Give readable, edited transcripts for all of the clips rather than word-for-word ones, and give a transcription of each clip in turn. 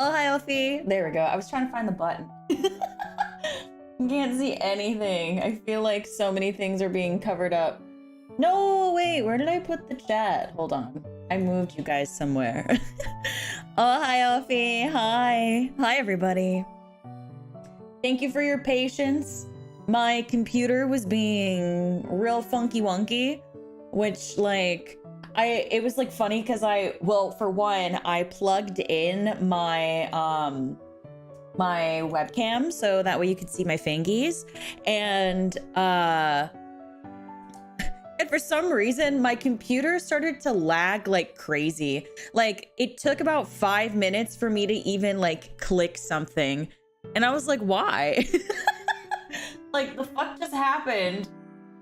Oh, hi, Elfie. There we go. I was trying to find the button. I can't see anything. I feel like so many things are being covered up. No, wait, where did I put the chat? Hold on. I moved you guys somewhere. Oh, hi, Elfie. Hi. Hi, everybody. Thank you for your patience. My computer was being real funky wonky, which like, it was like funny because well, for one, I plugged in my, my webcam so that way you could see my fingies, and for some reason my computer started to lag like crazy. Like it took about 5 minutes for me to even like click something, and I was like, why? Like the fuck just happened?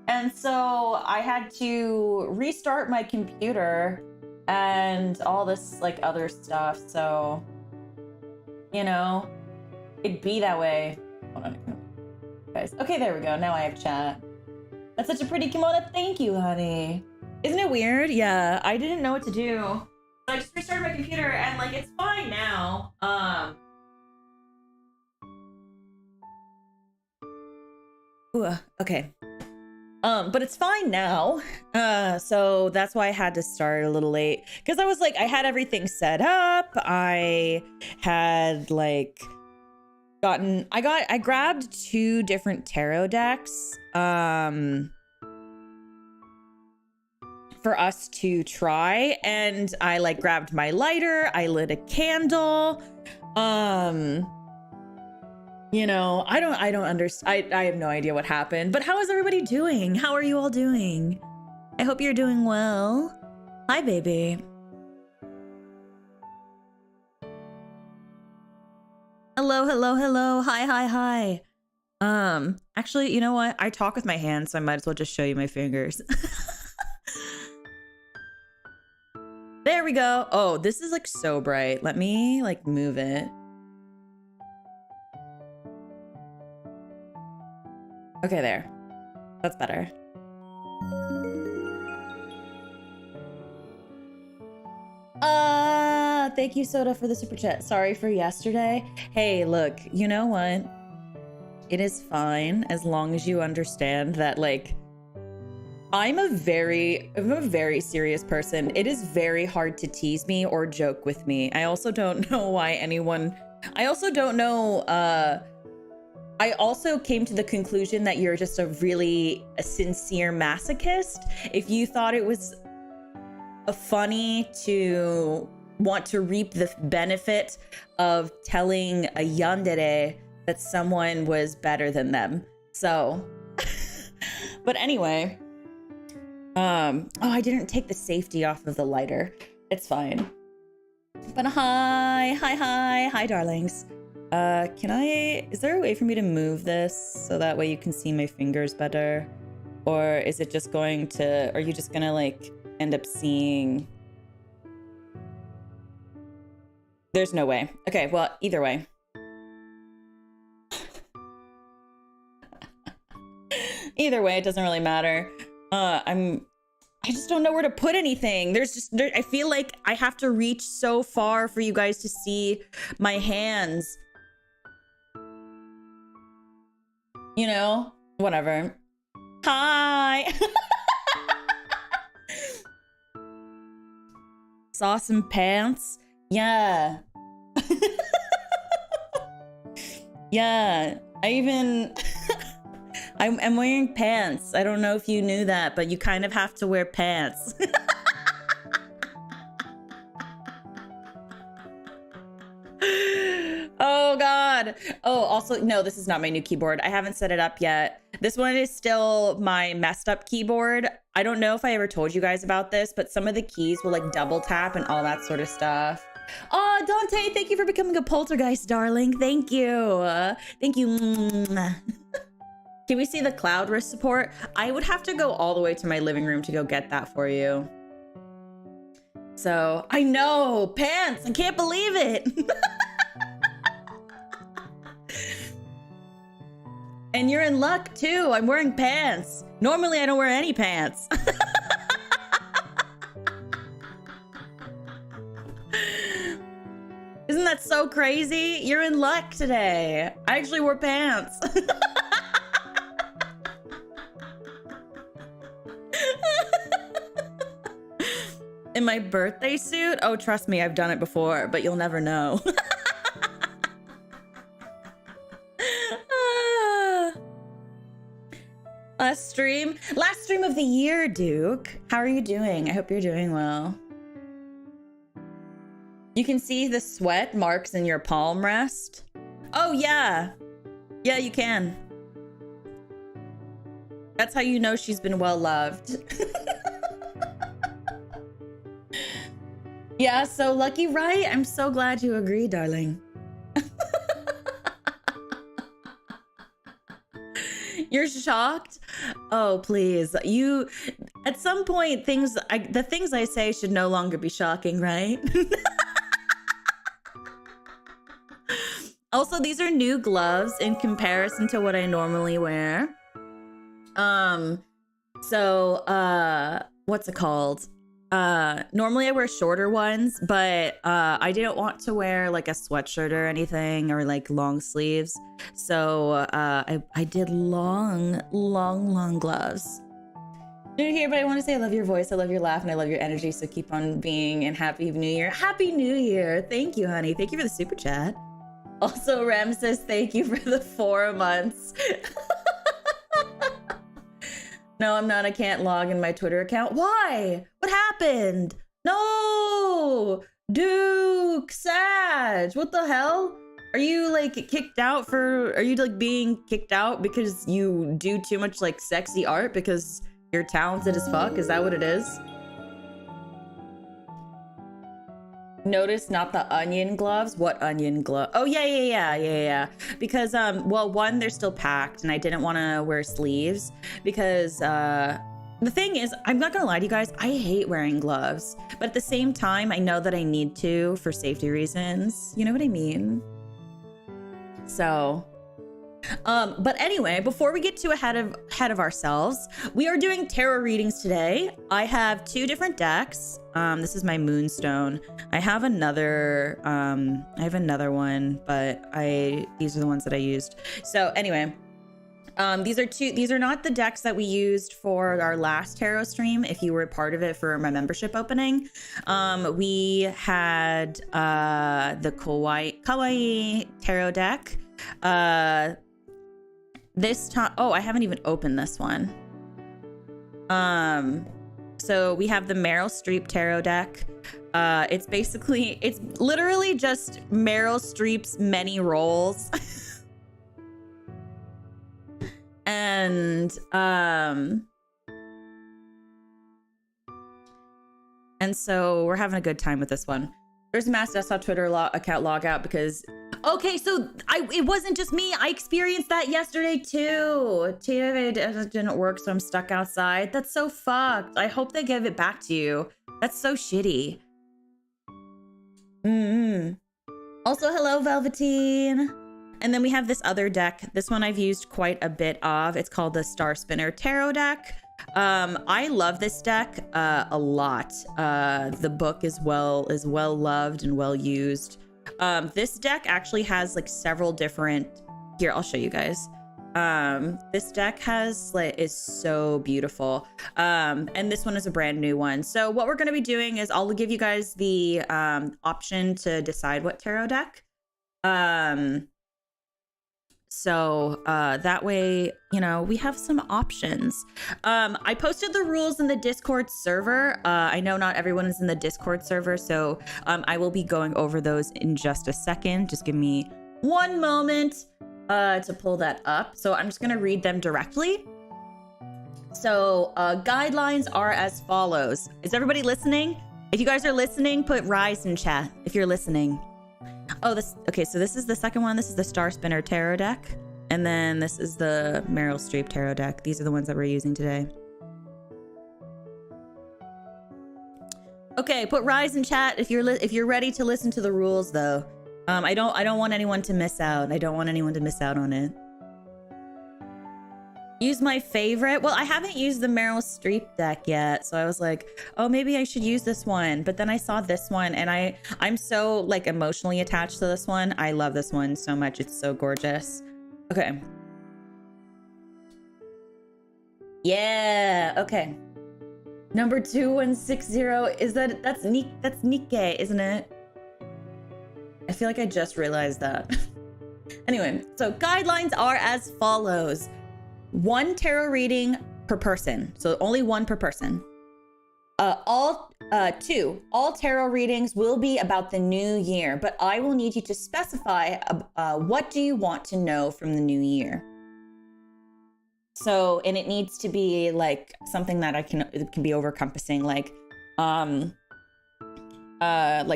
And so I had to restart my computer and all this like other stuff. So, you know, it'd be that way. Hold on, guys. Okay, there we go. Now I have chat. That's such a pretty kimono. Thank you, honey. Isn't it weird? Yeah, I didn't know what to do. So I just restarted my computer and like it's fine now. Ooh, okay. But it's fine now. So that's why I had to start a little late, because I was like, I had everything set up. I had like I grabbed 2 different tarot decks for us to try, and I like grabbed my lighter, I lit a candle. You know, I don't understand. I have no idea what happened, but how is everybody doing? How are you all doing? I hope you're doing well. Hi, baby. Hello, hello, hello. Hi, hi, hi. Actually, you know what? I talk with my hands, so I might as well just show you my fingers. There we go. Oh, this is like so bright. Let me like move it. Okay, there. That's better. Thank you, Soda, for the super chat. Sorry for yesterday. Hey, look, you know what? It is fine as long as you understand that, like, I'm a very serious person. It is very hard to tease me or joke with me. I also don't know why anyone... I also don't know... I also came to the conclusion that you're just a sincere masochist. If you thought it was funny to want to reap the benefit of telling a yandere that someone was better than them. So, but anyway, oh, I didn't take the safety off of the lighter. It's fine. But hi, darlings. Is there a way for me to move this so that way you can see my fingers better? Or is it just going to, are you just gonna like end up seeing? There's no way. Okay, well, either way. Either way, it doesn't really matter. I just don't know where to put anything. I feel like I have to reach so far for you guys to see my hands. You know, whatever. Hi. Saw some pants. Yeah. Yeah. I'm wearing pants. I don't know if you knew that, but you kind of have to wear pants. Oh God. Oh, also, no, this is not my new keyboard. I haven't set it up yet. This one is still my messed up keyboard. I don't know if I ever told you guys about this, but some of the keys will like double tap and all that sort of stuff. Oh, Dante, thank you for becoming a poltergeist, darling. Thank you. Thank you. Can we see the cloud wrist support? I would have to go all the way to my living room to go get that for you. So, I know, pants, I can't believe it. And you're in luck too, I'm wearing pants. Normally I don't wear any pants. Isn't that so crazy? You're in luck today. I actually wore pants. In my birthday suit? Oh, trust me, I've done it before, but you'll never know. Last stream of the year, Duke. How are you doing? I hope you're doing well. You can see the sweat marks in your palm rest. Oh yeah. Yeah, you can. That's how you know she's been well loved. Yeah, so lucky, right? I'm so glad you agree, darling. You're shocked? Oh, please. You, at some point, the things I say should no longer be shocking, right? Also, these are new gloves in comparison to what I normally wear. What's it called? Normally I wear shorter ones, but I didn't want to wear like a sweatshirt or anything, or like long sleeves. So I did long gloves. New here, but I want to say I love your voice, I love your laugh, and I love your energy. So keep on being, and Happy New Year. Happy New Year. Thank you, honey. Thank you for the super chat. Also, Rem says thank you for the 4 months. No, I'm not. I can't log in my Twitter account. Why? What happened? No! Duke! Sag! What the hell? Are you like kicked out for... Are you like being kicked out because you do too much like sexy art because you're talented as fuck? Is that what it is? Notice not the onion gloves. What onion glove? Oh yeah. Because well, one, they're still packed and I didn't want to wear sleeves because the thing is, I'm not gonna lie to you guys, I hate wearing gloves, but at the same time I know that I need to for safety reasons, you know what I mean? So but anyway, before we get too ahead of ourselves, we are doing tarot readings today. I have 2 different decks. This is my Moonstone. I have another one, but these are the ones that I used. So anyway, these are not the decks that we used for our last tarot stream. If you were part of it for my membership opening, we had the Kawaii tarot deck. This time, oh, I haven't even opened this one. So we have the Meryl Streep tarot deck. It's literally just Meryl Streep's many roles. And so we're having a good time with this one. There's a mass desktop Twitter account logout because... Okay, so it wasn't just me. I experienced that yesterday too. TV didn't work, so I'm stuck outside. That's so fucked. I hope they give it back to you. That's so shitty. Also, hello, Velveteen. And then we have this other deck. This one I've used quite a bit of. It's called the Star Spinner Tarot deck. I love this deck a lot. The book is well loved and well used. This deck actually has like several different... Here, I'll show you guys. This deck is so beautiful. And this one is a brand new one. So what we're going to be doing is I'll give you guys the option to decide what tarot deck. So that way, you know, we have some options. I posted the rules in the Discord server. I know not everyone is in the Discord server, so I will be going over those in just a second. Just give me one moment to pull that up. So I'm just going to read them directly. So guidelines are as follows. Is everybody listening? If you guys are listening, put rise in chat if you're listening. Oh, okay, so this is the second one. This is the Star Spinner Tarot deck. And then this is the Meryl Streep Tarot deck. These are the ones that we're using today. Okay, put rise in chat if you're ready to listen to the rules though. I don't want anyone to miss out. I don't want anyone to miss out on it. Use my favorite. Well, I haven't used the Meryl Streep deck yet, so I was like, oh, maybe I should use this one. But then I saw this one, and I'm so like emotionally attached to this one. I love this one so much. It's so gorgeous. Okay. Yeah. Okay. Number 2160 is that's Nikkei, isn't it? I feel like I just realized that. Anyway, so guidelines are as follows. 1 tarot reading per person, so only 1 per person. 2, all tarot readings will be about the new year, but I will need you to specify what do you want to know from the new year. So, and it needs to be like something that it can be overencompassing, like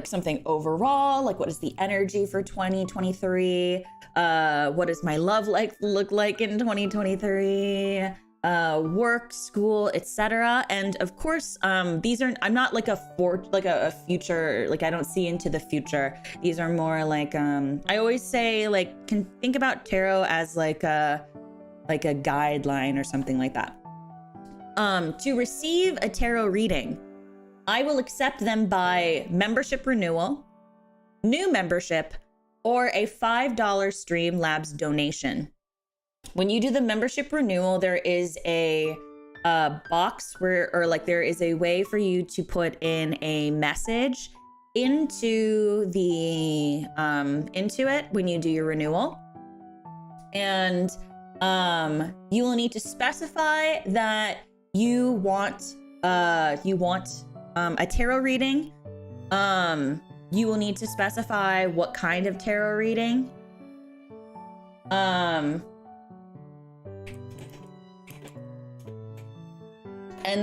something overall, like what is the energy for 2023? What does my love life look like in 2023? Work, school, etc. And of course, these are, I'm not like a future, like I don't see into the future. These are more like, I always say like, think about tarot as like a guideline or something like that. To receive a tarot reading, I will accept them by membership renewal, new membership, or a $5 Streamlabs donation. When you do the membership renewal, there is a box there is a way for you to put in a message into it when you do your renewal. And you will need to specify that you want a tarot reading. You will need to specify what kind of tarot reading. And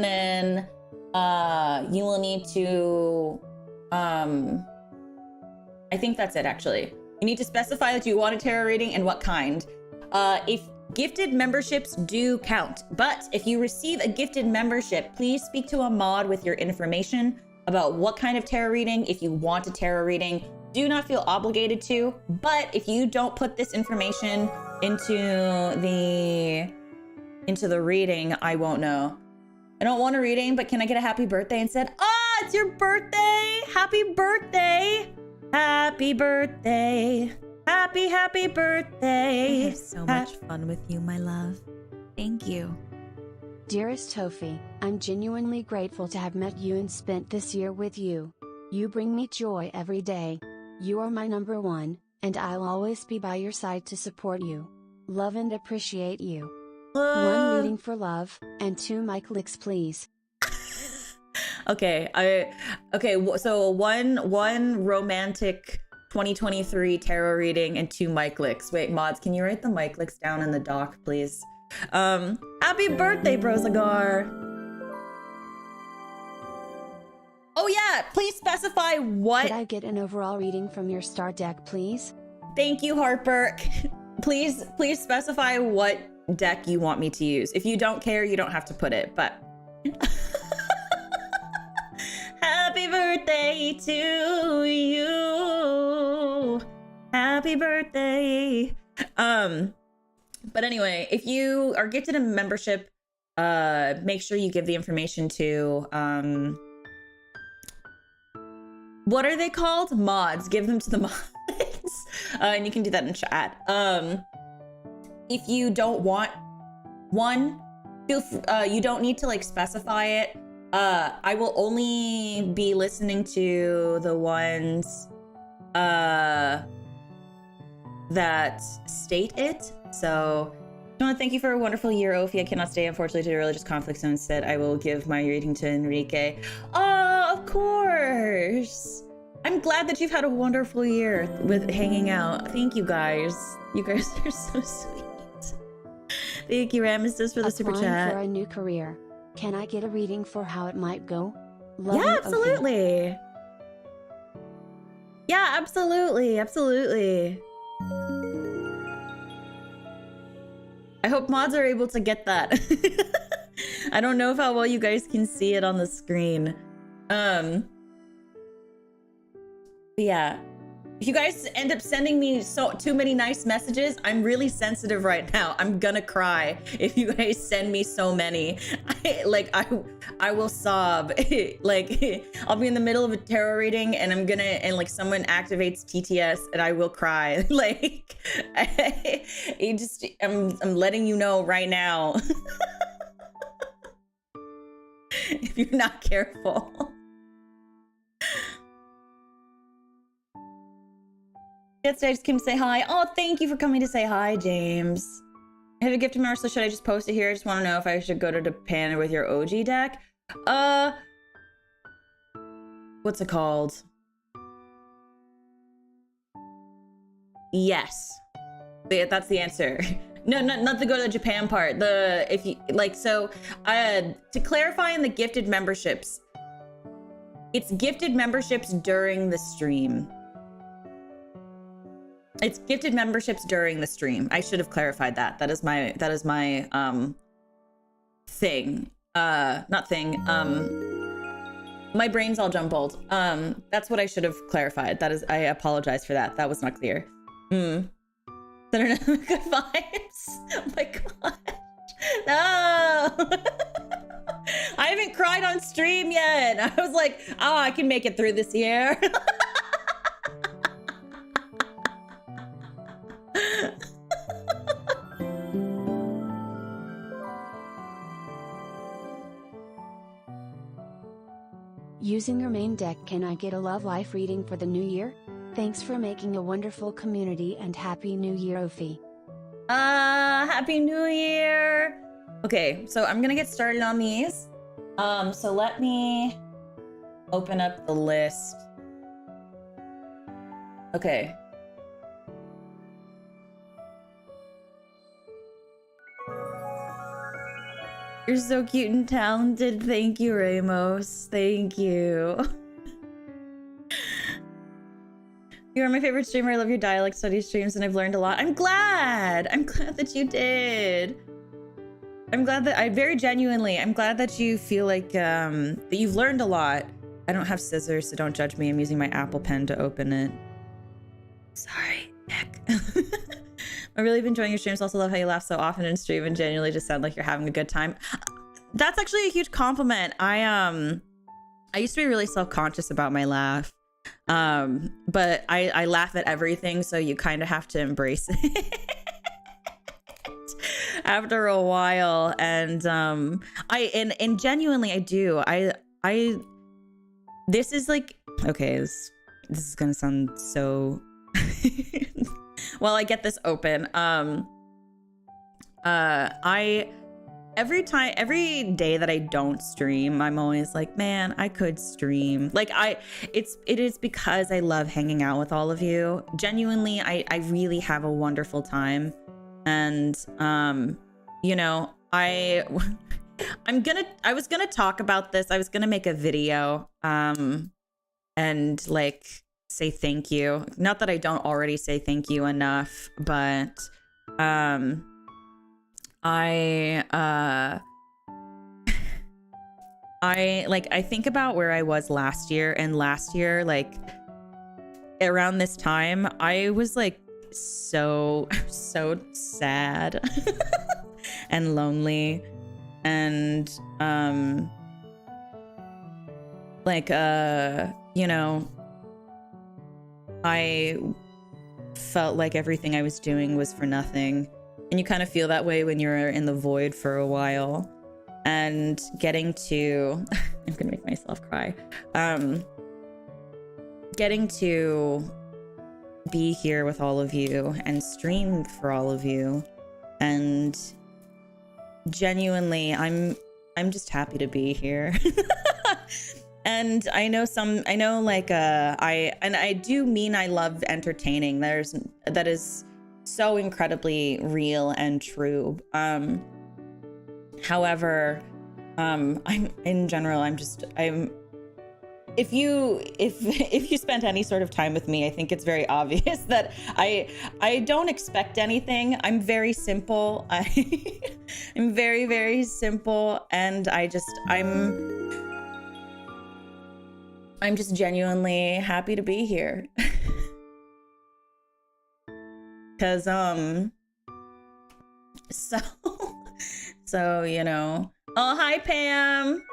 then you will need to I think that's it actually. You need to specify that you want a tarot reading and what kind. If gifted memberships do count, but if you receive a gifted membership, please speak to a mod with your information about what kind of tarot reading. If you want a tarot reading, do not feel obligated to, but if you don't put this information into the reading, I won't know. I don't want a reading, but can I get a happy birthday instead? Ah, it's your birthday! Happy birthday! Happy birthday! Happy birthday! I have so much fun with you, my love. Thank you. Dearest Tofi, I'm genuinely grateful to have met you and spent this year with you. You bring me joy every day. You are my number one, and I'll always be by your side to support you. Love and appreciate you. 1 reading for love, and 2 mic licks, please. Okay, so one romantic 2023 tarot reading and 2 mic licks. Wait, mods, can you write the mic licks down in the doc, please? Happy birthday, Brosagar! Oh yeah, please specify what... Could I get an overall reading from your star deck, please? Thank you, Harper. Please specify what deck you want me to use. If you don't care, you don't have to put it, but... Happy birthday to you. Happy birthday. But anyway, if you are gifted a membership, make sure you give the information to what are they called? Mods. Give them to the mods. And you can do that in chat. If you don't want one, you don't need to like specify it. I will only be listening to the ones that state it. So I want to thank you for a wonderful year, Ophi. I cannot stay, unfortunately, due to religious conflict, so instead I will give my reading to Enrique. Oh, of course. I'm glad that you've had a wonderful year with hanging out. Thank you guys. You guys are so sweet. Thank you, Ramesses, for the super chat. For a new career. Can I get a reading for how it might go? Love Yeah, you, absolutely. Yeah, absolutely. Absolutely. I hope mods are able to get that. I don't know how well you guys can see it on the screen. But yeah. If you guys end up sending me too many nice messages, I'm really sensitive right now. I'm gonna cry if you guys send me so many. I will sob. Like, I'll be in the middle of a tarot reading and like someone activates TTS and I will cry. Like, I'm letting you know right now. If you're not careful. Yes, I just came to say hi. Oh, thank you for coming to say hi, James. I have a gift tomorrow, so should I just post it here? I just want to know if I should go to Japan with your OG deck. What's it called? Yes. That's the answer. No, not to go to the Japan part. If you like, so to clarify in the gifted memberships, it's gifted memberships during the stream. It's gifted memberships during the stream. I should have clarified that. That is my thing. Not thing. My brain's all jumbled. That's what I should have clarified. I apologize for that. That was not clear. Good vibes. Oh my gosh. No. I haven't cried on stream yet. I was like, oh, I can make it through this year. Using your main deck, can I get a love life reading for the new year? Thanks for making a wonderful community and Happy New Year, Ophi. Happy New Year. Okay, so I'm gonna get started on these. So let me open up the list. Okay. You're so cute and talented. Thank you, Ramos. Thank you. You are my favorite streamer. I love your dialect study streams and I've learned a lot. I'm glad that you did. I'm glad that I'm glad that you feel like that you've learned a lot. I don't have scissors, so don't judge me. I'm using my Apple Pen to open it. Sorry, Nick. I've really been enjoying your streams. Also love how you laugh so often in stream and genuinely just sound like you're having a good time. That's actually a huge compliment. I used to be really self-conscious about my laugh. But I laugh at everything, so you kind of have to embrace it after a while. And and genuinely I do. This is like, okay, this is gonna sound so well, I get this open. Every day that I don't stream, I'm always like, man, I could stream. Like it is because I love hanging out with all of you. Genuinely, I really have a wonderful time. And you know, I was gonna talk about this. I was gonna make a video and like say thank you. Not that I don't already say thank you enough, but I think about where I was last year, and last year, like around this time, I was like so sad and lonely, and you know, I felt like everything I was doing was for nothing. And you kind of feel that way when you're in the void for a while. And getting to I'm gonna make myself cry. Getting to be here with all of you and stream for all of you, and genuinely I'm just happy to be here. And I know like I do mean I love entertaining. That is so incredibly real and true. However, I'm in general, if you spent any sort of time with me, I think it's very obvious that I don't expect anything. I'm very simple. I'm very, very simple, and I'm just genuinely happy to be here. Cause so you know. Oh, hi Pam.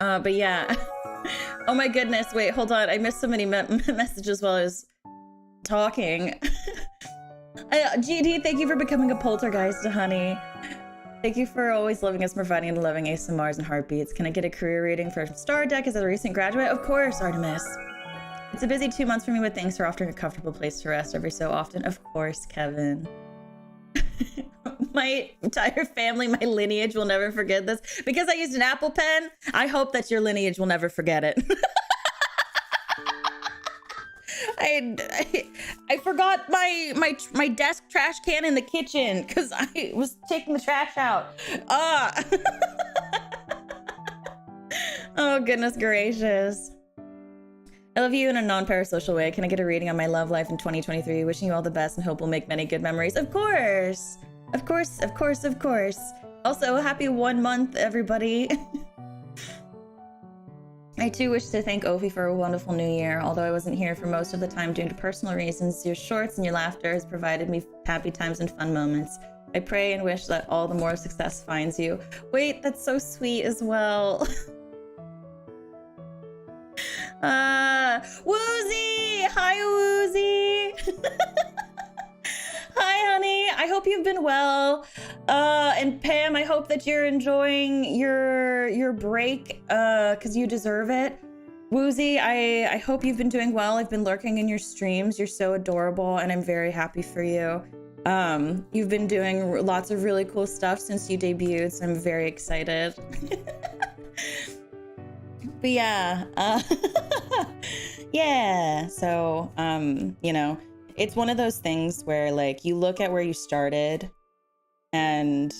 But yeah. Oh my goodness, wait, hold on. I missed so many messages while I was talking. GD, thank you for becoming a poltergeist, honey. Thank you for always loving us, providing and loving ASMRs and heartbeats. Can I get a career rating for Star Deck as a recent graduate? Of course, Artemis. It's a busy 2 months for me, but thanks for offering a comfortable place to rest every so often. Of course, Kevin. My entire family, my lineage will never forget this. Because I used an Apple Pen, I hope that your lineage will never forget it. I forgot my desk trash can in the kitchen because I was taking the trash out. Oh, goodness gracious. I love you in a non-parasocial way. Can I get a reading on my love life in 2023? Wishing you all the best and hope we'll make many good memories. Of course. Of course, of course, of course. Also, happy 1 month, everybody. I too wish to thank Ovi for a wonderful new year. Although I wasn't here for most of the time due to personal reasons, your shorts and your laughter has provided me happy times and fun moments. I pray and wish that all the more success finds you. Wait, that's so sweet as well. Woozy! Hi, Woozy! Hi, honey. I hope you've been well. And Pam, I hope that you're enjoying your break, because you deserve it. Woozy, I hope you've been doing well. I've been lurking in your streams. You're so adorable, and I'm very happy for you. You've been doing lots of really cool stuff since you debuted, so I'm very excited. But yeah, yeah. So, you know, it's one of those things where like you look at where you started and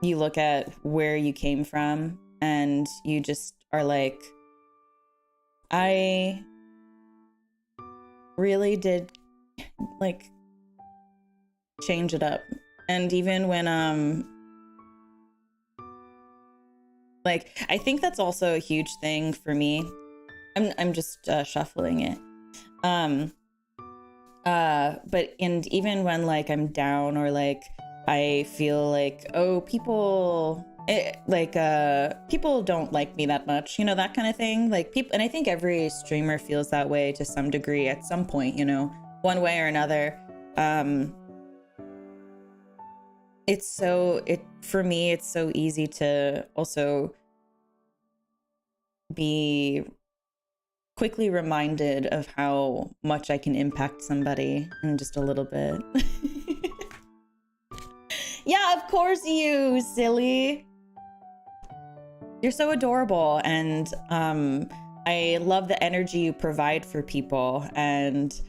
you look at where you came from and you just are like, I really did like change it up. And even when like, I think that's also a huge thing for me. I'm just shuffling it. But even when like I'm down or like I feel like, oh, people don't like me that much, you know, that kind of thing. Like people, and I think every streamer feels that way to some degree at some point, you know, one way or another. For me, it's so easy to also be quickly reminded of how much I can impact somebody in just a little bit. Yeah, of course you, silly. You're so adorable, and I love the energy you provide for people, and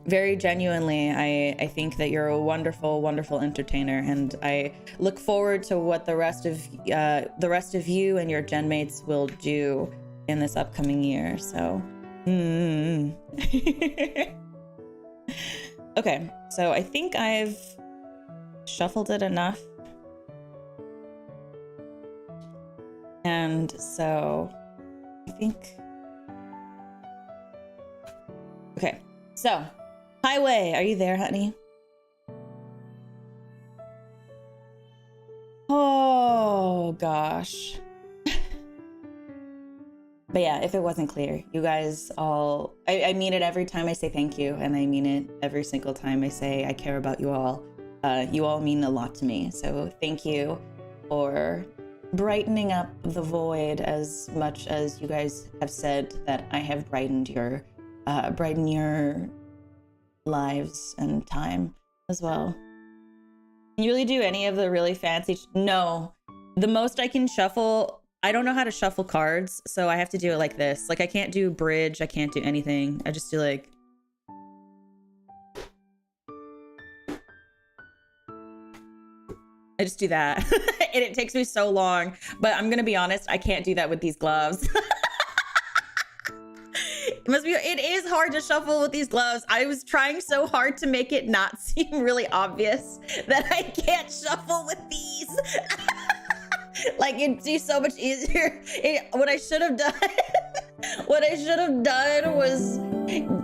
very genuinely, I think that you're a wonderful, wonderful entertainer, and I look forward to what the rest of you and your gen mates will do in this upcoming year. So, okay, so I think I've shuffled it enough, and so I think, okay, so. Highway, are you there, honey? Oh, gosh. But yeah, if it wasn't clear, you guys all... I mean it every time I say thank you, and I mean it every single time I say I care about you all. You all mean a lot to me, so thank you for brightening up the void as much as you guys have said that I have brightened your lives and time as well. Can you really do any of the really fancy? No, the most I can shuffle, I don't know how to shuffle cards, so I have to do it like this. Like I can't do bridge, I can't do anything. I just do like, I just do that. And it takes me so long, but I'm gonna be honest, I can't do that with these gloves. It is hard to shuffle with these gloves. I was trying so hard to make it not seem really obvious that I can't shuffle with these. Like, it'd be so much easier. What I should have done, what I should have done was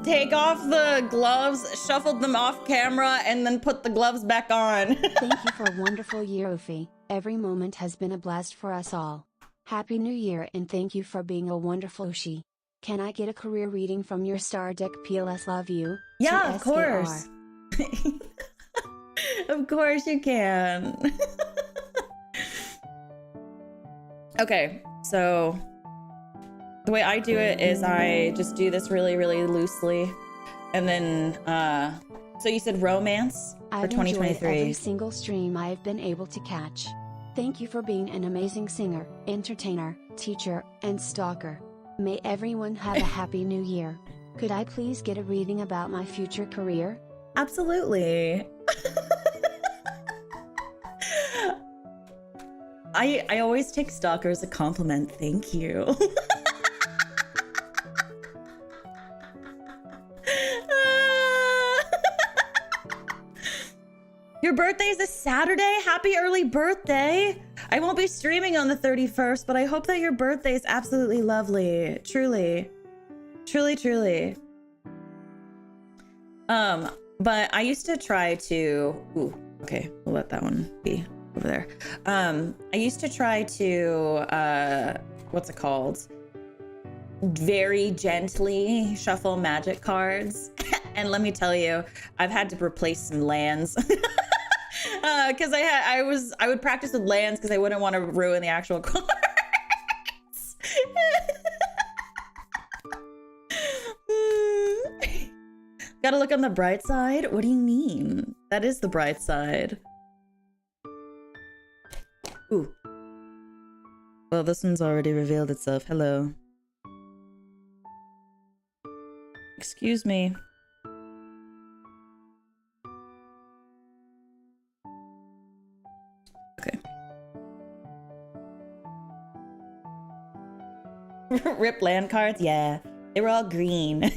take off the gloves, shuffled them off camera, and then put the gloves back on. Thank you for a wonderful year, Ophi. Every moment has been a blast for us all. Happy New Year and thank you for being a wonderful Oshi. Can I get a career reading from your star deck? PLS love you. Yeah, of TSKR. course. Of course you can. Okay, so the way I do it is I just do this really, really loosely. And then, so you said romance for I've 2023. enjoyed every single stream I have been able to catch. Thank you for being an amazing singer, entertainer, teacher, and stalker. May everyone have a happy new year. Could I please get a reading about my future career? Absolutely. I always take stalker as a compliment. Thank you. Your birthday is this Saturday? Happy early birthday. I won't be streaming on the 31st, but I hope that your birthday is absolutely lovely. Truly. Truly, truly. But I used to try to... Ooh, okay, we'll let that one be over there. I used to try to... what's it called? Very gently shuffle magic cards. And let me tell you, I've had to replace some lands. Because I would practice with lands because I wouldn't want to ruin the actual cards. Gotta look on the bright side? What do you mean? That is the bright side. Ooh. Well, this one's already revealed itself. Hello. Excuse me. Okay. Rip land cards? Yeah. They were all green.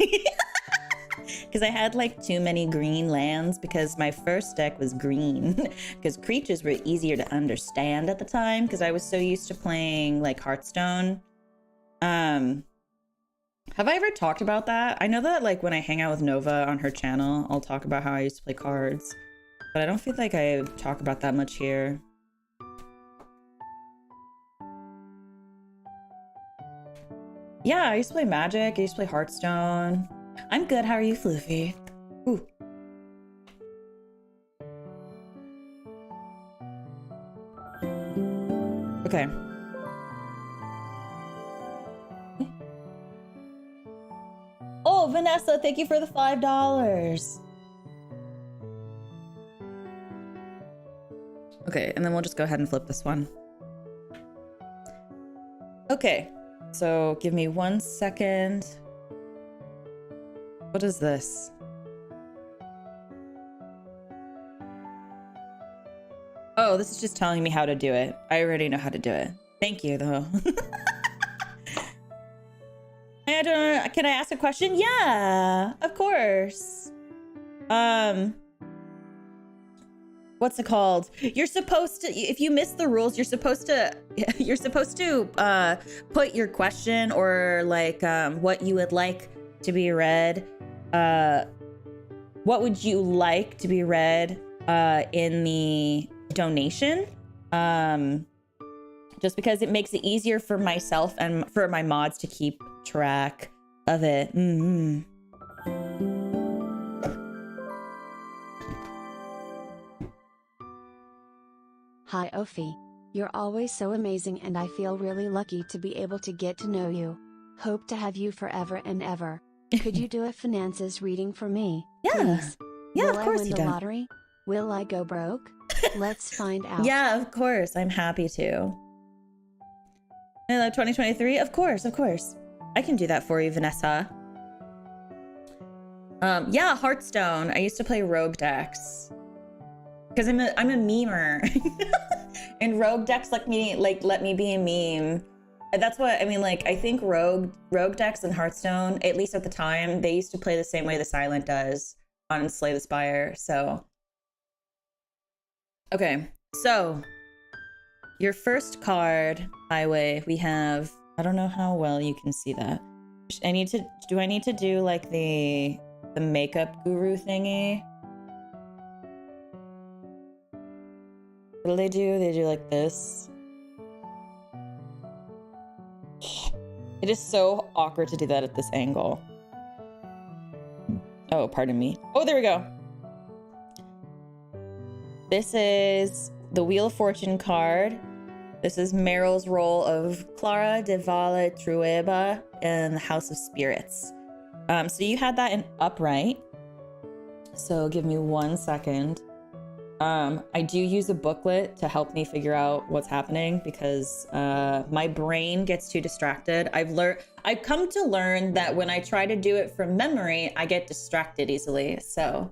Because I had like too many green lands because my first deck was green. Because creatures were easier to understand at the time because I was so used to playing like Hearthstone. Have I ever talked about that? I know that like when I hang out with Nova on her channel, I'll talk about how I used to play cards. But I don't feel like I talk about that much here. Yeah, I used to play Magic. I used to play Hearthstone. I'm good. How are you, Floofy? Ooh. Okay. Oh, Vanessa, thank you for the $5. Okay, and then we'll just go ahead and flip this one. Okay, so give me 1 second. What is this? Oh, this is just telling me how to do it. I already know how to do it. Thank you, though. Can I ask a question? Yeah, of course. What's it called? You're supposed to, if you miss the rules, you're supposed to put your question or like what you would like to be read. What would you like to be read in the donation? Just because it makes it easier for myself and for my mods to keep track of it. Hi Ophi. You're always so amazing and I feel really lucky to be able to get to know you. Hope to have you forever and ever. Could you do a finances reading for me? Yeah. Please? Yeah, Will of course I win you the do. lottery? Will I go broke? Let's find out. Yeah, of course. I'm happy to. 2023? Of course, of course. I can do that for you, Vanessa. Yeah, Hearthstone. I used to play rogue decks. Because I'm a memer. And rogue decks let me be a meme. And that's what I mean, like I think rogue decks in Hearthstone, at least at the time, they used to play the same way the Silent does on Slay the Spire. So okay, so your first card, Highway, we have, I don't know how well you can see that. Do I need to do like the makeup guru thingy? What do? They do like this. It is so awkward to do that at this angle. Oh, pardon me. Oh, there we go. This is the Wheel of Fortune card. This is Meryl's role of Clara de Valle Trueba in the House of Spirits. So you had that in upright. So give me 1 second. I do use a booklet to help me figure out what's happening because my brain gets too distracted. I've come to learn that when I try to do it from memory, I get distracted easily. So,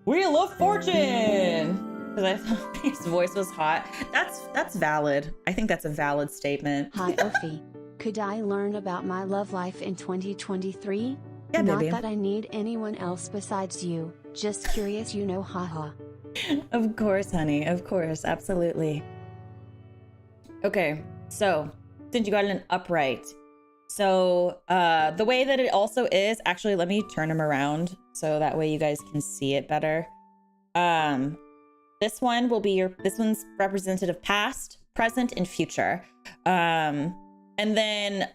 Wheel of Fortune! Because I thought his voice was hot. That's valid. I think that's a valid statement. Hi, Ophi. Could I learn about my love life in 2023? Yeah, Not baby. that I need anyone else besides you. Just curious, you know, haha. Of course, honey. Of course. Absolutely. Okay. So, since you got an upright. So, the way that it also is, actually, let me turn him around so that way you guys can see it better. This one will be this one's representative past, present, and future. And then,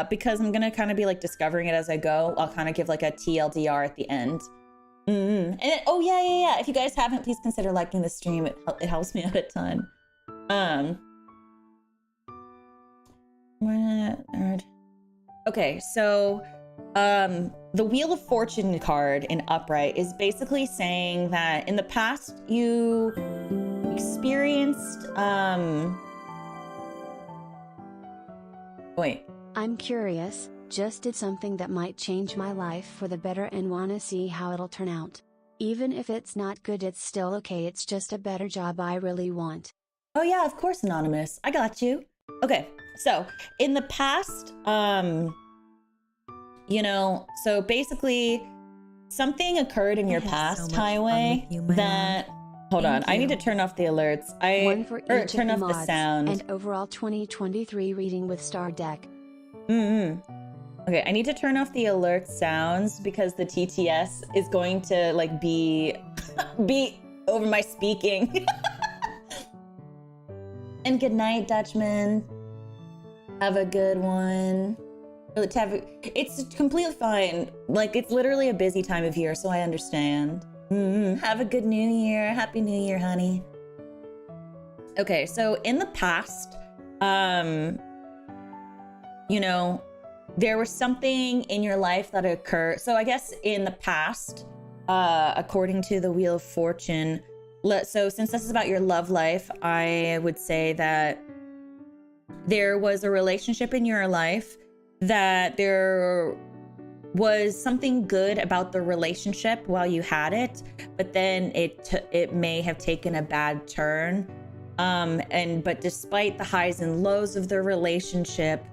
because I'm gonna kind of be like discovering it as I go, I'll kind of give like a TLDR at the end. And oh yeah. If you guys haven't, please consider liking the stream. It helps me out a ton. Okay, so the Wheel of Fortune card in upright is basically saying that in the past you experienced wait. I'm curious, just did something that might change my life for the better and wanna see how it'll turn out. Even if it's not good, it's still okay, it's just a better job I really want. Oh yeah, of course, Anonymous. I got you. Okay, so in the past, you know, so basically something occurred in your past, Highway, that... Hold on, I need to turn off the alerts. One for each turn of off the mods, sound. and overall 2023 reading with Star Deck. Okay, I need to turn off the alert sounds because the TTS is going to like be over my speaking. And good night, Dutchman. Have a good one. It's completely fine. Like, it's literally a busy time of year, so I understand. Have a good new year. Happy New Year, honey. Okay, so in the past, you know, there was something in your life that occurred. So I guess in the past, according to the Wheel of Fortune, so since this is about your love life, I would say that there was a relationship in your life that there was something good about the relationship while you had it, but then it may have taken a bad turn. But despite the highs and lows of the relationship,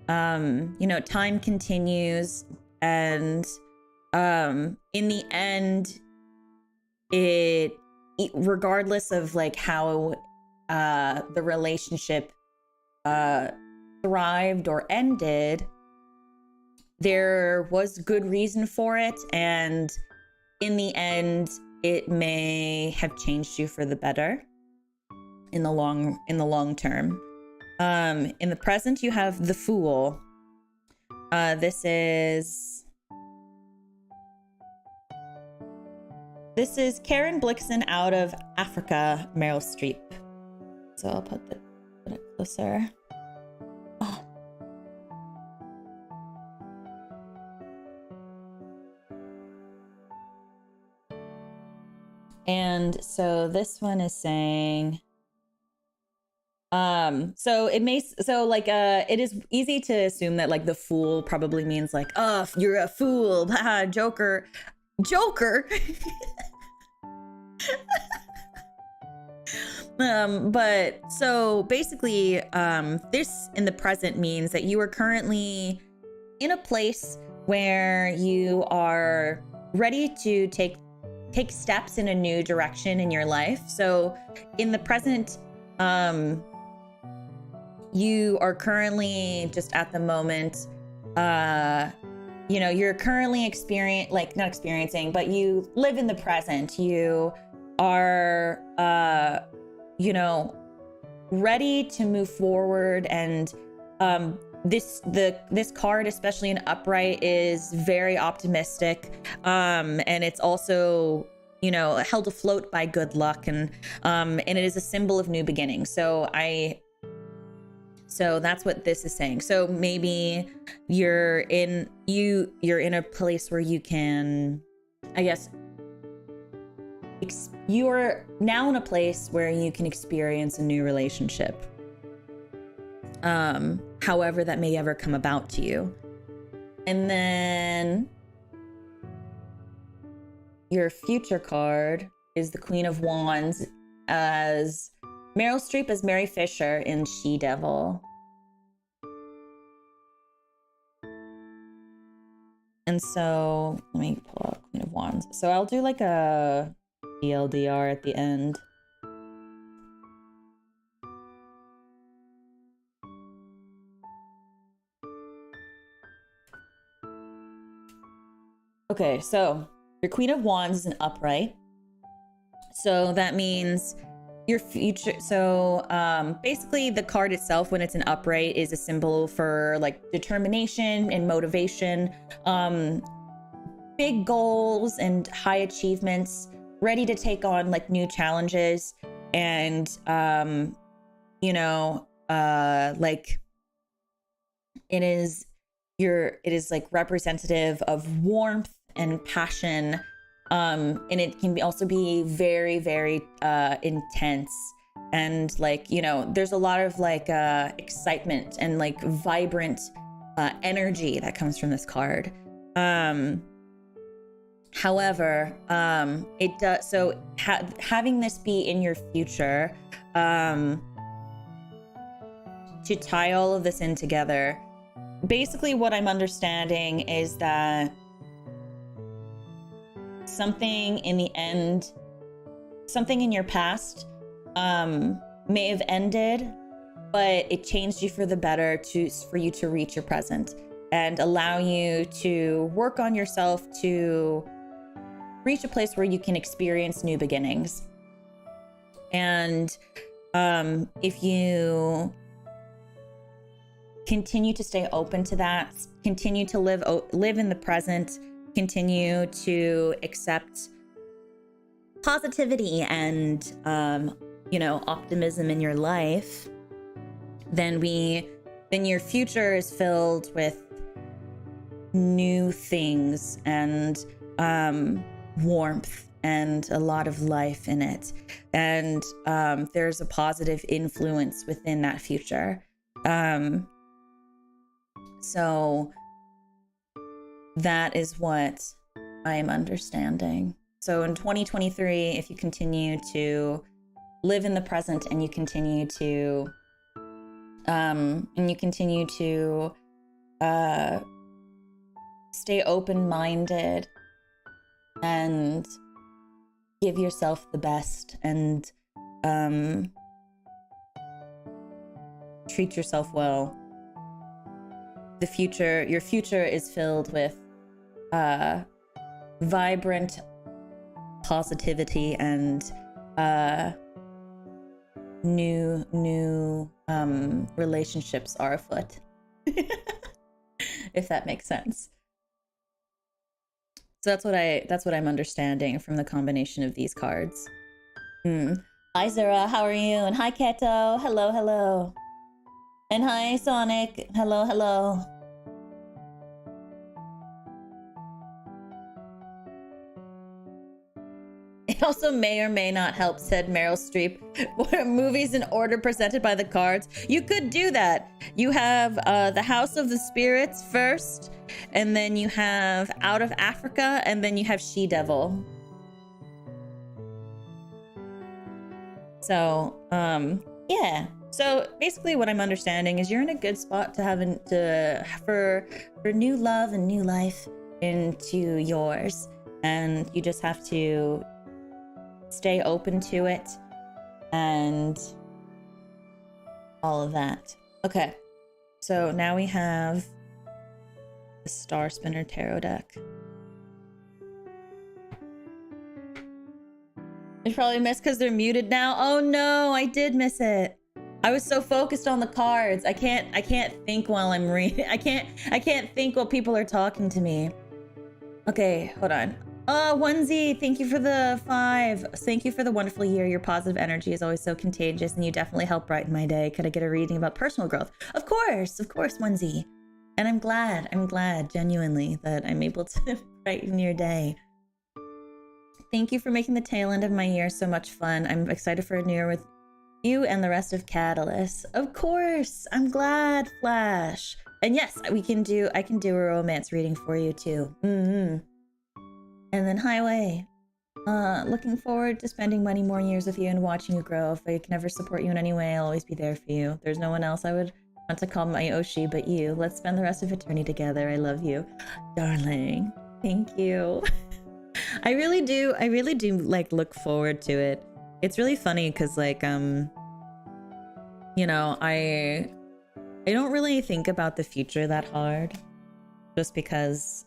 you know, time continues, and in the end, regardless of like how the relationship thrived or ended, there was good reason for it, and in the end it may have changed you for the better in the long term. In the present you have the Fool. This is Karen Blixen out of Africa, Meryl Streep. So I'll put it closer. Oh. And so this one is saying, it is easy to assume that like the Fool probably means like, oh, you're a fool, Joker. But so basically, this in the present means that you are currently in a place where you are ready to take steps in a new direction in your life. So in the present, you are currently just at the moment, you know, you're currently not experiencing, but you live in the present. You are, you know, ready to move forward. And this card, especially in upright, is very optimistic. And it's also, you know, held afloat by good luck, and it is a symbol of new beginnings. So that's what this is saying. So maybe you're in a place where you can, I guess, you're now in a place where you can experience a new relationship. However that may ever come about to you. And then your future card is the Queen of Wands, as Meryl Streep as Mary Fisher in She-Devil. And so let me pull out Queen of Wands. So I'll do like a ELDR at the end. Okay, so your Queen of Wands is an upright. So that means your future. So basically the card itself, when it's an upright, is a symbol for like determination and motivation, big goals and high achievements, ready to take on like new challenges. And you know, like it is like representative of warmth and passion. And it can also be very, very intense. And like, you know, there's a lot of like excitement and like vibrant energy that comes from this card. However, it does, so having this be in your future, to tie all of this in together, basically what I'm understanding is that something in the end, something in your past may have ended, but it changed you for the better for you to reach your present and allow you to work on yourself to reach a place where you can experience new beginnings. And if you continue to stay open to that, continue to live in the present, continue to accept positivity and you know, optimism in your life, then your future is filled with new things and warmth and a lot of life in it. And there's a positive influence within that future. So that is what I am understanding. So in 2023, if you continue to live in the present and you continue to stay open-minded and give yourself the best and treat yourself well, your future is filled with vibrant positivity and new relationships are afoot. If that makes sense. So that's what I'm understanding from the combination of these cards. Hi Zara, how are you? And hi Keto, hello. And hi Sonic, hello. It also may or may not help, said Meryl Streep. Movies in order presented by the cards. You could do that. You have the House of the Spirits first, and then you have Out of Africa, and then you have She-Devil. So, yeah. So basically what I'm understanding is you're in a good spot for new love and new life into yours. And you just have to stay open to it and all of that. Okay, so now we have the Star Spinner Tarot deck. You probably missed because they're muted now. Oh no, I did miss it. I was so focused on the cards. I can't think while I'm reading. I can't think while people are talking to me. Okay, hold on. Onesie, thank you for the 5. Thank you for the wonderful year. Your positive energy is always so contagious and you definitely help brighten my day. Could I get a reading about personal growth? Of course, Onesie. And I'm glad genuinely that I'm able to brighten your day. Thank you for making the tail end of my year so much fun. I'm excited for a new year with you and the rest of Catalyst. Of course, I'm glad, Flash. And yes, I can do a romance reading for you too. And then Highway. Looking forward to spending many more years with you and watching you grow. If I can ever support you in any way, I'll always be there for you. There's no one else I would want to call my Oshi but you. Let's spend the rest of eternity together. I love you. Darling. Thank you. I really do like look forward to it. It's really funny because like you know, I don't really think about the future that hard. Just because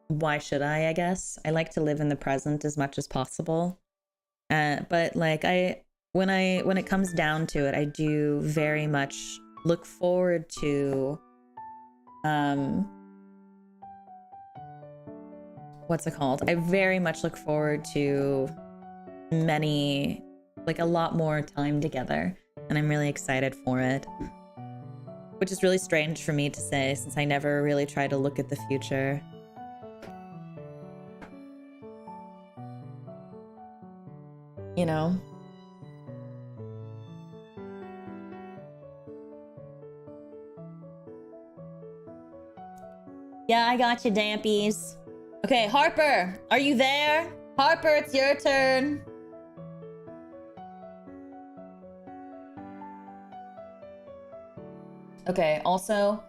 why should I guess? I like to live in the present as much as possible. But like when it comes down to it, I do very much look forward to what's it called? I very much look forward to a lot more time together, and I'm really excited for it. Which is really strange for me to say since I never really try to look at the future. You know? Yeah, I got you, Dampies. Okay, Harper, are you there? Harper, it's your turn. Okay, also,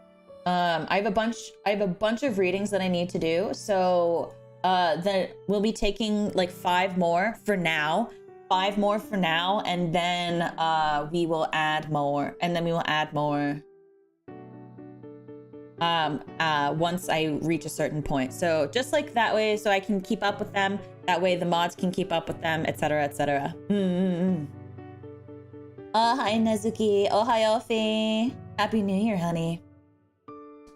I have a bunch of readings that I need to do. So, then we'll be taking like 5 more for now. 5 more for now, and then we will add more. And then we will add more once I reach a certain point. So just like that way, so I can keep up with them. That way the mods can keep up with them, etc., etc. Oh, hi, Nezuki. Oh, hi, Elfie. Happy New Year, honey.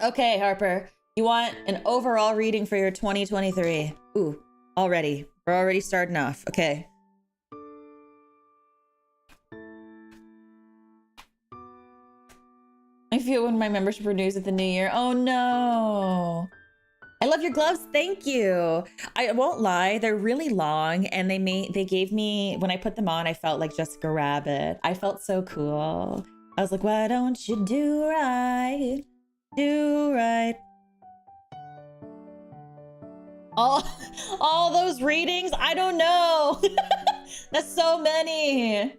Okay, Harper. You want an overall reading for your 2023. Ooh, already. We're already starting off. Okay. I feel when my membership renews at the new year. Oh no. I love your gloves. Thank you. I won't lie, they're really long, and they gave me, when I put them on, I felt like Jessica Rabbit. I felt so cool. I was like, why don't you do right? Do right. All those readings? I don't know. That's so many.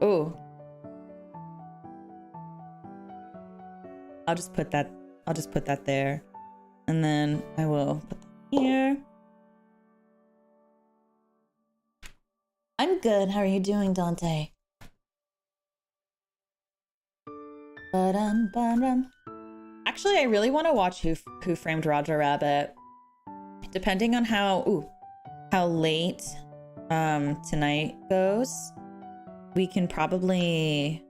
Ooh. I'll just put that there. And then I will put that here. I'm good. How are you doing, Dante? Actually, I really want to watch Who Framed Roger Rabbit. Depending on how late tonight goes, we can probably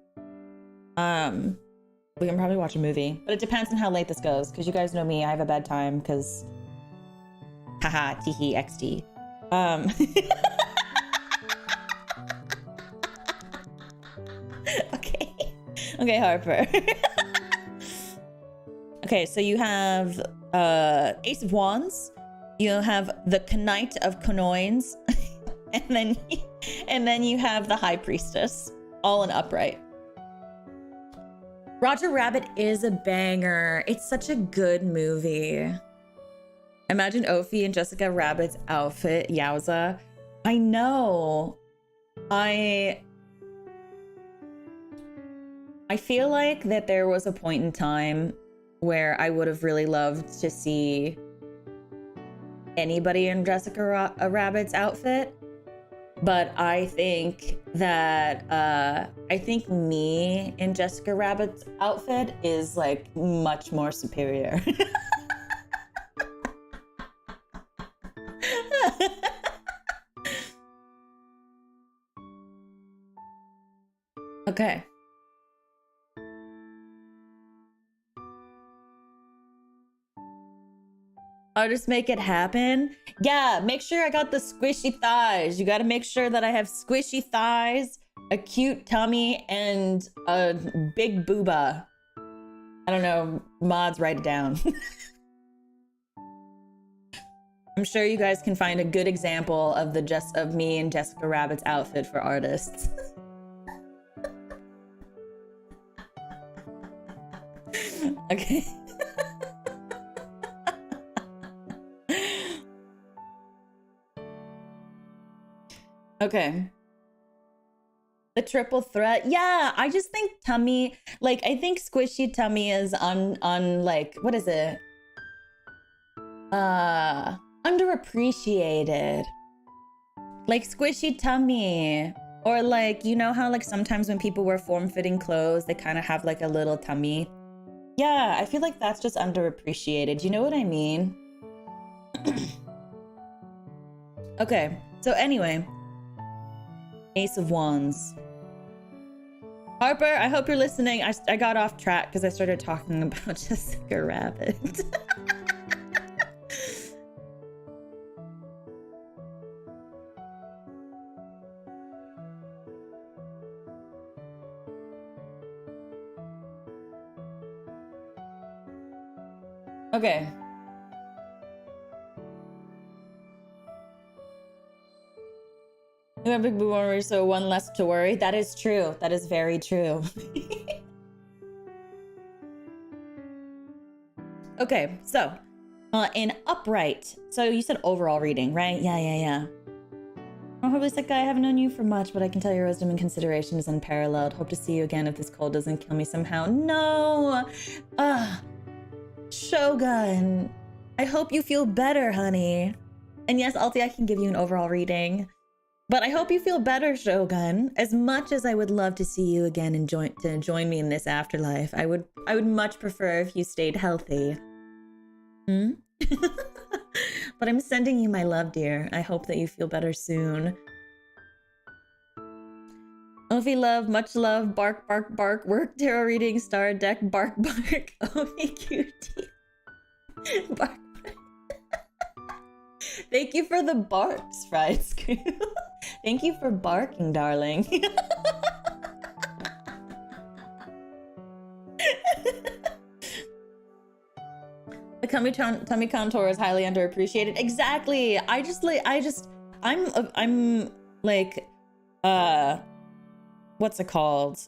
watch a movie, but it depends on how late this goes, because you guys know me, I have a bedtime, because haha, teehee, XD. Okay, Harper. Okay, so you have Ace of Wands, you have the Knight of Conoins, and then you have the High Priestess, all in upright. Roger Rabbit is a banger. It's such a good movie. Imagine Ophi and Jessica Rabbit's outfit. Yowza. I know. I feel like that there was a point in time where I would have really loved to see anybody in Jessica Rabbit's outfit. but I think that I think me in Jessica Rabbit's outfit is like much more superior. Okay. I'll just make it happen. Yeah, make sure I got the squishy thighs. You got to make sure that I have squishy thighs, a cute tummy, and a big booba. I don't know. Mods, write it down. I'm sure you guys can find a good example of of me and Jessica Rabbit's outfit for artists. Okay. Okay. The triple threat. Yeah, I just think tummy, like I think squishy tummy is on like, what is it? Underappreciated. Like squishy tummy. Or like, you know how like sometimes when people wear form-fitting clothes, they kind of have like a little tummy. Yeah, I feel like that's just underappreciated. You know what I mean? Okay, so anyway. Ace of Wands. Harper, I hope you're listening. I got off track because I started talking about Jessica Rabbit. Okay. You have big boo worry, so one less to worry. That is true. That is very true. Okay, so in upright. So you said overall reading, right? Yeah. Oh, probably sick guy. I haven't known you for much, but I can tell your wisdom and consideration is unparalleled. Hope to see you again if this cold doesn't kill me somehow. No! Shogun. I hope you feel better, honey. And yes, Alti, I can give you an overall reading. But I hope you feel better, Shogun. As much as I would love to see you again and join me in this afterlife, I would much prefer if you stayed healthy. But I'm sending you my love, dear. I hope that you feel better soon. Ophie love, much love, bark, bark, bark, work, tarot reading, star deck, bark, bark, Ophie cutie. Bark, bark. Thank you for the barks, Fried Screw. Thank you for barking, darling. The tummy contour is highly underappreciated. Exactly. I'm like, what's it called?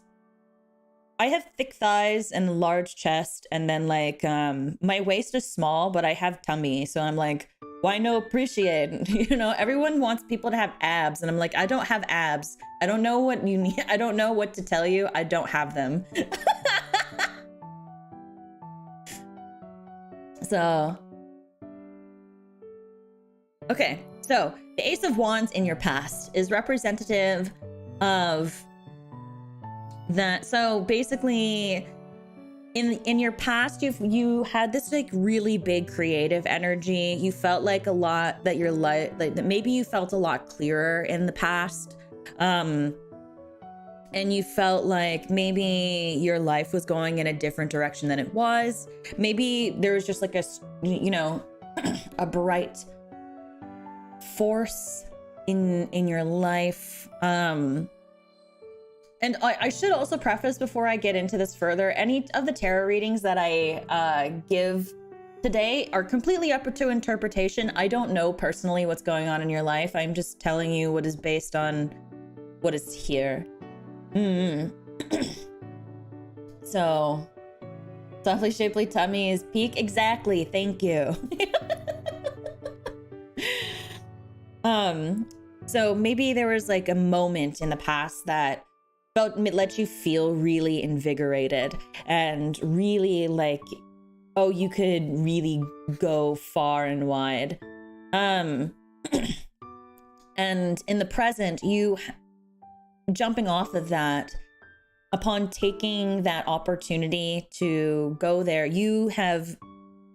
I have thick thighs and large chest, and then like, my waist is small, but I have tummy. So I'm like, why no appreciate? You know, everyone wants people to have abs, and I'm like, I don't have abs. I don't know what you need. I don't know what to tell you. I don't have them. So, okay. So the Ace of Wands in your past is representative of that. So basically, in your past, you had this like really big creative energy. You felt like a lot that your life, like that maybe you felt a lot clearer in the past. And you felt like maybe your life was going in a different direction than it was. Maybe there was just like a, you know, a bright force in your life. And I should also preface before I get into this further, any of the tarot readings that I give today are completely up to interpretation. I don't know personally what's going on in your life. I'm just telling you what is based on what is here. So, softly shapely tummy is peak. Exactly. Thank you. So maybe there was like a moment in the past that let you feel really invigorated and really like, oh, you could really go far and wide. And And in the present, you jumping off of that, upon taking that opportunity to go there, you have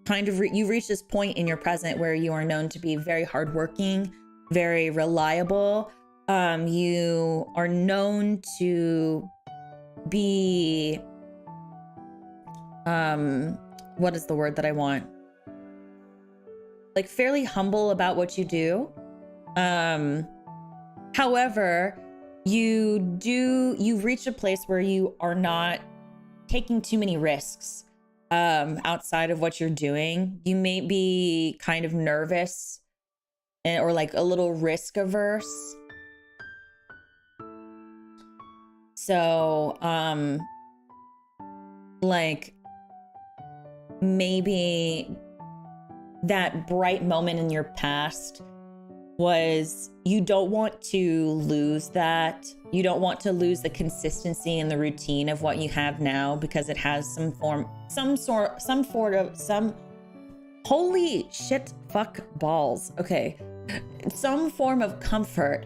kind of you've reached this point in your present where you are known to be very hardworking, very reliable. You are known to be, what is the word that I want? Like fairly humble about what you do. However, you've reached a place where you are not taking too many risks outside of what you're doing. You may be kind of nervous or like a little risk averse. So, like maybe that bright moment in your past was, you don't want to lose that. You don't want to lose the consistency and the routine of what you have now, because it has holy shit, fuck balls. Okay. Some form of comfort.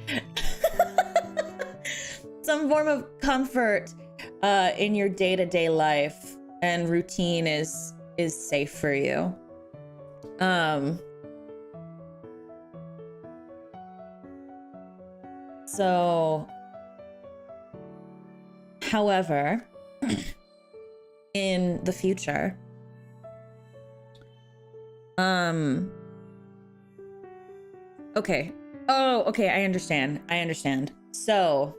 Some form of comfort in your day-to-day life, and routine is safe for you. So, however, in the future, okay. Oh, okay, I understand. So,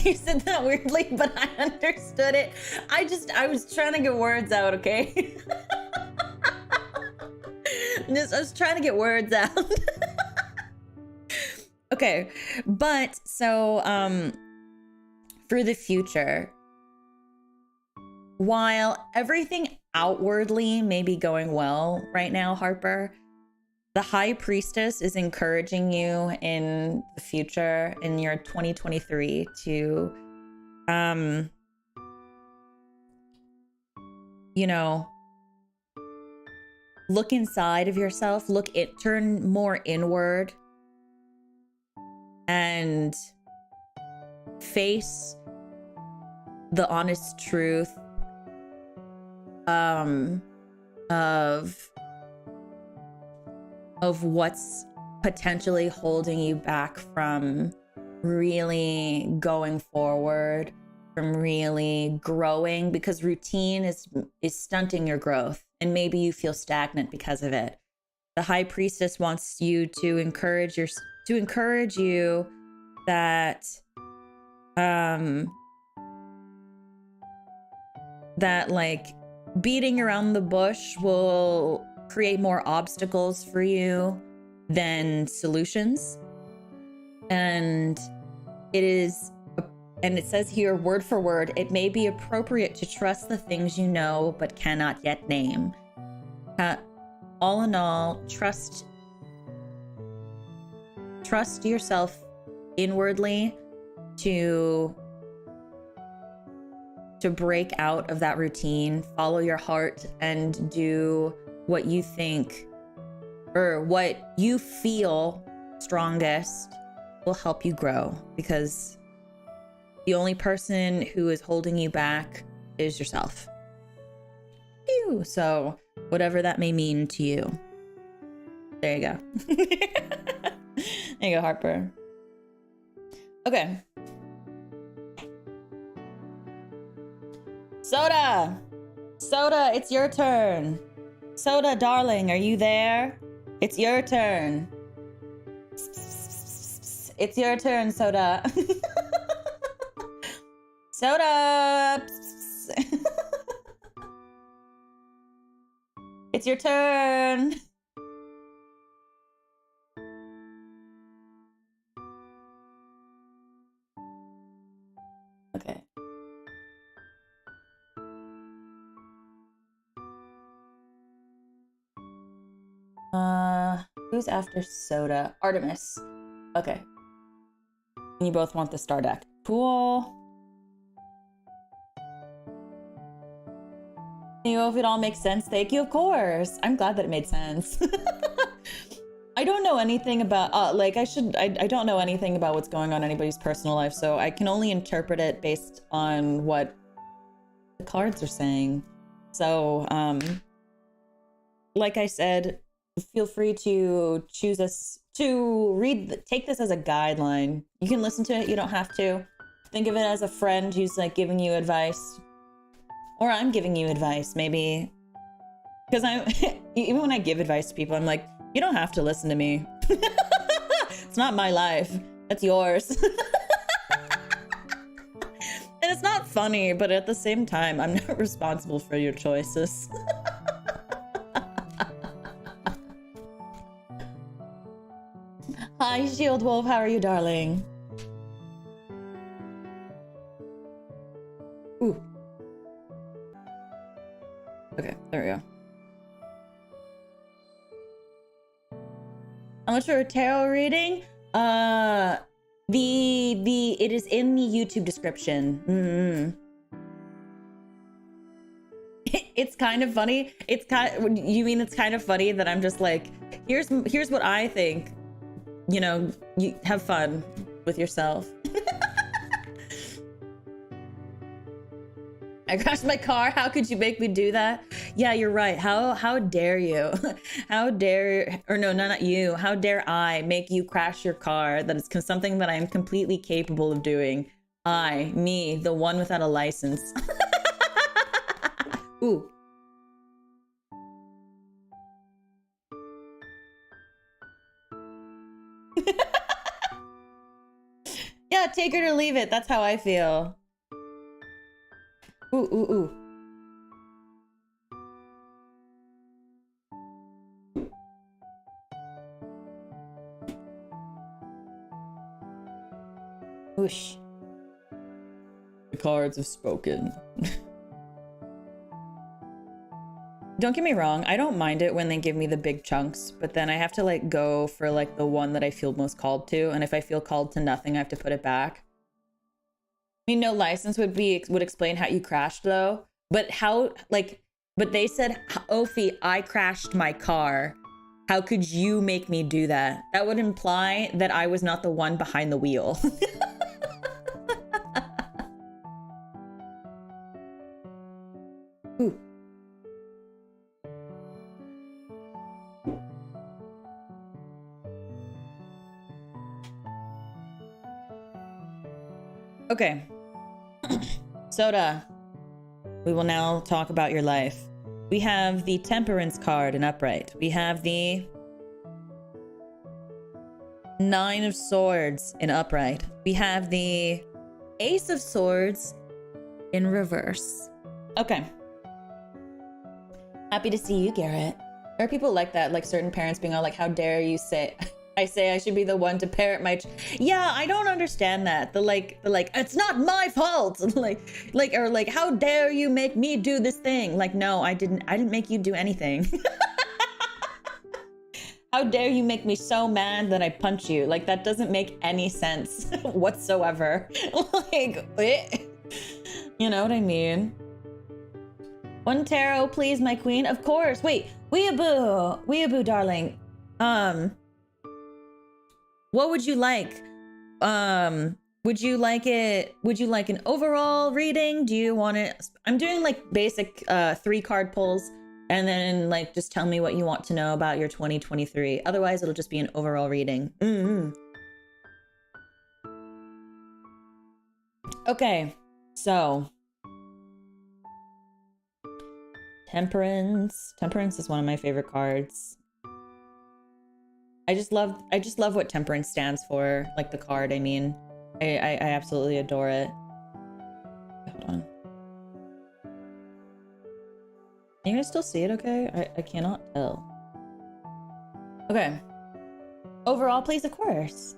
you said that weirdly, but I understood it. I was trying to get words out, okay? I was trying to get words out. Okay, but so for the future, while everything outwardly may be going well right now, Harper, the High Priestess is encouraging you in the future, in your 2023, to you know, look inside of yourself, turn more inward, and face the honest truth of what's potentially holding you back from really going forward, from really growing, because routine is stunting your growth, and maybe you feel stagnant because of it. The High Priestess wants you to encourage you that that like beating around the bush will create more obstacles for you than solutions. And it says here, word for word, it may be appropriate to trust the things you know but cannot yet name. All in all, trust yourself inwardly to break out of that routine, follow your heart, and do what you think or what you feel strongest will help you grow, because the only person who is holding you back is yourself. Phew. So whatever that may mean to you. There you go. There you go, Harper. Okay. Soda, it's your turn. Soda, darling, are you there? It's your turn. It's your turn, Soda. Soda. It's your turn. Okay. Who's after Soda? Artemis. Okay. And you both want the star deck. Cool. You know, if it all makes sense, thank you. Of course. I'm glad that it made sense. I don't know anything about, like, I don't know anything about what's going on in anybody's personal life, so I can only interpret it based on what the cards are saying. So, like I said, feel free to choose us to take this as a guideline. You can listen to it, you don't have to. Think of it as a friend who's like giving you advice. Or I'm giving you advice, maybe. Because even when I give advice to people, I'm like, you don't have to listen to me. It's not my life. That's yours. And it's not funny, but at the same time, I'm not responsible for your choices. Hi, Shield Wolf. How are you, darling? Ooh. Okay, there we go. How much for a tarot reading? It is in the YouTube description. It's kind of funny. It's kind of funny that I'm just like, here's what I think. You know, you have fun with yourself. I crashed my car. How could you make me do that? Yeah, you're right. How dare you? How dare, or no, not you. How dare I make you crash your car? That is something that I am completely capable of doing. Me, the one without a license. Ooh. Yeah, take it or leave it. That's how I feel. Ooh, ooh, ooh. Whoosh. The cards have spoken. Don't get me wrong, I don't mind it when they give me the big chunks, but then I have to like go for like the one that I feel most called to, and if I feel called to nothing, I have to put it back. I mean, no license would explain how you crashed though, but but they said, Ophi, I crashed my car. How could you make me do that? That would imply that I was not the one behind the wheel. Ooh. Okay. Soda, we will now talk about your life. We have the Temperance card in upright. We have the Nine of Swords in upright. We have the Ace of Swords in reverse. Okay. Happy to see you, Garrett. There are people like that, like certain parents being all like, how dare you say... I say I should be the one to parent my yeah, I don't understand that. The like it's not my fault. like how dare you make me do this thing? Like, no, I didn't make you do anything. How dare you make me so mad that I punch you? Like, that doesn't make any sense whatsoever. Like, you know what I mean? One tarot, please, my queen. Of course. Wait, weeaboo, darling. What would you like? Would you like an overall reading? Do you want it? I'm doing like basic 3-card pulls, and then like just tell me what you want to know about your 2023. Otherwise, it'll just be an overall reading. Okay, so Temperance. Temperance is one of my favorite cards. I just love what Temperance stands for, like the card, I mean. I absolutely adore it. Hold on. Can you guys still see it okay? I cannot tell. Okay. Overall, please, of course.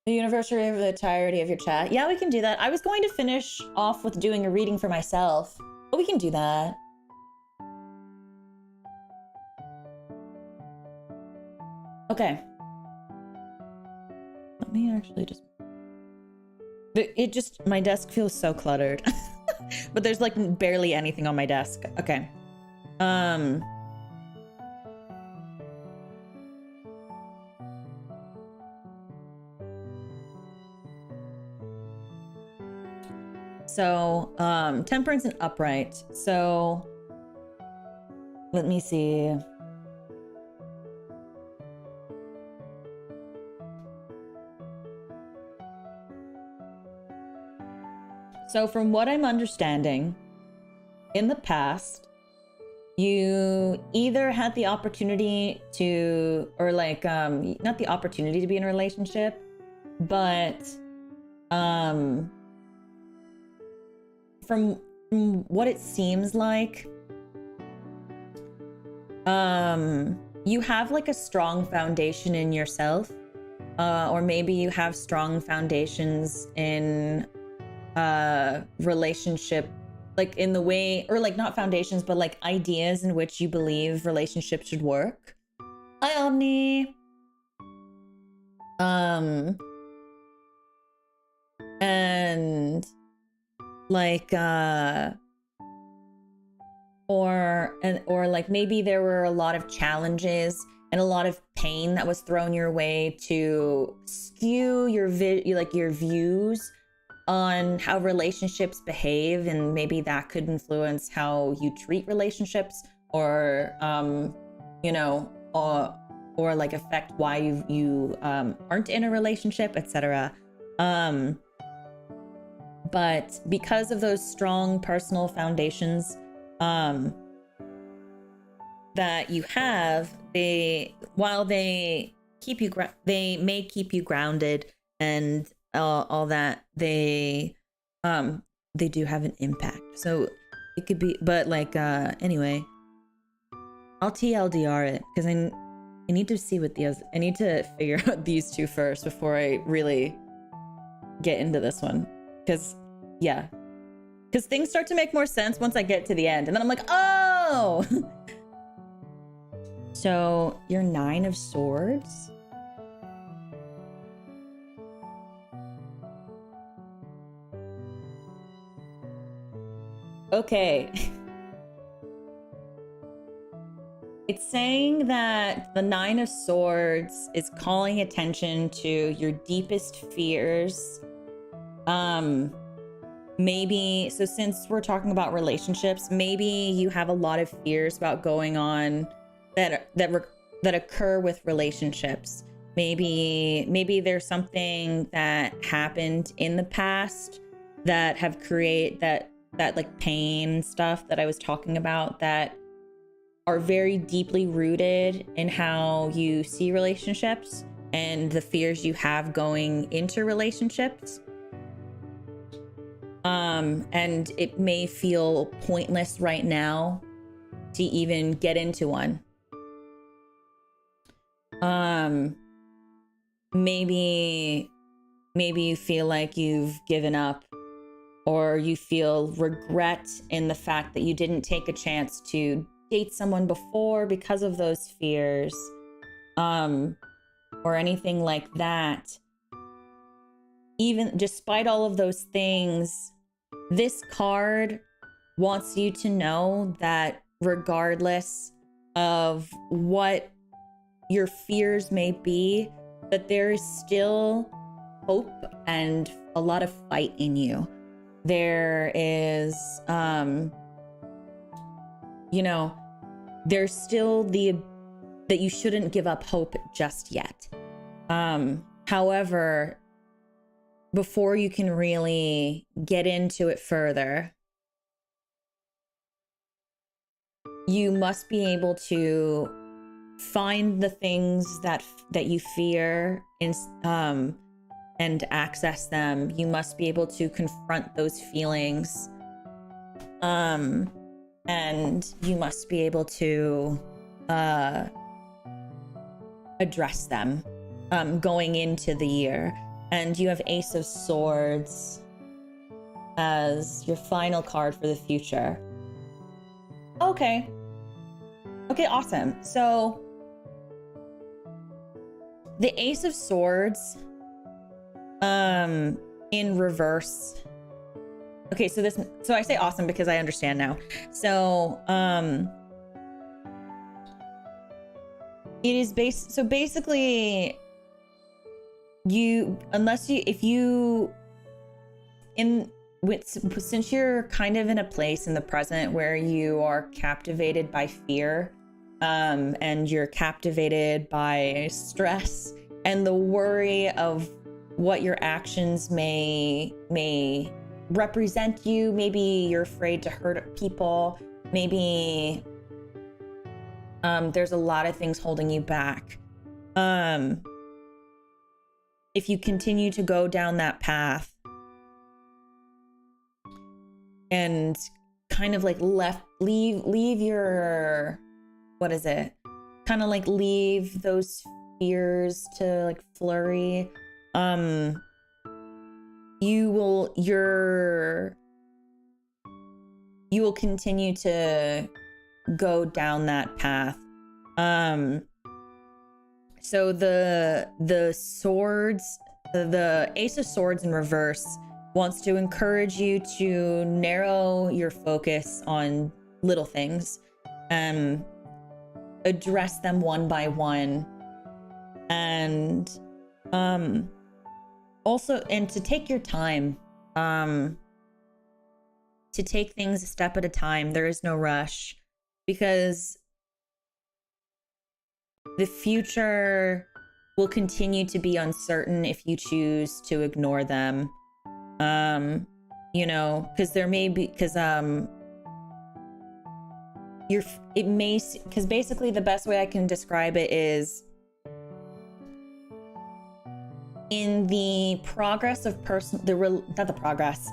The anniversary of the entirety of your chat. Yeah, we can do that. I was going to finish off with doing a reading for myself, but we can do that. Okay. Let me actually just... It just... My desk feels so cluttered. But there's like barely anything on my desk. Okay. So, temperance and upright. So, let me see. So from what I'm understanding, in the past, you either had the opportunity to, or like, not the opportunity to be in a relationship, but, from what it seems like, you have like a strong foundation in yourself, or maybe you have strong foundations in relationship, like in the way, or like not foundations, but like ideas in which you believe relationships should work. Hi, Omni. And like or like maybe there were a lot of challenges and a lot of pain that was thrown your way to skew your your views on how relationships behave, and maybe that could influence how you treat relationships, or you know, or like affect why you aren't in a relationship, etc. But because of those strong personal foundations that you have, while they may keep you grounded and all that, they do have an impact. So it could be, but like anyway, I'll TLDR it because I need to see what I need to figure out these two first before I really get into this one. Because yeah, because things start to make more sense once I get to the end, and then I'm like, oh. So you're 9 of Swords. Okay. It's saying that the 9 of Swords is calling attention to your deepest fears. Maybe, so since we're talking about relationships, maybe you have a lot of fears about going on that occur with relationships. Maybe there's something that happened in the past that have created that like pain and stuff that I was talking about, that are very deeply rooted in how you see relationships and the fears you have going into relationships. And it may feel pointless right now to even get into one. Maybe you feel like you've given up, or you feel regret in the fact that you didn't take a chance to date someone before because of those fears, or anything like that. Even despite all of those things, this card wants you to know that regardless of what your fears may be, that there is still hope and a lot of fight in you. There is, you know, there's still that you shouldn't give up hope just yet. However, before you can really get into it further, you must be able to find the things that you fear and access them. You must be able to confront those feelings, and you must be able to address them going into the year. And you have Ace of Swords as your final card for the future. Okay, awesome. So the Ace of Swords in reverse. Okay, so I say awesome because I understand now. So it is basically since you're kind of in a place in the present where you are captivated by fear, and you're captivated by stress and the worry of what your actions may represent you. Maybe you're afraid to hurt people. Maybe there's a lot of things holding you back. If you continue to go down that path and kind of like leave your, what is it? Kind of like leave those fears to like flurry. You will continue to go down that path. So the swords, the Ace of Swords in reverse wants to encourage you to narrow your focus on little things, address them one by one, and also, and to take your time, to take things a step at a time. There is no rush, because the future will continue to be uncertain if you choose to ignore them. Because there may be, because basically the best way I can describe it is, in the progress of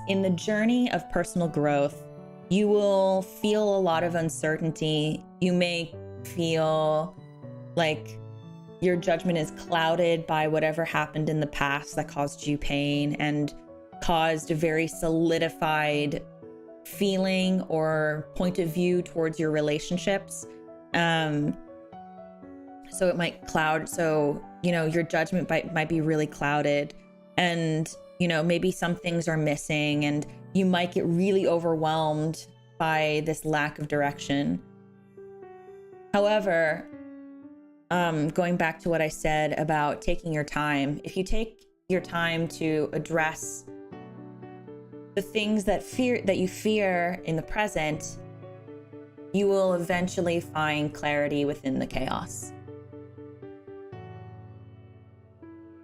in the journey of personal growth, you will feel a lot of uncertainty. You may feel like your judgment is clouded by whatever happened in the past that caused you pain and caused a very solidified feeling or point of view towards your relationships. So it might cloud. So, your judgment might be really clouded, and, maybe some things are missing, and you might get really overwhelmed by this lack of direction. However, going back to what I said about taking your time, if you take your time to address the things that you fear in the present, you will eventually find clarity within the chaos.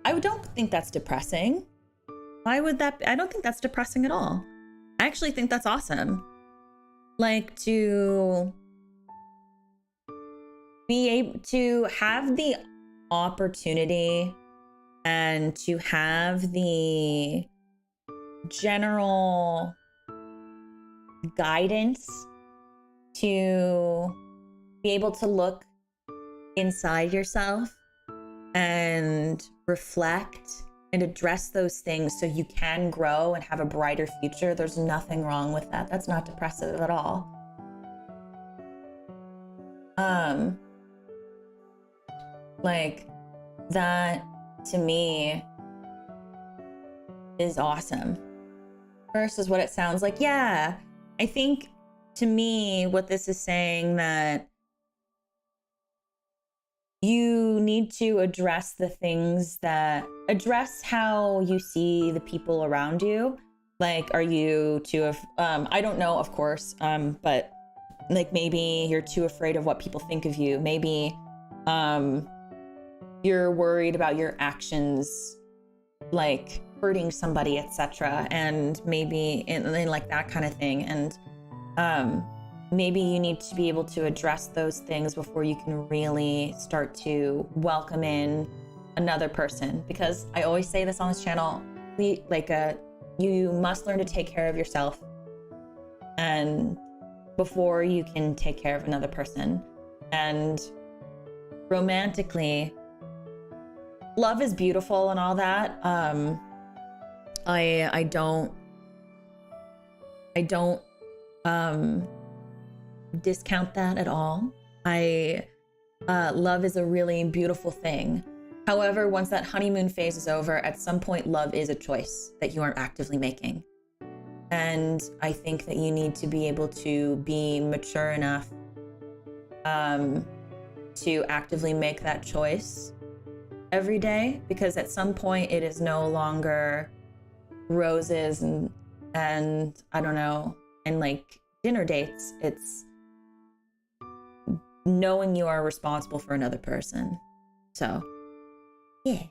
I don't think that's depressing. Why would that be? I don't think that's depressing at all. I actually think that's awesome. Like, to be able to have the opportunity and to have the general guidance to be able to look inside yourself and reflect and address those things so you can grow and have a brighter future. There's nothing wrong with that. That's not depressive at all. Like, that to me is awesome versus what it sounds like. Yeah, I think to me what this is saying, that you need to address the things address how you see the people around you. Like, are you too I don't know, of course, but like, maybe you're too afraid of what people think of you. Maybe you're worried about your actions, like hurting somebody, etc., and maybe in like that kind of thing. And maybe you need to be able to address those things before you can really start to welcome in another person. Because I always say this on this channel, you must learn to take care of yourself, and before you can take care of another person. And romantically, love is beautiful and all that. I don't discount that at all. Love is a really beautiful thing. However, once that honeymoon phase is over, at some point, love is a choice that you aren't actively making. And I think that you need to be able to be mature enough to actively make that choice every day, because at some point it is no longer roses and I don't know, and like dinner dates. It's knowing you are responsible for another person. So yeah,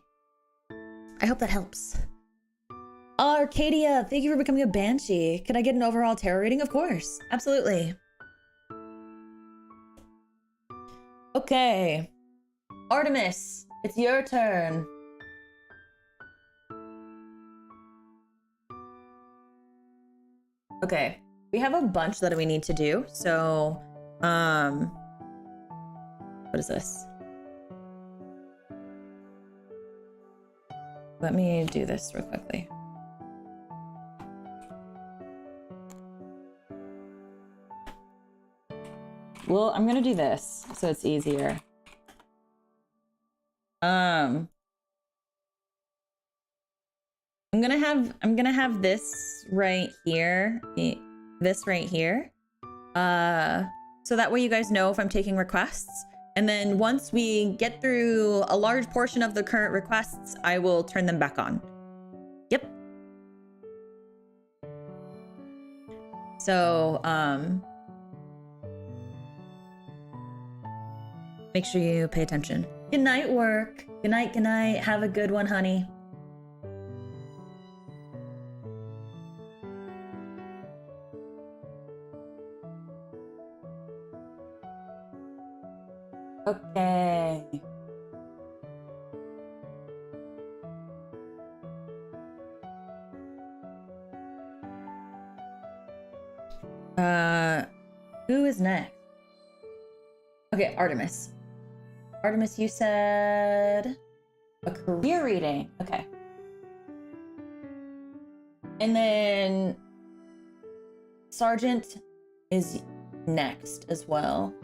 I hope that helps. Arcadia, thank you for becoming a banshee. Can I get an overall tarot reading? Of course, absolutely. Okay, Artemis, it's your turn. Okay, we have a bunch that we need to do. So, what is this? Let me do this real quickly. Well, I'm gonna do this so it's easier. I'm gonna have this right here. This right here. So that way you guys know if I'm taking requests. And then once we get through a large portion of the current requests, I will turn them back on. Yep. So, make sure you pay attention. Good night, work. Good night, good night. Have a good one, honey. Okay. Who is next? Okay, Artemis. Artemis, you said a career reading. Okay. And then Sergeant is next as well.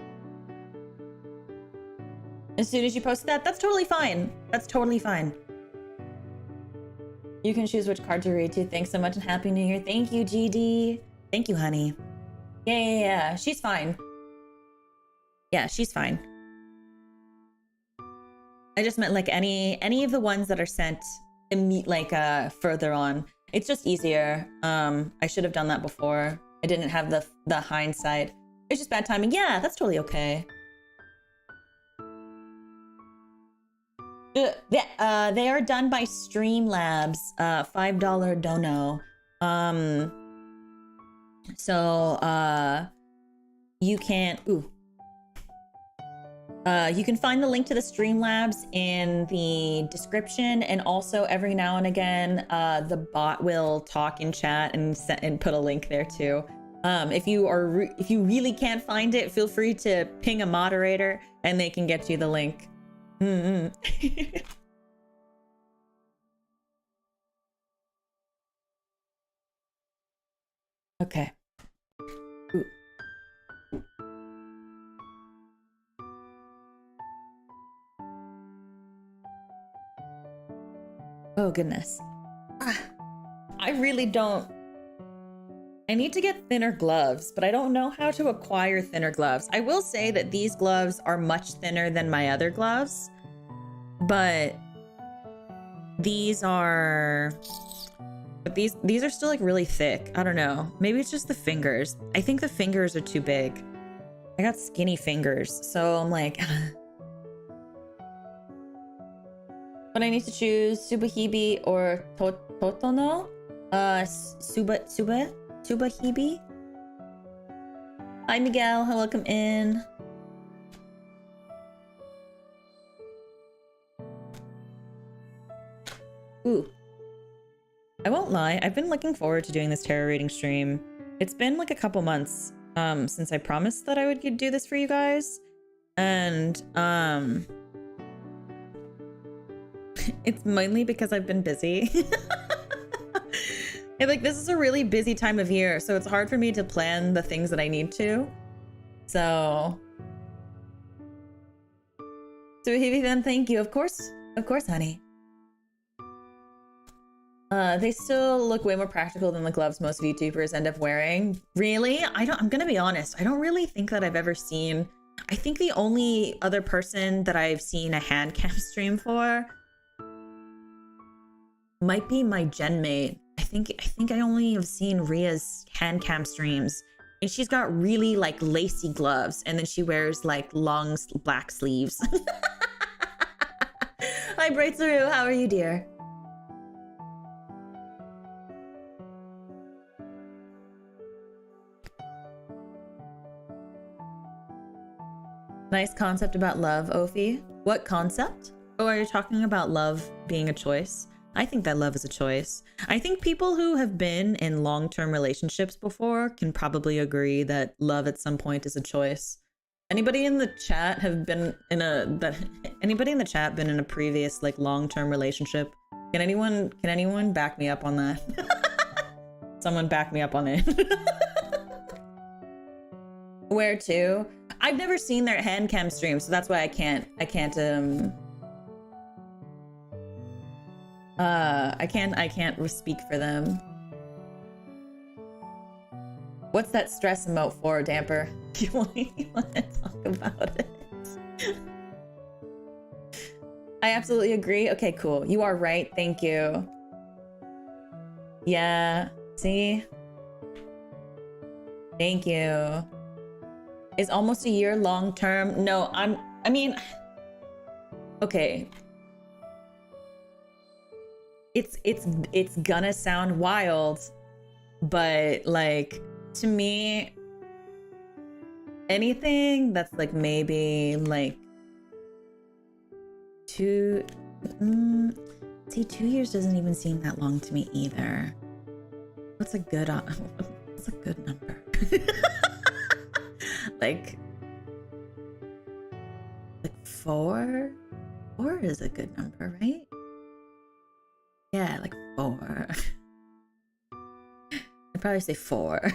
As soon as you post that, that's totally fine. That's totally fine. You can choose which card to read to. Thanks so much and Happy New Year. Thank you, GD. Thank you, honey. Yeah. She's fine. Yeah, she's fine. I just meant like any of the ones that are sent further on. It's just easier. I should have done that before. I didn't have the hindsight. It's just bad timing. Yeah, that's totally okay. They are done by Streamlabs, $5 dono. So you can you can find the link to the Streamlabs in the description, and also every now and again the bot will talk in chat and put a link there too. If you really can't find it, feel free to ping a moderator and they can get you the link. Okay. Ooh. Oh goodness. I really don't. I need to get thinner gloves, but I don't know how to acquire thinner gloves. I will say that these gloves are much thinner than my other gloves, but these are still like really thick. I don't know. Maybe it's just the fingers. I think the fingers are too big. I got skinny fingers, so I'm like, but I need to choose Subahibi or Totono. Subahibi. Hi, Miguel. Welcome in. Ooh. I won't lie. I've been looking forward to doing this tarot reading stream. It's been like a couple months since I promised that I would do this for you guys. And it's mainly because I've been busy. And like this is a really busy time of year, so it's hard for me to plan the things that I need to. So Hibi then, thank you. Of course Of course, honey. They still look way more practical than the gloves most VTubers end up wearing. Really? I'm gonna be honest. I don't really think that I've ever seen... I think the only other person that I've seen a Handcam stream for might be my gen mate. I think I only have seen Ria's Handcam streams. And she's got really like lacy gloves, and then she wears like long black sleeves. Hi, Braitsaru, how are you, dear? Nice concept about love, Ophi. What concept? Oh, are you talking about love being a choice? I think that love is a choice. I think people who have been in long-term relationships before can probably agree that love at some point is a choice. Anybody in the chat have been in anybody in the chat been in a previous like long-term relationship? Can anyone back me up on that? Someone back me up on it. Where to? I've never seen their Handcam stream, so that's why I can't speak for them. What's that stress emote for, Damper? You want to talk about it? I absolutely agree. Okay, cool. You are right. Thank you. Yeah. See? Thank you. Is almost a year long term? No, I mean, okay. It's gonna sound wild, but like to me, anything that's like maybe like 2 years doesn't even seem that long to me either. What's a good number? like 4 is a good number, right? Yeah, like 4. I'd probably say 4.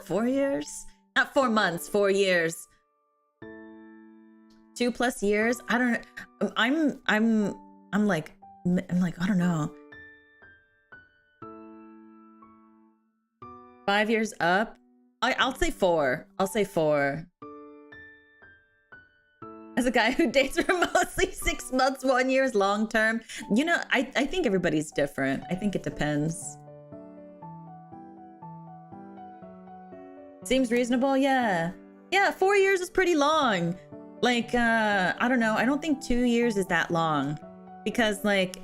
4 years? Not 4 months, 4 years. 2+ years? I don't know. I'm like, I don't know. 5 years up? I'll say 4. I'll say 4. As a guy who dates for mostly 6 months, 1 year is long term. You know, I think everybody's different. I think it depends. Seems reasonable, yeah. Yeah, 4 years is pretty long. Like, I don't know. I don't think 2 years is that long. Because, like,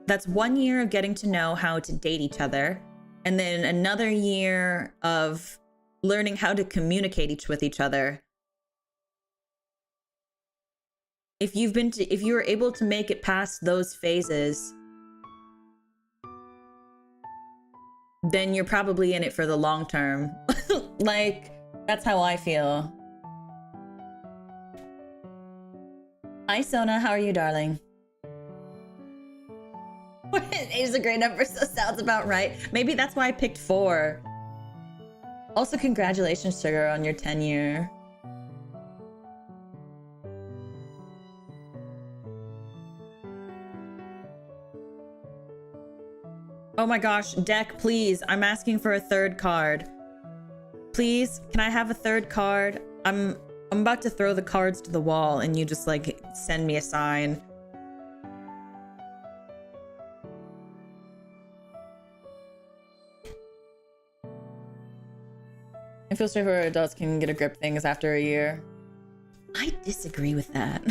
that's 1 year of getting to know how to date each other. And then another year of learning how to communicate with each other. If you were able to make it past those phases, then you're probably in it for the long term. Like, that's how I feel. Hi, Sona. How are you, darling? 8 is a great number, so sounds about right. Maybe that's why I picked 4. Also, congratulations, Sugar, on your 10-year. Oh my gosh, deck, please. I'm asking for a 3rd card. Please, can I have a 3rd card? I'm about to throw the cards to the wall and you just like send me a sign. I feel sorry for adults can get a grip things after a year. I disagree with that.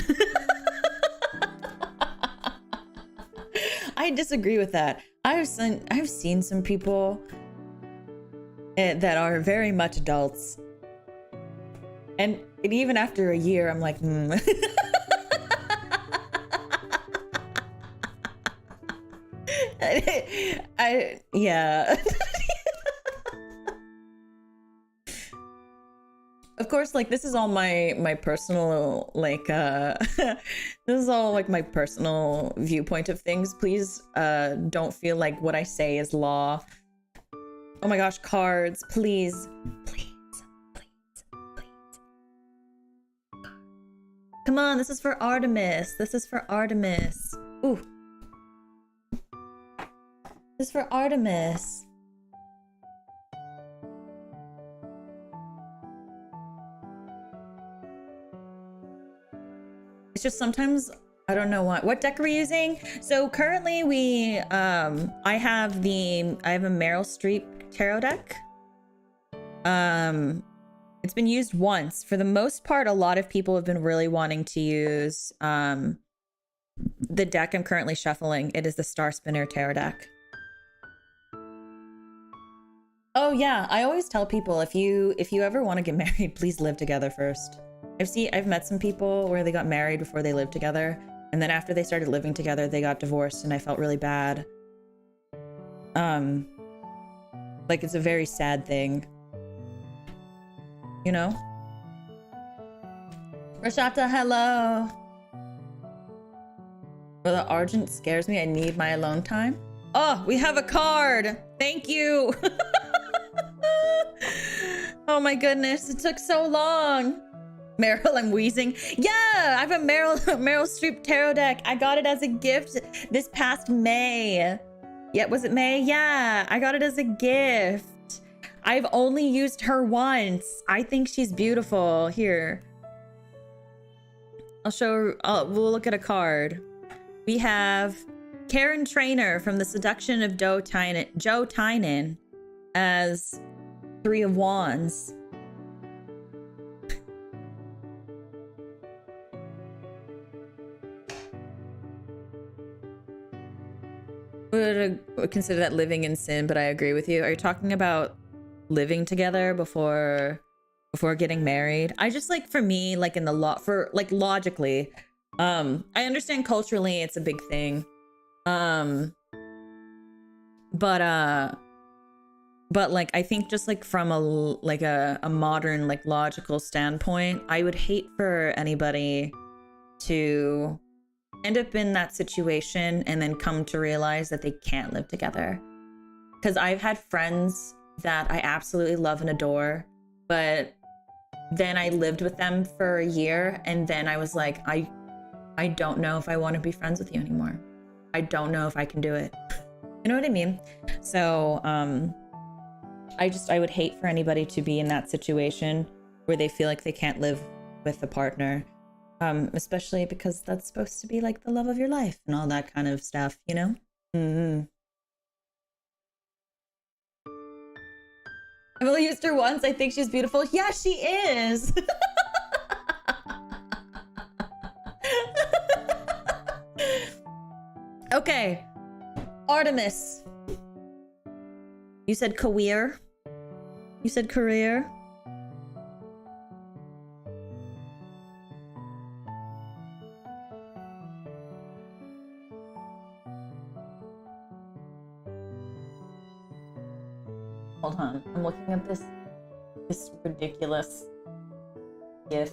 I disagree with that. I've seen some people that are very much adults, and even after a year, I'm like, yeah. Of course, like, this is all my personal, like, this is all, like, my personal viewpoint of things. Please, don't feel like what I say is law. Oh my gosh, cards, please. Please, please, please. Come on, this is for Artemis. This is for Artemis. Ooh. This is for Artemis. It's just sometimes I don't know what deck are we using. So currently we I have a Meryl Streep tarot deck. It's been used once. For the most part, a lot of people have been really wanting to use the deck I'm currently shuffling. It is the Star Spinner tarot deck. Oh yeah, I always tell people if you ever want to get married, please live together first. I've met some people where they got married before they lived together, and then after they started living together, they got divorced, and I felt really bad. Like it's a very sad thing. You know? Rashata, hello. Well, the Argent scares me. I need my alone time. Oh, we have a card. Thank you. Oh my goodness, it took so long. Meryl, I'm wheezing. Yeah, I have a Meryl Streep tarot deck. I got it as a gift this past May. Yeah, was it May? Yeah, I got it as a gift. I've only used her once. I think she's beautiful. Here. I'll show her. We'll look at a card. We have Karen Trainer from The Seduction of Joe Tynan as 3 of Wands. Would consider that living in sin, but I agree with you. Are you talking about living together before getting married? I just like, for me, like in the logically, I understand culturally it's a big thing, but like I think just like from a modern like logical standpoint, I would hate for anybody to end up in that situation and then come to realize that they can't live together. Because I've had friends that I absolutely love and adore, but then I lived with them for a year, and then I was like, I don't know if I want to be friends with you anymore. I don't know if I can do it. You know what I mean? So I would hate for anybody to be in that situation where they feel like they can't live with a partner, especially because that's supposed to be like the love of your life and all that kind of stuff, you know? Mm-hmm. I've only used her once. I think she's beautiful. Yeah, she is. Okay. Artemis. You said career. You said career. Hold on, I'm looking at this ridiculous gif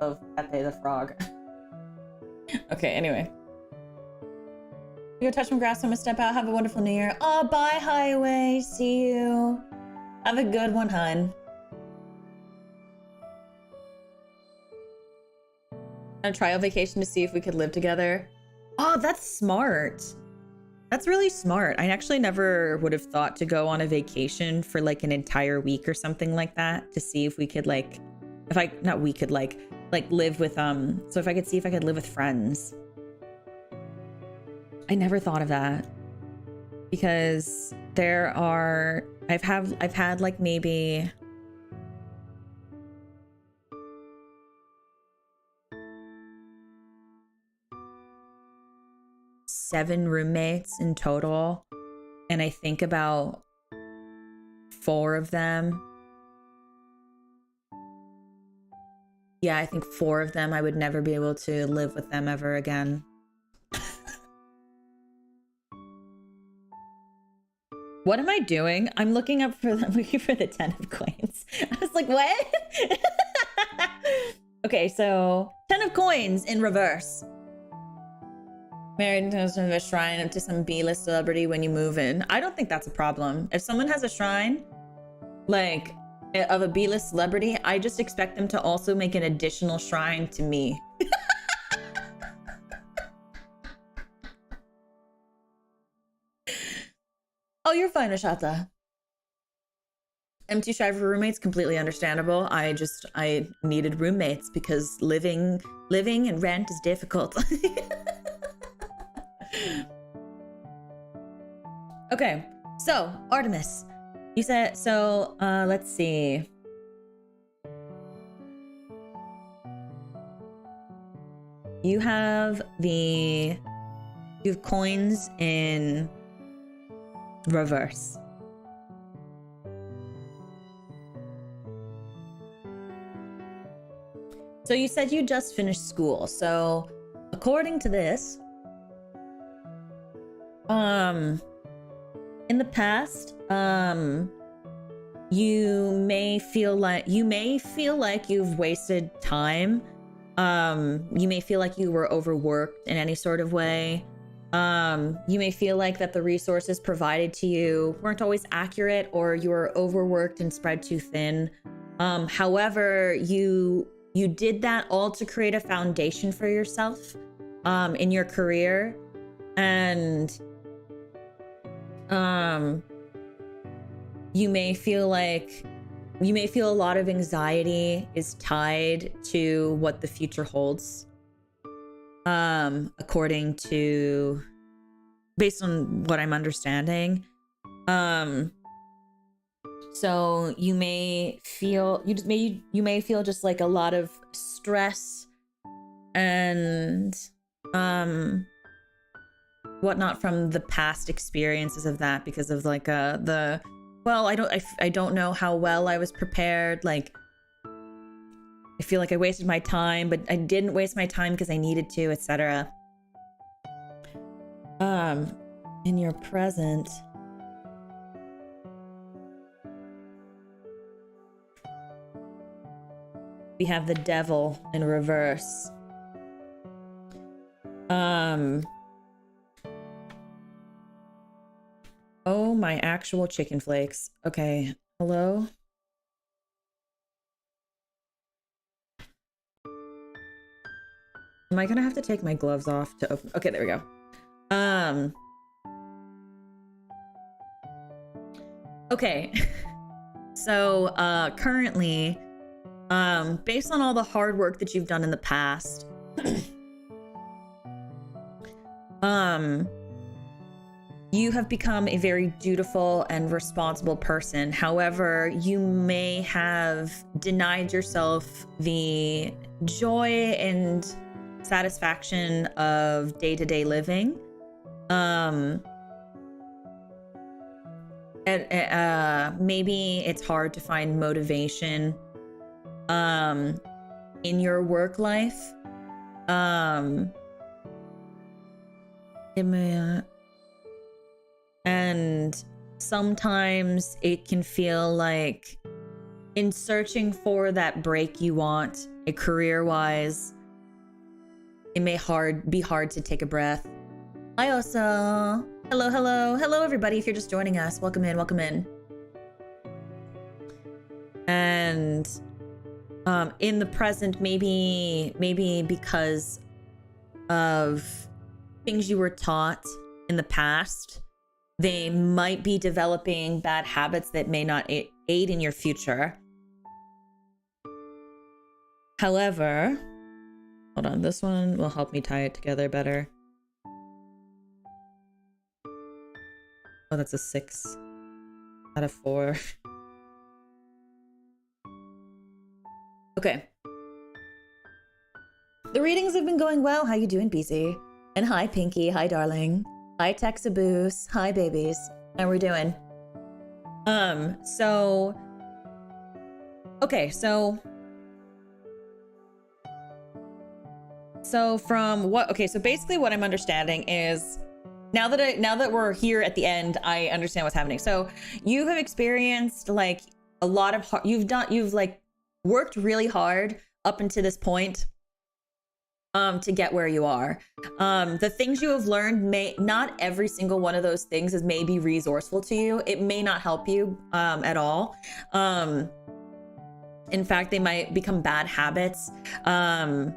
of Pepe the Frog. Okay, anyway. You go touch some grass, I'm gonna step out. Have a wonderful new year. Oh, bye, Highway. See you. Have a good one, hun. On a trial vacation to see if we could live together. Oh, that's smart. That's really smart. I actually never would have thought to go on a vacation for like an entire week or something like that to see if we could like, live with, so if I could see if I could live with friends. I never thought of that because I've had like maybe seven roommates in total, and I think about 4 of them. Yeah, I think 4 of them I would never be able to live with them ever again. What am I doing? I'm looking for the 10 of coins. I was like, what? Okay, so 10 of coins in reverse. Married to a shrine to some B-list celebrity when you move in. I don't think that's a problem. If someone has a shrine, like, of a B-list celebrity, I just expect them to also make an additional shrine to me. Oh, you're fine, Ashata. I'm too shy for roommates, completely understandable. I needed roommates because living and rent is difficult. Okay, so Artemis, you said, so let's see. You have coins in reverse. So you said you just finished school. So according to this, in the past, you may feel like you've wasted time. You may feel like you were overworked in any sort of way. You may feel like that the resources provided to you weren't always accurate, or you were overworked and spread too thin. However, you did that all to create a foundation for yourself in your career, and you may feel a lot of anxiety is tied to what the future holds, according to, based on what I'm understanding. So you may feel just like a lot of stress and whatnot from the past experiences of that, because of like I don't know how well I was prepared. Like, I feel like I wasted my time, but I didn't waste my time because I needed to, etc. In your present, we have the devil in reverse. Oh, my actual chicken flakes. Okay, hello? Am I gonna have to take my gloves off to open? Okay, there we go. Okay. So, currently, based on all the hard work that you've done in the past, you have become a very dutiful and responsible person. However, you may have denied yourself the joy and satisfaction of day-to-day living. Maybe it's hard to find motivation in your work life. And sometimes it can feel like, in searching for that break you want, career-wise, it may be hard to take a breath. Hi, Osa. Hello, everybody. If you're just joining us, welcome in. And in the present, maybe because of things you were taught in the past, they might be developing bad habits that may not aid in your future. However, hold on, this one will help me tie it together better. Oh, that's a 6 out of 4. Okay. The readings have been going well. How you doing, BZ? And hi, Pinky. Hi, darling. Hi, Texaboos. Hi, babies. How we doing? Okay, so from what, okay, so basically what I'm understanding is, now that we're here at the end, I understand what's happening. So you have experienced like a lot of you've like worked really hard up until this point to get where you are. The things you have learned, not every single one of those things may be resourceful to you. It may not help you at all. In fact, they might become bad habits. And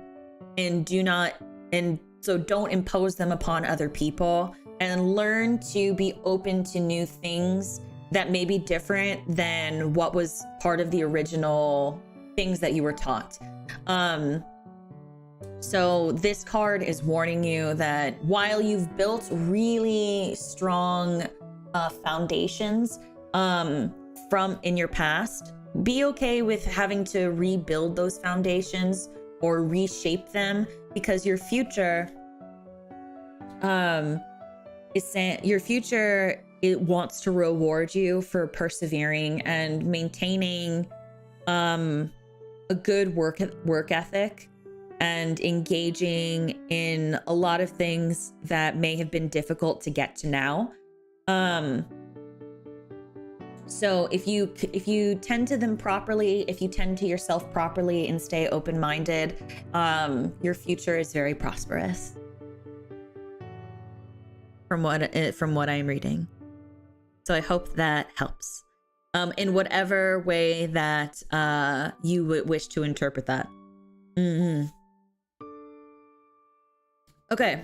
so don't impose them upon other people, and learn to be open to new things that may be different than what was part of the original things that you were taught. So this card is warning you that while you've built really strong foundations from in your past, be okay with having to rebuild those foundations or reshape them, because your future it wants to reward you for persevering and maintaining a good work ethic and engaging in a lot of things that may have been difficult to get to now. So if you tend to them properly, if you tend to yourself properly and stay open-minded, your future is very prosperous. From what I'm reading. So I hope that helps. In whatever way that you would wish to interpret that. Mm-hmm. Okay.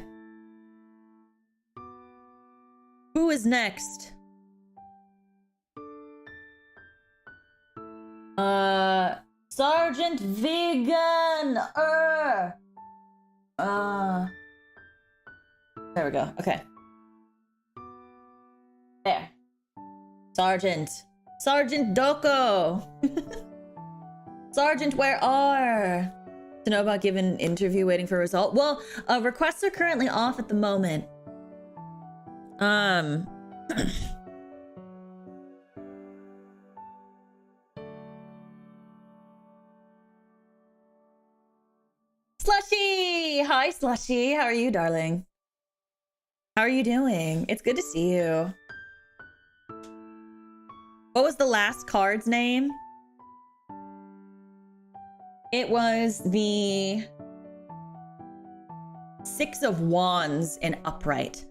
Who is next? Sergeant Vegan. There we go. Okay. There. Sergeant Doko. Sergeant, where are? To know about given interview waiting for result. Well, requests are currently off at the moment. Slushy! Hi, Slushy. How are you, darling? How are you doing? It's good to see you. What was the last card's name? It was the Six of Wands in upright.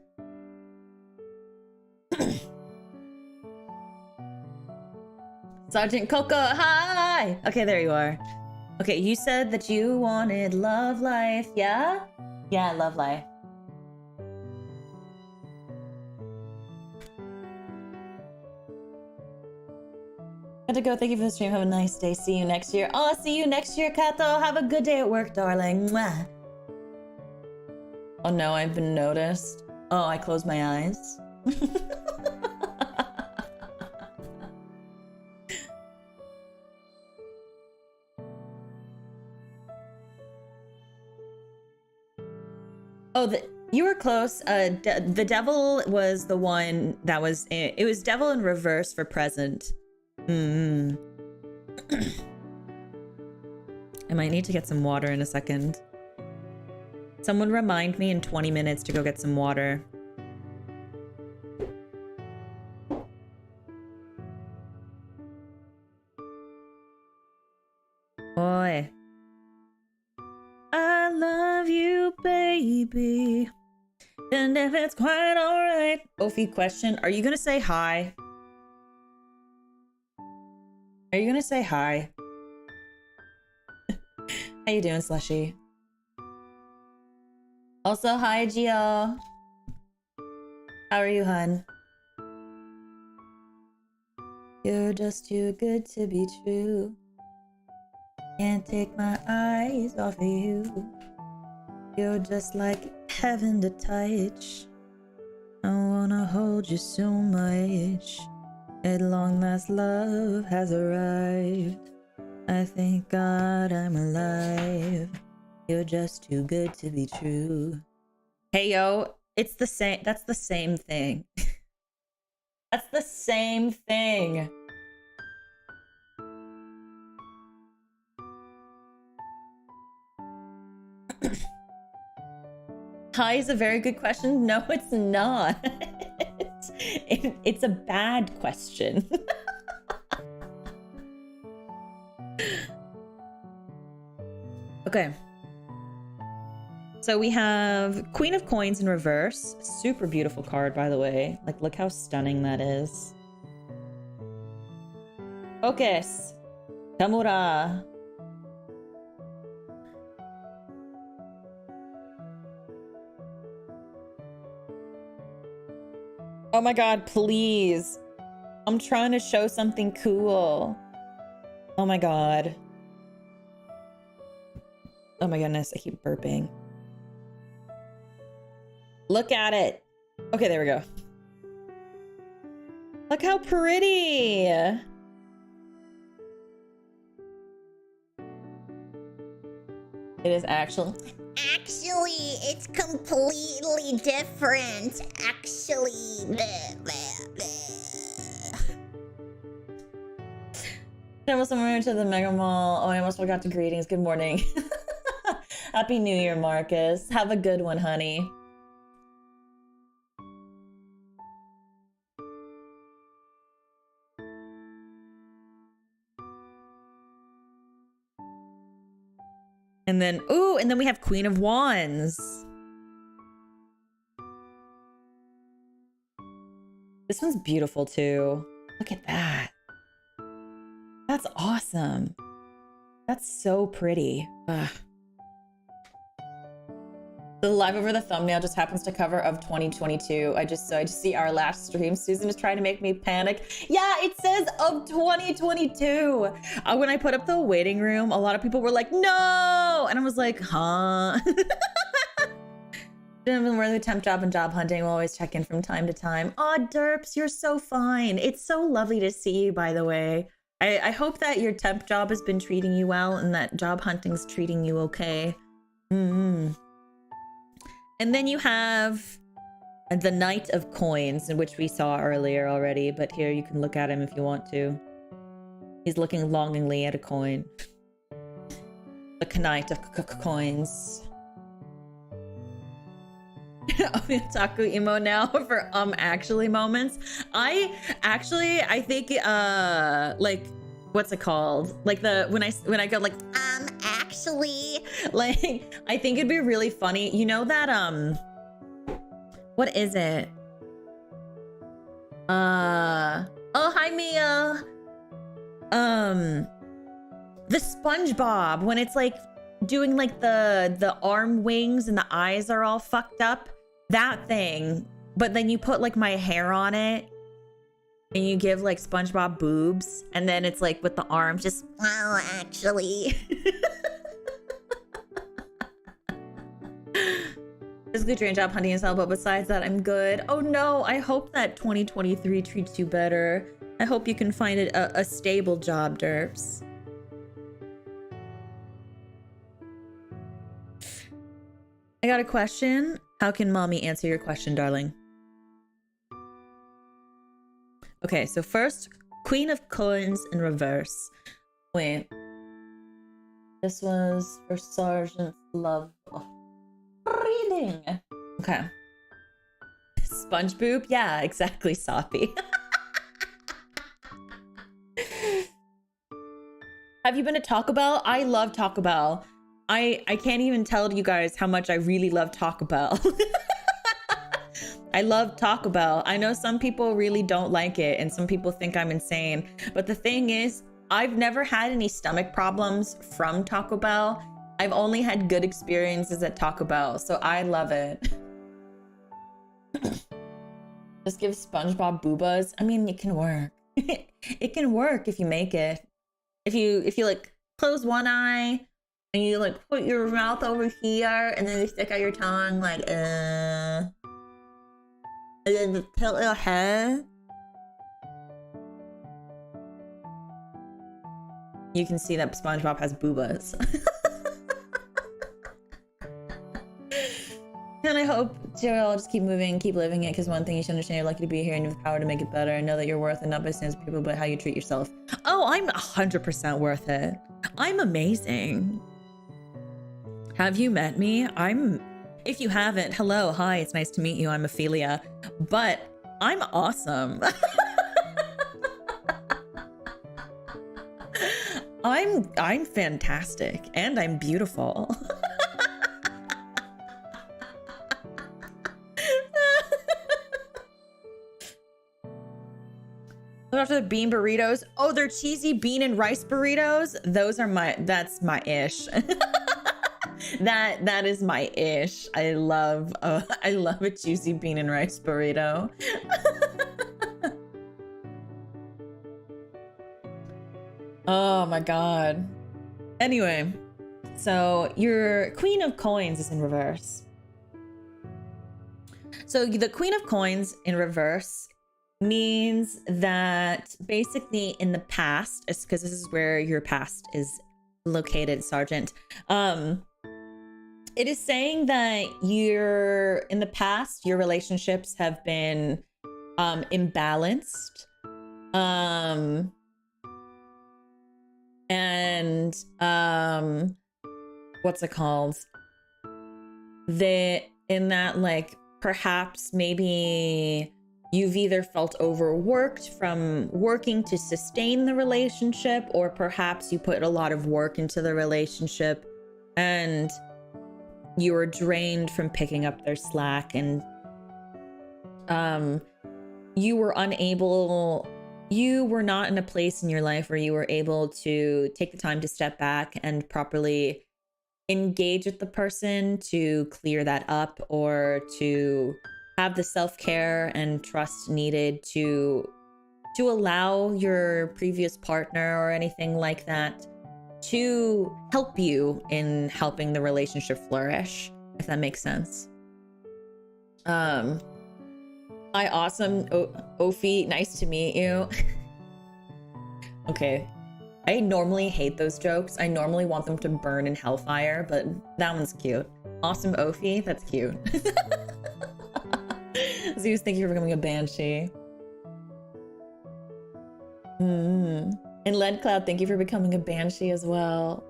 Sergeant Coco, hi! Okay, there you are. Okay, you said that you wanted love life, yeah? Yeah, love life. Gotta go. Thank you for the stream. Have a nice day. See you next year. Oh, see you next year, Kato. Have a good day at work, darling. Mwah. Oh no, I've been noticed. Oh, I closed my eyes. Oh, you were close. The devil was the one that was. It was devil in reverse for present. I might need to get some water in a second. Someone remind me in 20 minutes to go get some water. Boy. I love you, baby. And if it's quite alright. Ophi question, are you gonna say hi? Are you gonna say hi? How you doing, Slushy? Also, hi, Gio. How are you, hun? You're just too good to be true. Can't take my eyes off of you. You're just like heaven to touch. I wanna hold you so much. At long last, love has arrived. I thank God I'm alive. You're just too good to be true. Hey, yo, it's the same. That's the same thing. That's the same thing. Hi is a very good question. No, it's not. It's a bad question. Okay. So we have Queen of Coins in reverse. Super beautiful card, by the way. Like, look how stunning that is. Focus. Tamura. Oh my god, please. I'm trying to show something cool. Oh my god. Oh my goodness, I keep burping. Look at it. Okay, there we go. Look how pretty. It is actually. Actually, it's completely different. Actually. Bleh, bleh, bleh. I almost went to the Mega Mall. Oh, I almost forgot to greetings. Good morning. Happy New Year, Marcus. Have a good one, honey. And then, ooh, and then we have Queen of Wands. This one's beautiful too. Look at that. That's awesome. That's so pretty. Ugh. The live over the thumbnail just happens to cover of 2022. I just see our last stream. Susan is trying to make me panic. Yeah, it says of 2022. When I put up the waiting room, a lot of people were like, no! And I was like, huh? Gentlemen, we're the temp job and job hunting. We'll always check in from time to time. Aw, Derps, you're so fine. It's so lovely to see you, by the way. I hope that your temp job has been treating you well and that job hunting's treating you okay. And then you have the Knight of Coins, which we saw earlier already, but here you can look at him if you want to. He's looking longingly at a coin. The Knight of Coins. Otaku emo now for actually moments. I think like, what's it called? Like when I go like Actually. like, I think it'd be really funny. You know that what is it? Oh, hi Mia. The SpongeBob, when it's like doing like the arm wings and the eyes are all fucked up. That thing. But then you put like my hair on it and you give like SpongeBob boobs, and then it's like with the arms just, Well, actually. Physically trained job hunting as hell, but besides that, I'm good. Oh no, I hope that 2023 treats you better. I hope you can find it a stable job, Derps. I got a question. How can mommy answer your question, darling? Okay, so first, Queen of Coins in reverse. Wait. This was for Sergeant Love. Reading. Okay. Sponge boob? Yeah, exactly, Soppy. Have you been to Taco Bell? I love Taco Bell. I can't even tell you guys how much I really love Taco Bell. I love Taco Bell. I know some people really don't like it and some people think I'm insane. But the thing is, I've never had any stomach problems from Taco Bell. I've only had good experiences at Taco Bell, so I love it. Just give SpongeBob boobas. I mean, it can work. It can work if you make it. If you like close one eye and you like put your mouth over here and then you stick out your tongue like and then tilt your head. You can see that SpongeBob has boobas. And I hope you'll just keep moving, keep living it, because one thing you should understand, you're lucky to be here and you have the power to make it better and know that you're worth it, not by standards of people, but how you treat yourself. Oh, I'm 100% worth it. I'm amazing. Have you met me? If you haven't, hello, hi, it's nice to meet you. I'm Ophelia, but I'm awesome. I'm fantastic and I'm beautiful. Go after the bean burritos. Oh, they're cheesy bean and rice burritos. Those are that's my ish. That is my ish. I love a juicy bean and rice burrito. Oh my god. Anyway, so your Queen of Coins is in reverse. So the Queen of Coins in reverse means that basically in the past, it's because this is where your past is located, Sergeant. It is saying that in the past, your relationships have been imbalanced. And what's it called? In that, like, perhaps maybe you've either felt overworked from working to sustain the relationship, or perhaps you put a lot of work into the relationship and you were drained from picking up their slack, and you were not in a place in your life where you were able to take the time to step back and properly engage with the person to clear that up, or to have the self-care and trust needed to allow your previous partner or anything like that to help you in helping the relationship flourish, if that makes sense. Hi, awesome. Ophi, nice to meet you. Okay. I normally hate those jokes. I normally want them to burn in hellfire, but that one's cute. Awesome Ophi, that's cute. Zeus, thank you for becoming a banshee. And Lead Cloud, thank you for becoming a banshee as well.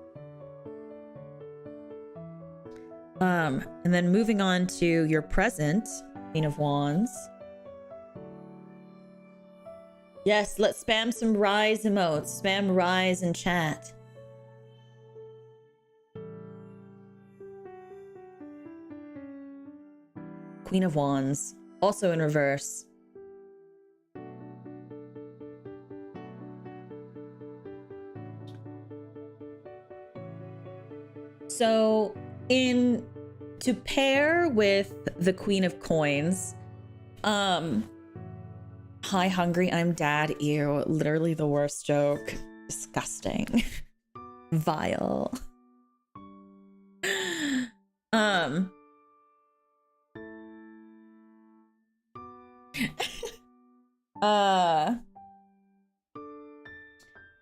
And then moving on to your present, Queen of Wands. Yes, let's spam some rise emotes. Spam rise in chat. Queen of Wands, also in reverse. So to pair with the Queen of Coins, hi hungry, I'm dad, ew, literally the worst joke. Disgusting. Vile.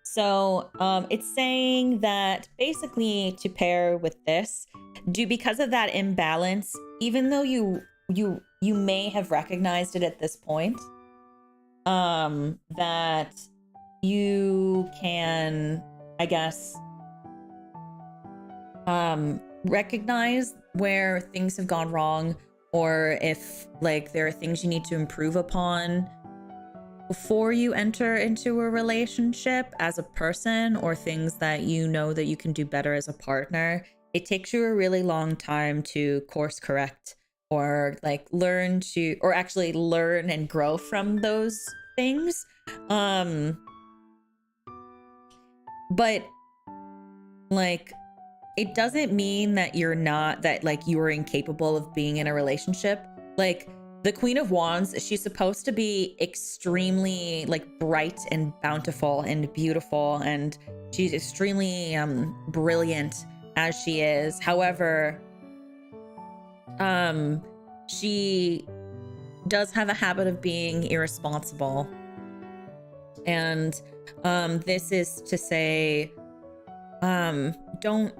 So it's saying that basically to pair with this, because of that imbalance, even though you may have recognized it at this point, that you can, I guess, recognize where things have gone wrong, or if like there are things you need to improve upon before you enter into a relationship as a person, or things that you know that you can do better as a partner. It takes you a really long time to course correct, or like learn and grow from those things. But like, it doesn't mean that you're incapable of being in a relationship. Like, the Queen of Wands, she's supposed to be extremely like bright and bountiful and beautiful, and she's extremely brilliant as she is. However, she does have a habit of being irresponsible, and this is to say, don't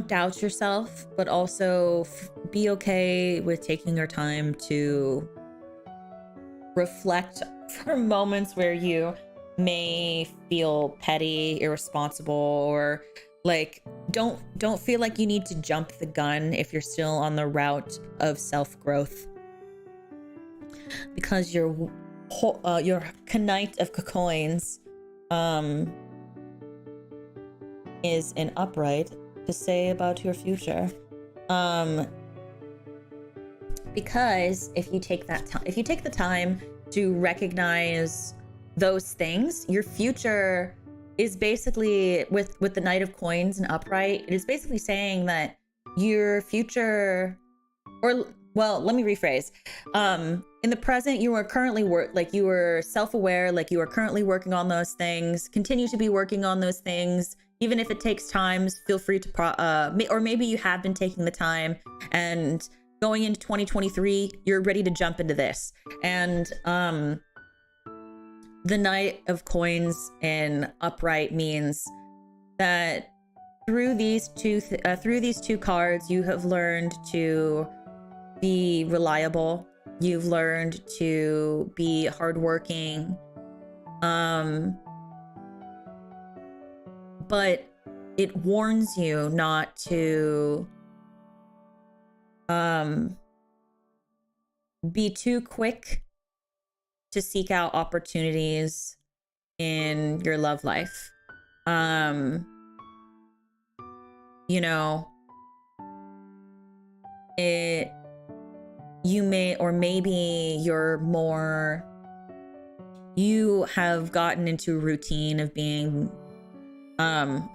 doubt yourself, but also be okay with taking your time to reflect for moments where you may feel petty, irresponsible, or like don't feel like you need to jump the gun if you're still on the route of self-growth, because your Knight of Coins is an upright to say about your future, because if you take the time to recognize those things, your future is basically with the Knight of Coins and upright, it is basically saying that your future, or well, let me rephrase. In the present, you are currently you are self-aware, like you are currently working on those things. Continue to be working on those things, even if it takes time. Feel free to or maybe you have been taking the time, and going into 2023, you're ready to jump into this. And the Knight of Coins in upright means that through these two cards, you have learned to be reliable. You've learned to be hardworking. But it warns you not to be too quick to seek out opportunities in your love life. You know, you may, or maybe you have gotten into a routine of being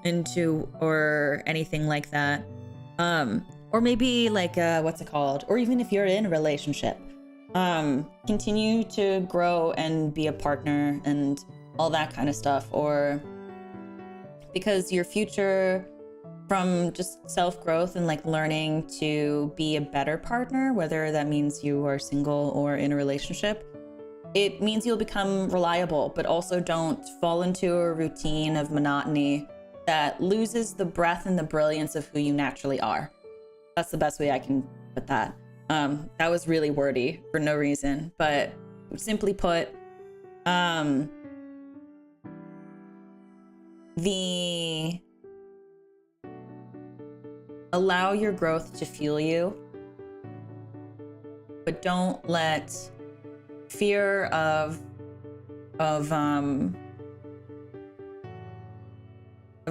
into, or anything like that. Or maybe like what's it called? Or even if you're in a relationship, continue to grow and be a partner and all that kind of stuff. Or because your future, from just self-growth and like learning to be a better partner, whether that means you are single or in a relationship, it means you'll become reliable, but also don't fall into a routine of monotony that loses the breadth and the brilliance of who you naturally are. That's the best way I can put that. That was really wordy for no reason, but simply put, allow your growth to fuel you, but don't let fear of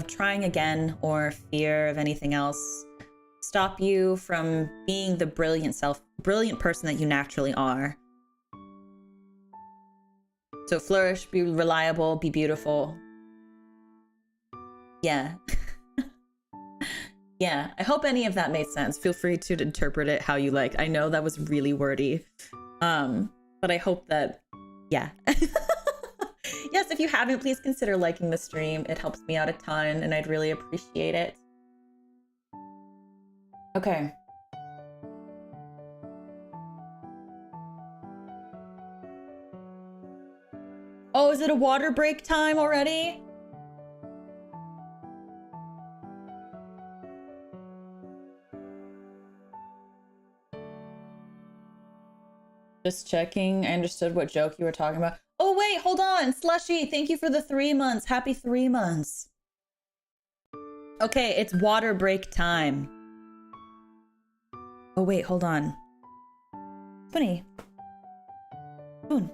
trying again, or fear of anything else, stop you from being the brilliant person that you naturally are. So flourish, be reliable, be beautiful. Yeah. Yeah, I hope any of that made sense. Feel free to interpret it how you like. I know that was really wordy. But I hope that, yeah. Yes, if you haven't, please consider liking the stream. It helps me out a ton, and I'd really appreciate it. Okay. Oh, is it a water break time already? Just checking. I understood what joke you were talking about. Oh, wait, hold on. Slushy, thank you for the 3 months. Happy 3 months. Okay, it's water break time. Oh, wait, hold on. Bunny. Spoon.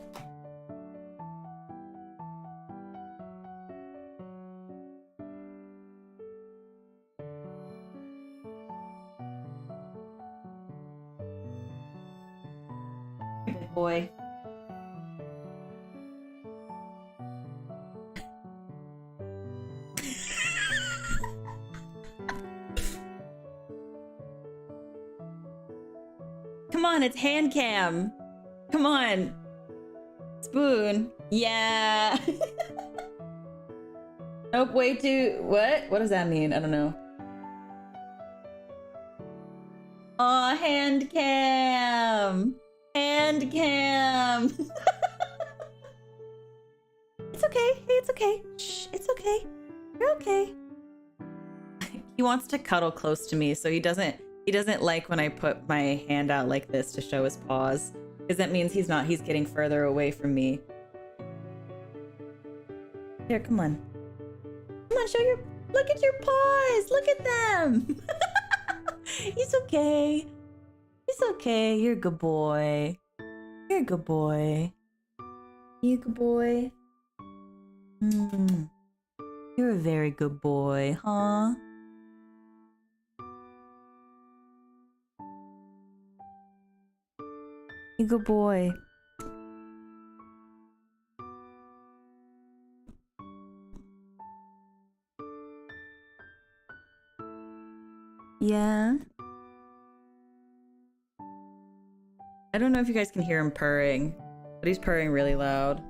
Good boy. Come on, it's Handcam. Come on. Spoon. Yeah. Nope, way too... What? What does that mean? I don't know. Aw, Handcam. Handcam. It's okay. Hey, it's okay. Shh, it's okay. You're okay. He wants to cuddle close to me, so he doesn't like when I put my hand out like this to show his paws, because that means he's getting further away from me. Here, come on. Come on, look at your paws. Look at them. He's okay. He's okay. You're a good boy. You're a good boy. You a good boy? You're a very good boy, huh? You good boy. Yeah. I don't know if you guys can hear him purring, but he's purring really loud.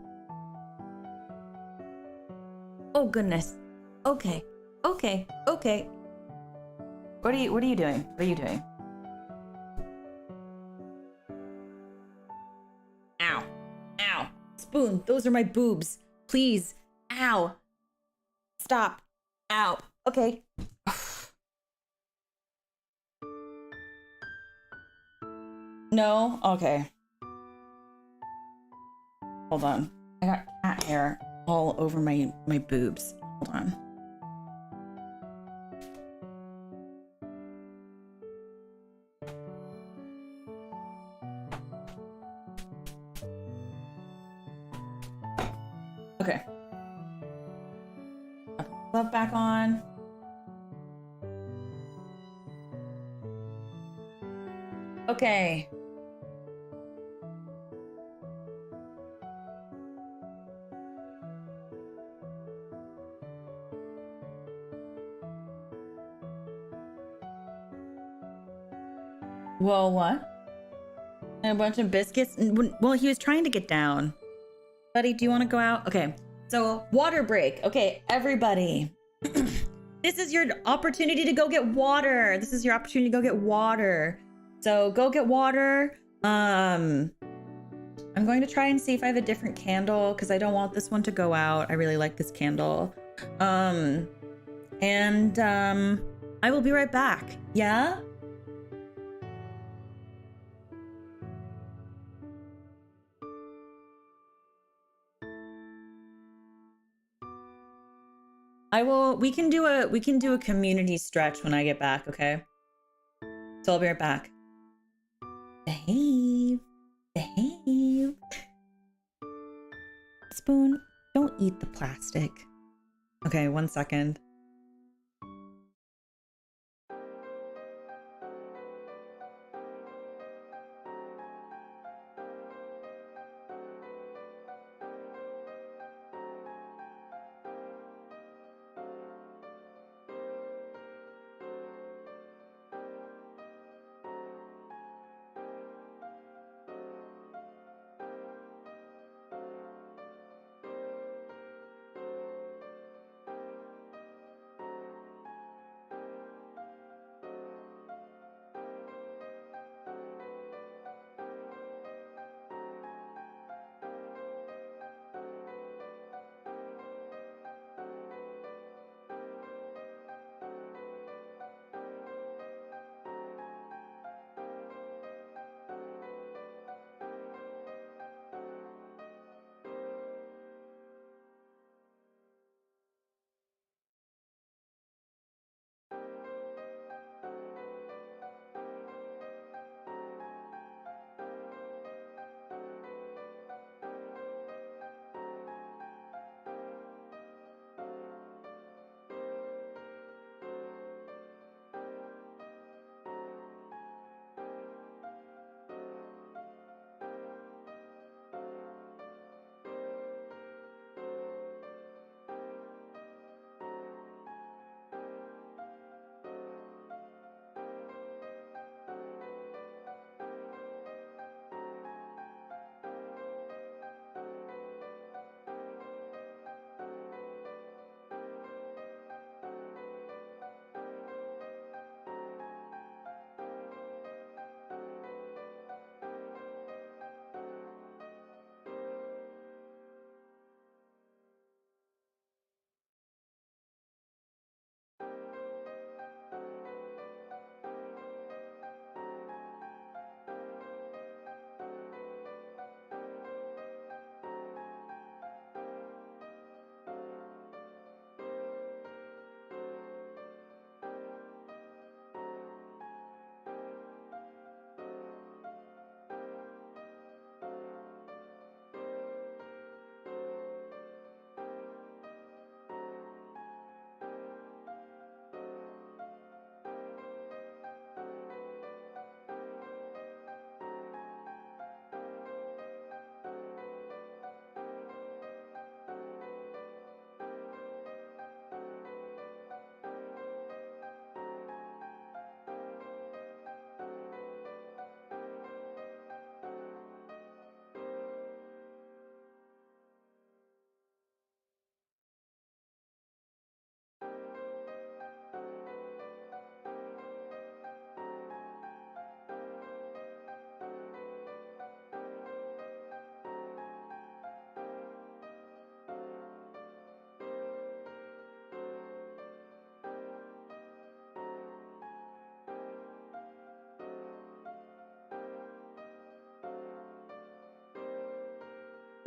Oh goodness. Okay. Okay. Okay. What are you doing? What are you doing? Ow. Ow. Spoon, those are my boobs. Please. Ow. Stop. Ow. Okay. No? Okay. Hold on. I got cat hair all over my boobs. Hold on. Okay. I'll put the glove back on. Okay. Whoa, what? And a bunch of biscuits? Well, he was trying to get down. Buddy, do you want to go out? Okay. So, water break. Okay, everybody. This is your opportunity to go get water. This is your opportunity to go get water. So, go get water. I'm going to try and see if I have a different candle because I don't want this one to go out. I really like this candle. I will be right back. Yeah? We can do a community stretch when I get back, okay? So I'll be right back. Behave. Behave. Spoon, don't eat the plastic. Okay, 1 second.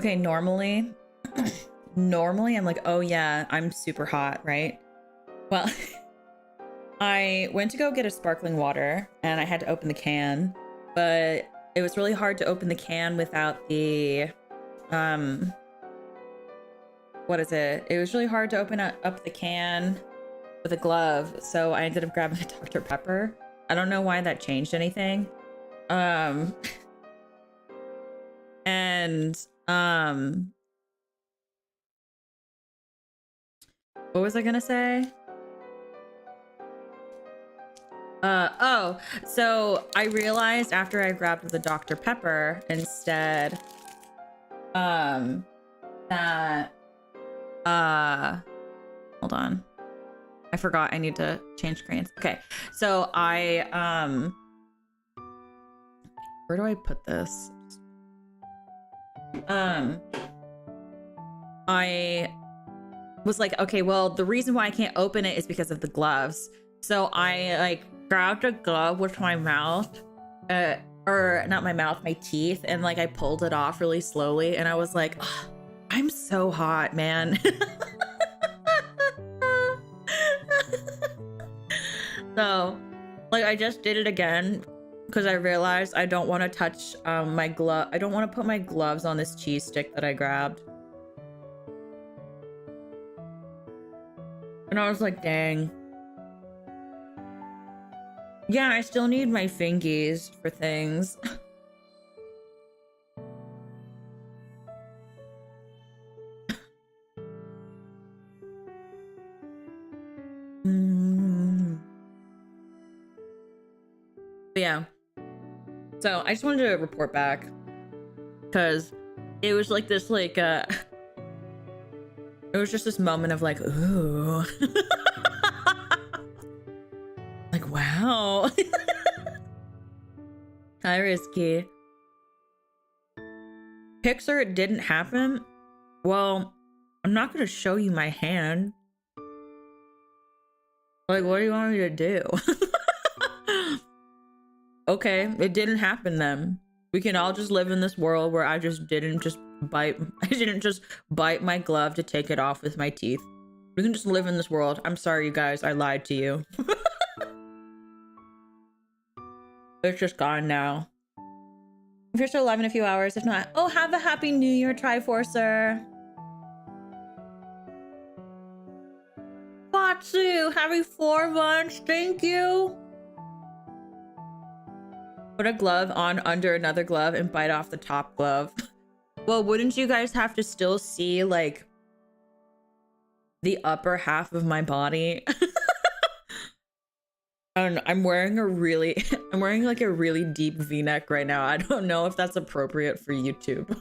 Okay, normally I'm like, oh yeah, I'm super hot, right? Well, I went to go get a sparkling water and I had to open the can, but it was really hard to open the can without the, what is it? It was really hard to open up the can with a glove. So I ended up grabbing a Dr. Pepper. I don't know why that changed anything. And, what was I gonna say? Oh, so I realized after I grabbed the Dr. Pepper instead, that, hold on. I forgot I need to change screens. Okay, so I, where do I put this? I was like, okay, well, the reason why I can't open it is because of the gloves. So I like grabbed a glove with my mouth, or not my mouth, my teeth, and like I pulled it off really slowly. And I was like, oh, I'm so hot, man. So like I just did it again because I realized I don't want to touch my glove. I don't want to put my gloves on this cheese stick that I grabbed. And I was like, dang. Yeah, I still need my fingies for things. But yeah. So I just wanted to report back because it was like this, like, it was just this moment of like, ooh. Like, wow. Hi, Risky. Pixar, it didn't happen. Well, I'm not going to show you my hand. Like, what do you want me to do? Okay, it didn't happen then. We can all just live in this world where I didn't just bite my glove to take it off with my teeth. We can just live in this world. I'm sorry, you guys. I lied to you. It's just gone now. If you're still alive in a few hours, if not, oh, have a happy new year, Triforcer. Batsu, happy 4 months. Thank you. Put a glove on under another glove and bite off the top glove. Well, wouldn't you guys have to still see like the upper half of my body? I don't know. I'm wearing like a really deep V-neck right now. I don't know if that's appropriate for YouTube.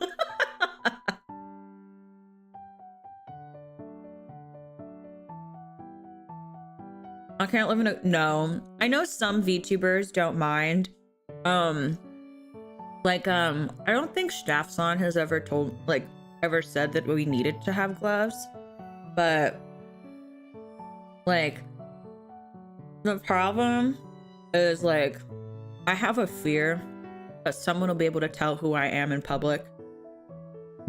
I can't live in a, no. I know some VTubers don't mind. I don't think Staffson has ever said that we needed to have gloves, but like the problem is like I have a fear that someone will be able to tell who I am in public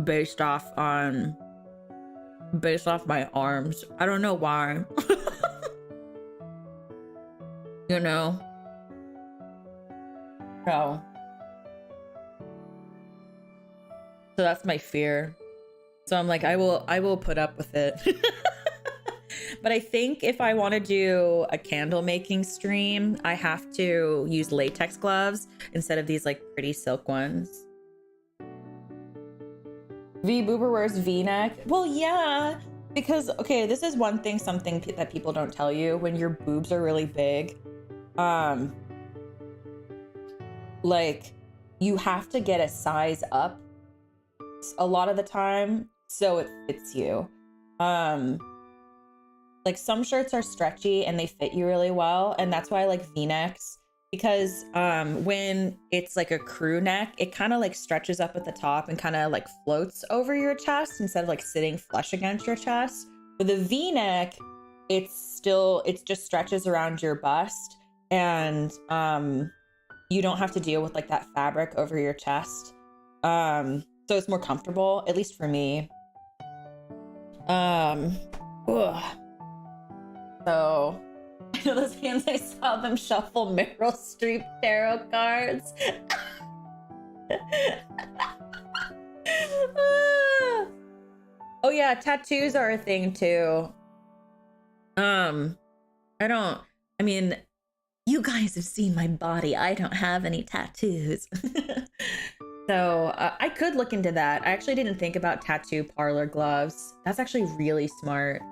based off my arms. I don't know why. You know? So that's my fear. So I'm like, I will put up with it. But I think if I want to do a candle making stream, I have to use latex gloves instead of these like pretty silk ones. V-Boober wears V-neck. Well, yeah, because okay, this is something that people don't tell you when your boobs are really big. Like you have to get a size up a lot of the time so it fits you. Like some shirts are stretchy and they fit you really well, and that's why I like V-necks, because when it's like a crew neck, it kind of like stretches up at the top and kind of like floats over your chest instead of like sitting flush against your chest. With a V-neck, it just stretches around your bust, and you don't have to deal with like that fabric over your chest. So it's more comfortable, at least for me. Ugh. So I know those hands, I saw them shuffle Meryl Streep tarot cards. Oh yeah, tattoos are a thing too. I mean, you guys have seen my body. I don't have any tattoos. So I could look into that. I actually didn't think about tattoo parlor gloves. That's actually really smart.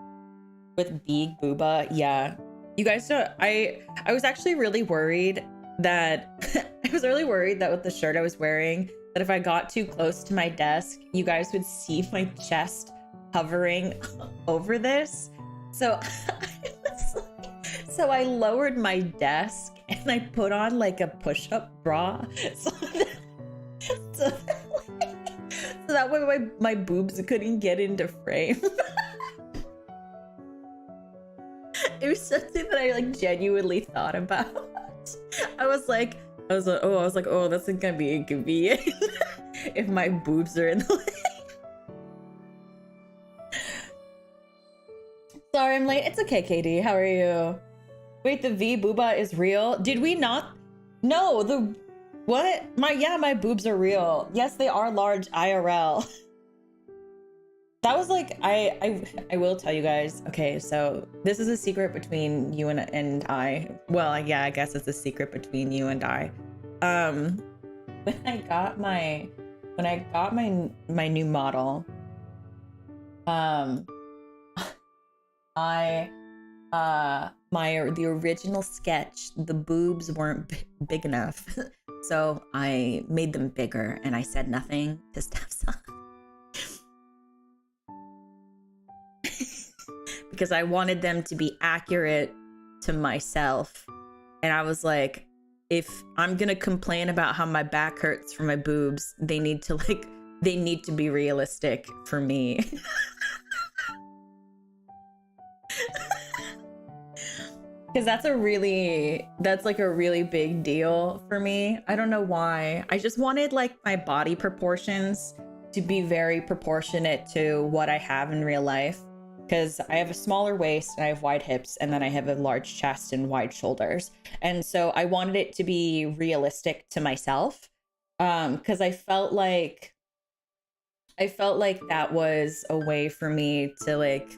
With big booba, yeah. You guys don't, I was actually really worried that, I was really worried that with the shirt I was wearing, that if I got too close to my desk, you guys would see my chest hovering over this. So so I lowered my desk and I put on like a push-up bra. So that way my boobs couldn't get into frame. It was something that I like genuinely thought about. I was like, oh, that's gonna be inconvenient if my boobs are in the way. Sorry, I'm late. It's okay, Katie. How are you? Wait, the V booba is real? Did we not? No, the what? My boobs are real. Yes, they are large IRL. That was like, I will tell you guys. Okay, so this is a secret between you and I. Well, yeah, I guess it's a secret between you and I. When I got my new model, the original sketch, the boobs weren't big enough. So I made them bigger and I said nothing to Stepson. Because I wanted them to be accurate to myself. And I was like, if I'm gonna complain about how my back hurts from my boobs, they need to be realistic for me. Because that's like a really big deal for me. I don't know why. I just wanted like my body proportions to be very proportionate to what I have in real life. Because I have a smaller waist and I have wide hips, and then I have a large chest and wide shoulders. And so I wanted it to be realistic to myself. Because I felt like that was a way for me to like,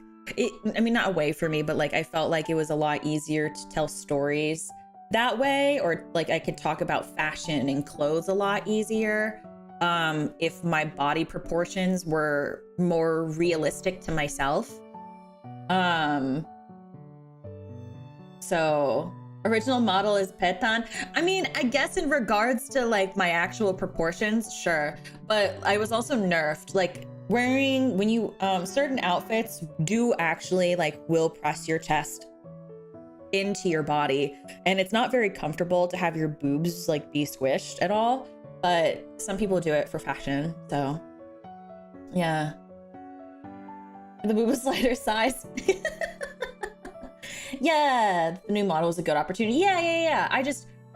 not a way for me, but like I felt like it was a lot easier to tell stories that way, or like I could talk about fashion and clothes a lot easier if my body proportions were more realistic to myself. So original model is Petan. I mean, I guess in regards to like my actual proportions, sure. But I was also nerfed. Like when you certain outfits do actually like will press your chest into your body, and it's not very comfortable to have your boobs like be squished at all, but some people do it for fashion. So yeah. The boob is lighter size. Yeah, the new model is a good opportunity. Yeah.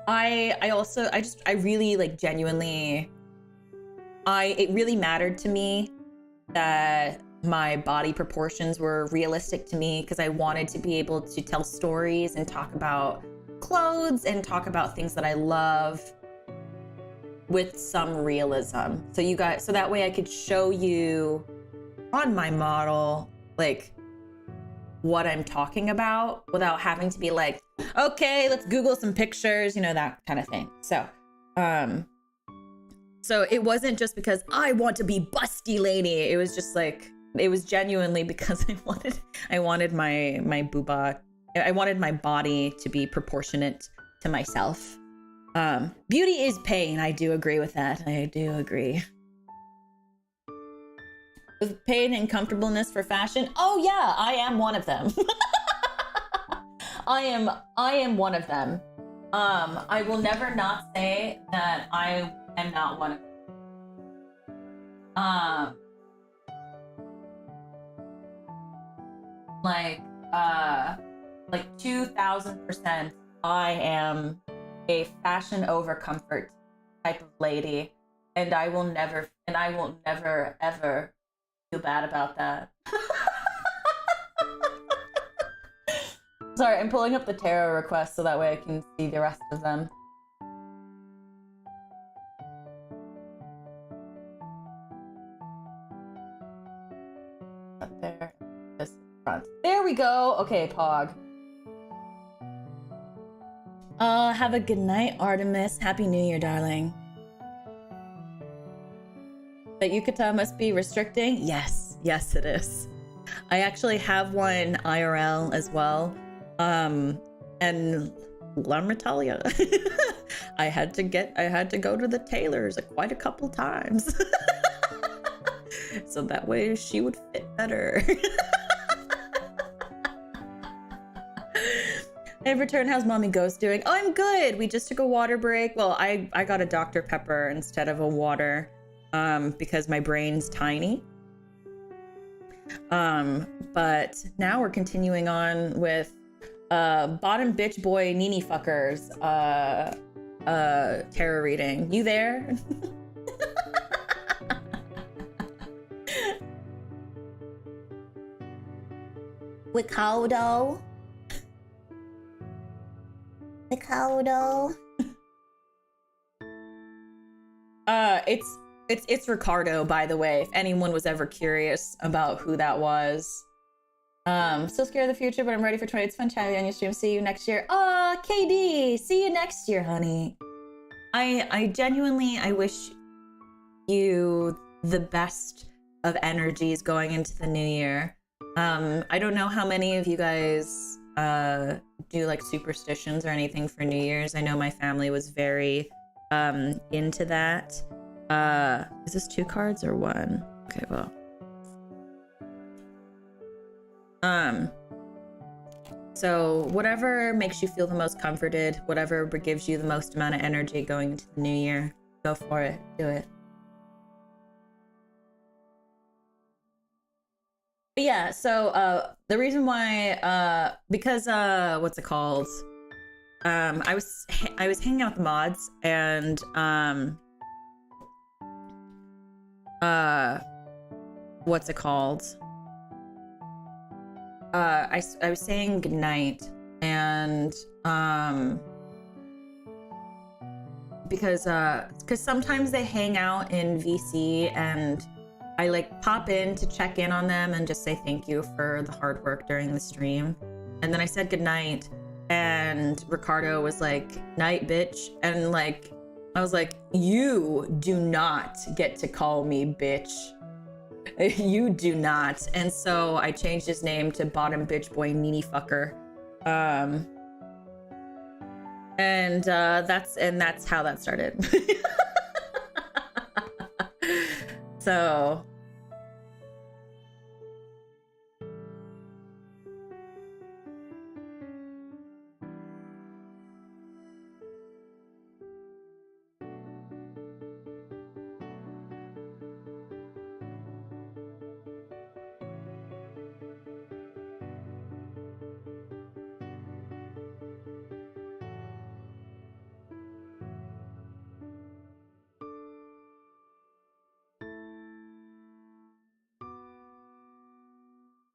I really like genuinely, it really mattered to me that my body proportions were realistic to me, because I wanted to be able to tell stories and talk about clothes and talk about things that I love with some realism. So that way I could show you on my model like what I'm talking about without having to be like, okay, let's Google some pictures, that kind of thing. So it wasn't just because I want to be busty lady. It was just like, it was genuinely because I wanted my booba, I wanted my body to be proportionate to myself. Beauty is pain. I do agree with that. I do agree. With pain and comfortableness for fashion. Oh yeah, I am one of them. I am one of them. I will never not say that I am not one of them. Like 2000%, I am a fashion over comfort type of lady, and I will never and I will never, ever feel bad about that. Sorry, I'm pulling up the tarot requests so that way I can see the rest of them. Up there, this front. There we go. Okay, Pog. Have a good night, Artemis. Happy New Year, darling. But Yucata must be restricting? Yes, yes it is. I actually have one IRL as well. And let me tell you, I had to go to the tailor's quite a couple times. So that way she would fit better. Hey, return, how's Mommy Ghost doing? Oh, I'm good. We just took a water break. Well, I got a Dr. Pepper instead of a water, because my brain's tiny. But now we're continuing on with bottom bitch boy Nini fuckers tarot reading. You there? Ricardo. It's Ricardo, by the way, if anyone was ever curious about who that was. Still scared of the future, but I'm ready for 20. It's fun chatting on your stream. See you next year. Aw, KD, see you next year, honey. I genuinely, I wish you the best of energies going into the new year. I don't know how many of you guys do like superstitions or anything for New Year's. I know my family was very into that. Is this 2 cards or 1? Okay, well. So whatever makes you feel the most comforted, whatever gives you the most amount of energy going into the new year, go for it. Do it. But yeah, so the reason why because what's it called? I was hanging out with the mods, and what's it called? I was saying goodnight, and because sometimes they hang out in VC, and I like pop in to check in on them and just say thank you for the hard work during the stream. And then I said goodnight, and Ricardo was like, night, bitch. And like, I was like, you do not get to call me bitch. You do not. And so I changed his name to bottom bitch boy Nini fucker. And that's how that started. So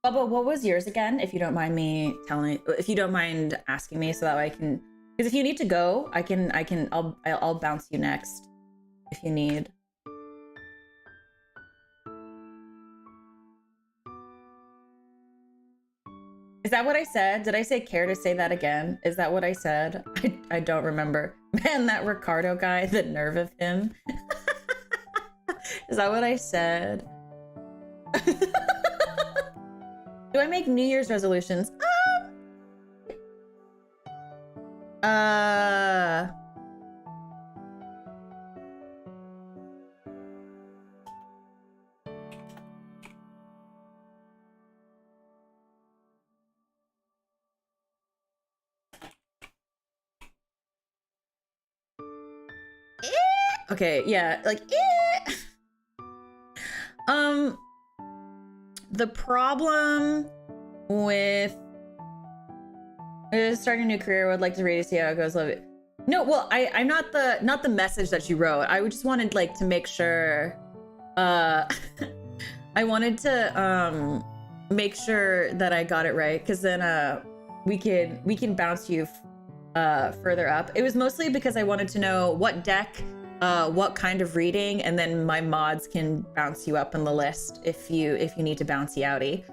Bubba, what was yours again? If you don't mind me telling, if you don't mind asking me, so that way I can, because if you need to go, I'll bounce you next if you need. Is that what I said? Did I say care to say that again? Is that what I said? I don't remember. Man, that Ricardo guy, the nerve of him. Is that what I said? Do I make New Year's resolutions? Okay, yeah, like, the problem with starting a new career, would like to read to see how it goes. Love it. No, well, I'm not the message that you wrote. I just wanted like to make sure I wanted to make sure that I got it right, because then we can bounce you further up. It was mostly because I wanted to know what deck, what kind of reading, and then my mods can bounce you up in the list if you need to bouncy outie.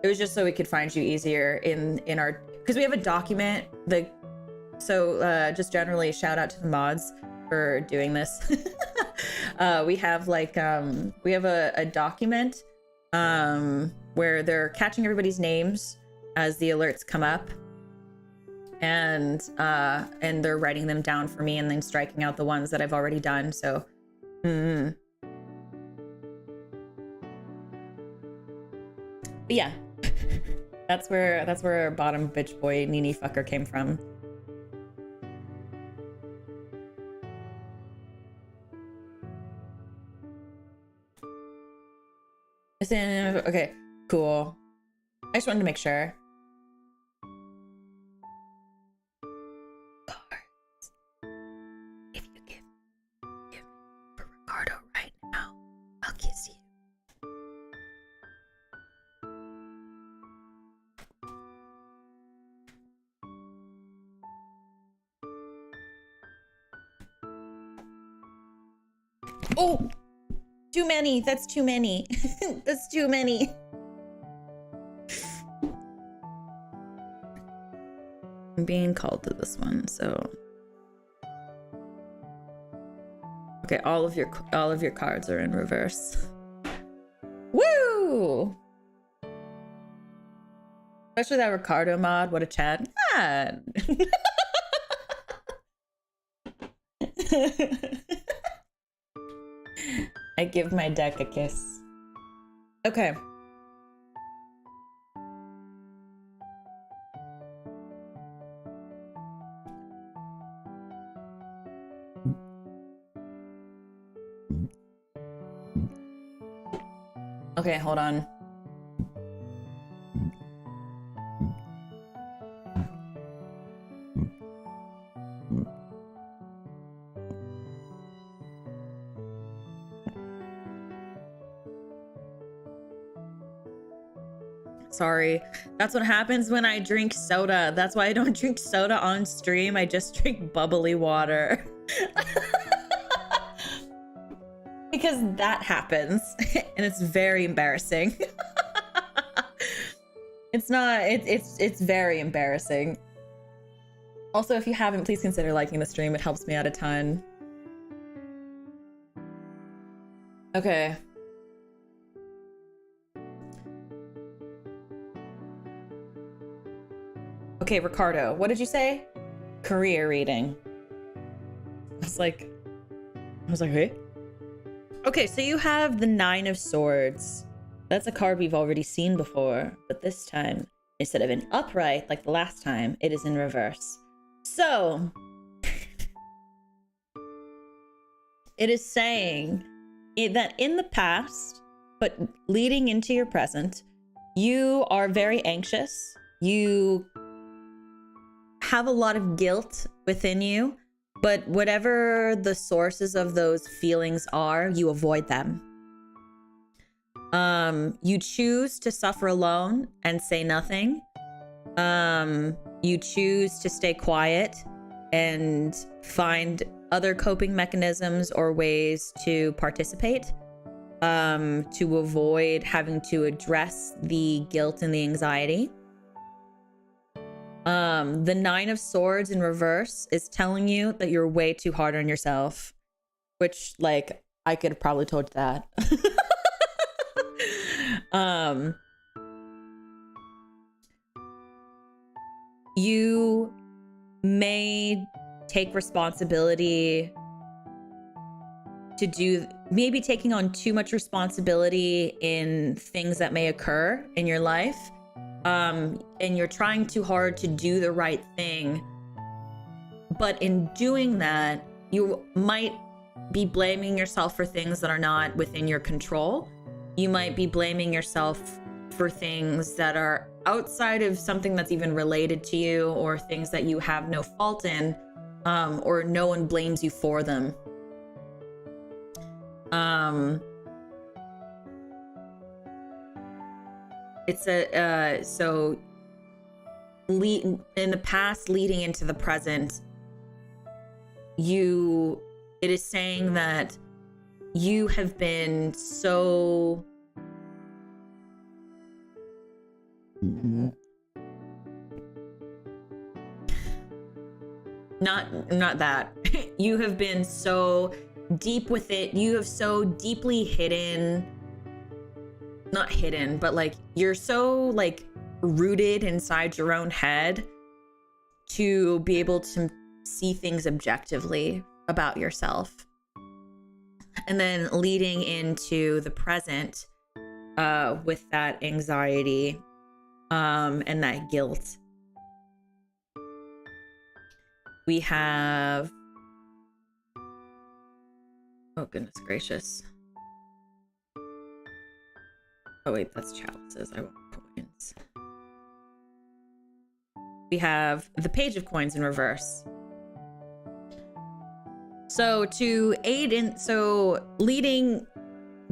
It was just so we could find you easier in our, because we have a document. Just generally shout out to the mods for doing this. We have like a document where they're catching everybody's names as the alerts come up, and they're writing them down for me and then striking out the ones that I've already done. So but yeah. That's where bottom bitch boy Nini fucker came from. Okay, cool. I just wanted to make sure. Cards. If you give me for Ricardo right now, I'll kiss you. Oh, too many. That's too many. That's too many. I'm being called to this one, so. Okay, all of your cards are in reverse. Woo! Especially that Ricardo mod. What a chat. Ah. I give my deck a kiss. Okay. Okay, hold on. Sorry. That's what happens when I drink soda. That's why I don't drink soda on stream. I just drink bubbly water. Because that happens. And it's very embarrassing. It's very embarrassing. Also, if you haven't, please consider liking the stream. It helps me out a ton. Okay. Okay, Ricardo, what did you say? Career reading. I was like, hey? Okay, so you have the 9 of Swords. That's a card we've already seen before, but this time, instead of in upright like the last time, it is in reverse. So, it is saying that in the past, but leading into your present, you are very anxious. You have a lot of guilt within you, but whatever the sources of those feelings are, you avoid them. You choose to suffer alone and say nothing. You choose to stay quiet and find other coping mechanisms or ways to participate, to avoid having to address the guilt and the anxiety. The 9 of Swords in reverse is telling you that you're way too hard on yourself, which, like, I could have probably told you that. You may take responsibility to do, maybe taking on too much responsibility in things that may occur in your life. And you're trying too hard to do the right thing. But in doing that, you might be blaming yourself for things that are not within your control. You might be blaming yourself for things that are outside of something that's even related to you, or things that you have no fault in, or no one blames you for them. It's a so in the past leading into the present, it is saying that you have been so not that you have been so deep with it, you have so deeply not hidden, but like you're so like rooted inside your own head to be able to see things objectively about yourself. And then leading into the present with that anxiety and that guilt, we have, oh goodness gracious, oh wait, that's chalices, I want coins. We have the Page of Coins in reverse. So to aid in,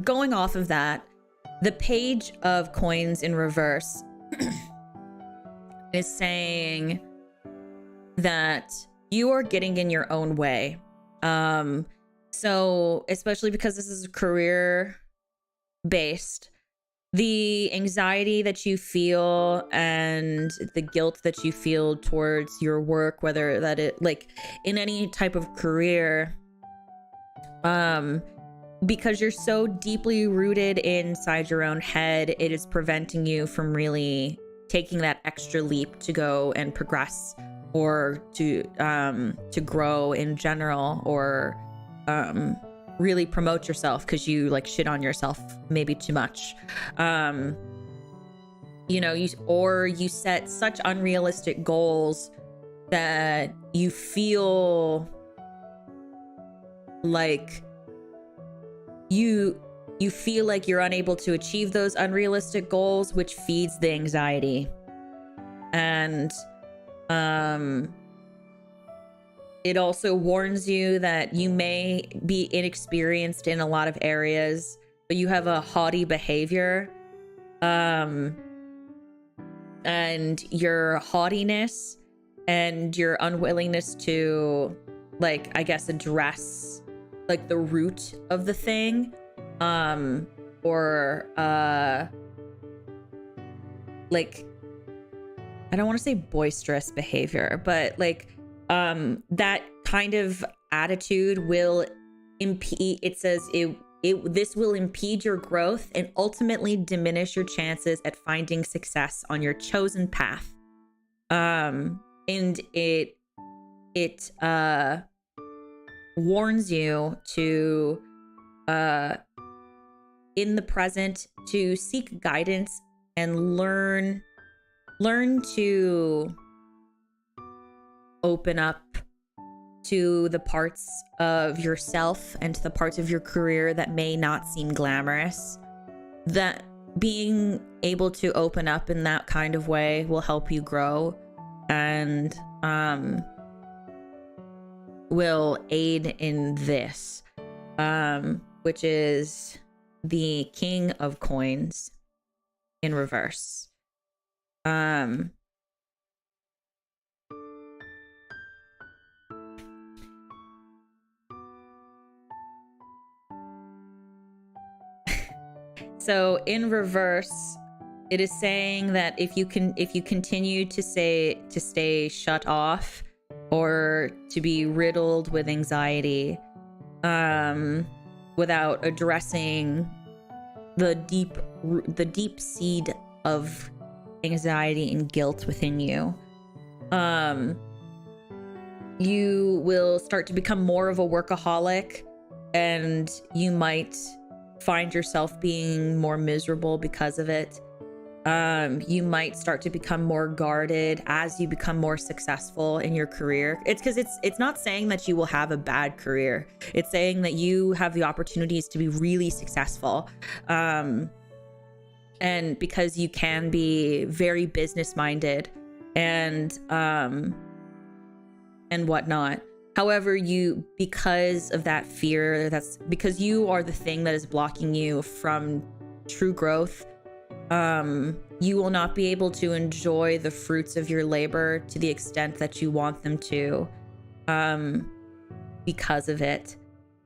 going off of that, the Page of Coins in reverse is saying that you are getting in your own way. So especially because this is career based, the anxiety that you feel and the guilt that you feel towards your work, whether that it like in any type of career, because you're so deeply rooted inside your own head, it is preventing you from really taking that extra leap to go and progress, or to grow in general, or really promote yourself, because you like shit on yourself maybe too much. You set such unrealistic goals that you feel like you feel like you're unable to achieve those unrealistic goals, which feeds the anxiety. And it also warns you that you may be inexperienced in a lot of areas, but you have a haughty behavior. And your haughtiness and your unwillingness to, like, I guess, address like the root of the thing, or like, I don't want to say boisterous behavior, but like that kind of attitude will impede, it says this will impede your growth and ultimately diminish your chances at finding success on your chosen path. And it warns you to in the present to seek guidance and learn to open up to the parts of yourself and to the parts of your career that may not seem glamorous. That being able to open up in that kind of way will help you grow and will aid in this, which is the King of Coins in reverse. So in reverse, it is saying that if you continue to stay shut off or to be riddled with anxiety, without addressing the deep seed of anxiety and guilt within you, you will start to become more of a workaholic, and you might find yourself being more miserable because of it. You might start to become more guarded as you become more successful in your career. It's because it's not saying that you will have a bad career. It's saying that you have the opportunities to be really successful. And because you can be very business minded and whatnot. However, because of that fear, that's because you are the thing that is blocking you from true growth. You will not be able to enjoy the fruits of your labor to the extent that you want them to, because of it.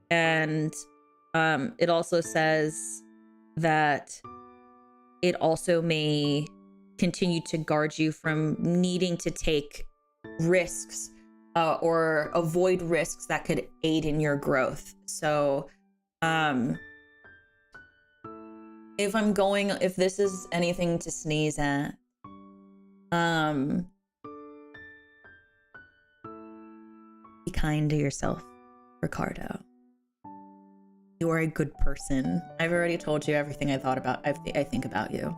And it also says that it also may continue to guard you from needing to take risks or avoid risks that could aid in your growth. So if this is anything to sneeze at, be kind to yourself, Ricardo. You are a good person. I've already told you everything I think about you.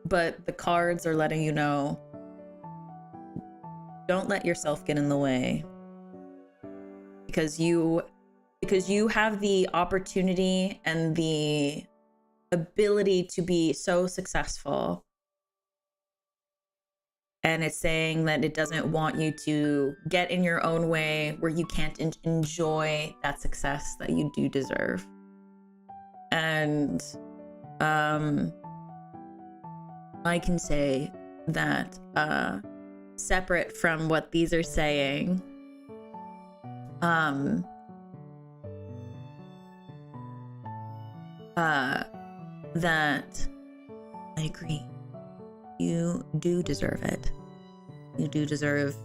But the cards are letting you know, don't let yourself get in the way, because you have the opportunity and the ability to be so successful. And it's saying that it doesn't want you to get in your own way where you can't enjoy that success that you do deserve. And I can say that separate from what these are saying, that I agree. You do deserve it. You do deserve,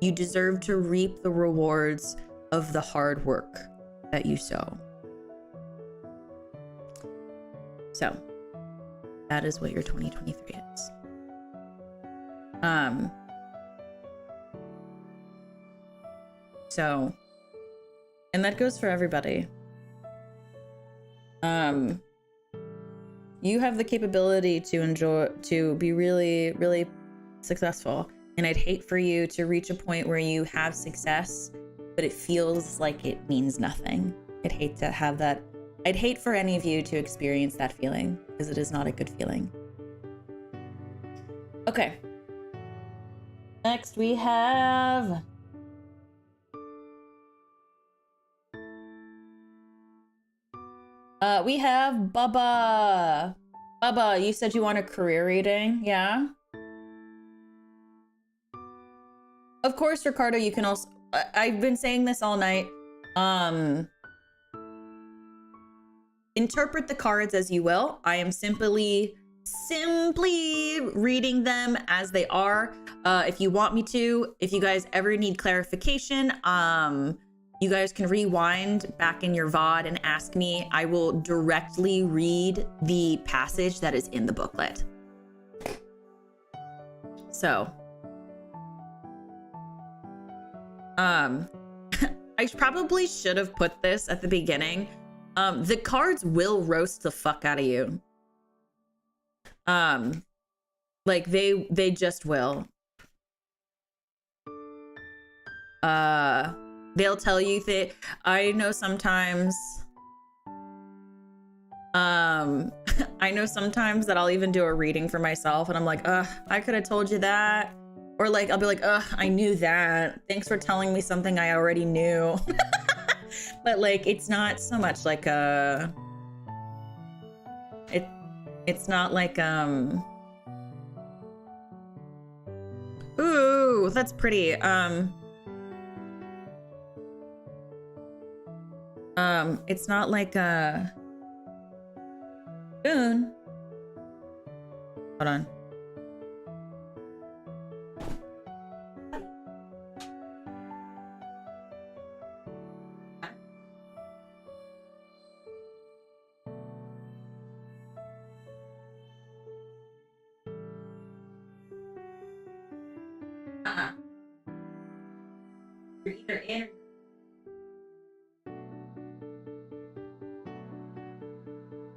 you deserve to reap the rewards of the hard work that you sow. So, that is what your 2023 is. So, and that goes for everybody. You have the capability to be really, really successful. And I'd hate for you to reach a point where you have success, but it feels like it means nothing. I'd hate to have that. I'd hate for any of you to experience that feeling, because it is not a good feeling. Okay. Next we have Bubba. Bubba, you said you want a career reading, yeah? Of course, Ricardo, you can also, I've been saying this all night. Interpret the cards as you will. I am simply reading them as they are. If you want me to, if you guys ever need clarification, you guys can rewind back in your VOD and ask me. I will directly read the passage that is in the booklet. So, I probably should have put this at the beginning. The cards will roast the fuck out of you. Like they just will. They'll tell you that I know sometimes that I'll even do a reading for myself and I'm like, I could have told you that. Or like, I'll be like, I knew that. Thanks for telling me something I already knew. But like, it's not so much like it's not like, ooh, that's pretty. It's not like Boone. Hold on. You're either in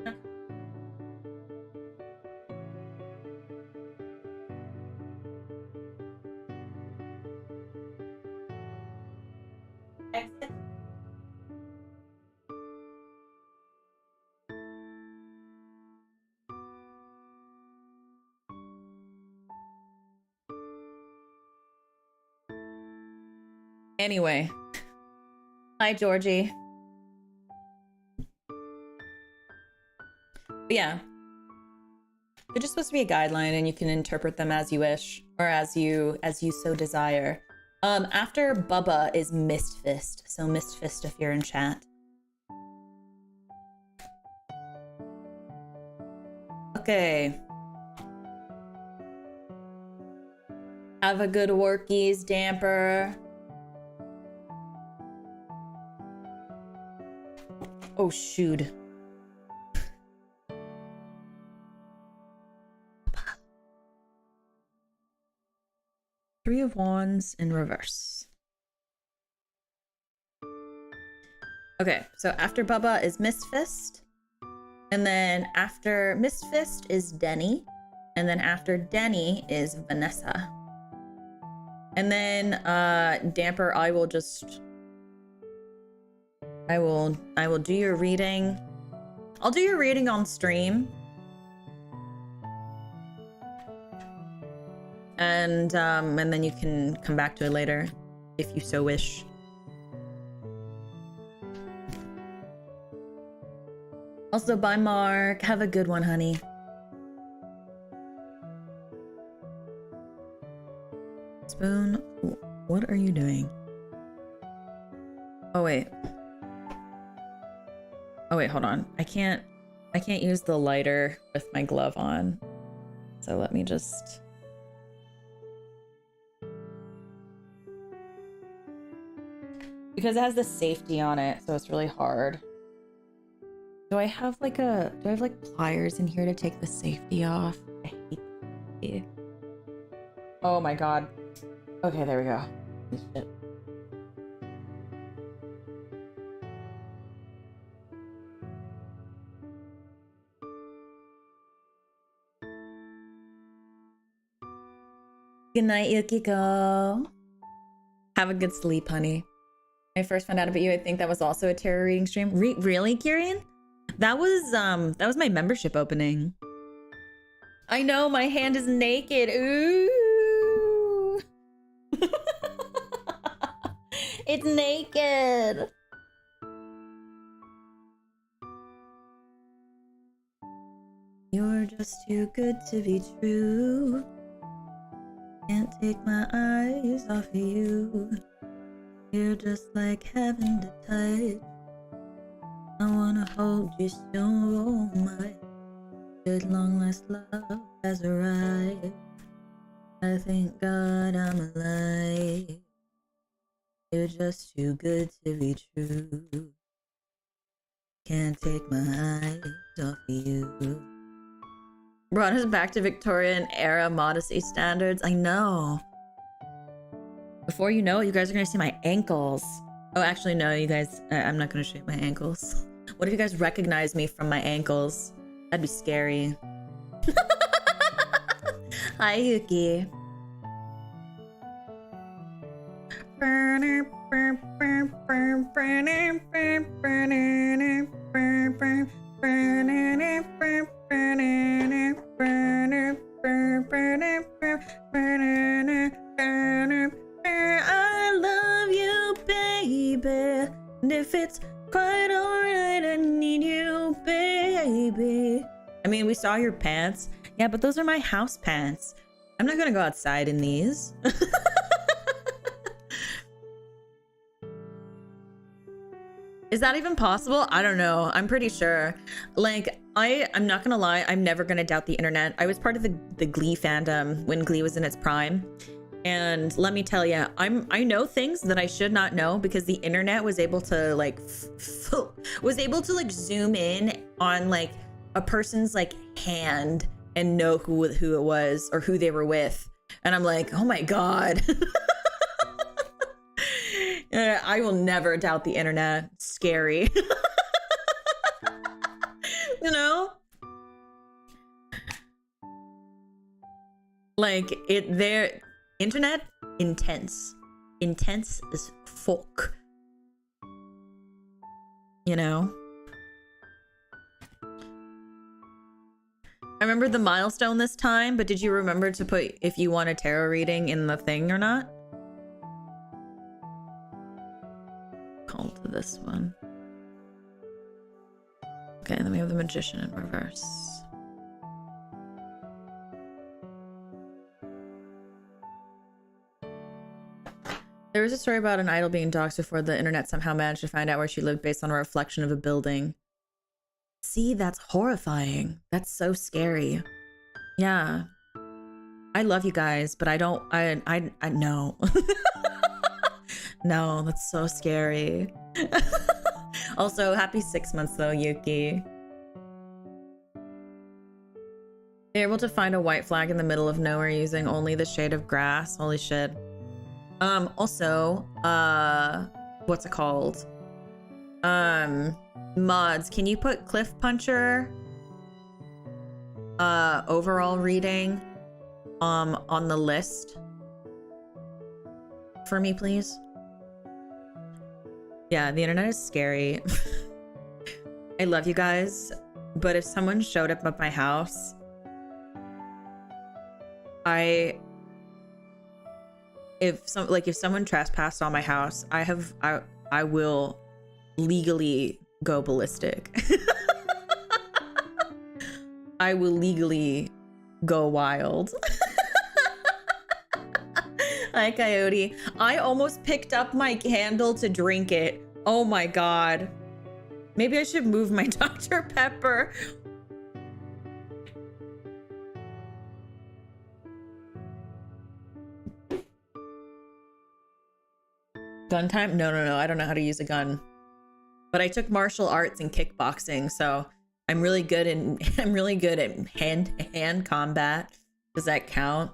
or exit. Anyway. Hi, Georgie. But yeah. They're just supposed to be a guideline and you can interpret them as you wish or as you so desire. After Bubba is Mistfist. So Mistfist if you're in chat. Okay. Have a good workies, Damper. Oh, shoot. Three of Wands in reverse. Okay, so after Bubba is Mistfist. And then after Mistfist is Denny. And then after Denny is Vanessa. And then Damper, I will do your reading. I'll do your reading on stream. And then you can come back to it later if you so wish. Also, bye, Mark. Have a good one, honey. Spoon, what are you doing? Oh wait, hold on. I can't use the lighter with my glove on. So let me just... Because it has the safety on it, so it's really hard. Do I have like pliers in here to take the safety off? I hate it. Oh my god. Okay, there we go. Shit. Good night, Yukiko. Have a good sleep, honey. When I first found out about you, I think that was also a tarot reading stream. Really, Kieran? That was my membership opening. I know, my hand is naked. Ooh. It's naked. You're just too good to be true. Can't take my eyes off of you. You're just like heaven to touch. I wanna hold you so much. Good long last love has arrived. I thank God I'm alive. You're just too good to be true. Can't take my eyes off of you. Brought us back to Victorian era modesty standards. I know. Before you know it, you guys are gonna see my ankles. Oh, actually, no, you guys, I'm not gonna show you my ankles. What if you guys recognize me from my ankles? That'd be scary. Hi, Yuki. I love you, baby. And if it's quite alright, I need you, baby. I mean, we saw your pants. Yeah, but those are my house pants. I'm not gonna go outside in these. Is that even possible? I don't know. I'm pretty sure. Like, I'm not gonna lie, I'm never gonna doubt the internet. I was part of the Glee fandom when Glee was in its prime. And let me tell you, I know things that I should not know because the internet was able to like zoom in on like a person's like hand and know who it was or who they were with. And I'm like, oh my God. I will never doubt the internet. It's scary. You know? Like their internet intense as fuck, you know. I remember the milestone this time, but did you remember to put if you want a tarot reading in the thing or not? hold to this one. Okay, and then we have the magician in reverse. There was a story about an idol being doxxed before the internet somehow managed to find out where she lived based on a reflection of a building. See, that's horrifying. That's so scary. Yeah. I love you guys, but I don't, I no. No, that's so scary. Also, happy 6 months though, Yuki. They're able to find a white flag in the middle of nowhere using only the shade of grass. Holy shit. Also, what's it called? Mods, can you put Cliff Puncher overall reading on the list for me, please? Yeah, the internet is scary. I love you guys, but if someone showed up at my house, if someone trespassed on my house, I will legally go ballistic. I will legally go wild. Hi, Coyote. I almost picked up my candle to drink it. Oh my god. Maybe I should move my Dr. Pepper. Gun time? No. I don't know how to use a gun. But I took martial arts and kickboxing, so I'm really good at hand combat. Does that count?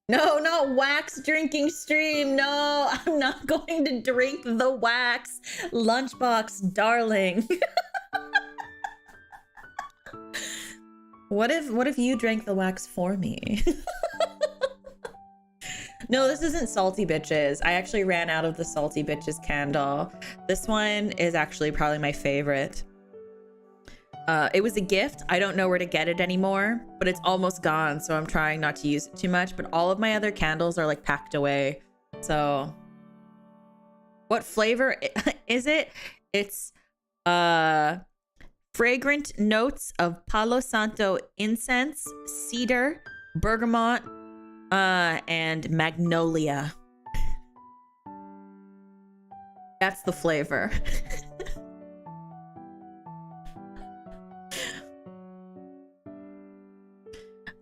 No, not wax drinking stream. No, I'm not going to drink the wax. Lunchbox, darling. What if you drank the wax for me? No, this isn't Salty Bitches. I actually ran out of the Salty Bitches candle. This one is actually probably my favorite. It was a gift. I don't know where to get it anymore, but it's almost gone, so I'm trying not to use it too much. But all of my other candles are like packed away. So what flavor is it? It's fragrant notes of Palo Santo incense, cedar, bergamot, and magnolia. That's the flavor.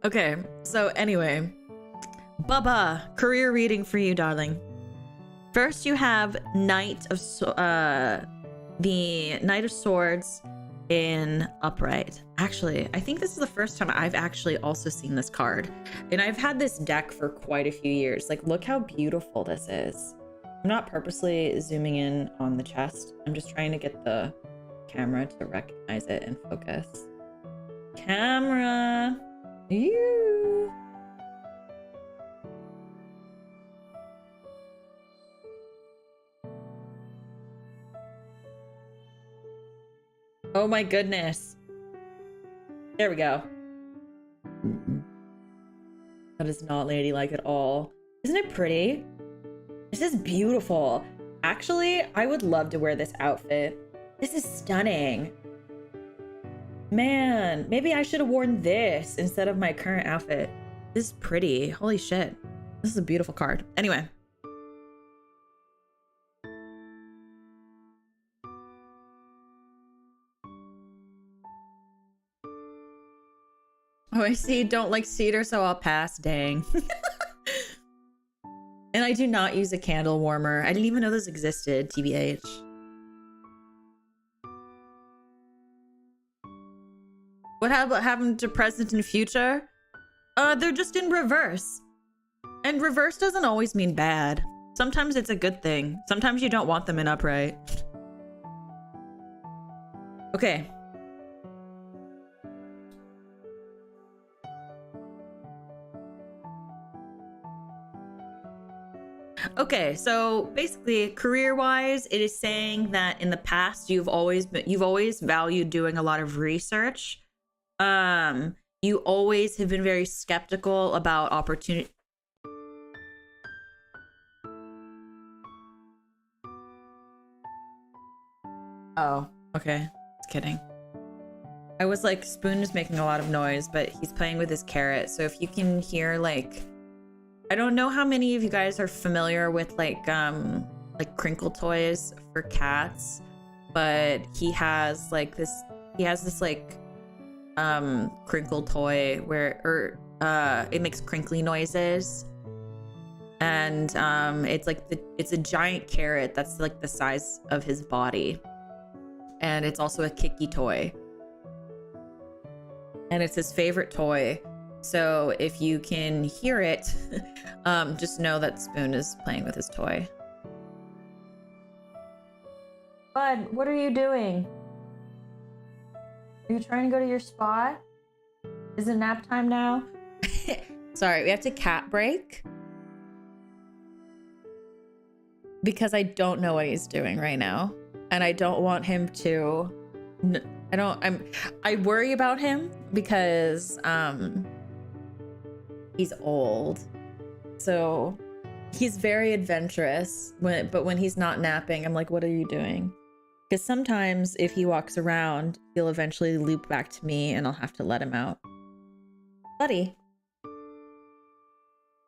Okay, so anyway, Bubba, career reading for you, darling. First, you have the Knight of Swords in upright. Actually, I think this is the first time I've actually also seen this card, and I've had this deck for quite a few years. Like, look how beautiful this is. I'm not purposely zooming in on the chest. I'm just trying to get the camera to recognize it and focus. Camera. You. Oh my goodness. There we go. That is not ladylike at all. Isn't it pretty? This is beautiful. Actually, I would love to wear this outfit. This is stunning. Man, maybe I should have worn this instead of my current outfit. This is pretty. Holy shit. This is a beautiful card. Anyway. Oh, I see. Don't like cedar, so I'll pass. Dang. And I do not use a candle warmer. I didn't even know this existed, TBH. What happened to present and future? They're just in reverse. And reverse doesn't always mean bad. Sometimes it's a good thing. Sometimes you don't want them in upright. Okay. Okay, so basically, career-wise, it is saying that in the past you've always valued doing a lot of research. You always have been very skeptical about opportunity. Oh, okay. Just kidding. I was like, Spoon is making a lot of noise, but he's playing with his carrot. So if you can hear like, I don't know how many of you guys are familiar with like crinkle toys for cats, but he has this like crinkle toy where it makes crinkly noises. And it's a giant carrot that's like the size of his body. And it's also a kicky toy. And it's his favorite toy. So if you can hear it, just know that Spoon is playing with his toy. Bud, what are you doing? Are you trying to go to your spot? Is it nap time now? Sorry, we have to cat break. Because I don't know what he's doing right now. And I don't want him to... I worry about him because he's old. So he's very adventurous, but when he's not napping, I'm like, what are you doing? Because sometimes if he walks around, he'll eventually loop back to me and I'll have to let him out. Buddy.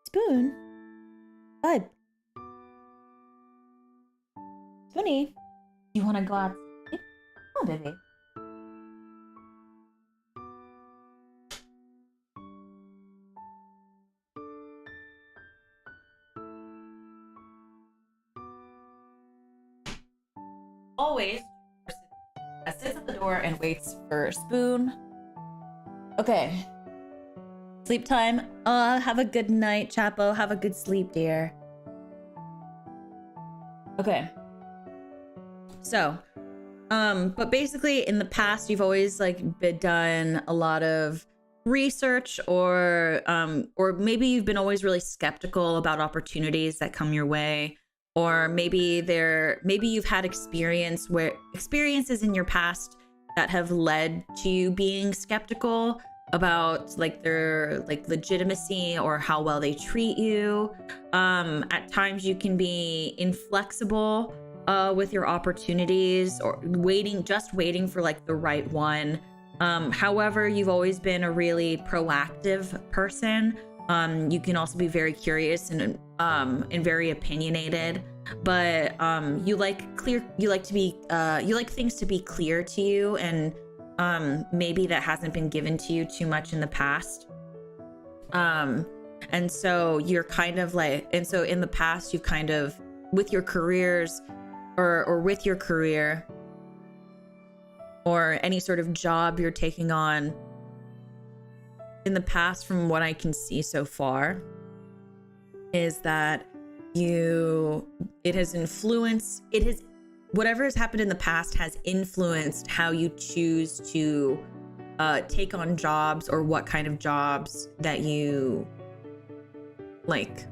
Spoon. Bud. Spoonie. You want to go outside? Oh, baby. Always sits at the door and waits for Spoon. Okay. Sleep time. Have a good night, Chapo. Have a good sleep, dear. Okay. So, but basically in the past, you've always like done a lot of research or maybe you've been always really skeptical about opportunities that come your way. Or maybe you've had experiences in your past that have led to you being skeptical about like their like legitimacy or how well they treat you. At times you can be inflexible with your opportunities or waiting for like the right one. However, you've always been a really proactive person. You can also be very curious and very opinionated, but you like things to be clear to you, and maybe that hasn't been given to you too much in the past. And so you're kind of like, and so in the past you've kind of with your careers or with your career or any sort of job you're taking on in the past, from what I can see so far, is that whatever has happened in the past has influenced how you choose to take on jobs or what kind of jobs that you like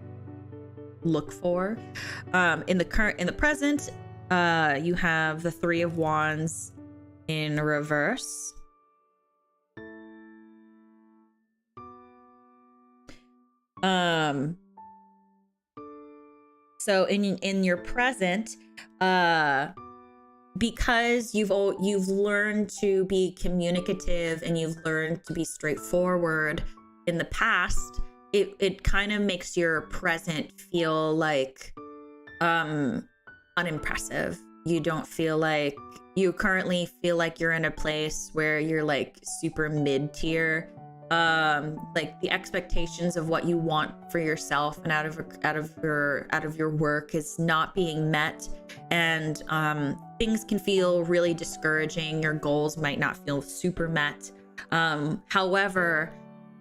look for. In the present, you have the Three of Wands in reverse. So in your present, because you've learned to be communicative and you've learned to be straightforward in the past, it kind of makes your present feel like unimpressive. You currently feel like you're in a place where you're like super mid-tier. Like the expectations of what you want for yourself and out of your work is not being met, and things can feel really discouraging. Your goals might not feel super met. However,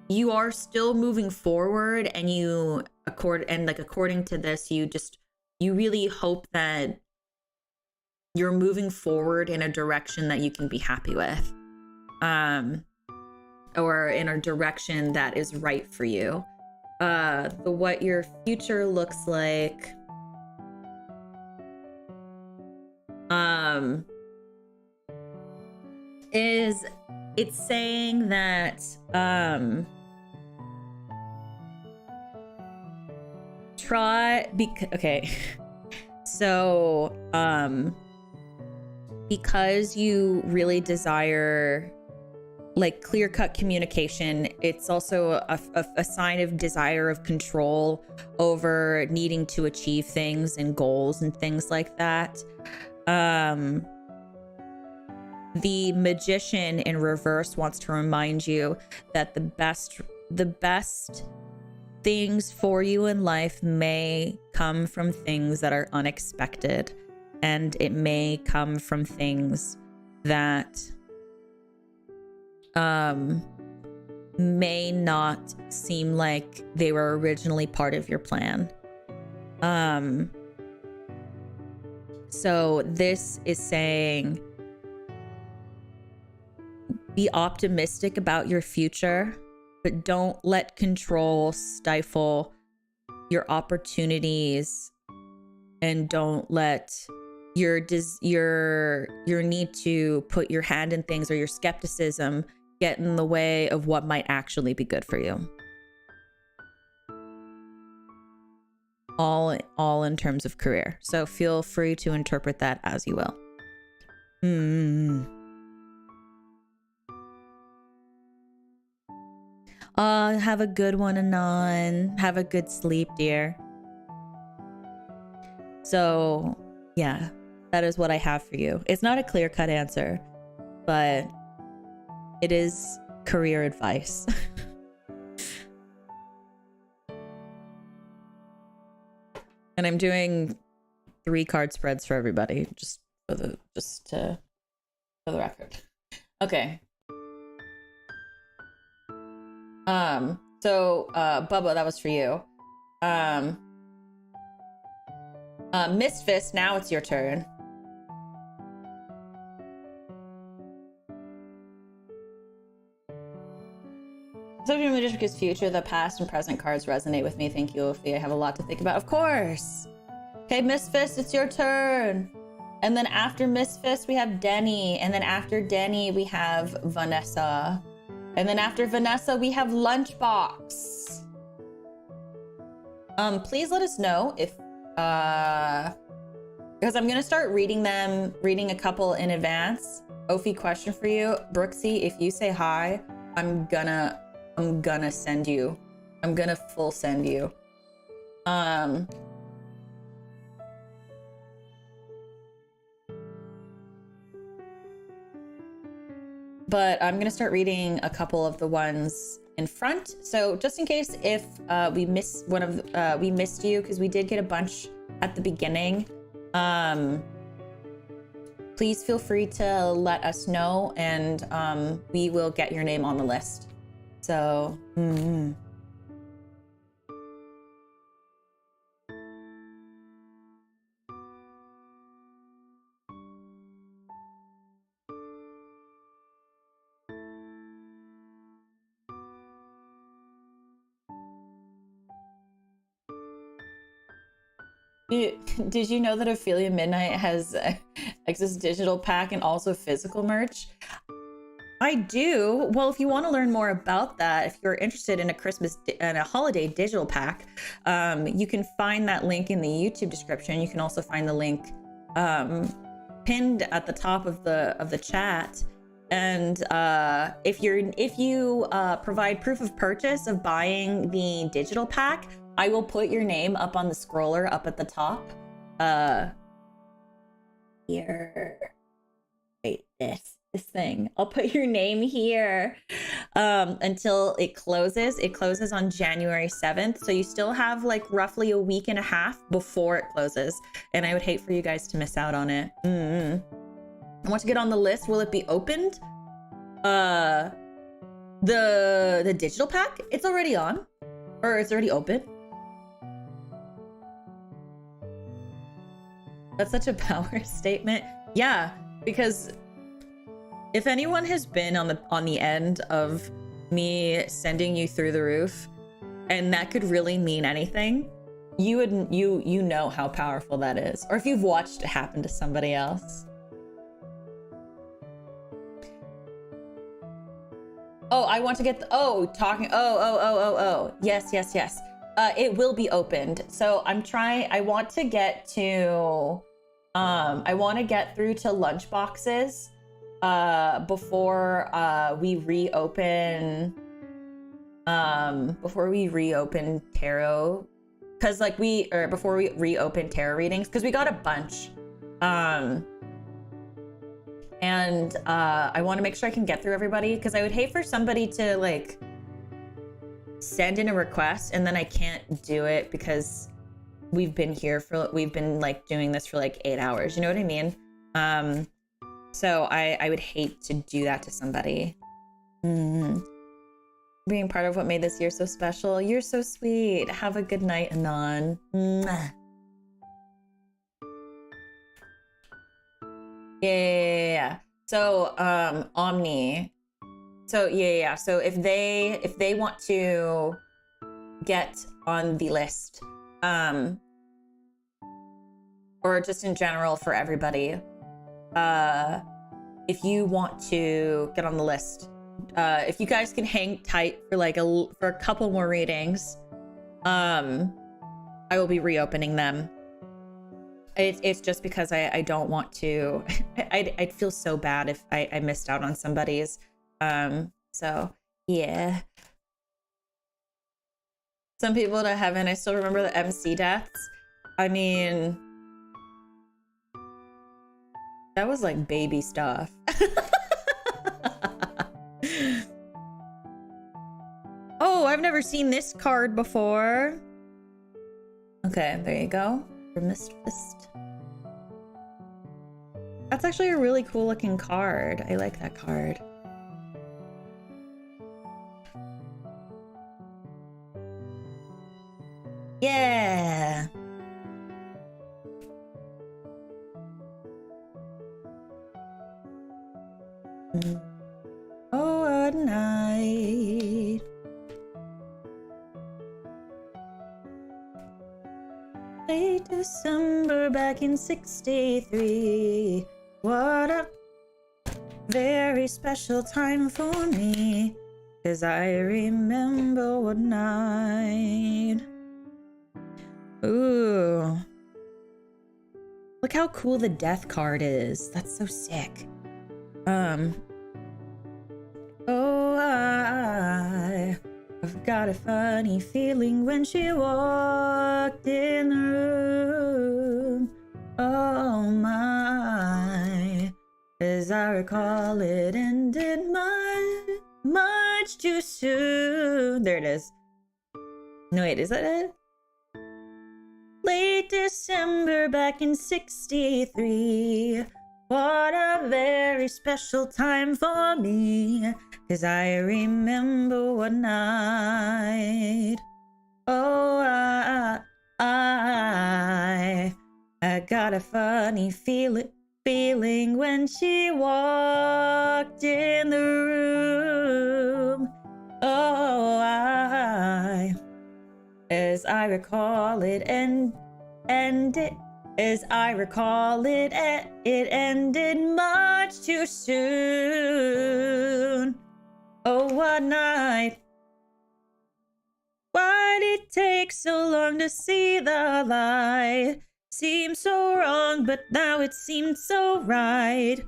you are still moving forward, and according to this, you really hope that you're moving forward in a direction that you can be happy with. Or in a direction that is right for you. What your future looks like is it's saying that okay. So because you really desire like clear-cut communication, it's also a sign of desire of control over needing to achieve things and goals and things like that. The Magician in reverse wants to remind you that the best things for you in life may come from things that are unexpected, and it may come from things that may not seem like they were originally part of your plan. So this is saying, be optimistic about your future, but don't let control stifle your opportunities, and don't let your need to put your hand in things or your skepticism get in the way of what might actually be good for you. All in terms of career. So feel free to interpret that as you will. Have a good one, Anon. Have a good sleep, dear. So, yeah, that is what I have for you. It's not a clear-cut answer, but it is career advice. And I'm doing 3 card spreads for everybody, just for the record. Okay. So Bubba, that was for you. Miss Fist, now it's your turn. Subject of Magician's future, the past and present cards resonate with me. Thank you, Ophi. I have a lot to think about. Of course. Okay, Miss Fist, it's your turn. And then after Miss Fist, we have Denny. And then after Denny, we have Vanessa. And then after Vanessa, we have Lunchbox. Please let us know if, because I'm gonna start reading a couple in advance. Ophi, question for you. Brooksy, if you say hi, I'm gonna send you. I'm gonna full send you. But I'm gonna start reading a couple of the ones in front. So just in case if we miss one of we missed you, because we did get a bunch at the beginning. Please feel free to let us know, and we will get your name on the list. So, Did you know that Ophelia Midnight has Exodus digital pack and also physical merch? I do. Well, if you want to learn more about that, if you're interested in a Christmas and a holiday digital pack, you can find that link in the YouTube description. You can also find the link pinned at the top of the chat. And if you provide proof of purchase of buying the digital pack, I will put your name up on the scroller up at the top. Here. Wait, this thing. I'll put your name here until it closes. It closes on January 7th. So you still have like roughly a week and a half before it closes. And I would hate for you guys to miss out on it. I want to get on the list. Will it be opened? The digital pack? It's already on. Or it's already open. That's such a power statement. Yeah, because if anyone has been on the end of me sending you through the roof, and that could really mean anything, you know how powerful that is. Or if you've watched it happen to somebody else. Oh, I want to get yes. It will be opened. So I want to get to I want to get through to lunch boxes before we reopen tarot, because like before we reopen tarot readings, because we got a bunch, and I want to make sure I can get through everybody, because I would hate for somebody to like send in a request and then I can't do it because we've been like doing this for like 8 hours, you know what I mean? So I would hate to do that to somebody. Being part of what made this year so special. You're so sweet. Have a good night, Anon. Mwah. Yeah. So Omni. So yeah. So if they want to get on the list, or just in general for everybody, if you want to get on the list, if you guys can hang tight for like for a couple more readings, I will be reopening them. It's just because I don't want to. I'd feel so bad if I missed out on somebody's. So yeah. Some people to heaven. I still remember the MC deaths. I mean, that was like baby stuff. Oh, I've never seen this card before. Okay, there you go. For Mist Fist. That's actually a really cool looking card. I like that card. Yeah. Oh, what night. Late December back in 63. What a very special time for me, 'cause I remember what night. Ooh. Look how cool the death card is. That's so sick. Oh, I've got a funny feeling when she walked in the room. Oh my, as I recall, it ended much too soon. There it is. No, wait, is that it? Late December back in 63. What a very special time for me, 'cause I remember what night. Oh, I got a funny feeling when she walked in the room. Oh, as I recall it as I recall it, it ended much too soon. Oh, what night. Why'd it take so long to see the light? Seemed so wrong, but now it seemed so right.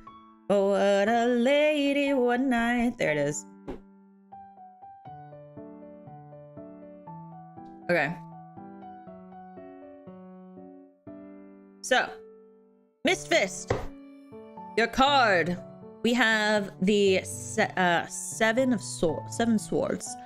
Oh, what a lady, what night. There it is. Okay. So, Mist Fist, your card. We have the seven swords.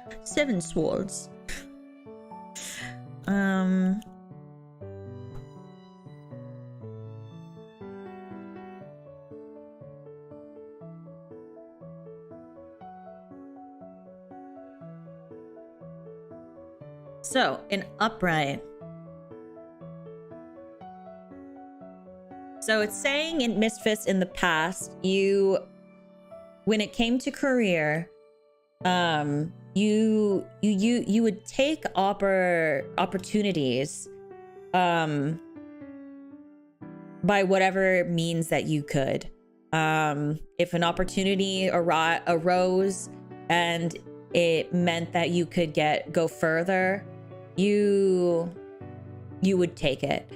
So, in upright. So it's saying in Mist Fist in the past, when it came to career, you would take opportunities, by whatever means that you could. If an opportunity arose and it meant that you could go further, you would take it.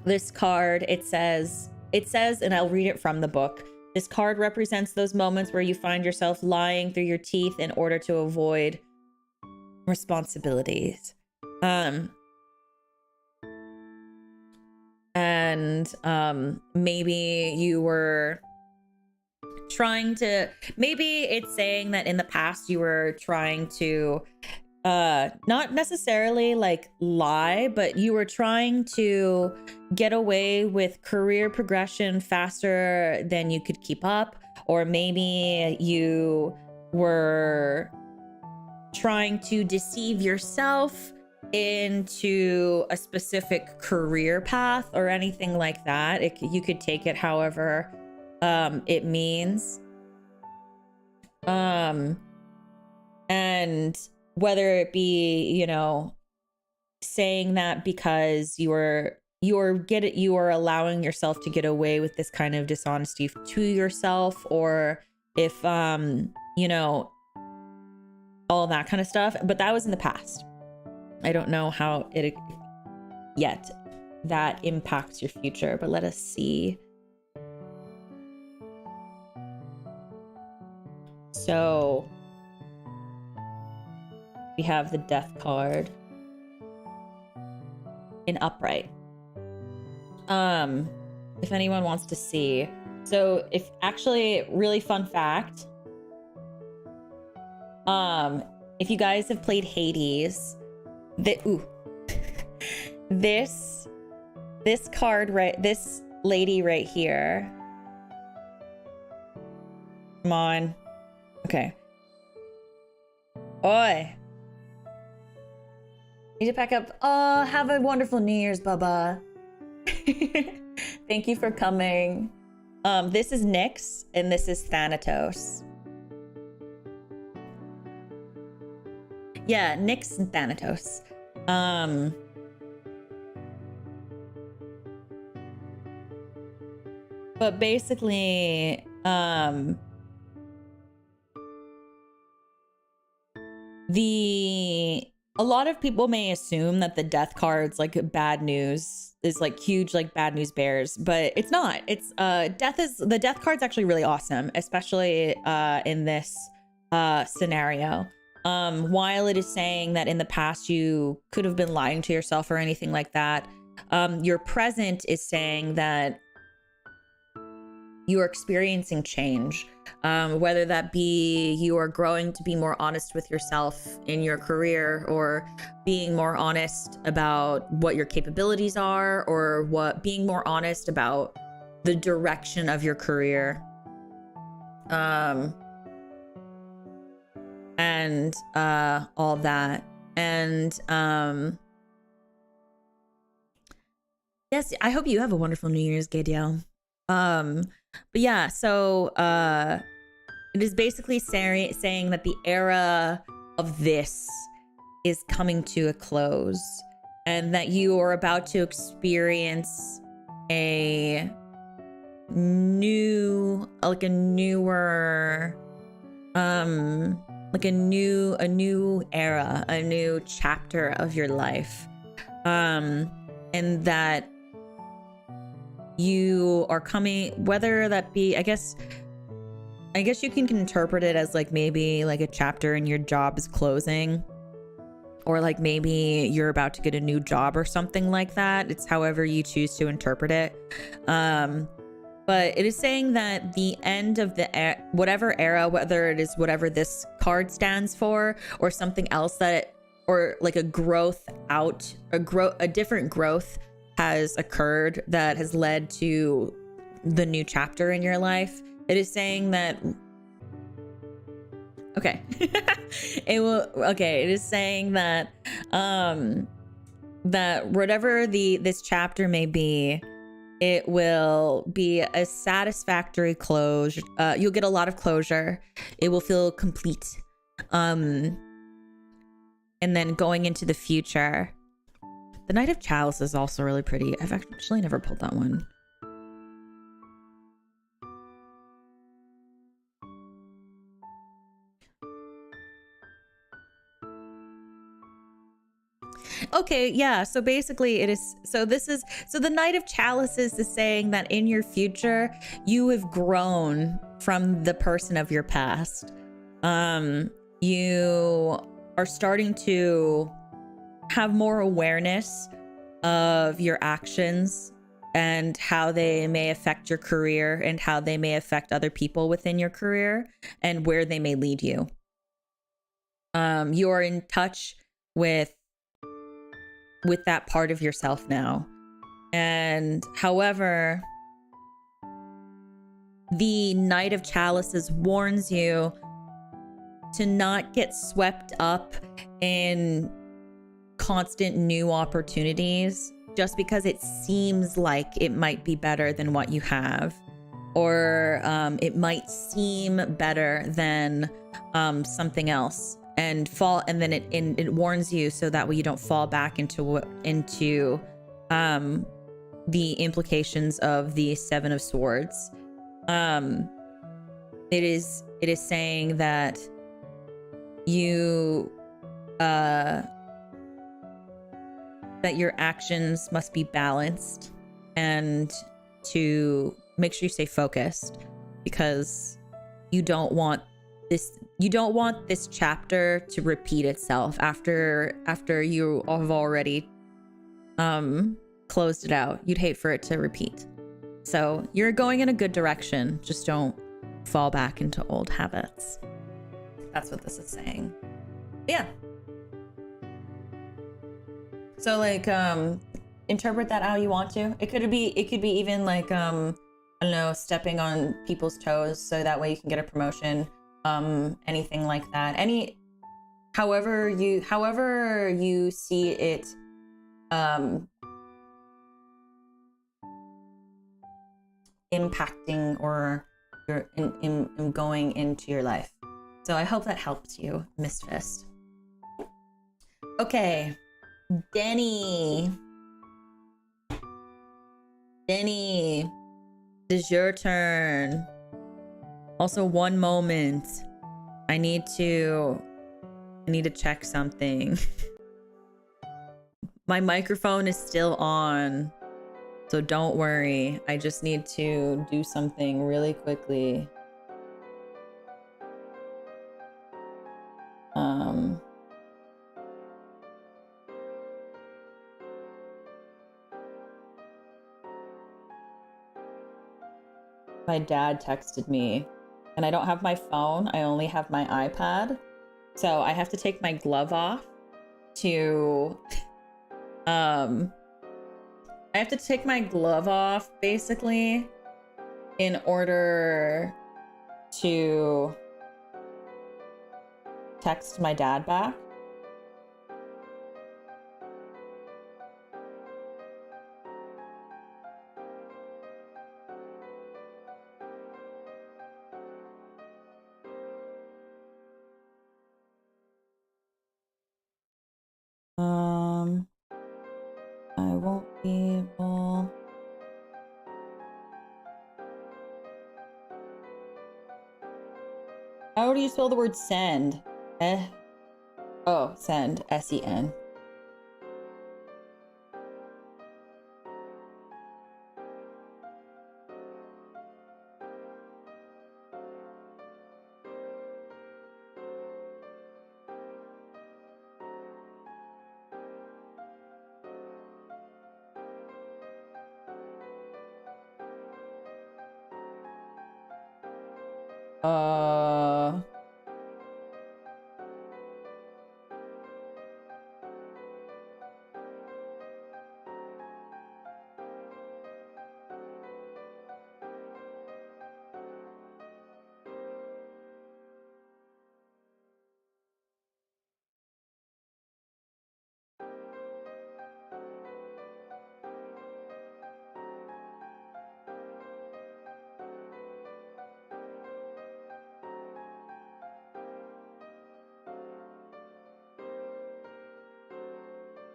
this card, it says, and I'll read it from the book. This card represents those moments where you find yourself lying through your teeth in order to avoid responsibilities. Maybe you were trying to, maybe it's saying that in the past you were trying to not necessarily like lie, but you were trying to get away with career progression faster than you could keep up. Or maybe you were trying to deceive yourself into a specific career path or anything like that. You could take it however it means. And whether it be, you know, saying that because you are allowing yourself to get away with this kind of dishonesty to yourself, or if you know, all that kind of stuff. But that was in the past. I don't know how it yet that impacts your future, but let us see. So we have the death card in upright. If anyone wants to see. So if actually, really fun fact, if you guys have played Hades, this card, right, this lady right here. Come on. Okay. Oi. Need to pack up. Oh, have a wonderful New Year's, Bubba. Thank you for coming. This is Nyx, and this is Thanatos. Yeah, Nyx and Thanatos. But basically, a lot of people may assume that the death card's like bad news, is like huge, like bad news bears, but it's not. It's the death card's actually really awesome, especially in this scenario. While it is saying that in the past you could have been lying to yourself or anything like that, your present is saying that you are experiencing change, whether that be you are growing to be more honest with yourself in your career, or being more honest about what your capabilities are, or being more honest about the direction of your career. And all that. And yes, I hope you have a wonderful New Year's, Gadiel. But yeah, so it is basically saying that the era of this is coming to a close, and that you are about to experience a new era, a new chapter of your life, and that you are coming, whether that be, I guess you can interpret it as like maybe like a chapter in your job is closing, or like maybe you're about to get a new job or something like that. It's however you choose to interpret it. But it is saying that the end of whatever era, whether it is whatever this card stands for, or something else or like a different growth has occurred that has led to the new chapter in your life. It is saying that, okay, it is saying that, that whatever this chapter may be, it will be a satisfactory close. You'll get a lot of closure. It will feel complete. And then going into the future, the Knight of Chalice is also really pretty. I've actually never pulled that one. Okay, yeah. So basically, so the Knight of Chalices is saying that in your future, you have grown from the person of your past. You are starting to have more awareness of your actions and how they may affect your career and how they may affect other people within your career and where they may lead you. You are in touch with that part of yourself now. And however, the Knight of Chalices warns you to not get swept up in constant new opportunities just because it seems like it might be better than what you have, or it might seem better than something else, and then it warns you so that way you don't fall back into the implications of the Seven of Swords. It is saying that you that your actions must be balanced and to make sure you stay focused, because you don't want this chapter to repeat itself after you have already closed it out. You'd hate for it to repeat. So you're going in a good direction. Just don't fall back into old habits. That's what this is saying. Yeah. So like interpret that how you want to. It could be even like I don't know, stepping on people's toes so that way you can get a promotion. Anything like that. However you see it impacting or in going into your life. So I hope that helps you, Mistfist. Okay, Denny, it is your turn. Also, one moment. I need to check something. My microphone is still on, so don't worry. I just need to do something really quickly. My dad texted me, and I don't have my phone. I only have my iPad. So I have to take my glove off to I have to take my glove off basically in order to text my dad back. I won't be able. How do you spell the word send? Oh, send. S-E-N.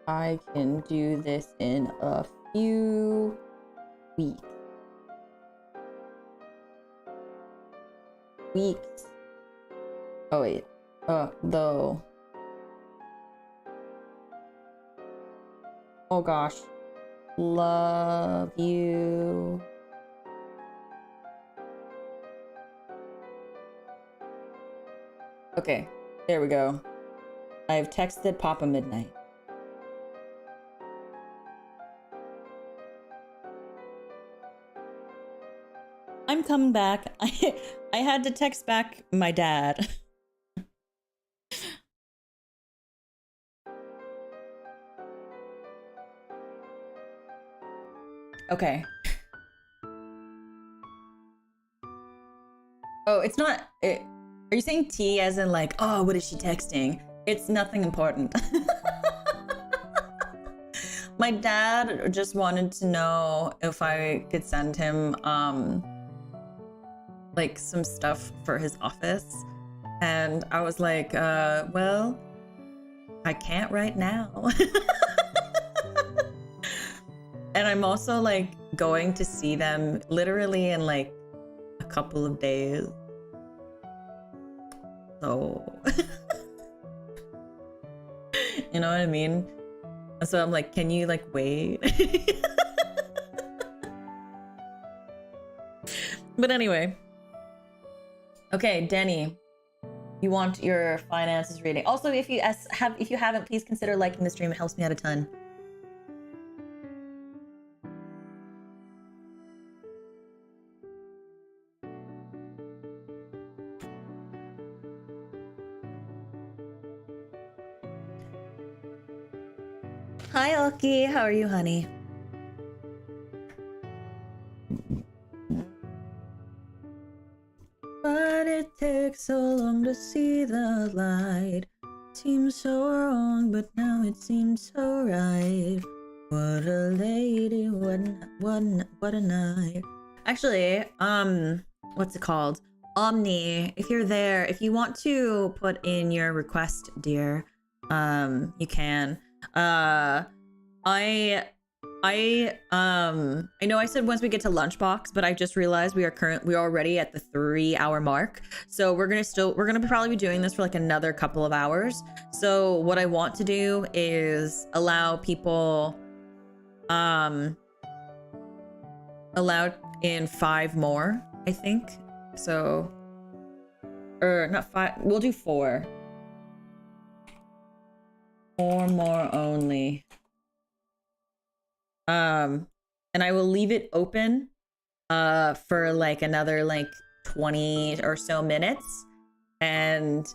I can do this in a few weeks. Oh wait. Though. Oh gosh. Love you. Okay, there we go. I've texted Papa Midnight. I'm coming back. I had to text back my dad. Okay. Oh, it's not. Are you saying T as in like, oh, what is she texting? It's nothing important. My dad just wanted to know if I could send him like some stuff for his office. And I was like, well, I can't right now. And I'm also like going to see them literally in like a couple of days. So, you know what I mean? So I'm like, can you like wait? But anyway. Okay, Denny, you want your finances reading. Also, if you haven't, please consider liking the stream. It helps me out a ton. Hi, Oki. How are you, honey? But it takes so long to see the light. Seems so wrong, but now it seems so right. What a lady, what a night. Actually, what's it called? Omni, if you're there, if you want to put in your request, dear, you can. I know I said once we get to lunchbox, but I just realized we're already at the 3-hour mark. So we're gonna probably be doing this for like another couple of hours. So what I want to do is allow people allowed in 5 more, I think. So, or not 5, we'll do 4. 4 more only. And I will leave it open for like another like 20 or so minutes. And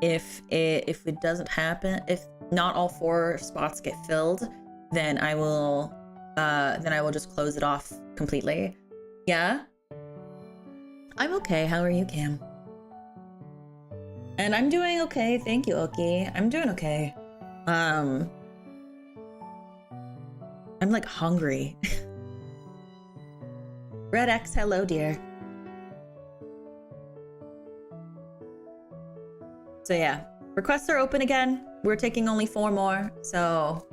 if it doesn't happen, if not all 4 spots get filled, then I will just close it off completely. Yeah? I'm okay. How are you, Cam? And I'm doing okay. Thank you, Oki. I'm doing okay. I'm like hungry. Red X, hello, dear. So yeah, requests are open again. We're taking only 4 more. So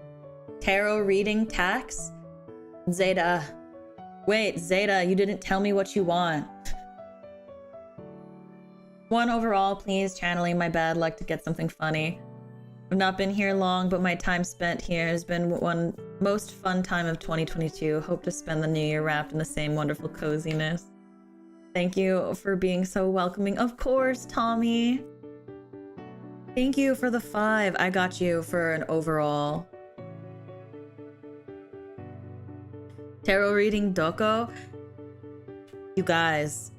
tarot reading tax. Zeta. Wait, Zeta, you didn't tell me what you want. 1 overall, please. Channeling my bad luck to get something funny. I've not been here long, but my time spent here has been one most fun time of 2022. Hope to spend the new year wrapped in the same wonderful coziness. Thank you for being so welcoming. Of course, Tommy. Thank you for the 5. I got you for an overall. Tarot reading Doko. You guys.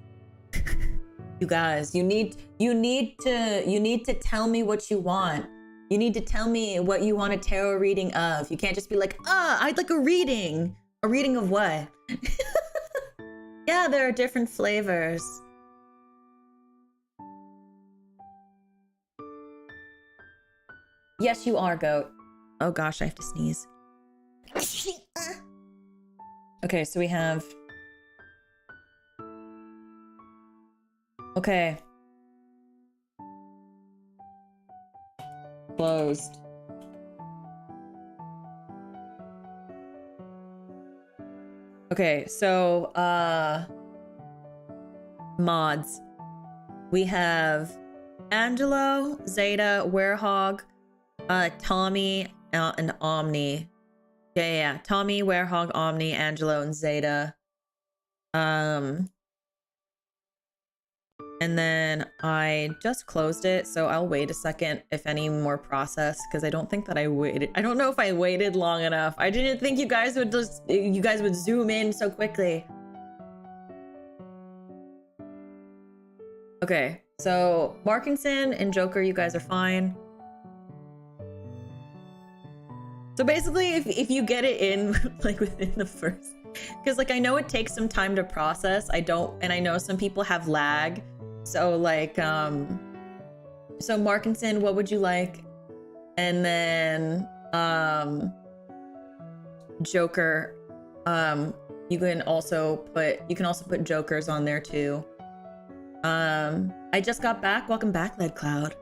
You guys, you need to tell me what you want. You need to tell me what you want a tarot reading of. You can't just be like, I'd like a reading. A reading of what? Yeah, there are different flavors. Yes, you are, goat. Oh gosh, I have to sneeze. Okay, so we have... Okay. Closed. Okay, so mods. We have Angelo, Zeta, Werehog, Tommy, and Omni. Yeah. Tommy, Werehog, Omni, Angelo, and Zeta. And then I just closed it, so I'll wait a second if any more process, because I don't think that I waited. I don't know if I waited long enough. I didn't think you guys would zoom in so quickly. Okay, so Markinson and Joker, you guys are fine. So basically, if you get it in like within the first, because like I know it takes some time to process. I know some people have lag. So like, so Markinson, what would you like? And then, Joker, you can also put Jokers on there too. I just got back. Welcome back, Led Cloud.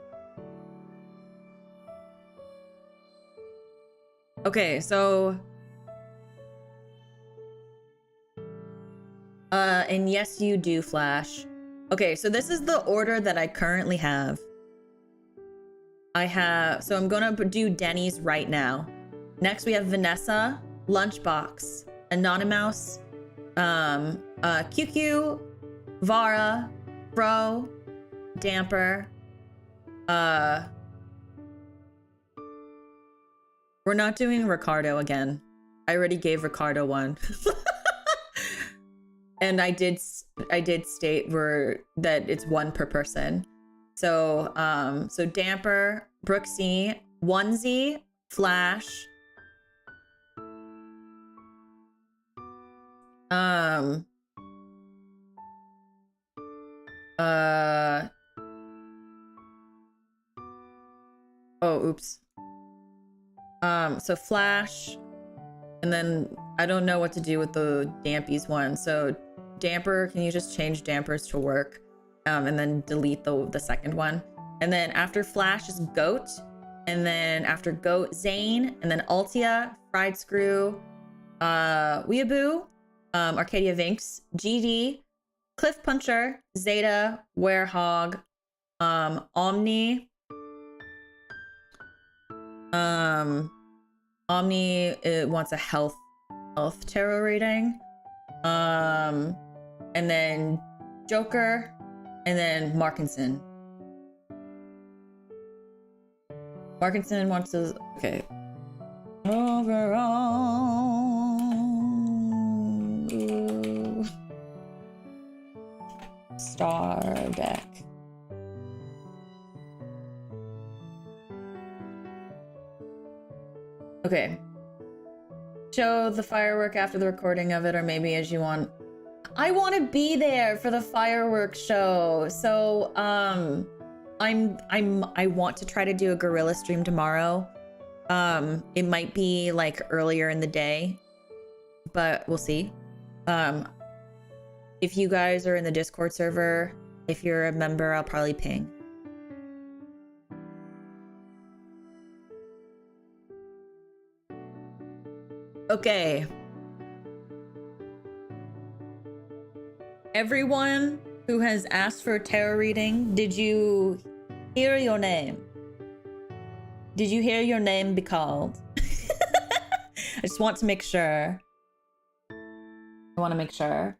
Okay, so, and yes, you do, Flash. Okay, so this is the order that I currently have. So I'm gonna do Denny's right now. Next we have Vanessa, Lunchbox, Anonymous, QQ, Vara, Bro, Damper. We're not doing Ricardo again. I already gave Ricardo one. And I did state that it's one per person. So so Damper, Brooksy, Onesie, Flash, oh oops. So Flash, and then I don't know what to do with the Dampies one. So Damper, can you just change Dampers to work? And then delete the second one. And then after Flash is Goat. And then after Goat, Zane. And then Altia, Fried Screw, Weeaboo, Arcadia Vinx, GD, Cliff Puncher, Zeta, Werehog, Omni. Omni wants a health tarot reading. And then Joker, and then Markinson. Markinson wants to, okay. Overall. Star deck. Okay. Show the firework after the recording of it, or maybe as you want. I want to be there for the fireworks show. So, I want to try to do a gorilla stream tomorrow. It might be like earlier in the day, but we'll see. If you guys are in the Discord server, if you're a member, I'll probably ping. Okay. Everyone who has asked for a tarot reading, did you hear your name? Did you hear your name be called? I just want to make sure. I want to make sure.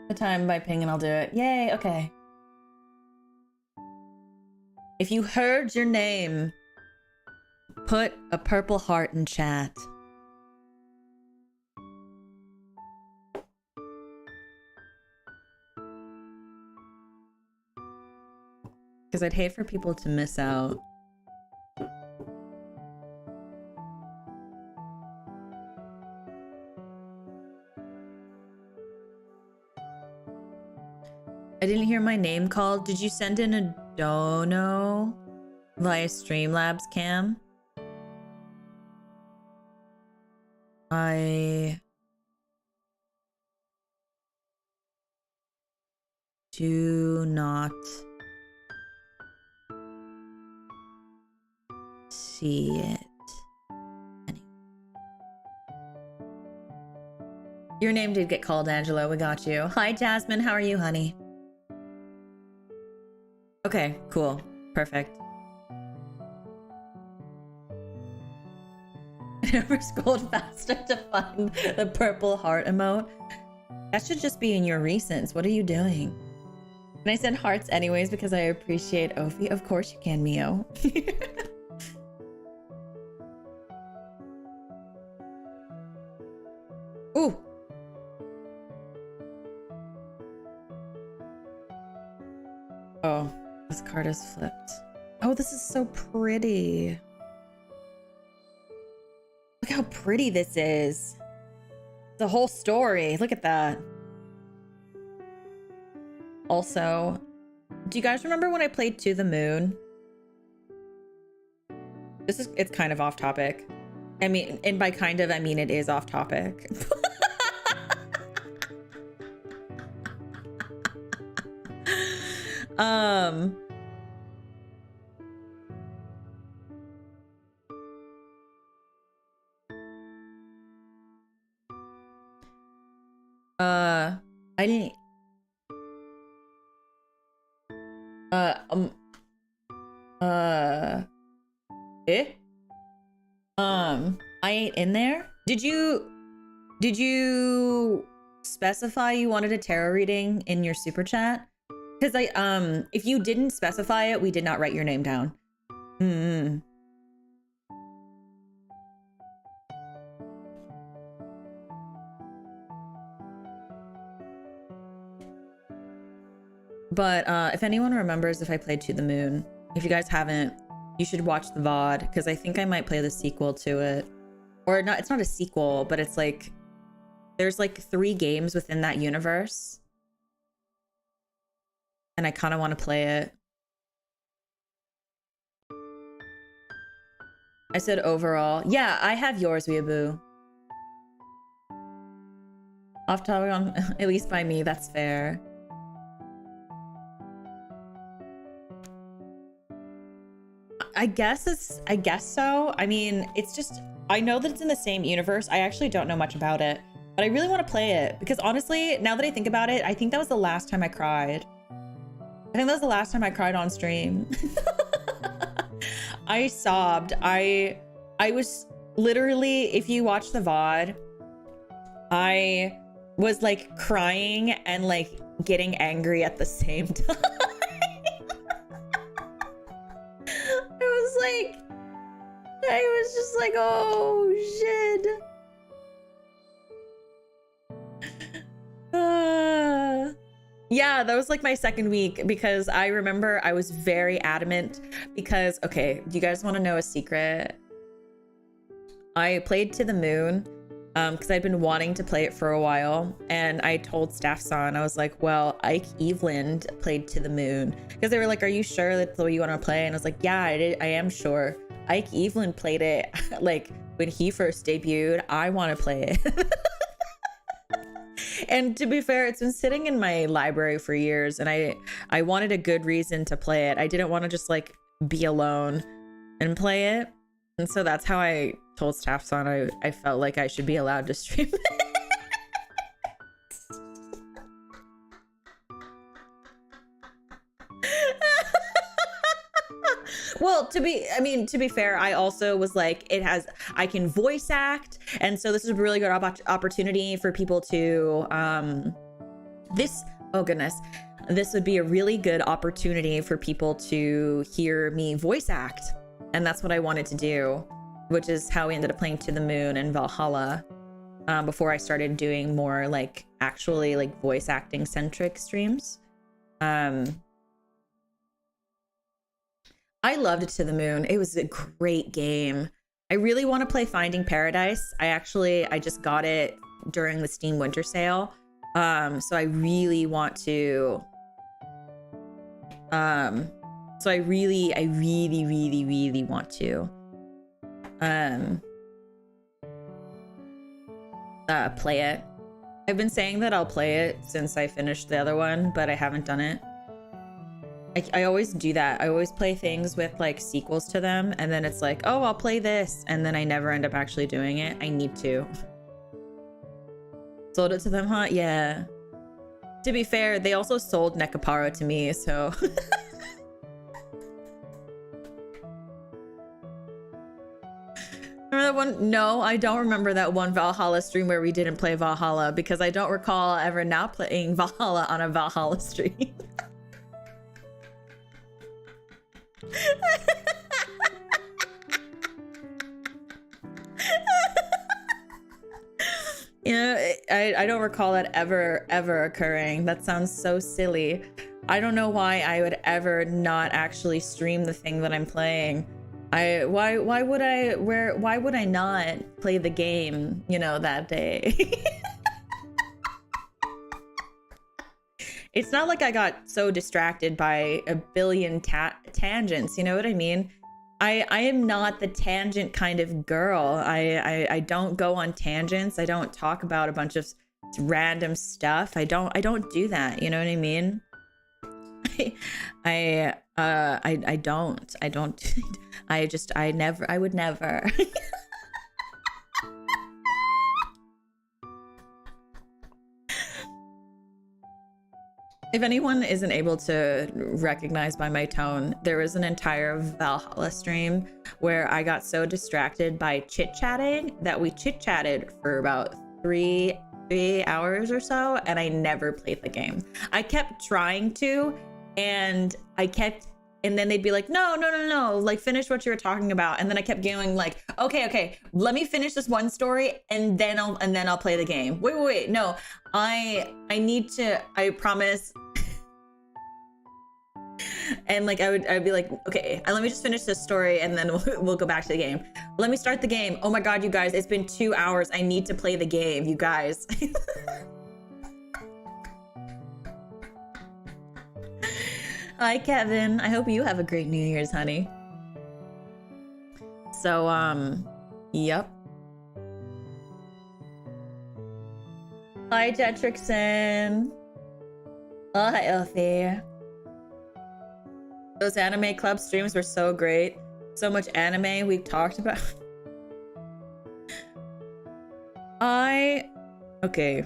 The time by ping and I'll do it. Yay, okay. If you heard your name, put a purple heart in chat. Because I'd hate for people to miss out. I didn't hear my name called. Did you send in a dono via Streamlabs cam? I do not see it. Your name did get called, Angelo. We got you. Hi, Jasmine. How are you, honey? Okay, cool. Perfect. I never scrolled faster to find the purple heart emote. That should just be in your recents. What are you doing? And I said hearts anyways because I appreciate Ophi. Of course you can, Mio. Ooh. Oh, this card is flipped. Oh, this is so pretty. Look how pretty this is. The whole story. Look at that. Also, do you guys remember when I played To the Moon? It's kind of off topic. I mean, and by kind of, I mean it is off topic. I didn't I ain't in there. Did you specify you wanted a tarot reading in your super chat? Because if you didn't specify it, we did not write your name down. But if anyone remembers if I played To the Moon, if you guys haven't, you should watch the VOD, because I think I might play the sequel to it. Or not, it's not a sequel, but it's like, there's like 3 games within that universe. And I kind of want to play it. I said overall. Yeah, I have yours, Weeaboo. Off topic on, at least by me, that's fair. I guess so. I mean, it's just, I know that it's in the same universe. I actually don't know much about it, but I really want to play it because honestly, now that I think about it, I think that was the last time I cried. I think that was the last time I cried on stream. I sobbed. I was literally, if you watch the VOD, I was like crying and like getting angry at the same time. I was just like, oh shit. Yeah, that was like my second week because I remember I was very adamant because, okay, do you guys want to know a secret? I played To the Moon because I'd been wanting to play it for a while, and I told Staff-san, I was like, well, Ike Eveland played To the Moon, because they were like, are you sure that's the way you want to play? And I was like, yeah, I am sure. Ike Eveland played it like when he first debuted. I want to play it. And to be fair, it's been sitting in my library for years, and I wanted a good reason to play it. I didn't want to just like be alone and play it. And so that's how I told Staff-san I felt like I should be allowed to stream it. Well, to be fair, I also was like, I can voice act. And so this is a really good opportunity for people to, this would be a really good opportunity for people to hear me voice act. And that's what I wanted to do, which is how we ended up playing To the Moon and Valhalla, before I started doing more like actually like voice acting centric streams. I loved To the Moon. It was a great game. I really want to play Finding Paradise. I just got it during the Steam Winter Sale. So I really want to. So I really want to. Play it. I've been saying that I'll play it since I finished the other one, but I haven't done it. I always do that. I always play things with like sequels to them, and then it's like, oh, I'll play this, and then I never end up actually doing it. I need to. Sold it to them, huh? Yeah. To be fair, they also sold Nekaparo to me, so Remember that one? No, I don't remember that one Valhalla stream where we didn't play Valhalla, because I don't recall ever not playing Valhalla on a Valhalla stream. You know, I don't recall that ever occurring. That sounds so silly. I don't know why I would ever not actually stream the thing that I'm playing. Why would I not play the game, you know, that day? It's not like I got so distracted by a billion tangents, you know what I mean? I am not the tangent kind of girl. I don't go on tangents. I don't talk about a bunch of random stuff. I don't do that. You know what I mean? I would never. If anyone isn't able to recognize by my tone, there was an entire Valhalla stream where I got so distracted by chit-chatting that we chit-chatted for about three hours or so, and I never played the game. I kept trying to, and then they'd be like, no, like finish what you were talking about. And then I kept going like, okay, let me finish this one story and then I'll play the game. Wait, no, I need to, I promise. And like I'd be like, okay, let me just finish this story and then we'll go back to the game. Let me start the game. Oh my God, you guys, it's been 2 hours. I need to play the game, you guys. Hi, Kevin. I hope you have a great New Year's, honey. So, yep. Hi, Jetrixon. Oh, hi, Elfie. Those anime club streams were so great. So much anime we talked about. Okay.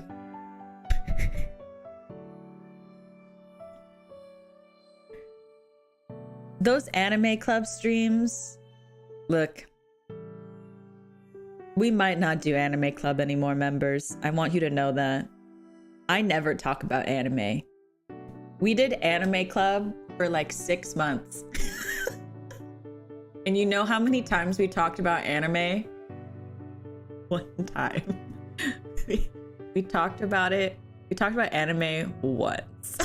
Those anime club streams, look, we might not do anime club anymore, members. I want you to know that. I never talk about anime. We did anime club for like 6 months. And you know how many times we talked about anime? One time. We talked about it. We talked about anime once.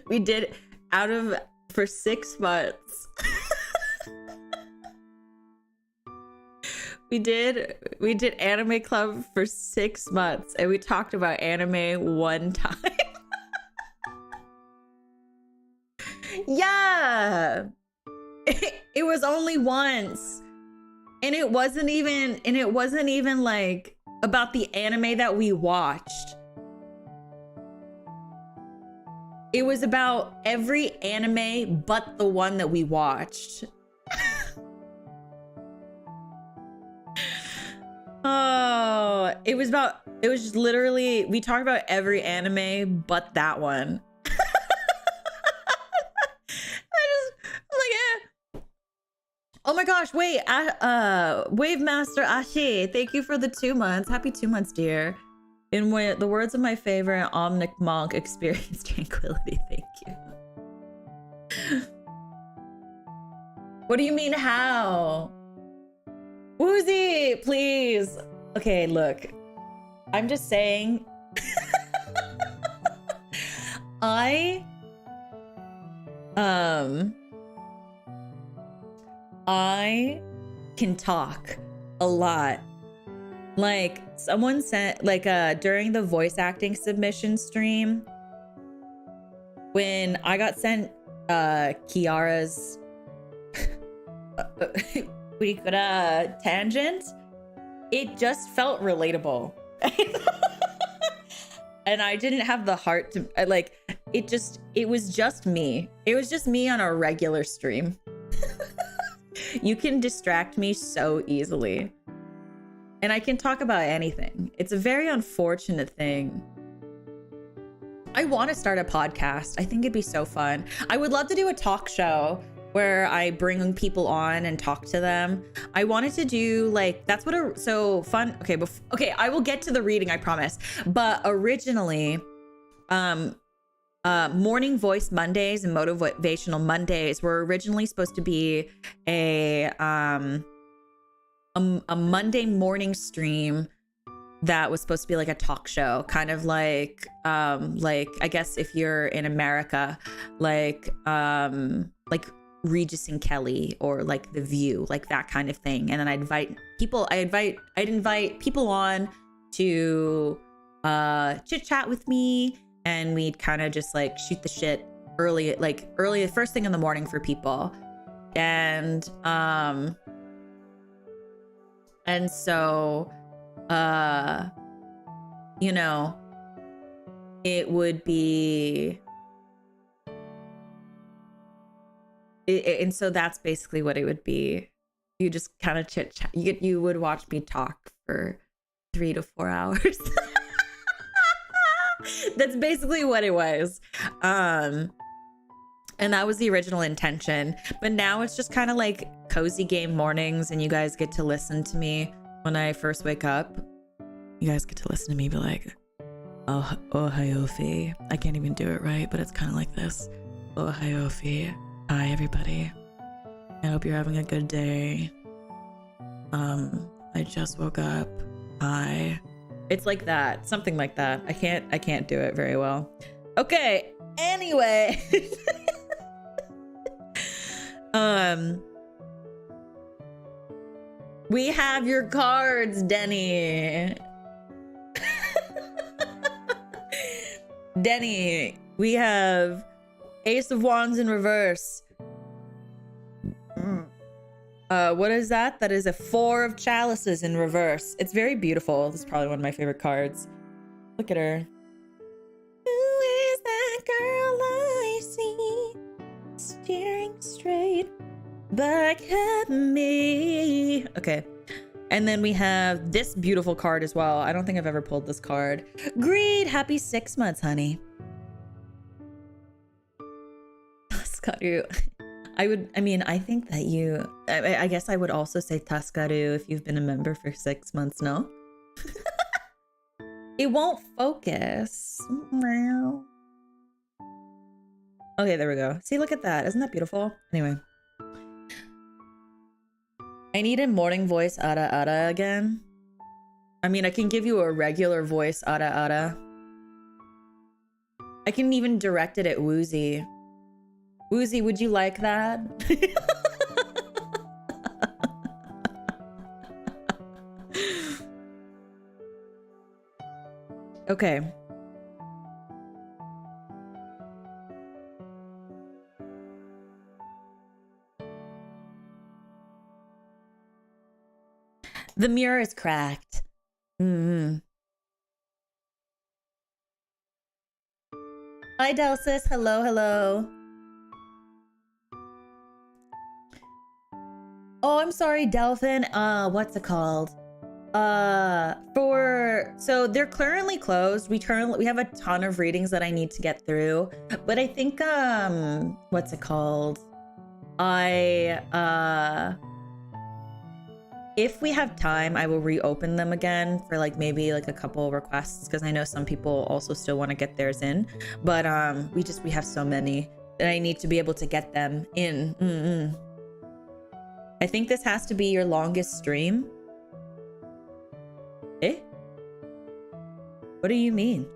We did for 6 months. We did anime club for 6 months and we talked about anime one time. Yeah. It was only once. And it wasn't even like about the anime that we watched. It was about every anime but the one that we watched. Oh, it was just literally, we talked about every anime but that one. Oh my gosh, wait, Wave Master Ashi, thank you for the 2 months. Happy 2 months, dear. In the words of my favorite Omnic monk, experience tranquility. Thank you. What do you mean, how? Woozy, please. Okay, look. I'm just saying. I can talk a lot. Like someone sent during the voice acting submission stream when I got sent Kiara's tangent, it just felt relatable. And I didn't have the heart to it was just me. It was just me on a regular stream. You can distract me so easily. And I can talk about anything. It's a very unfortunate thing. I want to start a podcast. I think it'd be so fun. I would love to do a talk show where I bring people on and talk to them. I wanted to do like, that's what so fun. Okay, okay, I will get to the reading, I promise. But originally, Morning Voice Mondays and Motivational Mondays were originally supposed to be a Monday morning stream that was supposed to be like a talk show, kind of like I guess if you're in America, like Regis and Kelly or like The View, like that kind of thing. And then I'd invite people on to chit chat with me, and we'd kind of just like shoot the shit early, first thing in the morning for people. And so you know, it would be and so that's basically what it would be. You just kind of chit chat. You would watch me talk for 3 to 4 hours. That's basically what it was. And that was the original intention. But now it's just kind of like cozy game mornings, and you guys get to listen to me when I first wake up. You guys get to listen to me be like, oh hi Ophi. I can't even do it right, but it's kind of like this. Oh hi Ophi. Hi everybody. I hope you're having a good day. I just woke up. Hi. It's like that, something like that. I can't do it very well. Okay, anyway. We have your cards, Denny. Denny, we have Ace of Wands in reverse. What is that? That is a 4 of Chalices in reverse. It's very beautiful. This is probably one of my favorite cards. Look at her. Who is that girl I see staring straight back at me? Okay. And then we have this beautiful card as well. I don't think I've ever pulled this card. Greed. Happy 6 months, honey. Tuskaru. I think that you... I guess I would also say Tuskaru if you've been a member for 6 months, no? It won't focus. Okay, there we go. See, look at that. Isn't that beautiful? Anyway. I need a morning voice Ara Ara again. I mean, I can give you a regular voice Ara Ara. I can even direct it at Woozy. Woozy, would you like that? Okay. The mirror is cracked. Mm-hmm. Hi, Delsis. Hello, hello. Oh, I'm sorry, Delphin. What's it called? So they're currently closed. We have a ton of readings that I need to get through. But I think, what's it called? If we have time, I will reopen them again for like maybe like a couple requests, because I know some people also still want to get theirs in. But we have so many that I need to be able to get them in. I think this has to be your longest stream. Eh? What do you mean?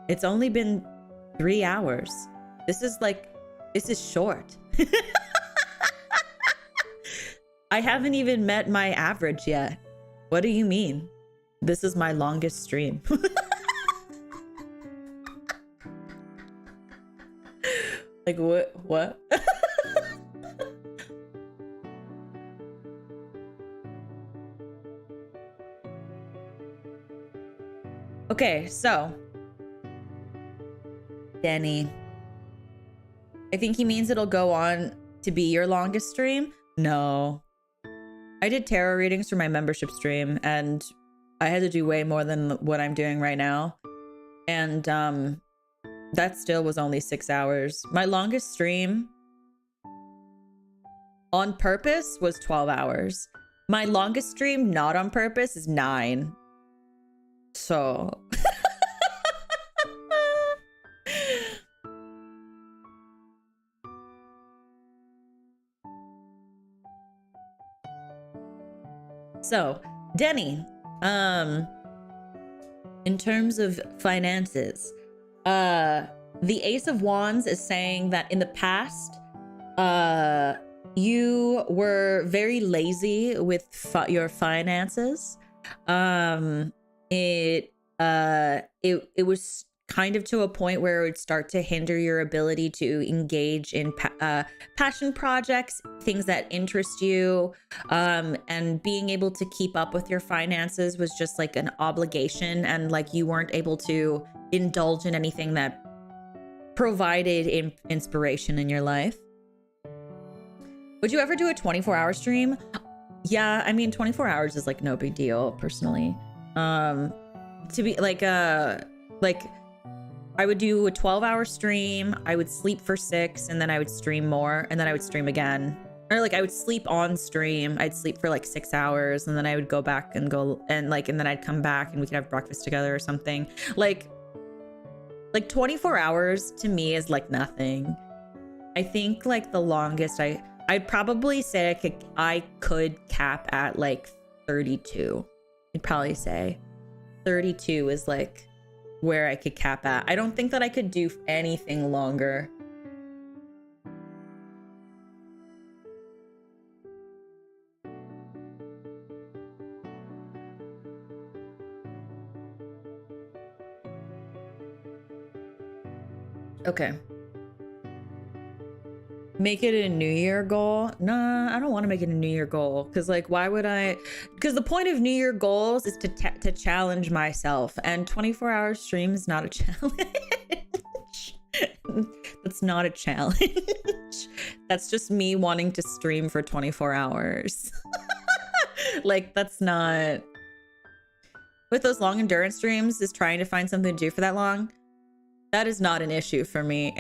It's only been 3 hours. This is short. I haven't even met my average yet. What do you mean? This is my longest stream. Like what? Okay, so Denny, I think he means it'll go on to be your longest stream. No, I did tarot readings for my membership stream, and I had to do way more than what I'm doing right now. And That still was only 6 hours. My longest stream on purpose was 12 hours. My longest stream not on purpose is 9. So so Denny, in terms of finances, the Ace of Wands is saying that in the past, you were very lazy with your finances. It was kind of to a point where it would start to hinder your ability to engage in passion projects, things that interest you, and being able to keep up with your finances was just like an obligation, and like you weren't able to indulge in anything that provided inspiration in your life. Would you ever do a 24-hour stream? Yeah, I mean 24 hours is like no big deal personally. To be like I would do a 12-hour stream, I would sleep for 6, and then I would stream more, and then I would stream again. Or like I would sleep on stream, I'd sleep for like 6 hours, and then I would go back and and then I'd come back and we could have breakfast together or something. Like 24 hours to me is like nothing. I think like the longest I'd probably say I could cap at like 32. I'd probably say 32 is like where I could cap at. I don't think that I could do anything longer. Okay. Make it a New Year goal? Nah, I don't want to make it a New Year goal. Because like, why would I? Because the point of New Year goals is to challenge myself. And 24-hour stream is not a challenge. That's not a challenge. That's just me wanting to stream for 24 hours. Like, that's not... With those long endurance streams, is trying to find something to do for that long. That is not an issue for me.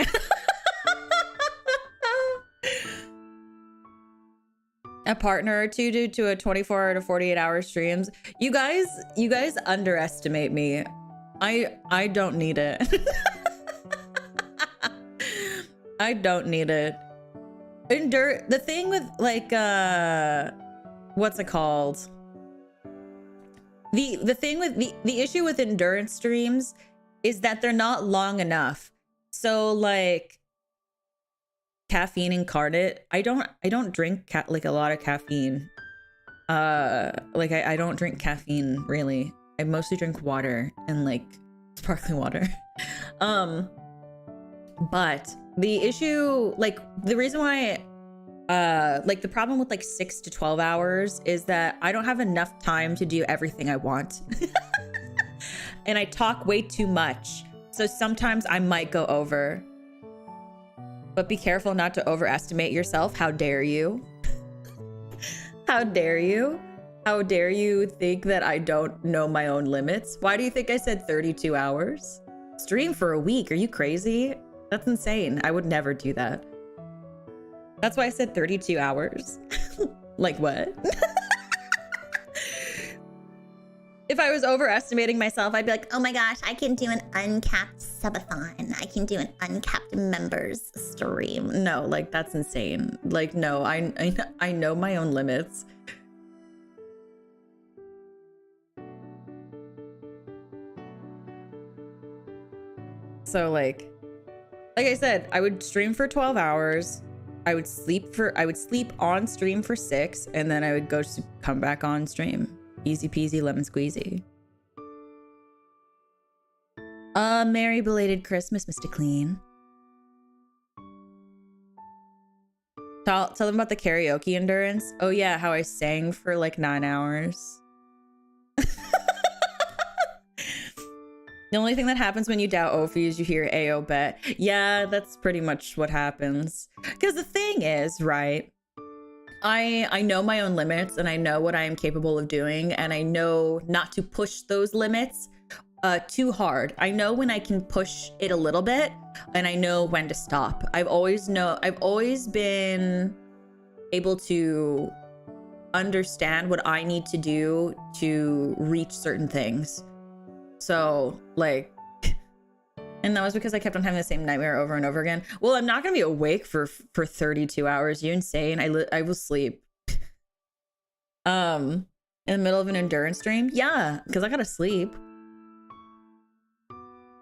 A partner or two to a 24 to 48 hour streams. You guys underestimate me. I don't need it. I don't need it. The thing with like what's it called? The thing with the issue with endurance streams is that they're not long enough. So like caffeine incarnate, I don't drink like a lot of caffeine. Like I don't drink caffeine really. I mostly drink water and like sparkling water. But the issue, like the reason why like the problem with like 6 to 12 hours is that I don't have enough time to do everything I want. And I talk way too much. So sometimes I might go over. But be careful not to overestimate yourself. How dare you? How dare you? How dare you think that I don't know my own limits? Why do you think I said 32 hours? Stream for a week. Are you crazy? That's insane. I would never do that. That's why I said 32 hours. Like what? If I was overestimating myself, I'd be like, Oh my gosh, I can do an uncapped subathon. I can do an uncapped members stream. no, like that's insane. Like, no, I know my own limits. So like I said, I would stream for 12 hours. I would sleep on stream for 6, and then I would come back on stream. Easy peasy lemon squeezy. Merry belated Christmas, Mr. Clean. Tell them about the karaoke endurance. Oh yeah, how I sang for like 9 hours. The only thing that happens when you doubt Ophi is you hear Ayo bet. Yeah, that's pretty much what happens. Because the thing is, right? I know my own limits, and I know what I am capable of doing, and I know not to push those limits too hard. I know when I can push it a little bit, and I know when to stop. I've always been able to understand what I need to do to reach certain things. So like, and that was because I kept on having the same nightmare over and over again. Well, I'm not gonna be awake for 32 hours. You insane? I will sleep. In the middle of an endurance stream, yeah, because I gotta sleep.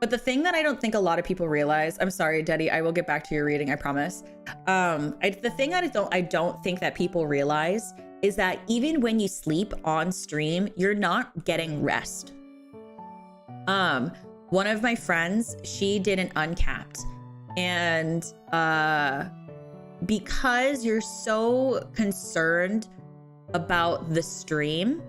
But the thing that I don't think a lot of people realize, I'm sorry, Deddy, I will get back to your reading, I promise. The thing that I don't think that people realize is that even when you sleep on stream, you're not getting rest. One of my friends, she did an uncapped, and because you're so concerned about the stream,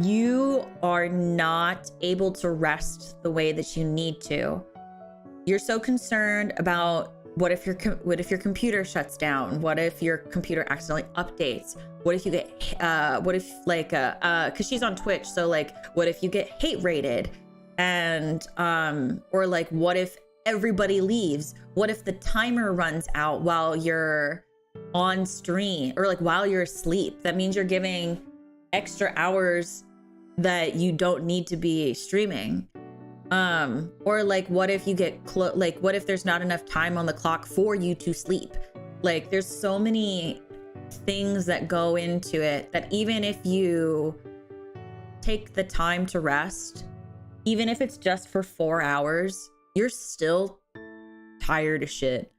you are not able to rest the way that you need to. You're so concerned about what if your computer shuts down? What if your computer accidentally updates? What if you get because she's on Twitch, so like, what if you get hate rated? And or like, what if everybody leaves? What if the timer runs out while you're on stream, or like while you're asleep? That means you're giving extra hours that you don't need to be streaming. Or like, what if you get what if there's not enough time on the clock for you to sleep? Like, there's so many things that go into it that even if you take the time to rest, even if it's just for 4 hours, you're still tired as shit.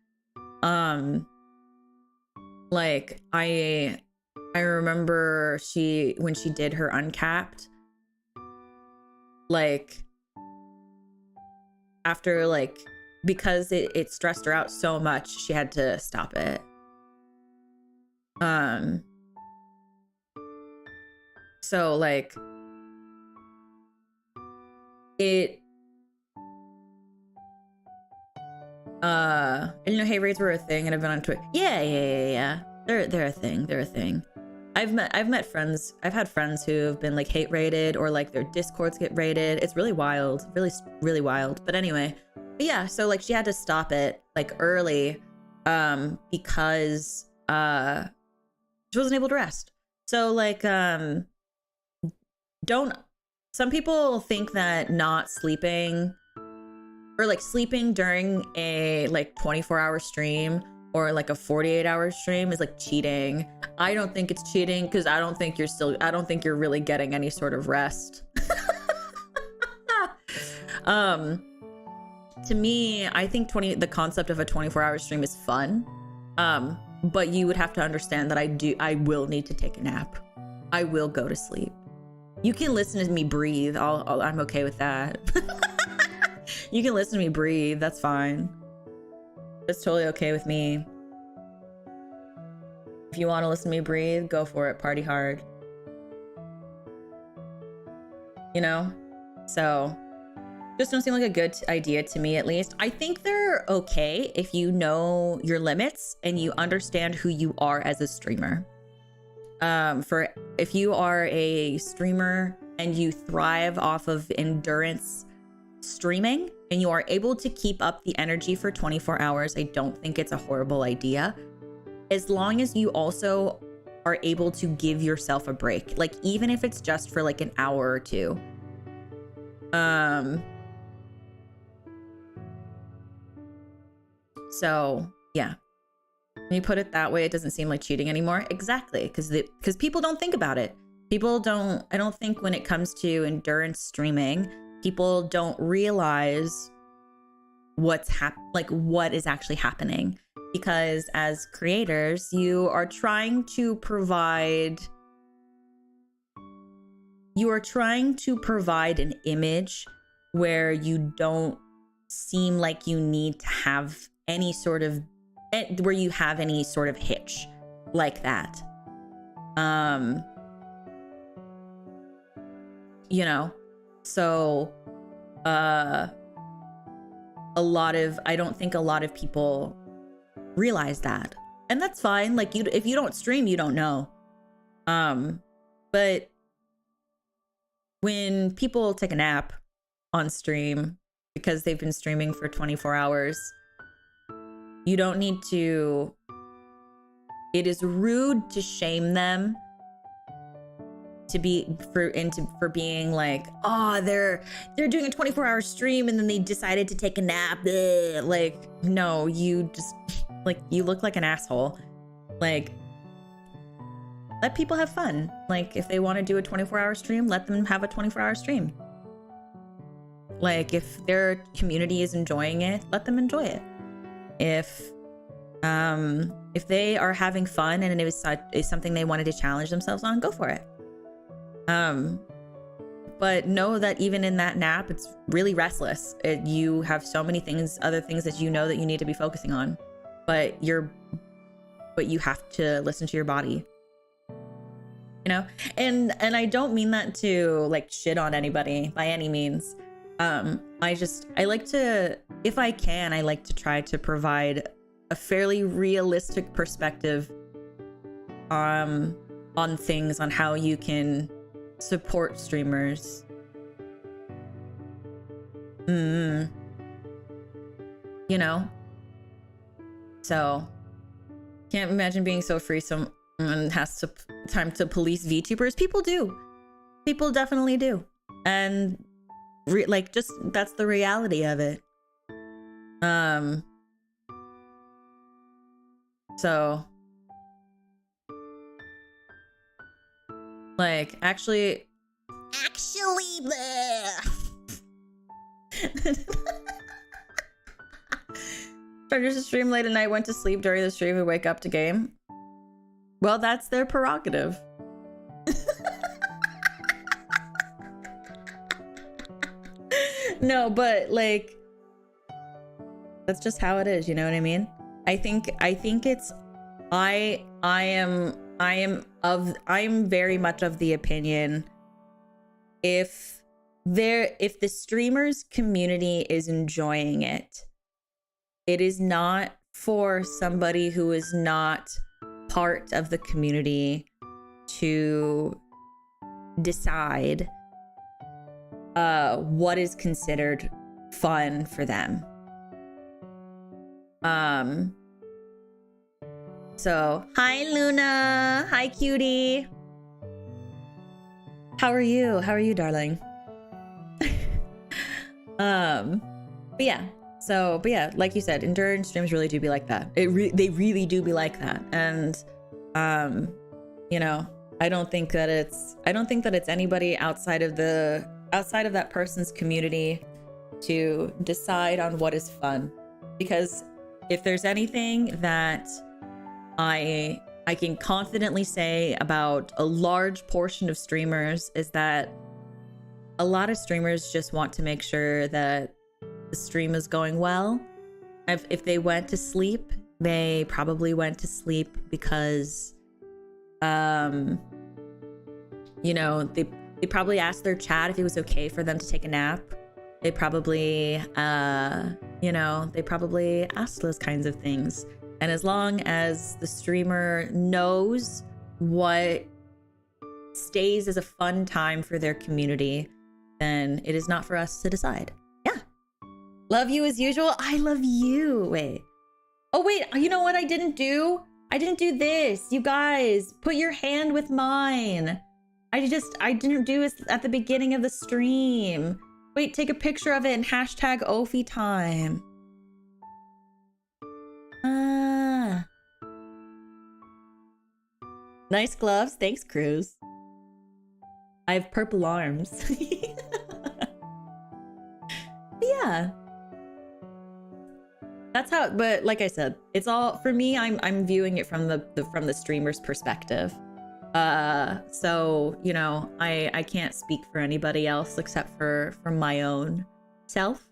Like I remember when she did her uncapped, like after like, because it stressed her out so much, she had to stop it. So like I didn't know hate raids were a thing, and I've been on Twitter. Yeah. They're a thing. I've met friends. I've had friends who have been like hate raided, or like their discords get raided. It's really wild, really wild. But anyway, but yeah. So like she had to stop it like early, because she wasn't able to rest. So like some people think that not sleeping, or like sleeping during a like 24-hour stream or like a 48-hour stream is like cheating. I don't think it's cheating, because I don't think you're really getting any sort of rest. To me, I think the concept of a 24-hour stream is fun. But you would have to understand that I will need to take a nap. I will go to sleep. You can listen to me breathe. I'm okay with that. You can listen to me breathe. That's fine. It's totally okay with me. If you want to listen to me breathe, go for it. Party hard. You know? So, just don't seem like a good idea to me, at least. I think they're okay if you know your limits and you understand who you are as a streamer. If you are a streamer and you thrive off of endurance streaming and you are able to keep up the energy for 24 hours, I don't think it's a horrible idea, as long as you also are able to give yourself a break, like even if it's just for like an hour or two. So yeah, when you put it that way, it doesn't seem like cheating anymore. Exactly, because people don't think about it. I don't think when it comes to endurance streaming, people don't realize what is actually happening. Because as creators, you are trying to provide an image where you don't seem like you need to have any sort of hitch like that. You know, so I don't think a lot of people realize that, and that's fine. Like, if you don't stream, you don't know. But when people take a nap on stream, because they've been streaming for 24 hours. You don't need to... It is rude to shame them for being like, oh, they're doing a 24-hour stream and then they decided to take a nap. Ugh. Like, no, you just like, you look like an asshole. Like, let people have fun. Like, if they want to do a 24-hour stream, let them have a 24-hour stream. Like, if their community is enjoying it, let them enjoy it. If they are having fun and it is something they wanted to challenge themselves on, go for it. But know that even in that nap, it's really restless. You have so many other things that you know that you need to be focusing on, but you have to listen to your body, you know? And I don't mean that to like shit on anybody by any means. I like to, if I can, I like to try to provide a fairly realistic perspective on things, on how you can support streamers. You know? So can't imagine being so free someone has time to police VTubers. People do. People definitely do. And like, just that's the reality of it. So like, actually started to stream late at night, went to sleep during the stream and wake up to game. Well, that's their prerogative. No, but like, that's just how it is, you know what I mean? I think it's I am very much of the opinion, if the streamers community is enjoying it, it is not for somebody who is not part of the community to decide what is considered fun for them. So hi Luna, hi cutie. How are you, darling? But yeah, like you said, endurance streams really do be like that. They really do be like that. And you know, I don't think that it's anybody outside of that person's community to decide on what is fun. Because if there's anything that I can confidently say about a large portion of streamers, is that a lot of streamers just want to make sure that the stream is going well. If they went to sleep, they probably went to sleep because you know, they probably asked their chat if it was okay for them to take a nap. They probably you know, they probably asked those kinds of things. And as long as the streamer knows what stays as a fun time for their community, then it is not for us to decide. Yeah. Love you as usual. I love you. Wait. Oh, wait. You know what I didn't do? I didn't do this. You guys, put your hand with mine. I didn't do it at the beginning of the stream. Wait, take a picture of it and hashtag Ophi time. Nice gloves. Thanks, Cruz. I have purple arms. Yeah. That's how, but like I said, it's all, for me, I'm viewing it from the streamer's perspective. So, you know, I can't speak for anybody else except for my own self.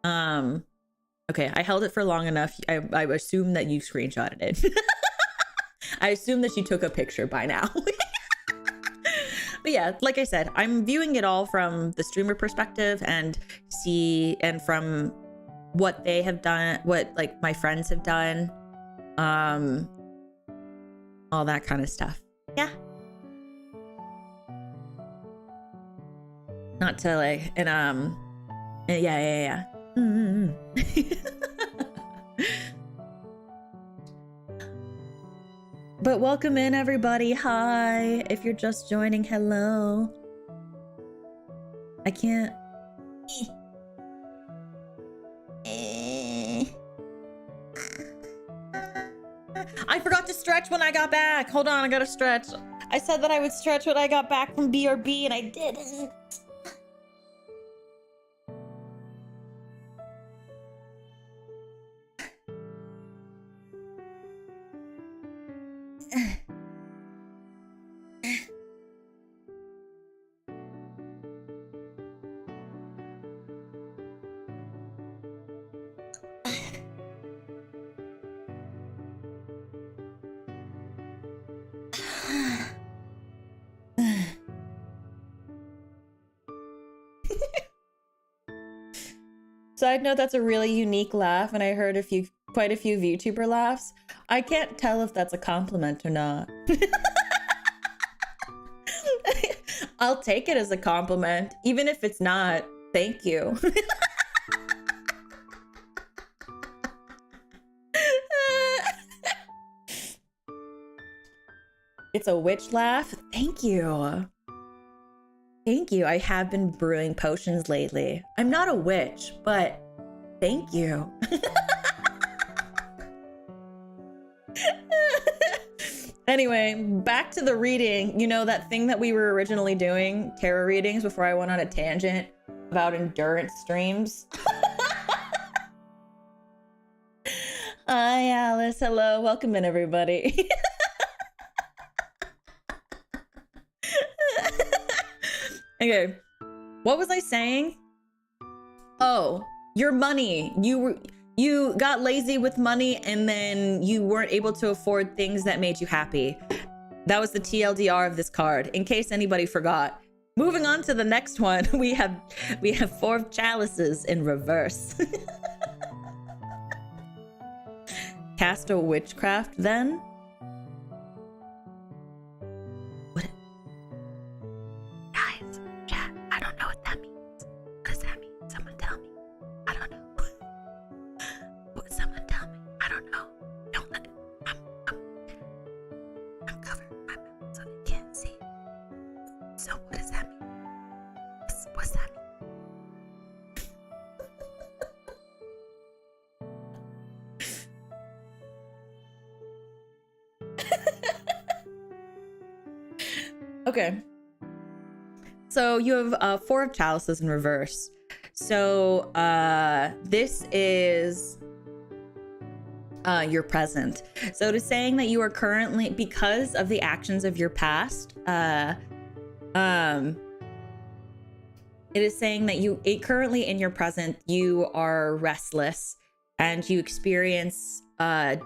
Okay, I held it for long enough. I assume that you screenshotted it. I assume that you took a picture by now. But yeah, like I said, I'm viewing it all from the streamer perspective and from what they have done, what like my friends have done, all that kind of stuff. Yeah. Not to like, and Yeah. Mm-hmm. But welcome in, everybody. Hi. If you're just joining, hello. I can't. I forgot to stretch when I got back. Hold on, I gotta stretch. I said that I would stretch when I got back from BRB and I didn't. Side note, that's a really unique laugh, and I heard quite a few VTuber laughs. I can't tell if that's a compliment or not. I'll take it as a compliment, even if it's not. Thank you. It's a witch laugh. Thank you. Thank you. I have been brewing potions lately. I'm not a witch, but thank you. Anyway, back to the reading. You know, that thing that we were originally doing, tarot readings, before I went on a tangent about endurance streams. Hi, Alice. Hello. Welcome in, everybody. Okay, what was I saying? Oh, your money. You got lazy with money and then you weren't able to afford things that made you happy. That was the TLDR of this card, in case anybody forgot. Moving on to the next one, we have 4 of chalices in reverse. Cast a witchcraft then? Guys, chat, I don't know what that means. What does that mean? Someone tell me. I don't know. What? Someone tell me. I don't know. Don't let it. I'm covering my mouth so they can't see. So what does that mean? What's that mean? Okay. So you have 4 of chalices in reverse. So this is your present. So it is saying that you are currently, because of the actions of your past, it is saying that currently in your present, you are restless and you experience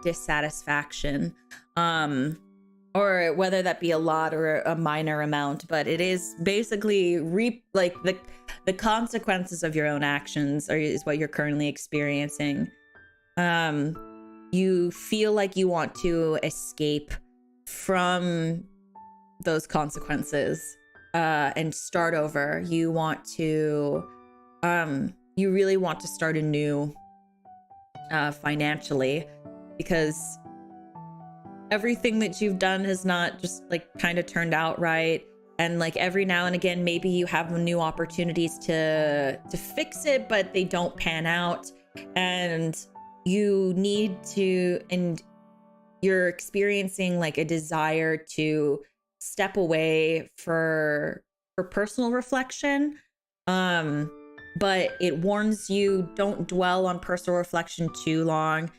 dissatisfaction. Or whether that be a lot or a minor amount, but it is basically the consequences of your own actions is what you're currently experiencing. You feel like you want to escape from those consequences and start over. You want to, you really want to start anew financially, because everything that you've done has not just like kind of turned out right. And like every now and again, maybe you have new opportunities to fix it, but they don't pan out. And you need to, and you're experiencing like a desire to step away for personal reflection. But it warns you, don't dwell on personal reflection too long,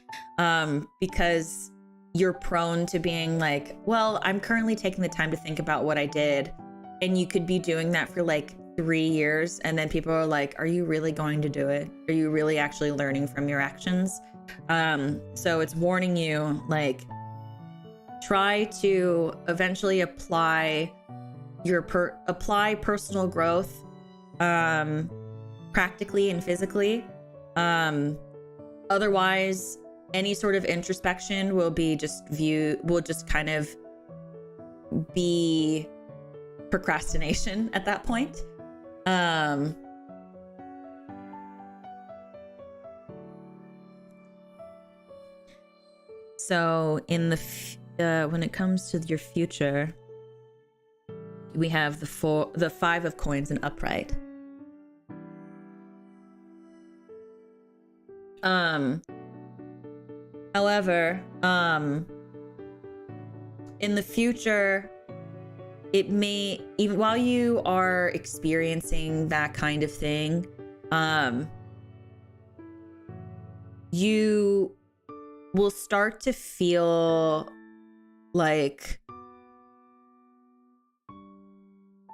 because you're prone to being like, well, I'm currently taking the time to think about what I did. And you could be doing that for like 3 years. And then people are like, are you really going to do it? Are you really actually learning from your actions? So it's warning you, like, try to eventually apply personal growth, practically and physically. Otherwise, any sort of introspection will just kind of be procrastination at that point. So in the when it comes to your future, we have the 5 of coins and upright. However, in the future, it may, even while you are experiencing that kind of thing, you will start to feel like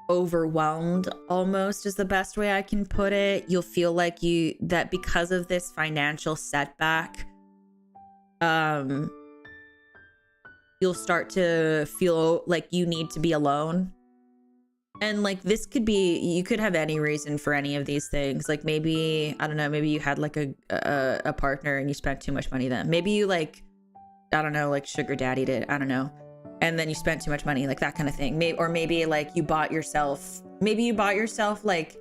overwhelmed, almost is the best way I can put it. You'll feel like that because of this financial setback, you'll start to feel like you need to be alone. And like, this could be, you could have any reason for any of these things. Like maybe, I don't know, maybe you had like a partner and you spent too much money then. Maybe you like, I don't know, like sugar daddy did, I don't know. And then you spent too much money, like that kind of thing. Maybe like you bought yourself like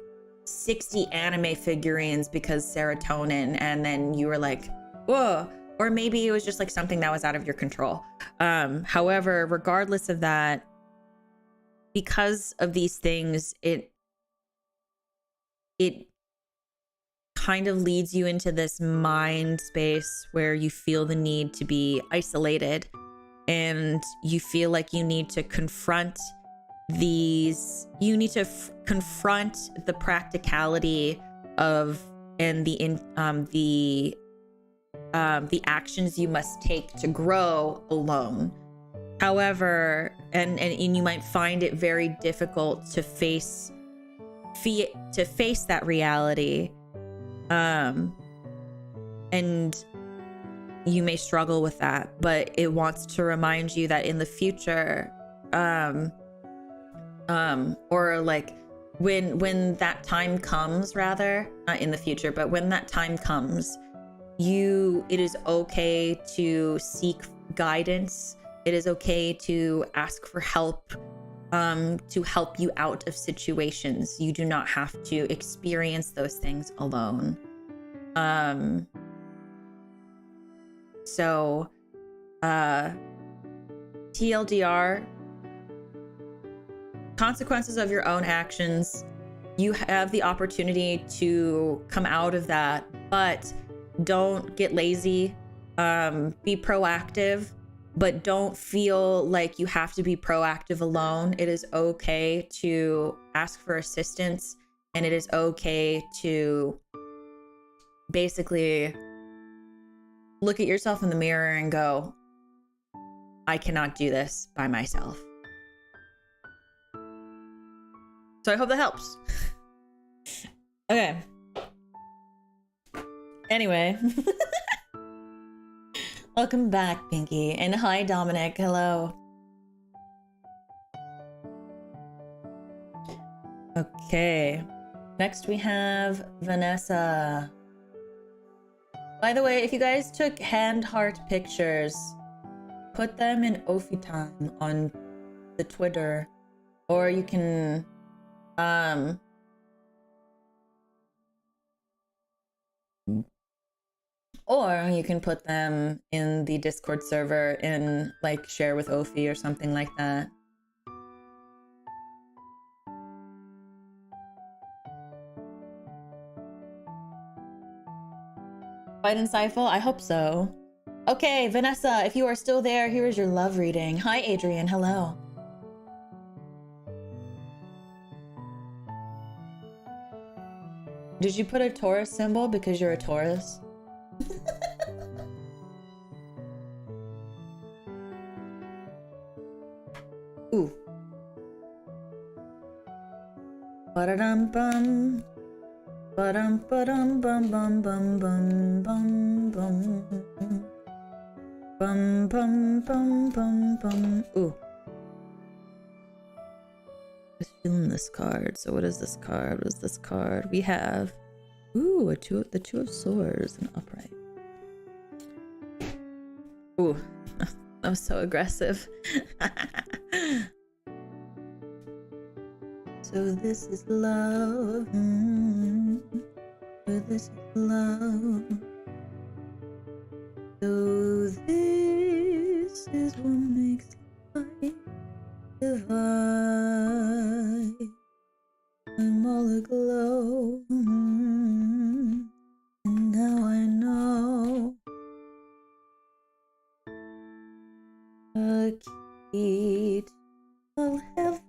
60 anime figurines because serotonin, and then you were like, whoa. Or maybe it was just like something that was out of your control. However, regardless of that, because of these things, it kind of leads you into this mind space where you feel the need to be isolated, and you feel like you need to confront confront the practicality of and the actions you must take to grow alone. However, and you might find it very difficult to face that reality, and you may struggle with that, but it wants to remind you that in the future, or like when that time comes, rather, not in the future, but when that time comes, it is okay to seek guidance. It is okay to ask for help, to help you out of situations. You do not have to experience those things alone. So, TLDR, consequences of your own actions. You have the opportunity to come out of that, but don't get lazy. Be proactive, but don't feel like you have to be proactive alone. It is okay to ask for assistance, and it is okay to basically look at yourself in the mirror and go, I cannot do this by myself. So I hope that helps. Okay. Anyway. Welcome back, Pinky. And hi, Dominic. Hello. Okay. Next we have Vanessa. By the way, if you guys took hand heart pictures, put them in Ophi time on the Twitter, or you can put them in the Discord server in like share with Ophi or something like that. Fight and Cypher? I hope so. Okay, Vanessa, if you are still there, here is your love reading. Hi, Adrian. Hello. Did you put a Taurus symbol because you're a Taurus? Ooh. Ba-da-dum-bum. Ba-dum-ba-dum-bum-bum-bum-bum-bum-bum. Bum-bum-bum-bum-bum. Ooh. Just feeling this card. So what is this card? What is this card? We have, ooh, the Two of Swords and upright. Ooh, that was so aggressive. So this is love. So this is love. So this This is what makes life divine. I'm all aglow, and now I know a key to heaven.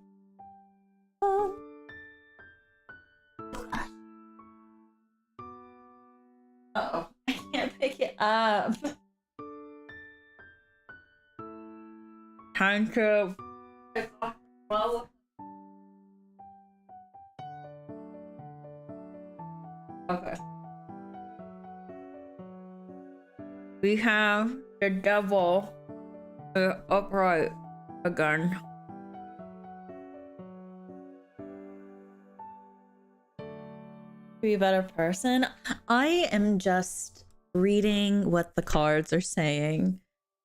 Uh-oh, I can't pick it up. Time to... Okay. We have the devil upright again. Be a better person. I am just reading what the cards are saying.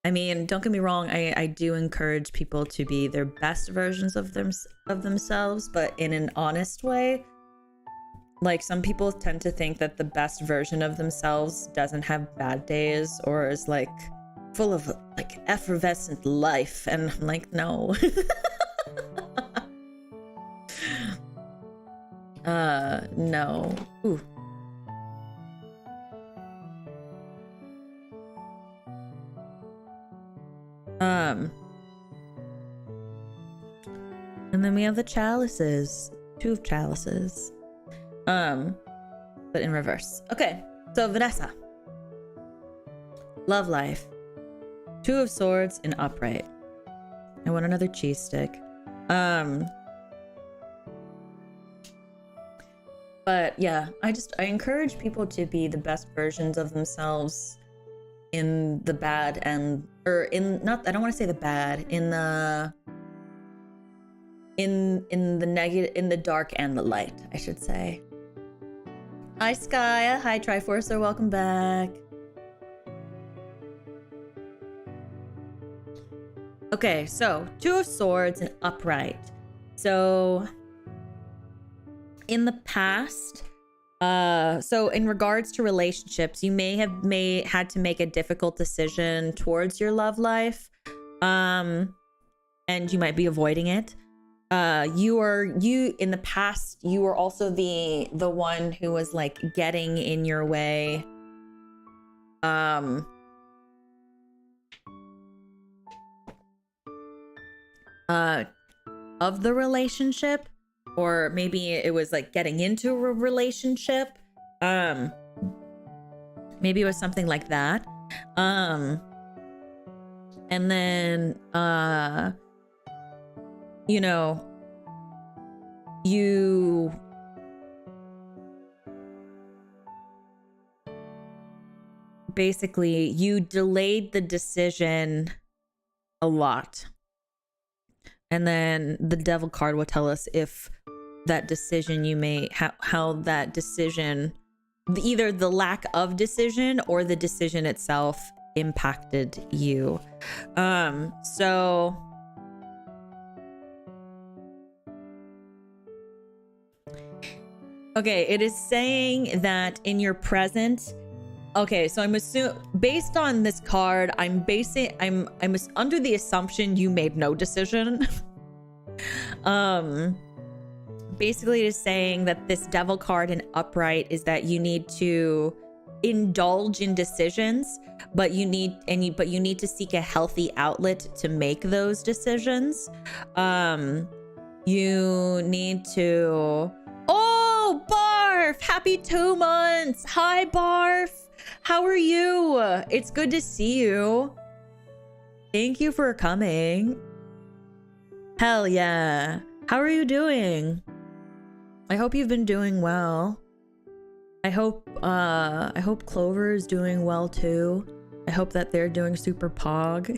I mean, don't get me wrong, I do encourage people to be their best versions of themselves, but in an honest way. Like, some people tend to think that the best version of themselves doesn't have bad days or is like full of like effervescent life, and I'm like, no. No. Ooh. And then we have the chalices. 2 of chalices. But in reverse. Okay, so Vanessa. Love life. 2 of swords in upright. I want another cheese stick. But yeah, I encourage people to be the best versions of themselves in the bad and, or in, not, I don't want to say the bad, in the negative, in the dark and the light, I should say. Hi Skya, hi Triforcer, welcome back. Okay, so 2 of swords and upright. So in the past, so in regards to relationships, you may have had to make a difficult decision towards your love life, and you might be avoiding it. You in the past, you were also the one who was like getting in your way, of the relationship, or maybe it was like getting into a relationship. Maybe it was something like that. And then you know, you basically, you delayed the decision a lot. And then the devil card will tell us if that decision you made, how that decision, either the lack of decision or the decision itself impacted you. So okay, it is saying that in your present. Okay, so I'm assuming, based on this card, I'm under the assumption you made no decision. Basically it is saying that this devil card in upright is that you need to indulge in decisions, but you need to seek a healthy outlet to make those decisions. You need to... Oh, Barf! Happy 2 months! Hi, Barf! How are you? It's good to see you. Thank you for coming. Hell yeah. How are you doing? I hope you've been doing well. I hope Clover is doing well too. I hope that they're doing super pog.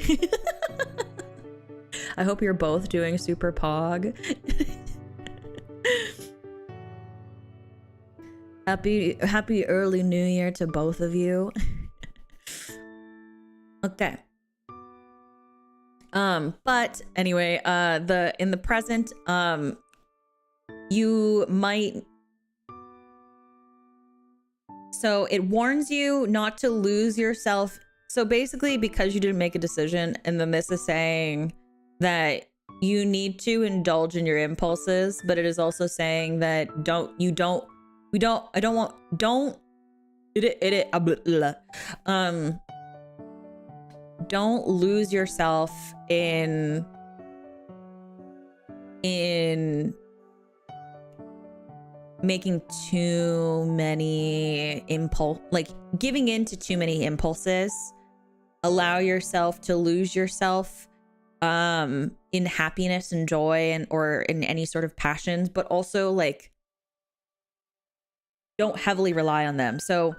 I hope you're both doing super pog. Happy early new year to both of you. Okay. But anyway, in the present, you might, so it warns you not to lose yourself. so basically, because you didn't make a decision, and then this is saying that you need to indulge in your impulses, but it is also saying that don't lose yourself in making too many giving in to too many impulses. Allow yourself to lose yourself in happiness and joy or in any sort of passions, but also like don't heavily rely on them. So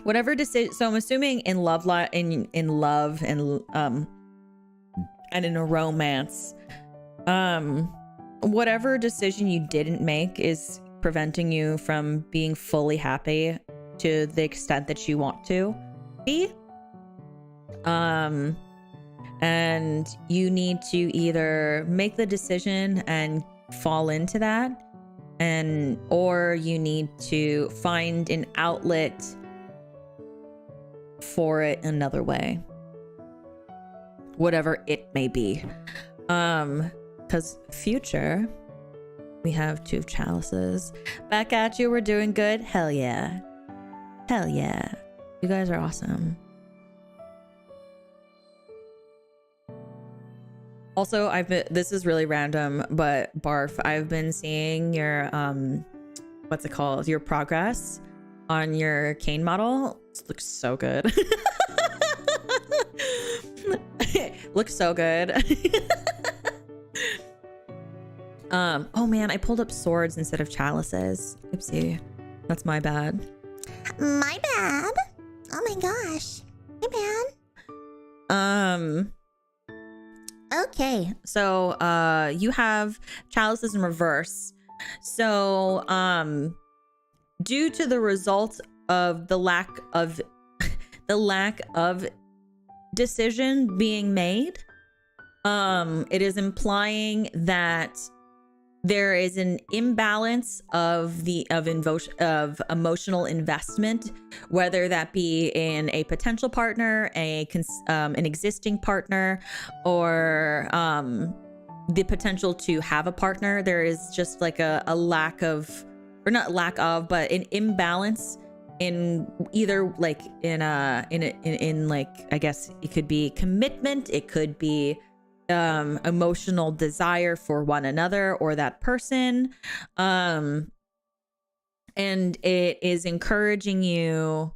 whatever decision, so I'm assuming in love and in a romance, whatever decision you didn't make is preventing you from being fully happy to the extent that you want to be. And you need to either make the decision and fall into that, or you need to find an outlet for it another way, whatever it may be. Because future, we have 2 chalices. Back at you. We're doing good. Hell yeah. Hell yeah. You guys are awesome. Also, this is really random, but Barf, I've been seeing your what's it called? Your progress on your cane model. It looks so good. Looks so good. Oh man, I pulled up swords instead of chalices. Oopsie. That's my bad. My bad. Oh my gosh. My bad. Okay, so you have chalices in reverse. So due to the result of the lack of decision being made, it is implying that there is an imbalance of emotional investment, whether that be in a potential partner, an existing partner, or the potential to have a partner. There is just like a lack of, or not lack of, but an imbalance in either like in like, I guess it could be commitment, it could be emotional desire for one another or that person, and it is encouraging you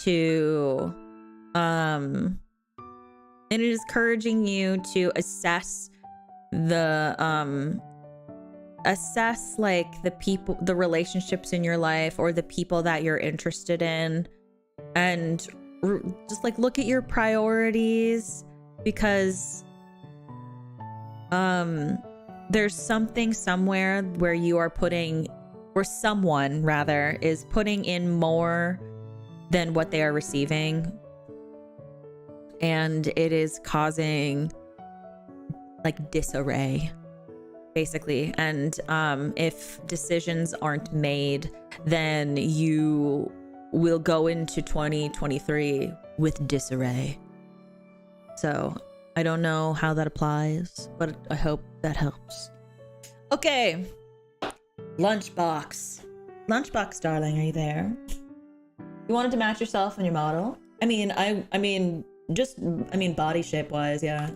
to assess like the people, the relationships in your life, or the people that you're interested in, and just like look at your priorities, because there's something somewhere where you are putting, or someone rather is putting in more than what they are receiving, and it is causing like disarray basically. And if decisions aren't made, then you will go into 2023 with disarray. So I don't know how that applies, but I hope that helps. Okay, Lunchbox, darling, are you there? You wanted to match yourself and your model? I mean body shape wise, yeah.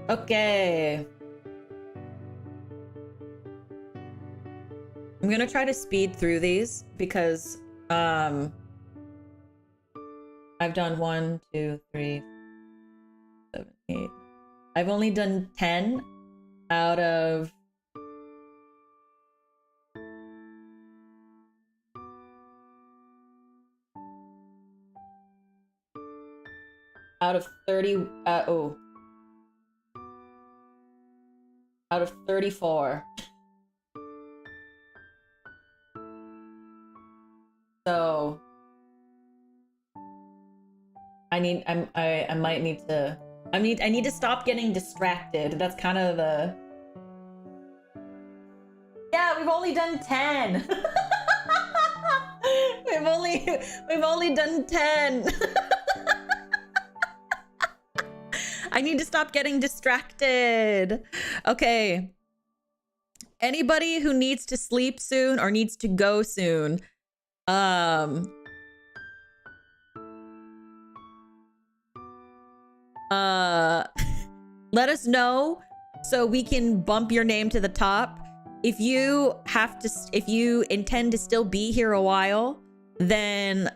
Okay, I'm gonna try to speed through these because I've done 1, 2, 3, 7, 8. I've only done 10 out of 30. Out of 34. So I need to stop getting distracted. That's kind of the... Yeah, we've only done 10. we've only done 10. I need to stop getting distracted. Okay. Anybody who needs to sleep soon or needs to go soon, let us know so we can bump your name to the top. If you intend to still be here a while, then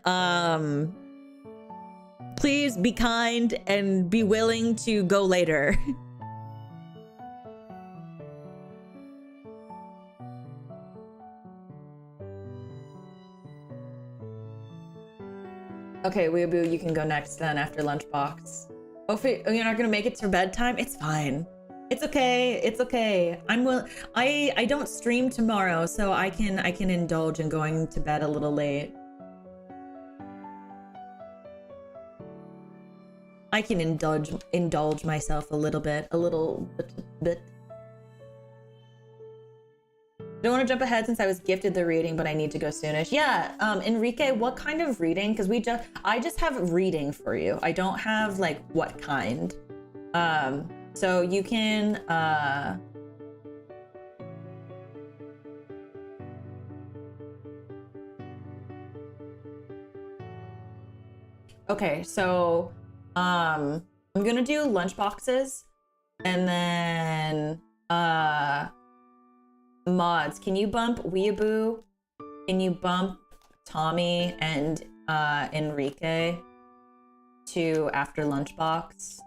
please be kind and be willing to go later. Okay, Weeaboo, you can go next then after lunchbox. Oh, you're not gonna make it to bedtime? It's fine. It's okay. It's okay. I don't stream tomorrow, so I can indulge in going to bed a little late. I can indulge myself a little bit. I don't want to jump ahead since I was gifted the reading, but I need to go soonish. Yeah, Enrique, what kind of reading? Because I just have reading for you. I don't have like what kind. So you can okay, so I'm gonna do lunch boxes and then mods, can you bump Weeaboo? Can you bump Tommy and Enrique to after lunchbox?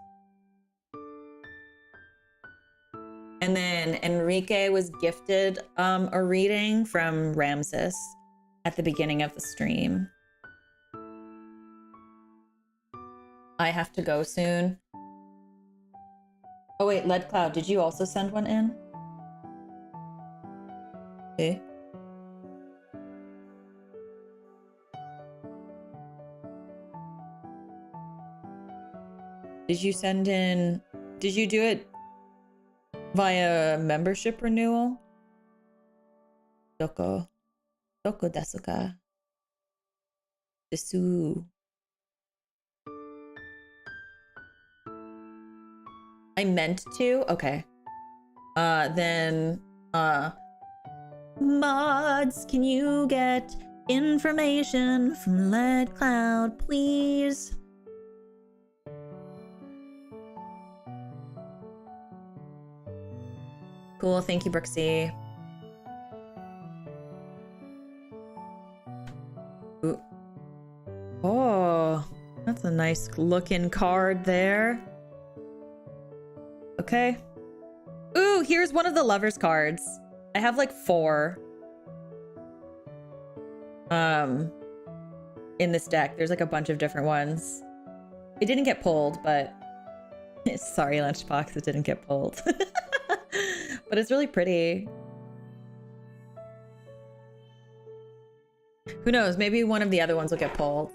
And then Enrique was gifted a reading from Ramses at the beginning of the stream. I have to go soon. Oh wait, Lead Cloud, did you also send one in? Okay. Did you send in? Did you do it via membership renewal? Doko desu ka? Desu. I meant to? Okay. Then mods, can you get information from Lead Cloud, please? Cool, thank you, Brooksy. Ooh. Oh, that's a nice looking card there. Okay. Ooh, here's one of the lovers cards. I have like 4 in this deck. There's like a bunch of different ones. It didn't get pulled, but sorry, Lunchbox, it didn't get pulled. But it's really pretty. Who knows? Maybe one of the other ones will get pulled.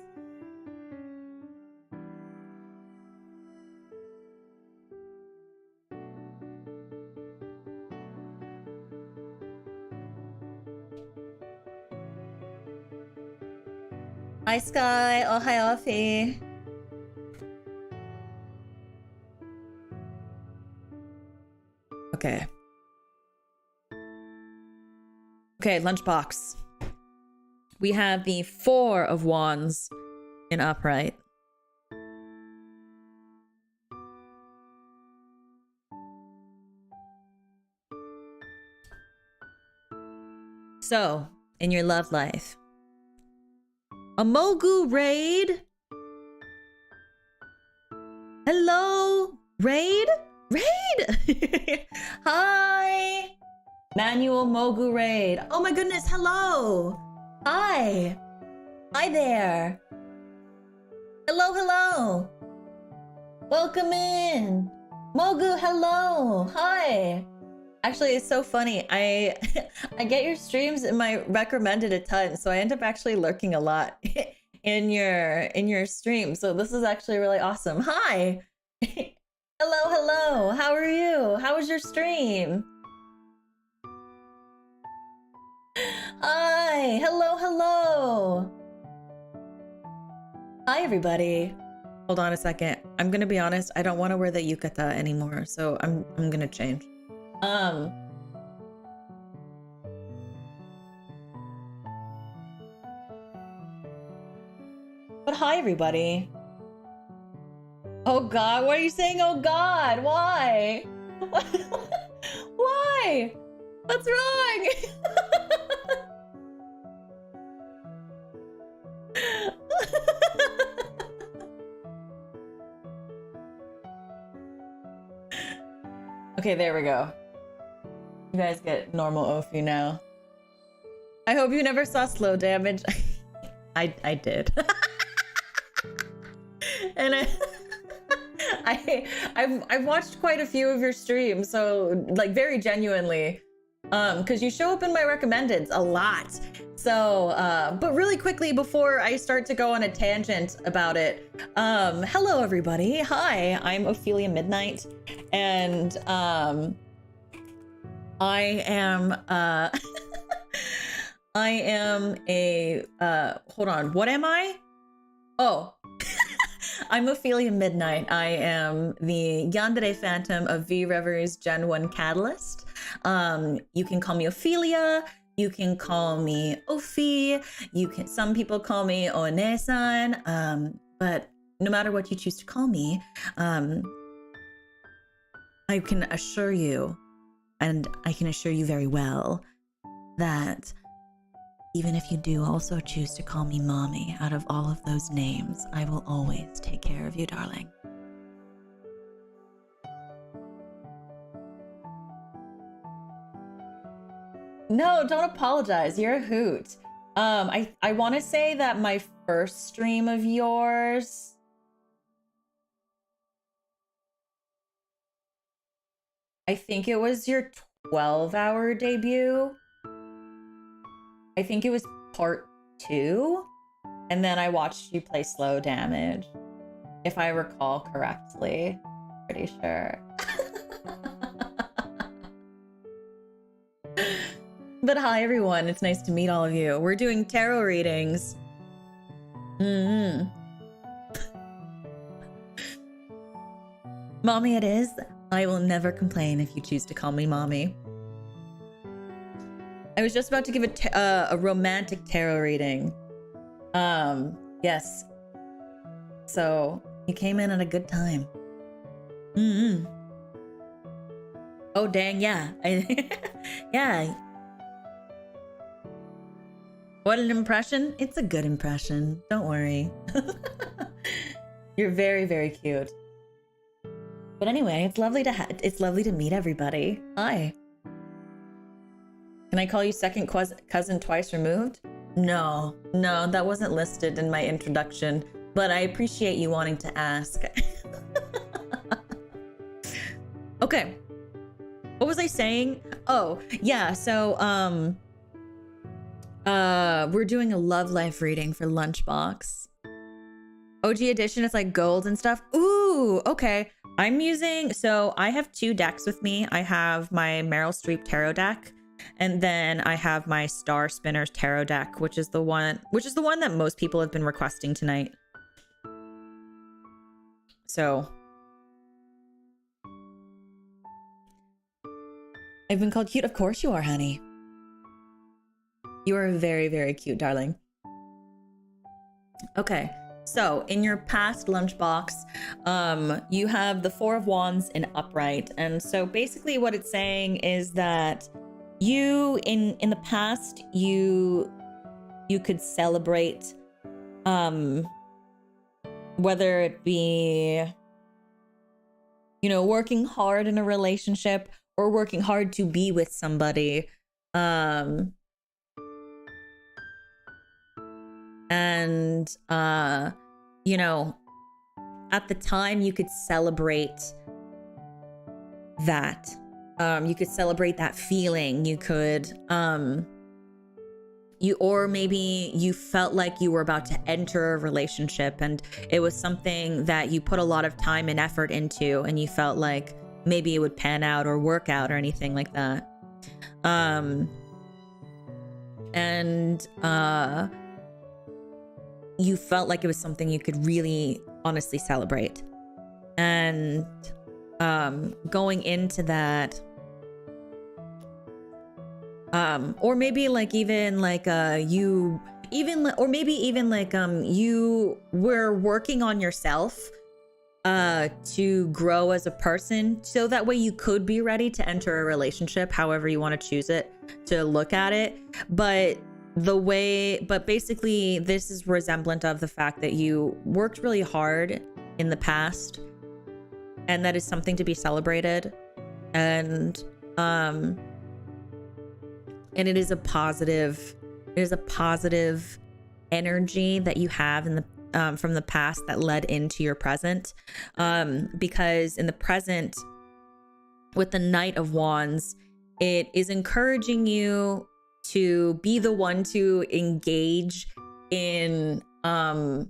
Hi, Sky. Oh, hi, Offie. Okay. Okay, lunchbox. We have the 4 of wands in upright. So, in your love life, a Mogu raid? Hello? Raid? Raid? Hi! Manual Mogu raid. Oh my goodness, hello! Hi! Hi there! Hello, hello! Welcome in! Mogu, hello! Hi! Actually, it's so funny. I get your streams in my recommended a ton, so I end up actually lurking a lot in your stream. So this is actually really awesome. Hi. Hello, hello. How are you? How was your stream? Hi. Hello, hello. Hi, everybody. Hold on a second. I'm gonna be honest. I don't want to wear the yukata anymore, so I'm gonna change. But hi, everybody. Oh God, what are you saying? Oh God, why? Why? What's wrong? Okay, there we go. You guys get normal Ofi now. I hope you never saw Slow Damage. I did. And I've watched quite a few of your streams, so like very genuinely, because you show up in my recommendeds a lot. So, but really quickly before I start to go on a tangent about it, hello everybody. Hi, I'm Ophelia Midnight, and I am I am a hold on, what am I? Oh. I'm Ophelia Midnight. I am the Yandere Phantom of VReverie's Gen 1 Catalyst. You can call me Ophelia. You can call me Ophi. Some people call me Onee-san. But no matter what you choose to call me, I can assure you, and I can assure you very well, that even if you do also choose to call me Mommy, out of all of those names, I will always take care of you, darling. No, don't apologize. You're a hoot. I want to say that my first stream of yours, I think it was your 12-hour debut. I think it was part 2, and then I watched you play Slow Damage, if I recall correctly. Pretty sure. But hi everyone, it's nice to meet all of you. We're doing tarot readings. Mommy it is. I will never complain if you choose to call me Mommy. I was just about to give a romantic tarot reading. Yes. So you came in at a good time. Oh dang, yeah. Yeah. What an impression. It's a good impression. Don't worry. You're very, very cute. But anyway, it's lovely to meet everybody. Hi. Can I call you second cousin twice removed? No, that wasn't listed in my introduction, but I appreciate you wanting to ask. Okay. What was I saying? Oh, yeah, so, we're doing a love life reading for Lunchbox. OG edition, it's like gold and stuff. Ooh, okay. So I have 2 decks with me. I have my Meryl Streep tarot deck, and then I have my Star Spinners tarot deck, which is the one that most people have been requesting tonight. So I've been called cute. Of course you are, honey. You are very, very cute, darling. Okay, so in your past Lunchbox, you have the 4 of Wands in upright, and so basically what it's saying is that you in the past you could celebrate whether it be, you know, working hard in a relationship or working hard to be with somebody, and you know, at the time you could celebrate that. You could celebrate that feeling. You could, or maybe you felt like you were about to enter a relationship and it was something that you put a lot of time and effort into, and you felt like maybe it would pan out or work out or anything like that. you felt like it was something you could really honestly celebrate. And going into that, or maybe like even like you were working on yourself to grow as a person, so that way you could be ready to enter a relationship, however you want to choose it to look at it. But basically this is resemblant of the fact that you worked really hard in the past, and that is something to be celebrated. And it is a positive energy that you have in the from the past that led into your present, because in the present with the Knight of Wands, it is encouraging you to be the one to engage in I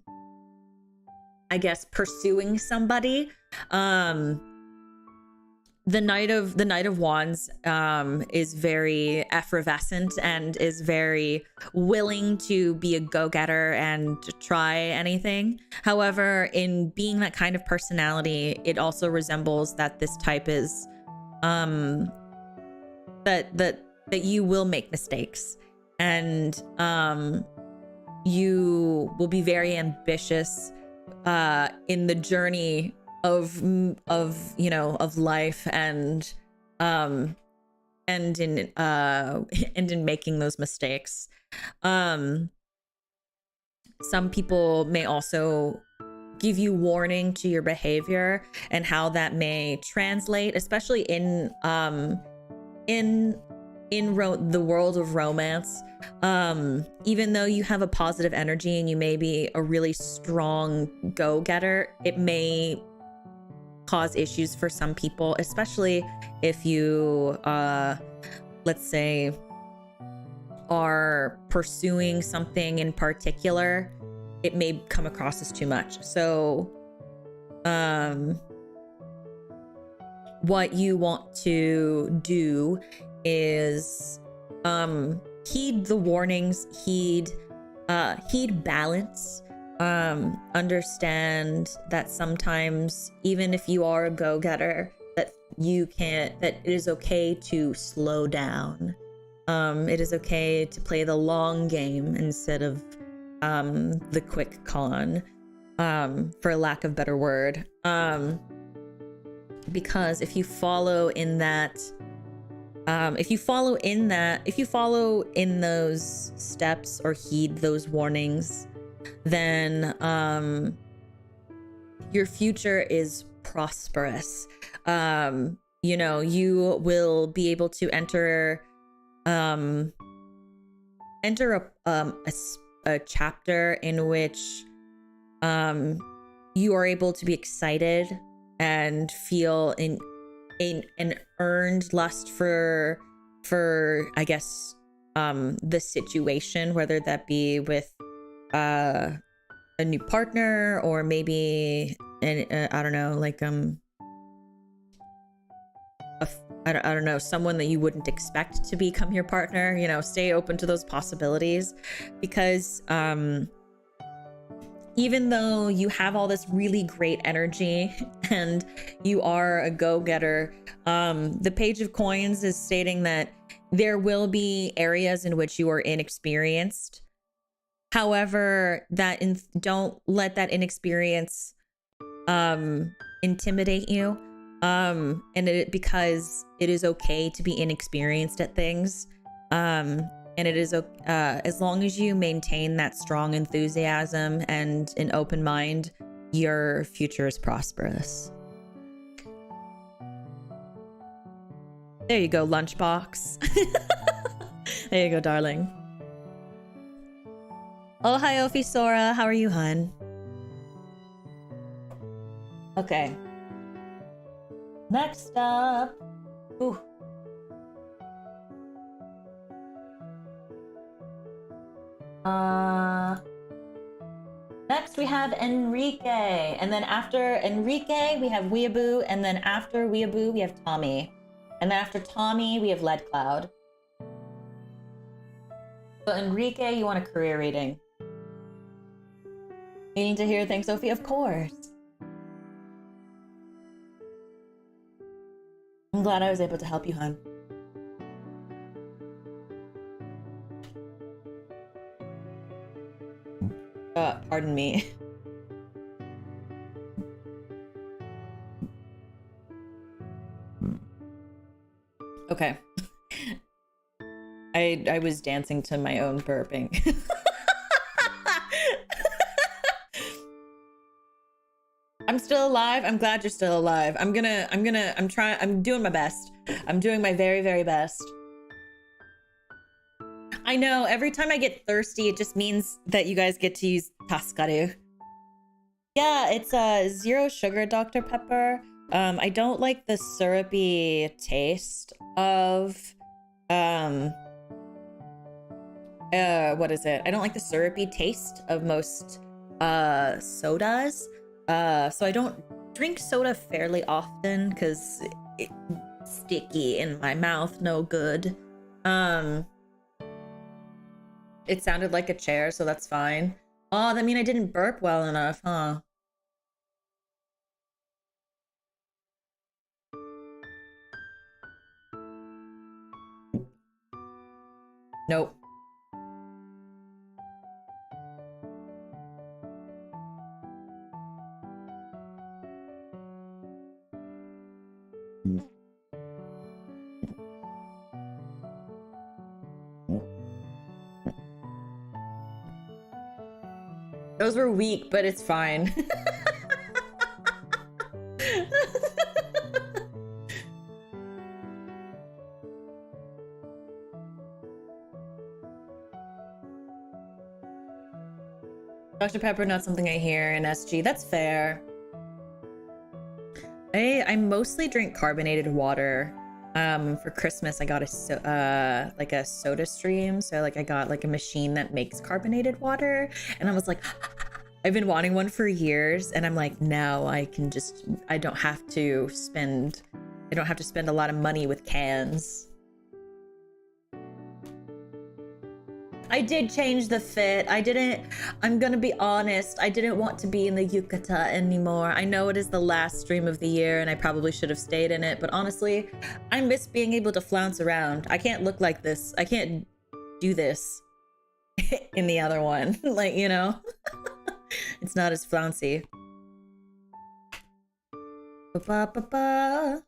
guess pursuing somebody. The Knight of Wands is very effervescent and is very willing to be a go-getter and to try anything. However, in being that kind of personality, it also resembles that this type is that you will make mistakes, and you will be very ambitious in the journey of life, and in making those mistakes. Some people may also give you warning to your behavior and how that may translate, especially in the world of romance. Even though you have a positive energy and you may be a really strong go-getter, it may cause issues for some people, especially if you let's say are pursuing something in particular. It may come across as too much. So what you want to do is heed the warnings, heed balance. Understand that sometimes, even if you are a go-getter, that it is okay to slow down. It is okay to play the long game instead of the quick con, for lack of a better word. Because if you follow in those steps or heed those warnings, then your future is prosperous. You will be able to enter a chapter in which you are able to be excited and feel an earned lust for I guess the situation, whether that be with a new partner, or maybe I don't know, like I don't know, someone that you wouldn't expect to become your partner. Stay open to those possibilities, because even though you have all this really great energy and you are a go-getter, the Page of Coins is stating that there will be areas in which you are inexperienced. However, don't let that inexperience intimidate you, because it is okay to be inexperienced at things, and it is as long as you maintain that strong enthusiasm and an open mind, your future is prosperous. There you go, lunchbox. There you go, darling. Oh, hi, Ophi Sora. How are you, hun? Okay. Next up. Ooh. Next we have Enrique, and then after Enrique we have Weeaboo, and then after Weeaboo we have Tommy, and then after Tommy we have Lead Cloud. So Enrique, you want a career reading? Meaning to hear, thanks, Sophie. Of course. I'm glad I was able to help you, hon. Pardon me. Okay. I was dancing to my own burping. I'm still alive. I'm glad you're still alive. I'm doing my best. I'm doing my very, very best. I know, every time I get thirsty, it just means that you guys get to use Taskaru. Yeah, it's a 0 sugar Dr. Pepper. I don't like the syrupy taste of, what is it? I don't like the syrupy taste of most, sodas. So I don't drink soda fairly often because it's sticky in my mouth, no good. It sounded like a chair, so that's fine. Oh, that means I didn't burp well enough, huh? Nope. Those were weak, but it's fine. Dr. Pepper, not something I hear in SG. That's fair. I mostly drink carbonated water. For Christmas, I got like a soda stream. So like I got like a machine that makes carbonated water, and I was like, I've been wanting one for years, and I'm like, now I don't have to spend a lot of money with cans. I did change the fit. I'm gonna be honest, I didn't want to be in the yukata anymore. I know it is the last stream of the year and I probably should have stayed in it, but honestly, I miss being able to flounce around. I can't look like this. I can't do this in the other one. Like, you know, it's not as flouncy. Ba-ba-ba-ba.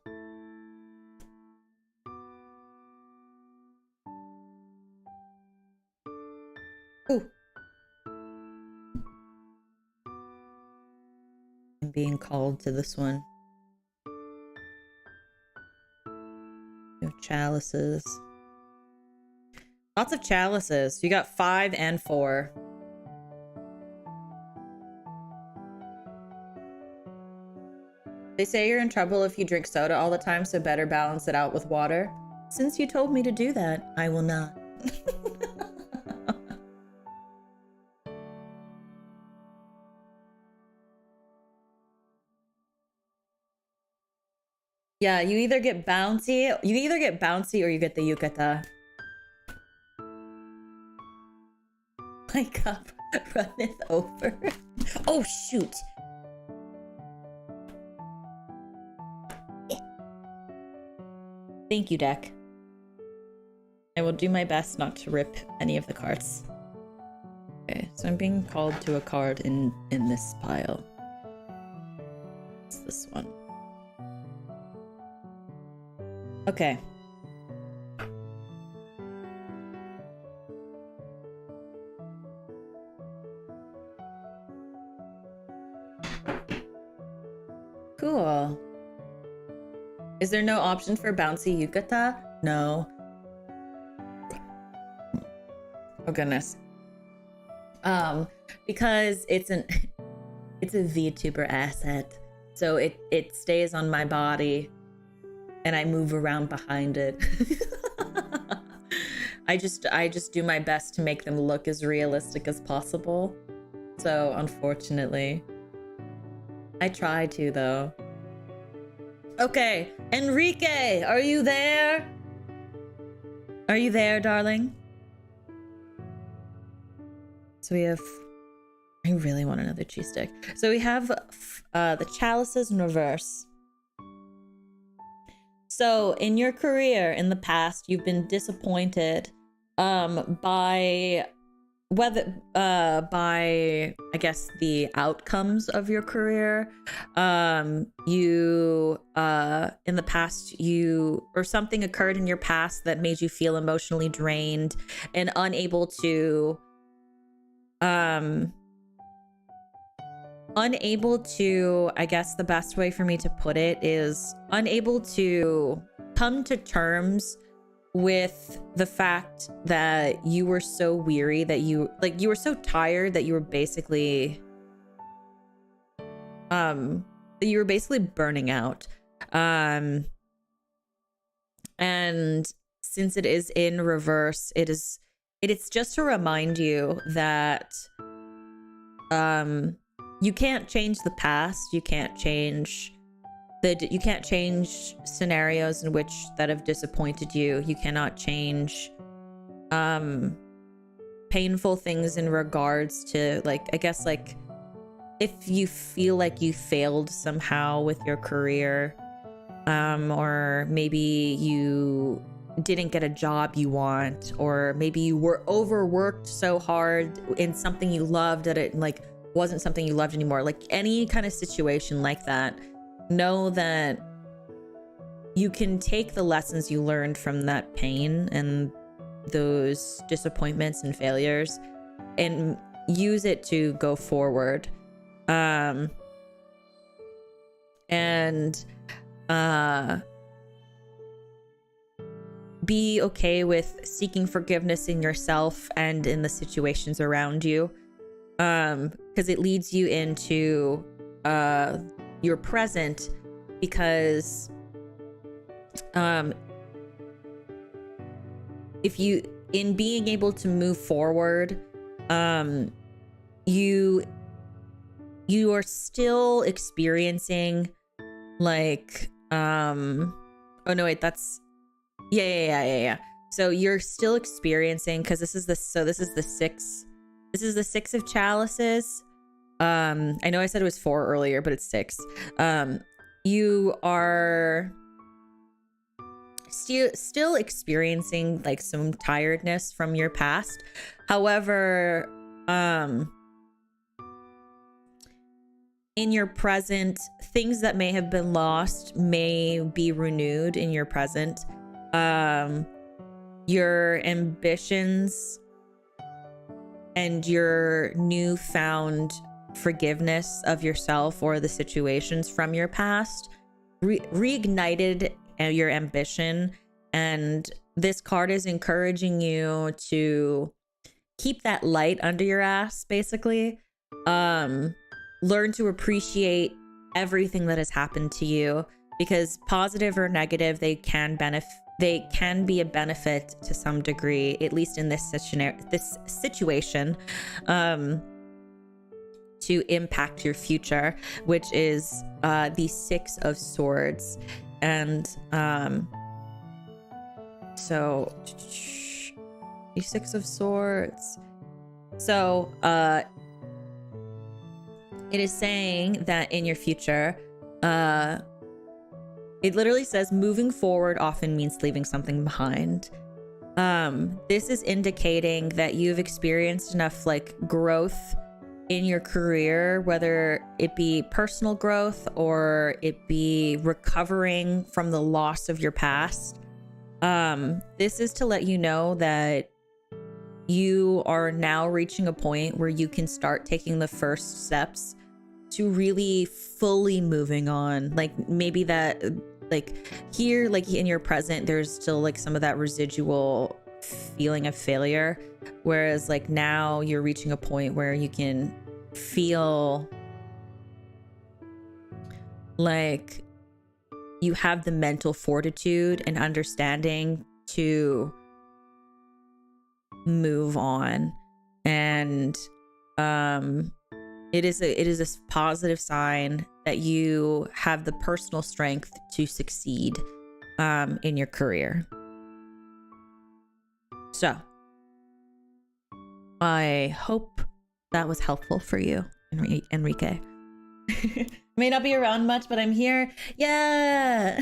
Ooh. I'm being called to this one. No chalices. Lots of chalices. You got 5 and 4. They say you're in trouble if you drink soda all the time, so better balance it out with water. Since you told me to do that, I will not. Yeah, you either get bouncy or you get the yukata. My cup runneth over. Oh shoot. Thank you, deck. I will do my best not to rip any of the cards. Okay, so I'm being called to a card in this pile. It's this one. Okay. Cool. Is there no option for bouncy yukata? No. Oh goodness. Because it's a VTuber asset. So it stays on my body and I move around behind it. I just do my best to make them look as realistic as possible. So unfortunately, I try to though. Okay, Enrique, are you there? Are you there, darling? So we have I really want another cheese stick. So we have the chalices in reverse. So in your career in the past, you've been disappointed by by I guess the outcomes of your career. You in the past, or something occurred in your past that made you feel emotionally drained and unable to I guess the best way for me to put it is unable to come to terms with the fact that you were so weary that you were so tired that you were basically burning out. And since it is in reverse, it's just to remind you that you can't change the past. You can't change scenarios in which that have disappointed you. You cannot change painful things in regards to, like, I guess, like, if you feel like you failed somehow with your career, or maybe you didn't get a job you want, or maybe you were overworked so hard in something you loved that it like wasn't something you loved anymore. Like any kind of situation like that, know that you can take the lessons you learned from that pain and those disappointments and failures and use it to go forward. Be okay with seeking forgiveness in yourself and in the situations around you, because it leads you into your present, because if you, in being able to move forward, you are still experiencing like oh no wait, that's yeah. So you're still experiencing, because this is the six of chalices. I know I said it was 4 earlier, but it's 6. You are still experiencing like some tiredness from your past. However, in your present, things that may have been lost may be renewed in your present. Your ambitions and your newfound forgiveness of yourself or the situations from your past reignited your ambition, and this card is encouraging you to keep that light under your ass, basically. Learn to appreciate everything that has happened to you, because positive or negative, they can be a benefit to some degree, at least in this situation, to impact your future, which is the 6 of Swords. And so the 6 of Swords. So it is saying that in your future, it literally says moving forward often means leaving something behind. This is indicating that you've experienced enough like growth in your career, whether it be personal growth or it be recovering from the loss of your past. This is to let you know that you are now reaching a point where you can start taking the first steps to really fully moving on. Like maybe that, like here, like in your present, there's still like some of that residual feeling of failure, whereas like now you're reaching a point where you can feel like you have the mental fortitude and understanding to move on. And it is a positive sign that you have the personal strength to succeed in your career. So I hope that was helpful for you, Enrique. May not be around much, but I'm here. Yeah.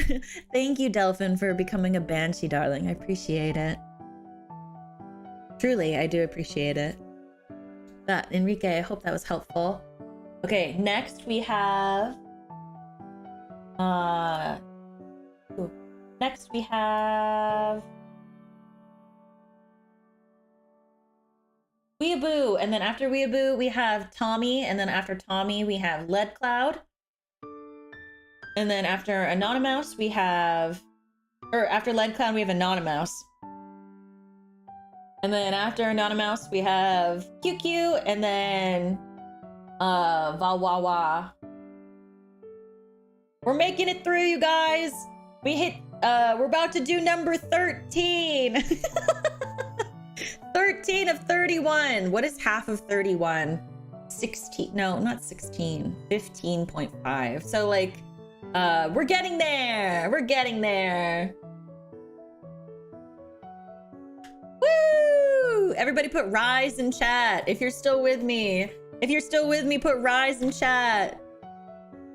Thank you, Delphin, for becoming a banshee, darling. I appreciate it. Truly, I do appreciate it. That, Enrique, I hope that was helpful. Okay, next we have... Next we have... Weeaboo, and then after Weeaboo, we have Tommy, and then after Tommy, we have Lead Cloud. And then after Anonymous, we have... Or after Lead Cloud, we have Anonymous. And then after Anonymous, we have QQ, and then... Vawawa. We're making it through, you guys! We hit... we're about to do number 13! 13 of 31. What is half of 31? 16. No, not 16. 15.5. So like, we're getting there. We're getting there. Woo! Everybody put rise in chat if you're still with me. If you're still with me, put rise in chat.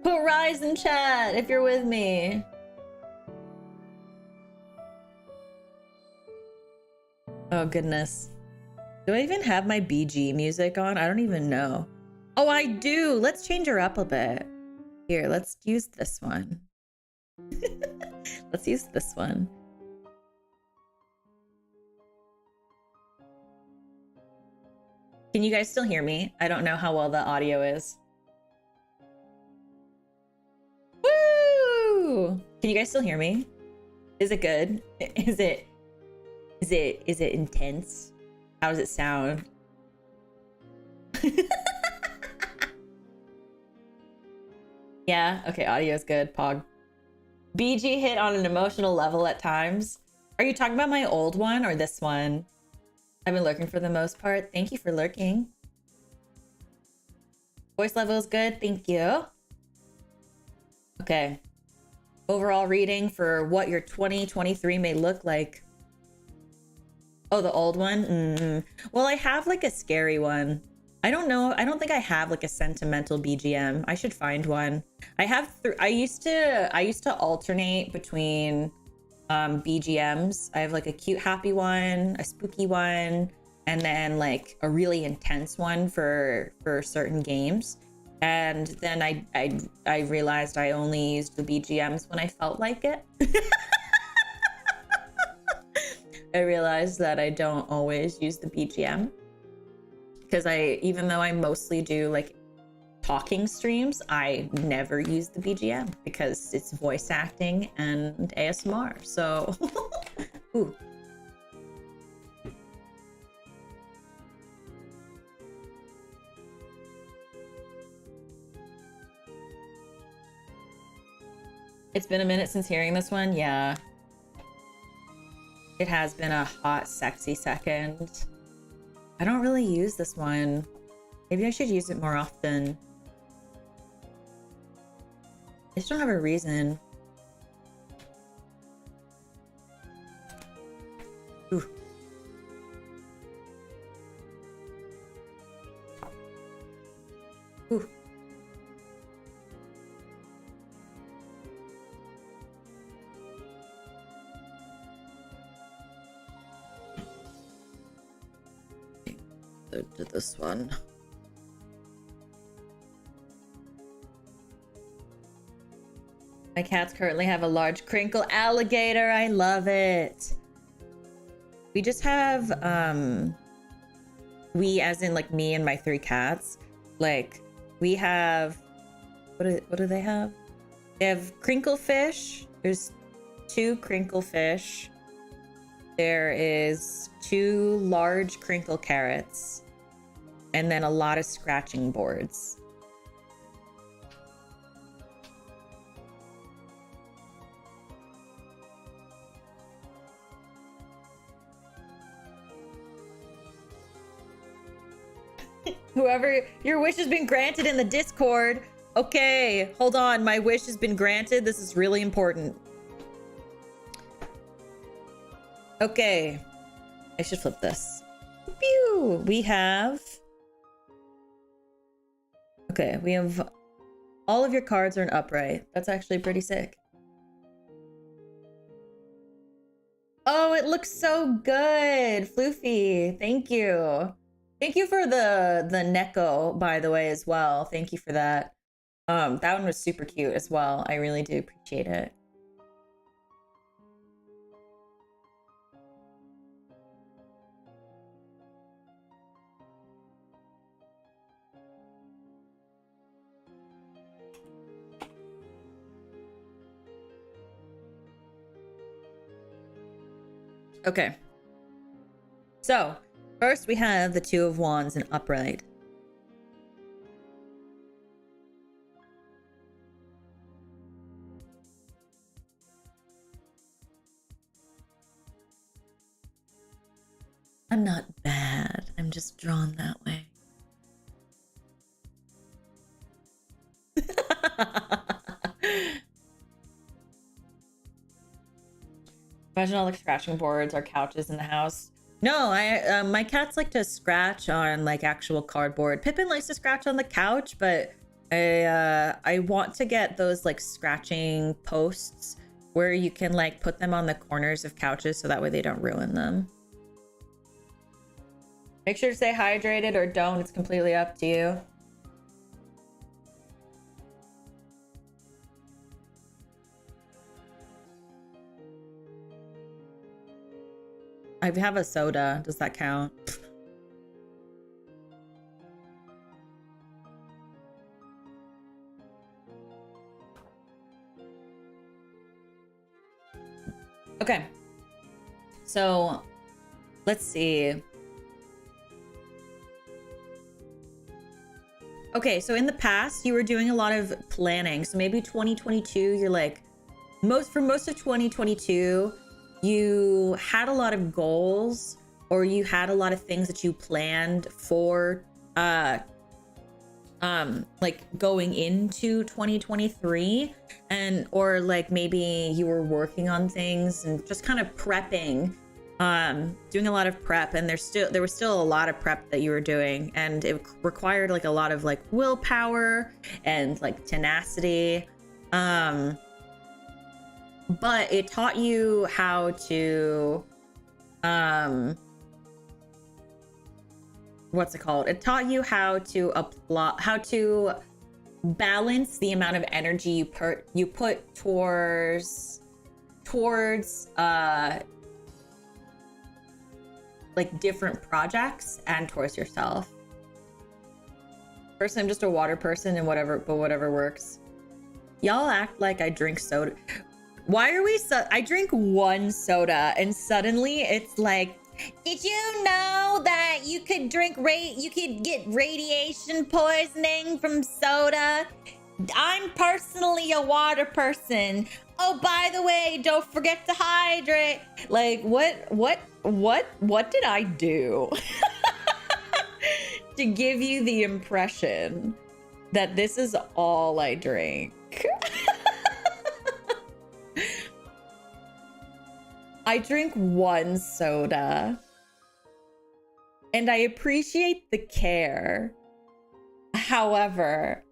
Put rise in chat if you're with me. Oh, goodness. Do I even have my BG music on? I don't even know. Oh, I do. Let's change her up a bit. Here, let's use this one. Let's use this one. Can you guys still hear me? I don't know how well the audio is. Woo! Can you guys still hear me? Is it good? Is it intense? How does it sound? Yeah, okay, audio is good, Pog. BG hit on an emotional level at times. Are you talking about my old one or this one? I've been lurking for the most part. Thank you for lurking. Voice level is good, thank you. Okay. Overall reading for what your 2023 may look like. Oh, the old one? Well, I have like a scary one. I don't know. I don't think I have like a sentimental BGM. I should find one. I have. I used to alternate between BGMs. I have like a cute, happy one, a spooky one, and then like a really intense one for certain games. And then I realized I only used the BGMs when I felt like it. I realized that I don't always use the BGM because even though I mostly do like talking streams, I never use the BGM because it's voice acting and ASMR. So, ooh. It's been a minute since hearing this one. Yeah. It has been a hot, sexy second. I don't really use this one. Maybe I should use it more often. I just don't have a reason. Ooh. Ooh. To this one. My cats currently have a large crinkle alligator. I love it. We just have we as in like me and my 3 cats. Like we have what do they have? They have crinkle fish. There's 2 crinkle fish. There is 2 large crinkle carrots. And then a lot of scratching boards. Whoever, your wish has been granted in the Discord. Okay, hold on. My wish has been granted. This is really important. Okay. I should flip this. Pew! We have Okay, we have all of your cards are in upright. That's actually pretty sick. Oh, it looks so good. Floofy, thank you. Thank you for the Neko, by the way, as well. Thank you for that. That one was super cute as well. I really do appreciate it. Okay. So, first we have the Two of Wands in upright. I'm not bad. I'm just drawn that way. Imagine all the scratching boards or couches in the house. No, my cats like to scratch on like actual cardboard. Pippin likes to scratch on the couch, but I want to get those like scratching posts where you can like put them on the corners of couches so that way they don't ruin them. Make sure to stay hydrated or don't. It's completely up to you. I have a soda. Does that count? Okay. So, let's see. Okay, so in the past, you were doing a lot of planning. So maybe 2022, you're like, for most of 2022, you had a lot of goals or you had a lot of things that you planned for like going into 2023, and or like maybe you were working on things and just kind of prepping, doing a lot of prep, and there was still a lot of prep that you were doing, and it required like a lot of like willpower and like tenacity, but it taught you how to what's it called? It taught you how to balance the amount of energy you put towards like different projects and towards yourself. Personally, I'm just a water person and whatever works. Y'all act like I drink soda. Why are we I drink one soda and suddenly it's like, did you know that you could get radiation poisoning from soda? I'm personally a water person. Oh, by the way, don't forget to hydrate. Like, what did I do to give you the impression that this is all I drink? I drink one soda and I appreciate the care. However,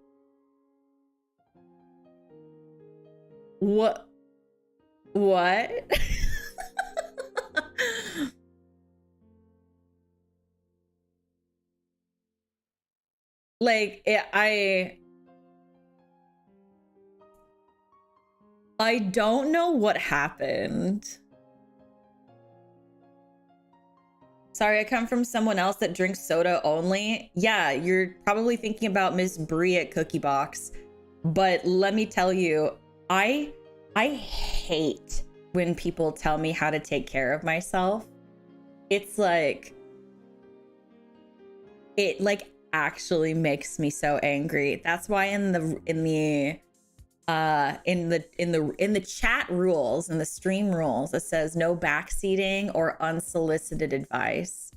what? Like, I don't know what happened. Sorry, I come from someone else that drinks soda only. Yeah, you're probably thinking about Miss Brie at Cookie Box. But let me tell you, I hate when people tell me how to take care of myself. It's like, it like actually makes me so angry. That's why in the chat rules, in the stream rules, it says no backseating or unsolicited advice,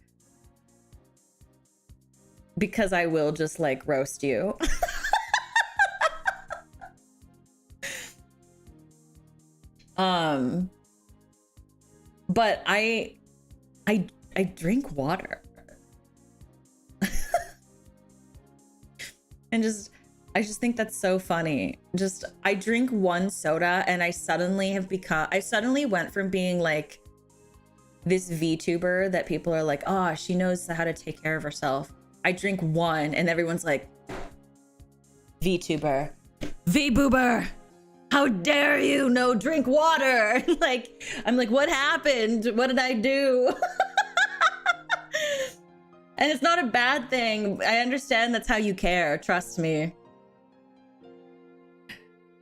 because I will just like roast you. But I drink water. And just I just think that's so funny. Just, I drink one soda and I suddenly went from being like this VTuber that people are like, oh, she knows how to take care of herself. I drink one and everyone's like, VTuber, V-boober, how dare you no drink water? Like, I'm like, what happened? What did I do? And it's not a bad thing. I understand that's how you care, trust me.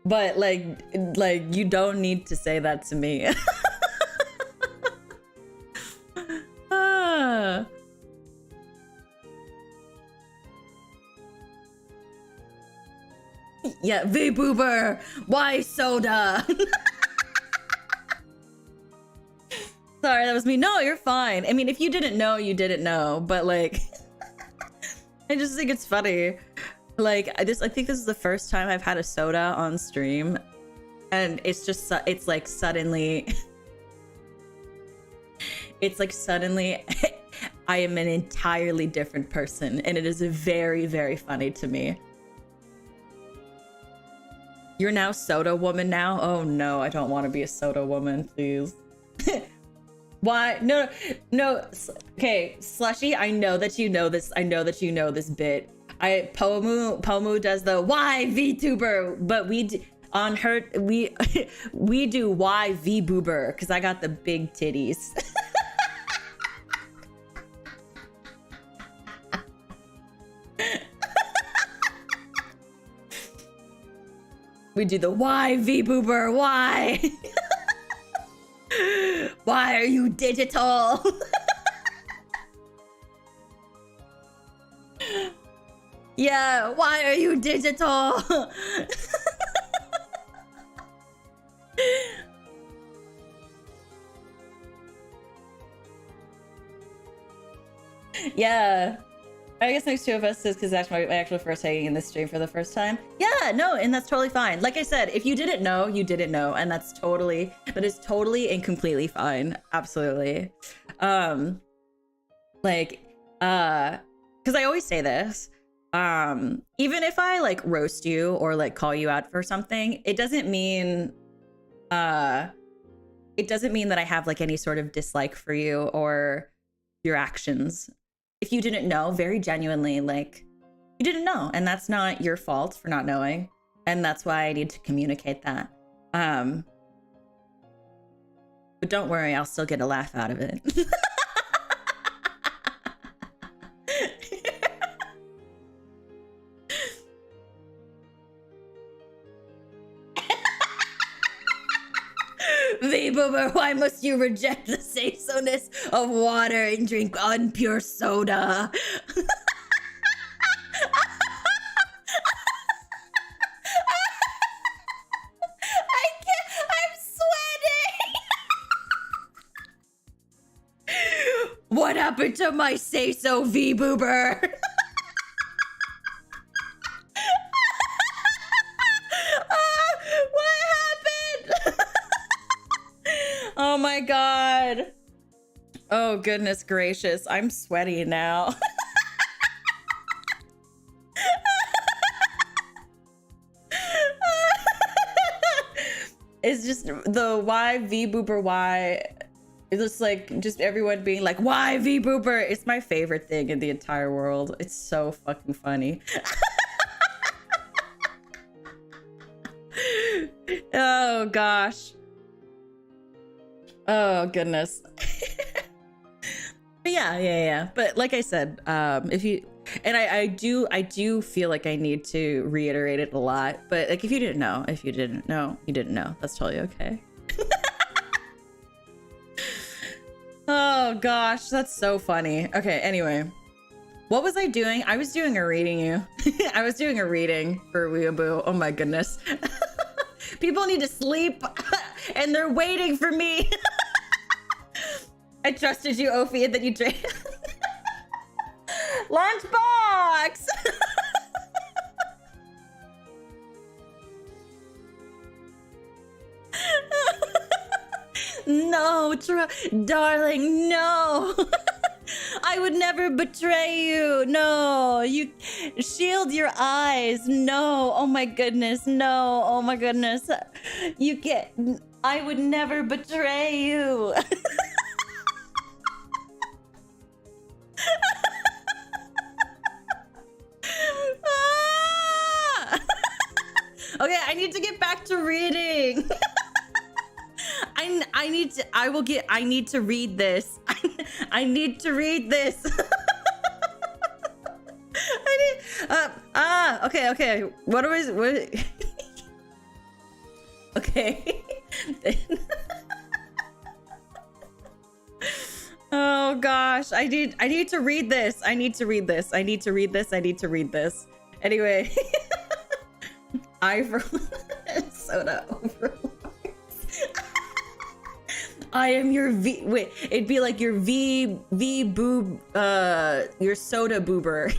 But like you don't need to say that to me. Ah. Yeah, V-boober, why soda? Sorry, that was me. No, you're fine. I mean, if you didn't know, you didn't know. But like, I just think it's funny. Like, I think this is the first time I've had a soda on stream, and it's just, it's like suddenly, I am an entirely different person, and it is very, very funny to me. You're now soda woman now? Oh no, I don't want to be a soda woman, please. Why? No. Okay, Slushy, I know that you know this. I know that you know this bit. Pomu does the why VTuber, but we do why V-boober because I got the big titties. We do the why V-boober, why? Why are you digital? Yeah, why are you digital? Yeah. I guess next two of us is because that's my actual first hanging in this stream for the first time. Yeah, no, and that's totally fine. Like I said, if you didn't know, you didn't know, and that is totally and completely fine. Absolutely. Because I always say this, even if I like roast you or like call you out for something, it doesn't mean that I have like any sort of dislike for you or your actions. If you didn't know, very genuinely, like, you didn't know, and that's not your fault for not knowing, and that's why I need to communicate that. But don't worry, I'll still get a laugh out of it. V-boomer, why must you reject the say-so-ness of water and drink unpure soda? I can't, I'm sweating. What happened to my say-so, V-boober? Oh my god. Oh goodness gracious. I'm sweaty now. It's just the why V-boober, why. It's just like, just everyone being like, why V-boober? It's my favorite thing in the entire world. It's so fucking funny. Oh gosh. Oh goodness. But yeah. But like I said, if you, and I do feel like I need to reiterate it a lot, but like if you didn't know, you didn't know. That's totally okay. Oh gosh, that's so funny. Okay, anyway. What was I doing? I was doing a reading I was doing a reading for Weeaboo. Oh my goodness. People need to sleep and they're waiting for me. I trusted you, Ophi, and then you drank. Lunchbox! No, darling, no. I would never betray you. No. you shield your eyes. No, oh my goodness, no, oh my goodness. You get, I would never betray you. Okay, I need to get back to reading. I need to read this. I need to read this. Okay. What? Okay. Oh gosh, I need to read this. I need to read this. Anyway. Soda overlords. I am your wait, it'd be like your boob, your soda boober.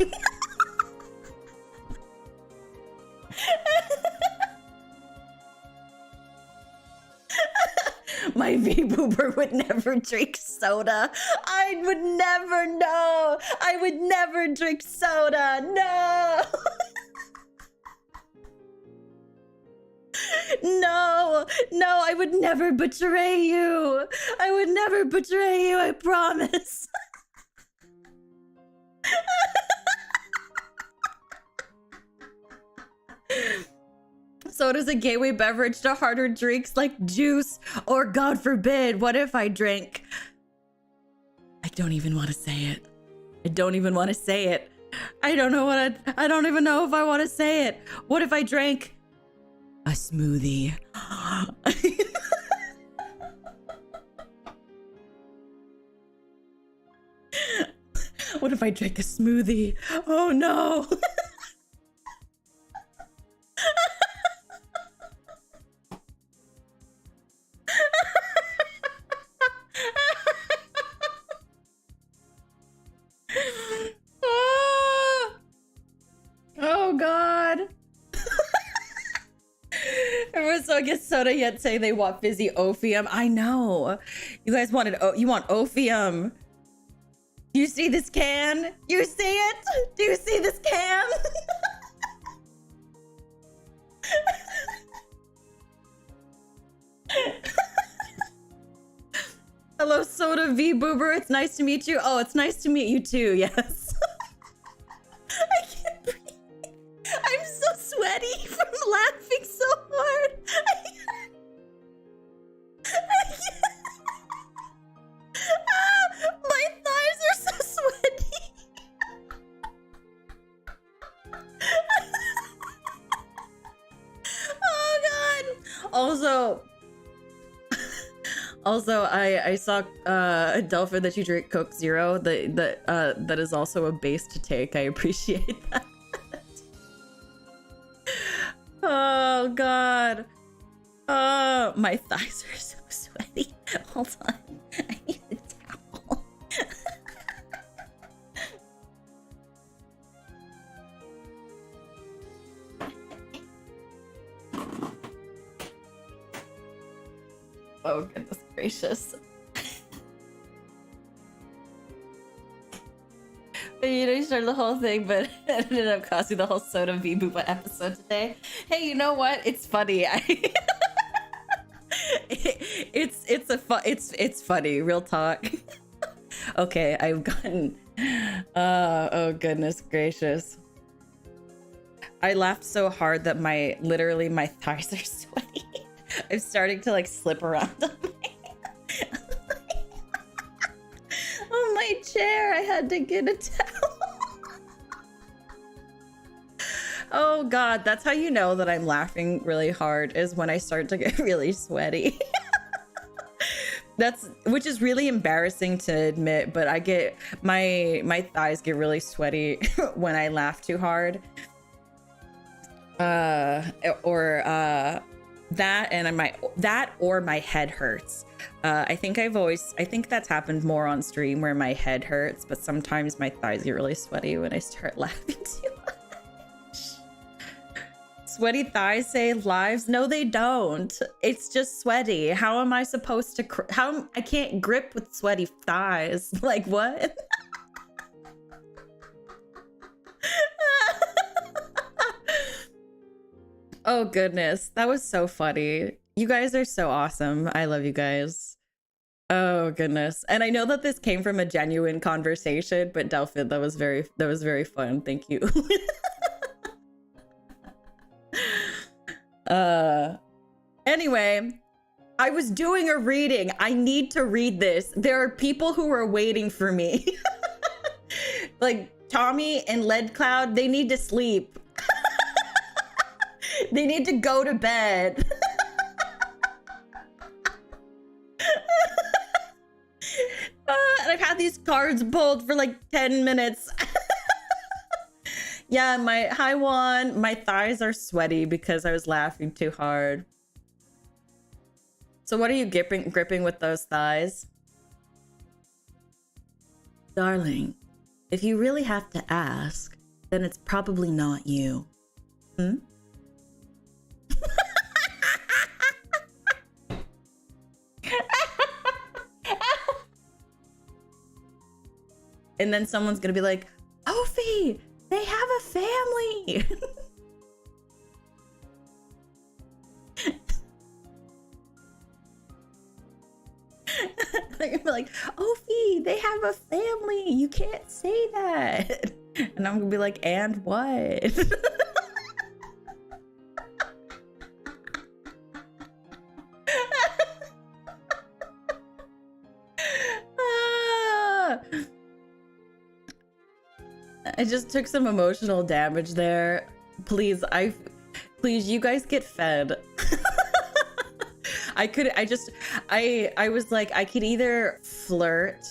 My V-boober would never drink soda. I would never know. I would never drink soda. No. No, I would never betray you. I would never betray you, I promise. Soda's a gateway beverage to harder drinks like juice, or God forbid, what if I drank? I don't even want to say it. I don't even know if I want to say it. What if I drank a smoothie? What if I drank a smoothie? Oh no. Oh god. Everyone's so against soda yet say they want fizzy opium. I know. You guys you want opium. Do you see this can? You see it? Do you see this can? Hello, Soda V Boober. It's nice to meet you. Oh, it's nice to meet you too. Yes. I can't breathe. I'm so sweaty from laughing so hard. My thighs are so sweaty. Oh god. Also, I saw Delphin that you drink Coke Zero. That is also a base to take. I appreciate that. Oh god. My thighs are so sweaty. Hold on. I need a towel. Oh goodness gracious. You started the whole thing, but it ended up costing the whole Soda V Booba episode today. Hey, you know what? It's funny. It's funny. Real talk. Okay, I've gotten. Oh goodness gracious. I laughed so hard that literally my thighs are sweaty. I'm starting to like slip around on my chair. I had to get a towel. Oh god, that's how you know that I'm laughing really hard, is when I start to get really sweaty. Which is really embarrassing to admit, but I get my thighs get really sweaty when I laugh too hard. That or my head hurts. I think that's happened more on stream where my head hurts, but sometimes my thighs get really sweaty when I start laughing too much. Sweaty thighs save lives? No, they don't. It's just sweaty. How am I supposed to? I can't grip with sweaty thighs. Like what? Oh goodness, that was so funny. You guys are so awesome. I love you guys. Oh goodness. And I know that this came from a genuine conversation, but Delphine, that was very fun. Thank you. Anyway, I was doing a reading. I need to read this. There are people who are waiting for me. Like Tommy and Lead Cloud, they need to sleep. They need to go to bed. And I've had these cards pulled for like 10 minutes. Yeah, hi Juan, my thighs are sweaty because I was laughing too hard. So what are you gripping with those thighs? Darling, if you really have to ask, then it's probably not you. Hmm? And then someone's gonna be like, Ophi, they have a family. They're gonna be like, Ophi, they have a family. You can't say that. And I'm gonna be like, and what? I just took some emotional damage there. Please, you guys get fed. I was like, I could either flirt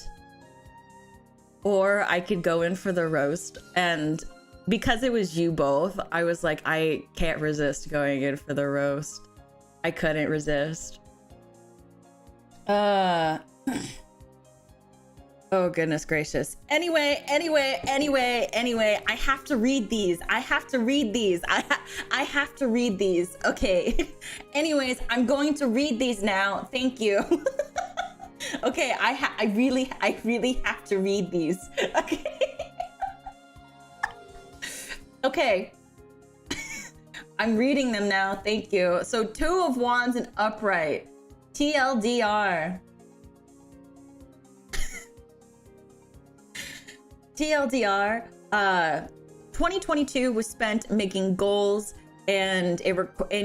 or I could go in for the roast. And because it was you both, I was like, I can't resist going in for the roast. I couldn't resist. Oh, goodness gracious. Anyway, I have to read these. I have to read these. Okay. Anyways, I'm going to read these now. Thank you. Okay, I really have to read these. Okay. Okay. I'm reading them now. Thank you. So 2 of Wands and upright. TLDR. TLDR, 2022 was spent making goals, and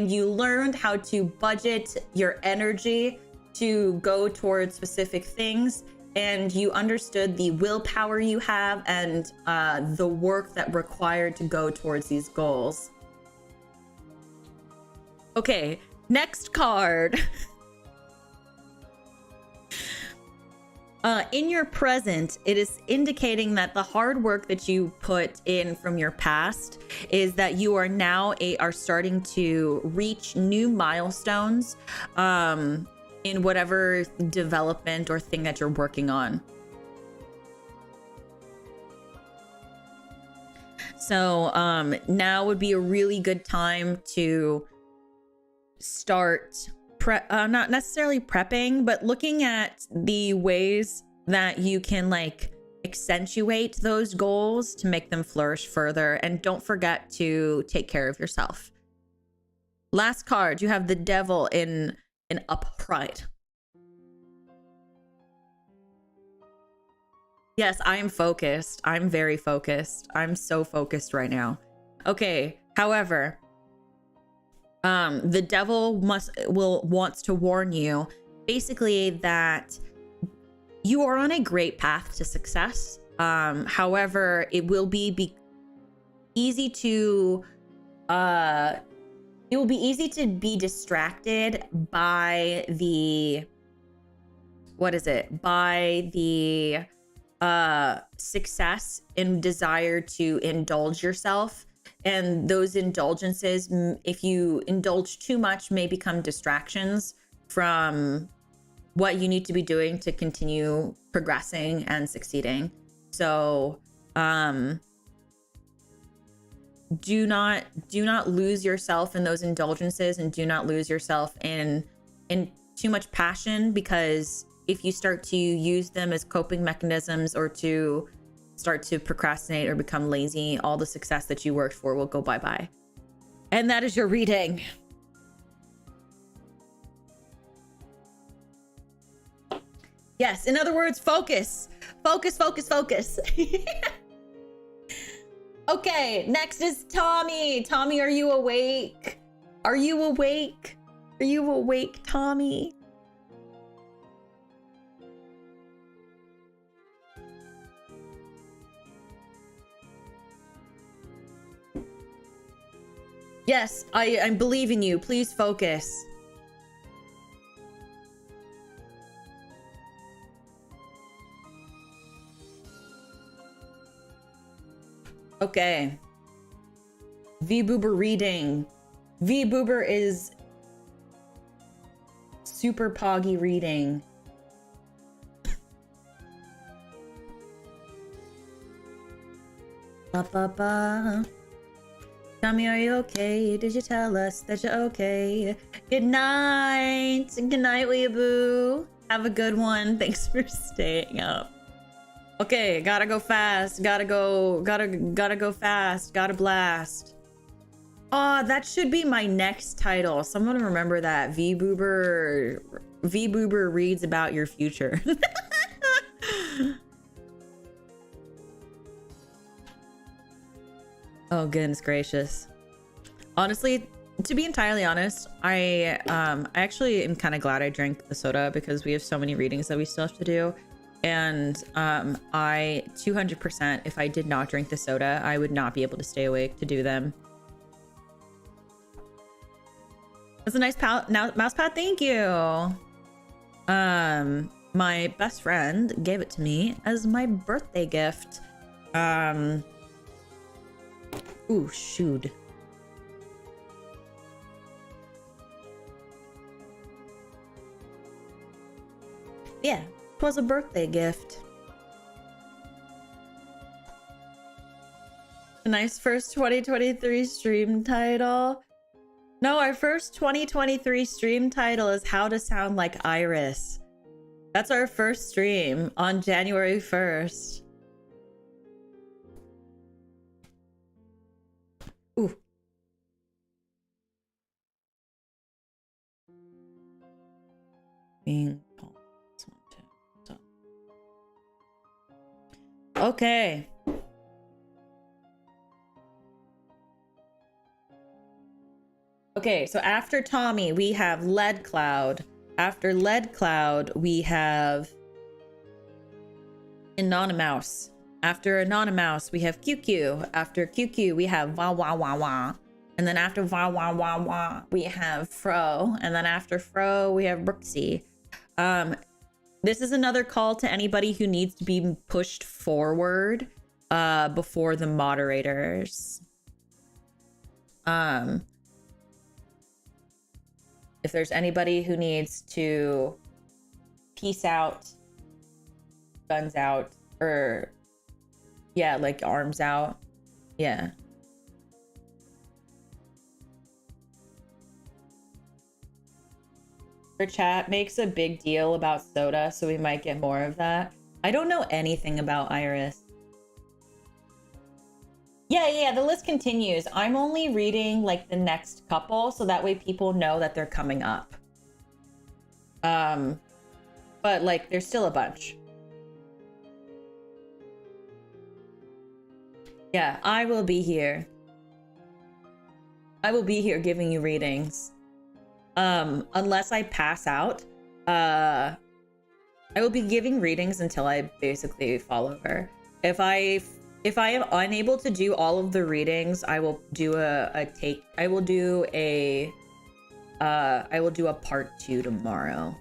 you learned how to budget your energy to go towards specific things, and you understood the willpower you have and the work that required to go towards these goals. Okay, next card. In your present, it is indicating that the hard work that you put in from your past is that you are now are starting to reach new milestones in whatever development or thing that you're working on. So now would be a really good time to start not necessarily prepping, but looking at the ways that you can like accentuate those goals to make them flourish further. And don't forget to take care of yourself. Last card, you have the devil in an upright. Yes, I am focused. I'm very focused. I'm so focused right now. Okay, however, the devil wants to warn you basically that you are on a great path to success. However, it will be easy to be distracted by the success and desire to indulge yourself. And those indulgences, if you indulge too much, may become distractions from what you need to be doing to continue progressing and succeeding. So do not lose yourself in those indulgences, and do not lose yourself in too much passion, because if you start to use them as coping mechanisms or to start to procrastinate or become lazy, all the success that you worked for will go bye-bye. And that is your reading. Yes, in other words, focus. Focus, focus, focus. Okay, next is Tommy. Tommy, are you awake? Are you awake? Are you awake, Tommy? Yes, I believe in you. Please focus. Okay. VReverie reading. VReverie is super poggy reading. Ba ba ba. Tell me, are you okay? Did you tell us that you're okay? Good night. Good night, Weeaboo. Have a good one. Thanks for staying up. Okay, gotta go fast. Gotta go fast. Gotta blast. Oh, that should be my next title. Someone remember that. VReverie reads about your future. Oh, goodness gracious. Honestly, to be entirely honest, I actually am kind of glad I drank the soda because we have so many readings that we still have to do. And I 200%, if I did not drink the soda, I would not be able to stay awake to do them. That's a nice mouse pad. Thank you. My best friend gave it to me as my birthday gift. Ooh, shoot. Yeah, it was a birthday gift. A nice first 2023 stream title. No, our first 2023 stream title is How to Sound Like Iris. That's our first stream on January 1st. Ooh. Being called. Okay. Okay, so after Tommy, we have Lead Cloud. After Lead Cloud, we have Anonymous. After Anonymous, we have QQ. After QQ, we have Wah Wah Wah Wah. And then after Wah Wah Wah Wah, we have Fro. And then after Fro, we have Brooksy. This is another call to anybody who needs to be pushed forward before the moderators. If there's anybody who needs to peace out, guns out, or yeah, like arms out. Yeah. Our chat makes a big deal about soda, so we might get more of that. I don't know anything about Iris. Yeah, the list continues. I'm only reading like the next couple, so that way people know that they're coming up. But like there's still a bunch. Yeah, I will be here. I will be here giving you readings. Unless I pass out, I will be giving readings until I basically fall over. If I am unable to do all of the readings, I will do I will do a part 2 tomorrow.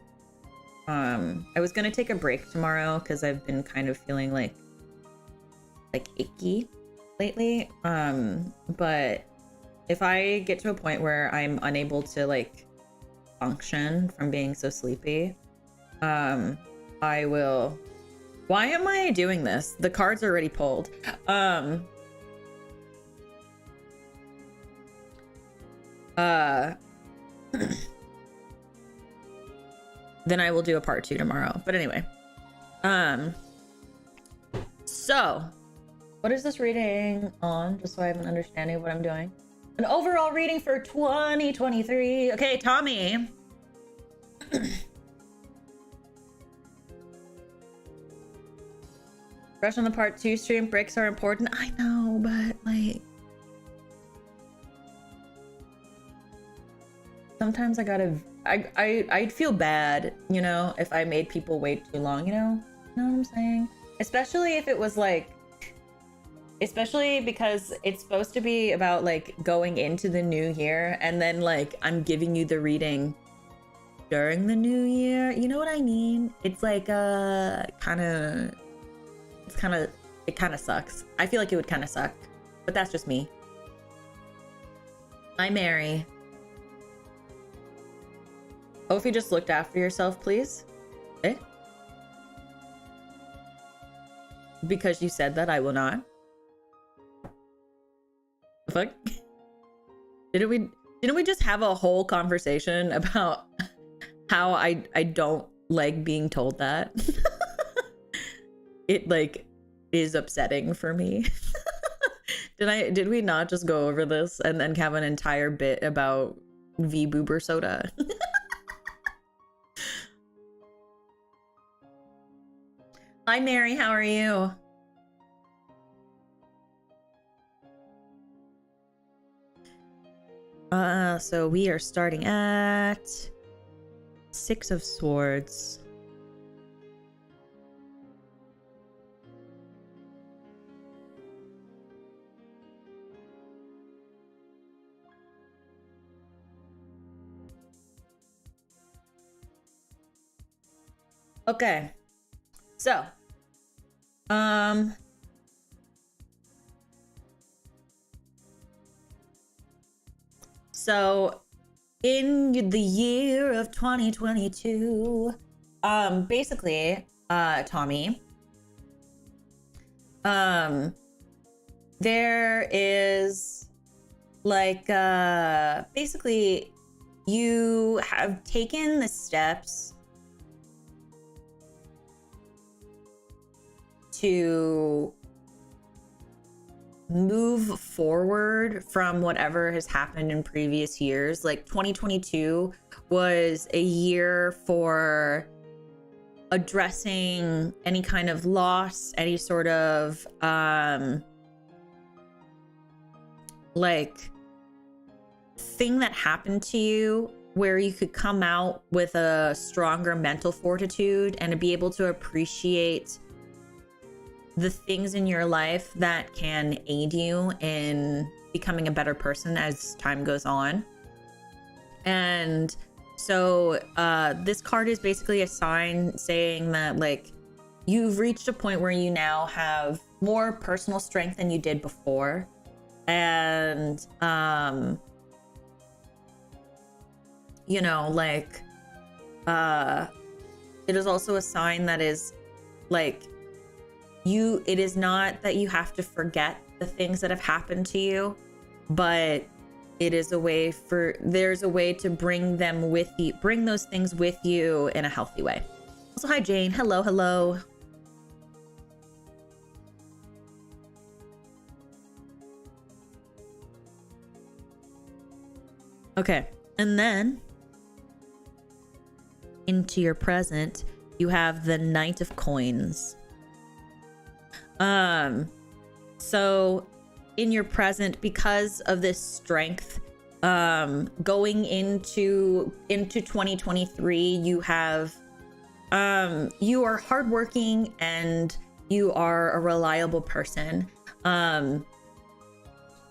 I was gonna take a break tomorrow because I've been kind of feeling like icky lately. But if I get to a point where I'm unable to like function from being so sleepy, I will. Why am I doing this? The card's already pulled. Then I will do a part 2 tomorrow. But anyway. So what is this reading on? Just so I have an understanding of what I'm doing. An overall reading for 2023. Okay, Tommy. Rush on the part 2 stream. Breaks are important. I know, but like sometimes I gotta I'd feel bad, you know, if I made people wait too long, you know? You know what I'm saying? Especially if it was like, especially because it's supposed to be about like going into the new year, and then like I'm giving you the reading during the new year. You know what I mean? It's like it kind of sucks. I feel like it would kind of suck, but that's just me. Hi, Mary. Oh, if you just looked after yourself, please. Eh? Because you said that, I will not. The fuck? Didn't we just have a whole conversation about how I don't like being told that? It like is upsetting for me. Did we not just go over this and then have an entire bit about V-boober soda? Hi, Mary. How are you? So we are starting at 6 of Swords. Okay. So, so in the year of 2022, basically, Tommy, there is like, basically you have taken the steps to move forward from whatever has happened in previous years. Like 2022 was a year for addressing any kind of loss, any sort of like thing that happened to you where you could come out with a stronger mental fortitude and to be able to appreciate the things in your life that can aid you in becoming a better person as time goes on. And so this card is basically a sign saying that like you've reached a point where you now have more personal strength than you did before. And you know, like it is also a sign that is like it is not that you have to forget the things that have happened to you, but it is there's a way to bring them with you, bring those things with you in a healthy way. Also, hi Jane. Hello. Okay, and then into your present, you have the Knight of Coins. So in your present, because of this strength, going into 2023, you have, you are hardworking and you are a reliable person.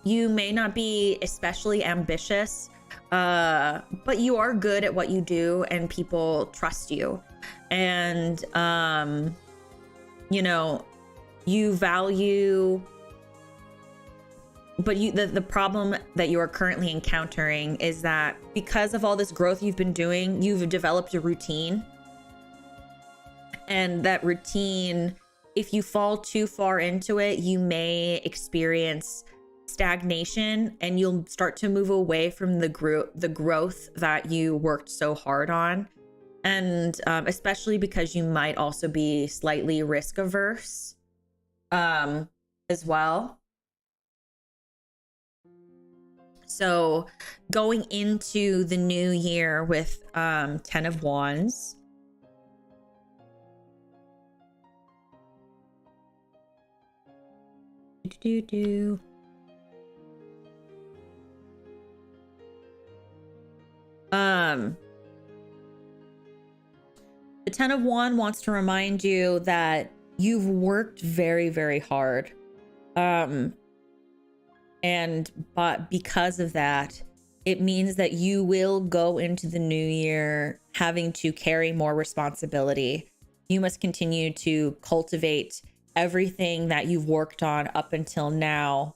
You may not be especially ambitious, but you are good at what you do and people trust you. And, you know, you value, but the problem that you are currently encountering is that because of all this growth you've been doing, you've developed a routine. And that routine, if you fall too far into it, you may experience stagnation and you'll start to move away from the growth that you worked so hard on. And especially because you might also be slightly risk averse as well. So going into the new year with 10 of Wands. The 10 of Wands wants to remind you that you've worked very, very hard. But because of that, it means that you will go into the new year having to carry more responsibility. You must continue to cultivate everything that you've worked on up until now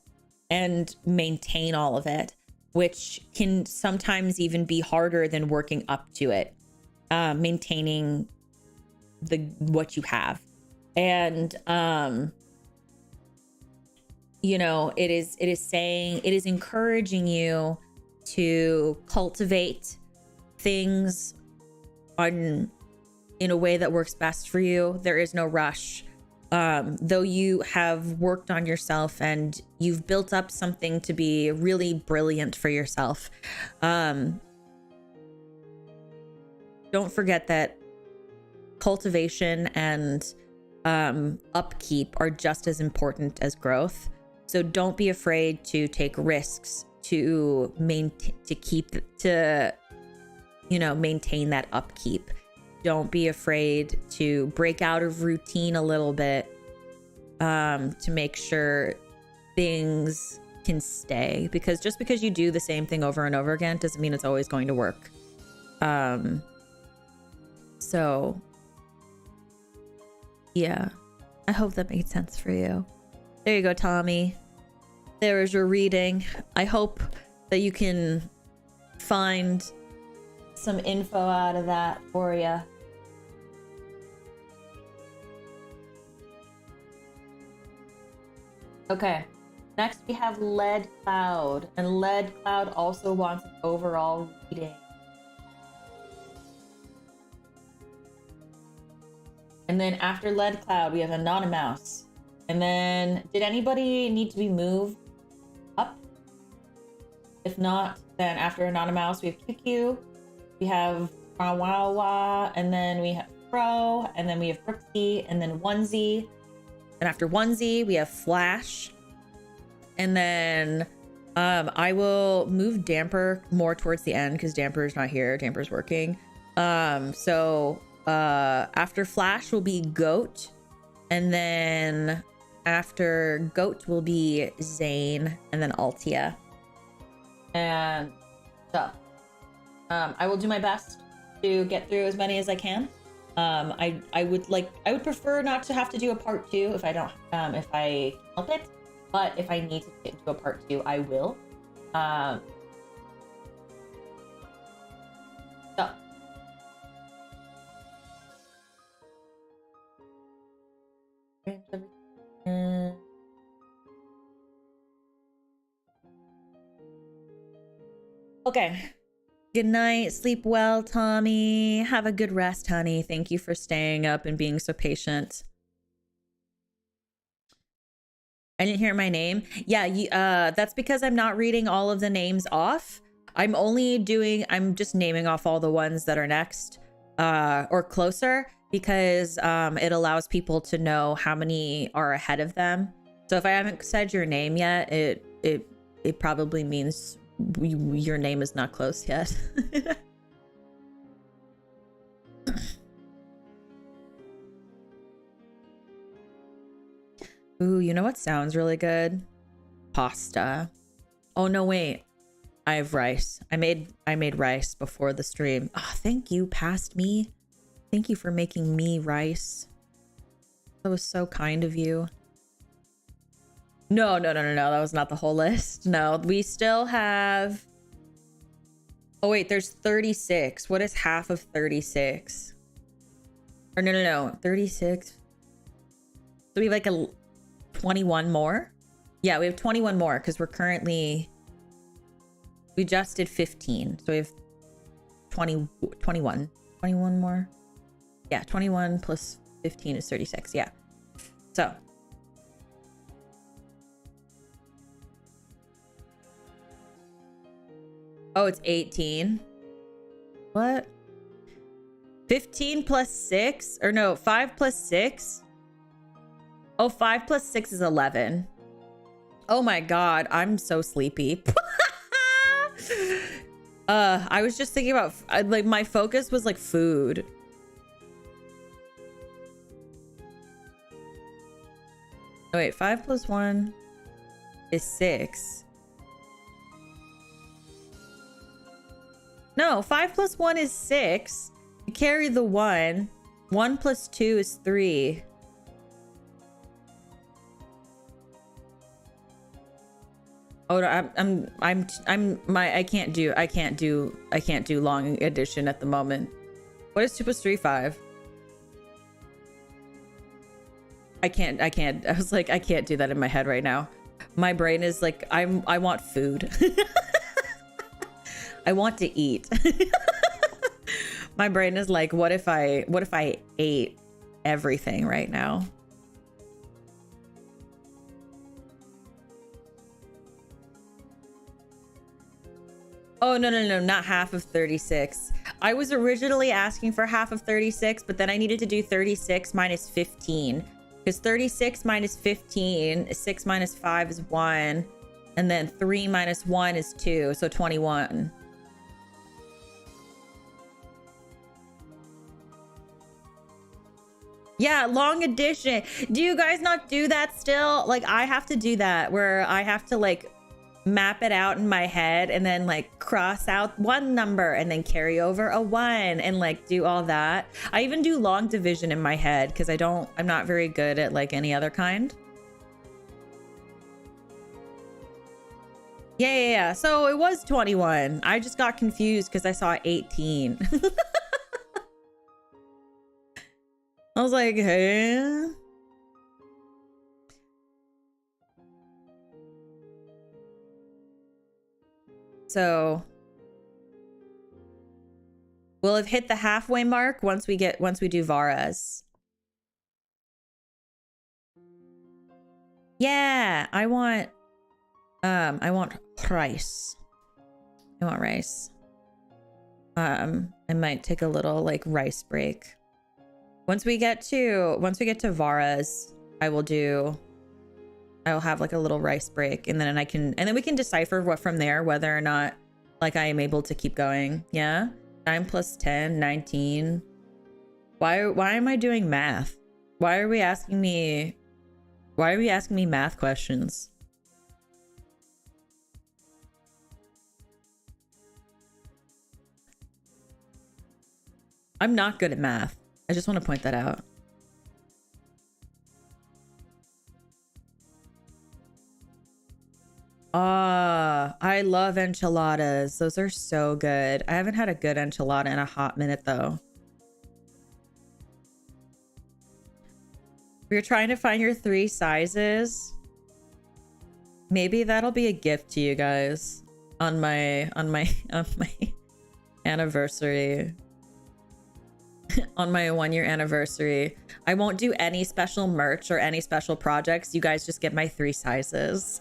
and maintain all of it, which can sometimes even be harder than working up to it, maintaining what you have. And you know, it is encouraging you to cultivate things in a way that works best for you. There is no rush. Though you have worked on yourself and you've built up something to be really brilliant for yourself, don't forget that cultivation and upkeep are just as important as growth. So don't be afraid to take risks to maintain that upkeep. Don't be afraid to break out of routine a little bit, to make sure things can stay, because just because you do the same thing over and over again doesn't mean it's always going to work. So yeah, I hope that made sense for you. There you go, Tommy. There is your reading. I hope that you can find some info out of that for you. Okay, next we have Lead Cloud, and Lead Cloud also wants an overall reading. And then after Lead Cloud, we have Anonymous. And then, did anybody need to be moved up? If not, then after Anonymous, we have QQ, we have Wawa, and then we have Pro, and then we have Brooksy, and then Onesie. And after Onesie, we have Flash. And then I will move Damper more towards the end because Damper is not here. Damper's working. So after Flash will be Goat. And then after Goat will be Zane, and then Altia. And so I will do my best to get through as many as I can. I would prefer not to have to do a part 2 if I don't if I help it, but if I need to do a part 2, I will. So okay. Good night. Sleep well, Tommy. Have a good rest, honey. Thank you for staying up and being so patient. I didn't hear my name. Yeah, that's because I'm not reading all of the names off. I'm just naming off all the ones that are next or closer, because it allows people to know how many are ahead of them. So if I haven't said your name yet, it probably means your name is not close yet. Ooh, you know what sounds really good? Pasta. Oh no, wait. I have rice. I made rice before the stream. Oh, thank you, past me. Thank you for making me rice. That was so kind of you. No. That was not the whole list. No, we still have... Oh, wait, there's 36. What is half of 36? Or no. 36. So we have like 21 more? Yeah, we have 21 more because we're currently... We just did 15. So we have 21 more. Yeah, 21 plus 15 is 36. Yeah. So... Oh, it's 18. What? 15 plus 6? Or no, 5 plus 6? Oh, 5 plus 6 is 11. Oh my god, I'm so sleepy. I was just thinking about, like, my focus was like food. Oh, wait, 5 plus 1 is 6. No, 5 plus 1 is 6. You carry the 1. 1 plus 2 is 3. Oh, no, I can't do long addition at the moment. What is 2 plus 3? 5. I can't. I was like, I can't do that in my head right now. My brain is like, I want food. I want to eat. My brain is like, what if I ate everything right now? Oh, no, not half of 36. I was originally asking for half of 36, but then I needed to do 36 minus 15. Because 36 minus 15, 6 minus 5 is 1. And then 3 minus 1 is 2, so 21. Yeah, long addition. Do you guys not do that still? Like, I have to do that, where I have to, like, map it out in my head and then, like, cross out one number and then carry over a 1 and, like, do all that. I even do long division in my head because I'm not very good at, like, any other kind. Yeah. So it was 21. I just got confused because I saw 18. I was like, hey. So we'll have hit the halfway mark once we do Varas. Yeah, I want rice. I want rice. I might take a little, like, rice break. Once we get to Varas, I will have, like, a little rice break, and then we can decipher what from there, whether or not, like, I am able to keep going. Yeah. 9 plus 10, 19. Why am I doing math? Why are we asking me math questions? I'm not good at math. I just want to point that out. I love enchiladas. Those are so good. I haven't had a good enchilada in a hot minute, though. We're trying to find your 3 sizes. Maybe that'll be a gift to you guys on my anniversary. On my 1-year anniversary. I won't do any special merch or any special projects. You guys just get my 3 sizes.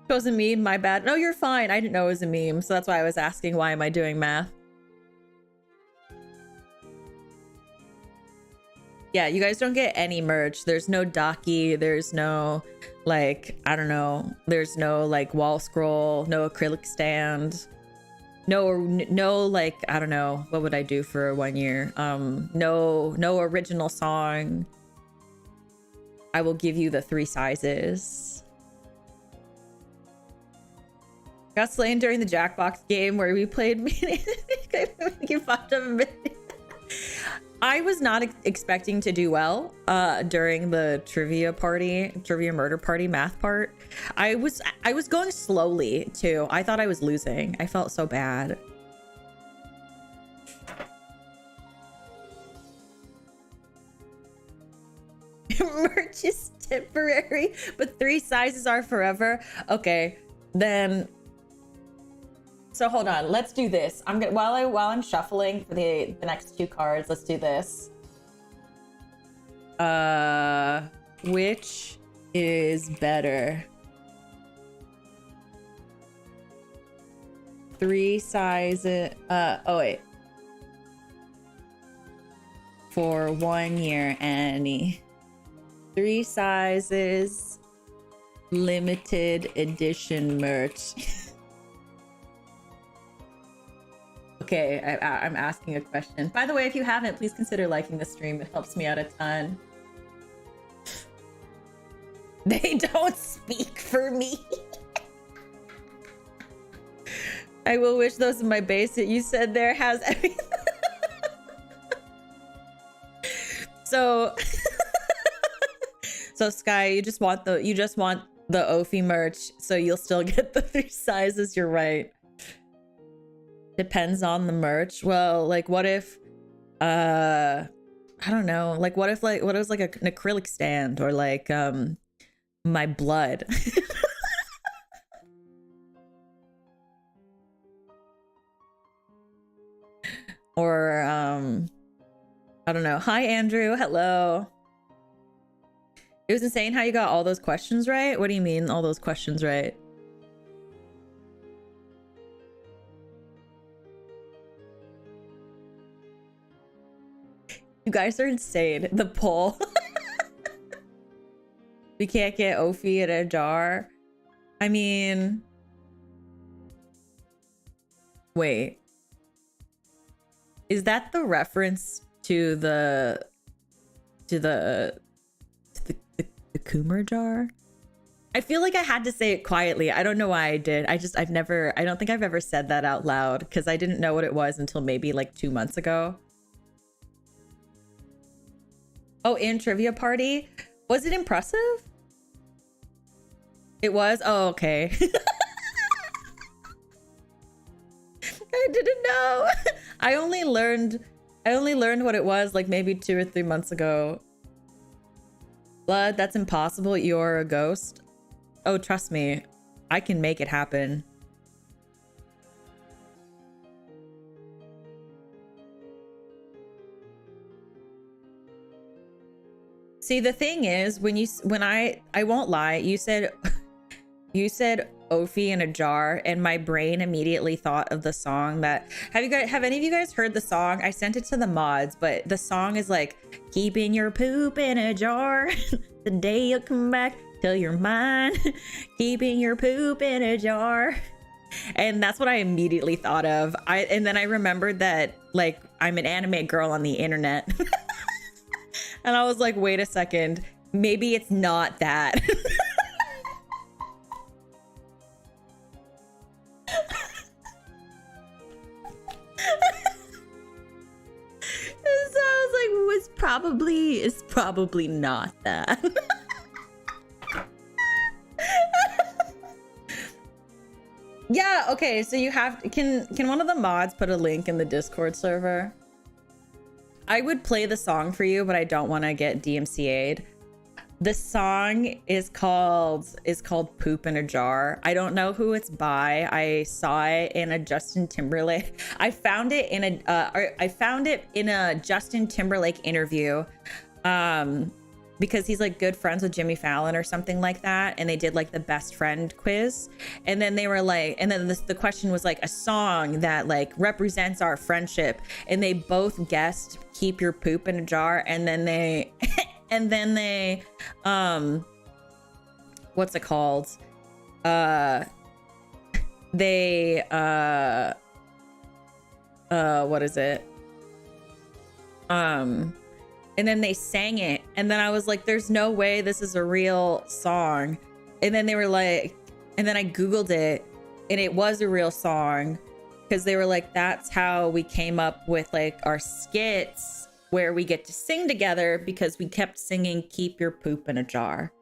It was a meme, my bad. No, you're fine. I didn't know it was a meme, so that's why I was asking, why am I doing math? Yeah, you guys don't get any merch. There's no Daki. There's no, like, I don't know. There's no, like, wall scroll. No acrylic stand. No, like, I don't know. What would I do for 1 year? No original song. I will give you the 3 sizes. Got slain during the Jackbox game where we played I was not expecting to do well during the trivia murder party math part. I was going slowly too. I thought I was losing. I felt so bad. Merch is temporary, but 3 sizes are forever. Okay, then. So hold on, let's do this. I'm gonna while I'm shuffling for the next 2 cards, let's do this. Which is better? 3 sizes. Oh wait. For 1 year, Annie. 3 sizes, limited edition merch. Okay, I'm asking a question. By the way, if you haven't, please consider liking the stream. It helps me out a ton. They don't speak for me. I will wish those in my base that you said there has everything. So Sky, you just want the Ophi merch, so you'll still get the 3 sizes. You're right. Depends on the merch. Well, like what if I don't know, like what if it was like an acrylic stand, or like my blood. Or I don't know. Hi Andrew, hello. It was insane how you got all those questions right. What do you mean all those questions right? You guys are insane. The poll. We can't get Ophi in a jar. I mean, wait. Is that the reference to the Coomer jar? I feel like I had to say it quietly. I don't know why I did. I don't think I've ever said that out loud, because I didn't know what it was until maybe like 2 months ago. Oh, in Trivia Party? Was it impressive? It was? Oh, okay. I didn't know. I only learned what it was like maybe 2 or 3 months ago. Blood, that's impossible. You're a ghost. Oh, trust me. I can make it happen. See, the thing is, when I won't lie, you said Ophi in a jar, and my brain immediately thought of the song that have any of you guys heard the song? I sent it to the mods, but the song is like, keeping your poop in a jar the day you come back till you're mine. Keeping your poop in a jar. And that's what I immediately thought of. And then I remembered that like I'm an anime girl on the internet. And I was like, wait a second, maybe it's not that. So I was like, it's probably not that. Yeah, okay, so you have can one of the mods put a link in the Discord server? I would play the song for you, but I don't want to get DMCA'd. The song is called Poop in a Jar. I don't know who it's by. I saw it in a Justin Timberlake. I found it in a Justin Timberlake interview. Because he's like good friends with Jimmy Fallon or something like that, and they did like the best friend quiz, and then they were like, and then the question was like a song that like represents our friendship, and they both guessed Keep Your Poop in a Jar, and then they what's it called, what is it, and then they sang it, and then I was like, there's no way this is a real song. And then they were like, and then I Googled it, and it was a real song, because they were like, that's how we came up with like our skits where we get to sing together, because we kept singing Keep Your Poop in a Jar.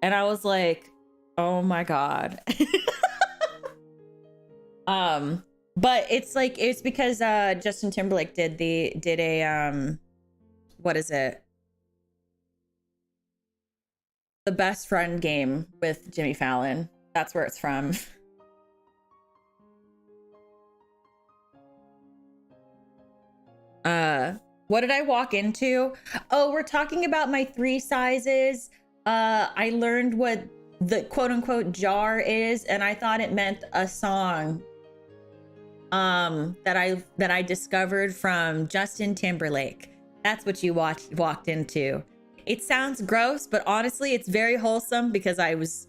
And I was like, oh my God. But it's like, it's because Justin Timberlake did a what is it? The Best Friend game with Jimmy Fallon. That's where it's from. What did I walk into? Oh, we're talking about my 3 sizes. I learned what the quote unquote jar is, and I thought it meant a song that I discovered from Justin Timberlake. That's what you walked into. It sounds gross, but honestly, it's very wholesome because I was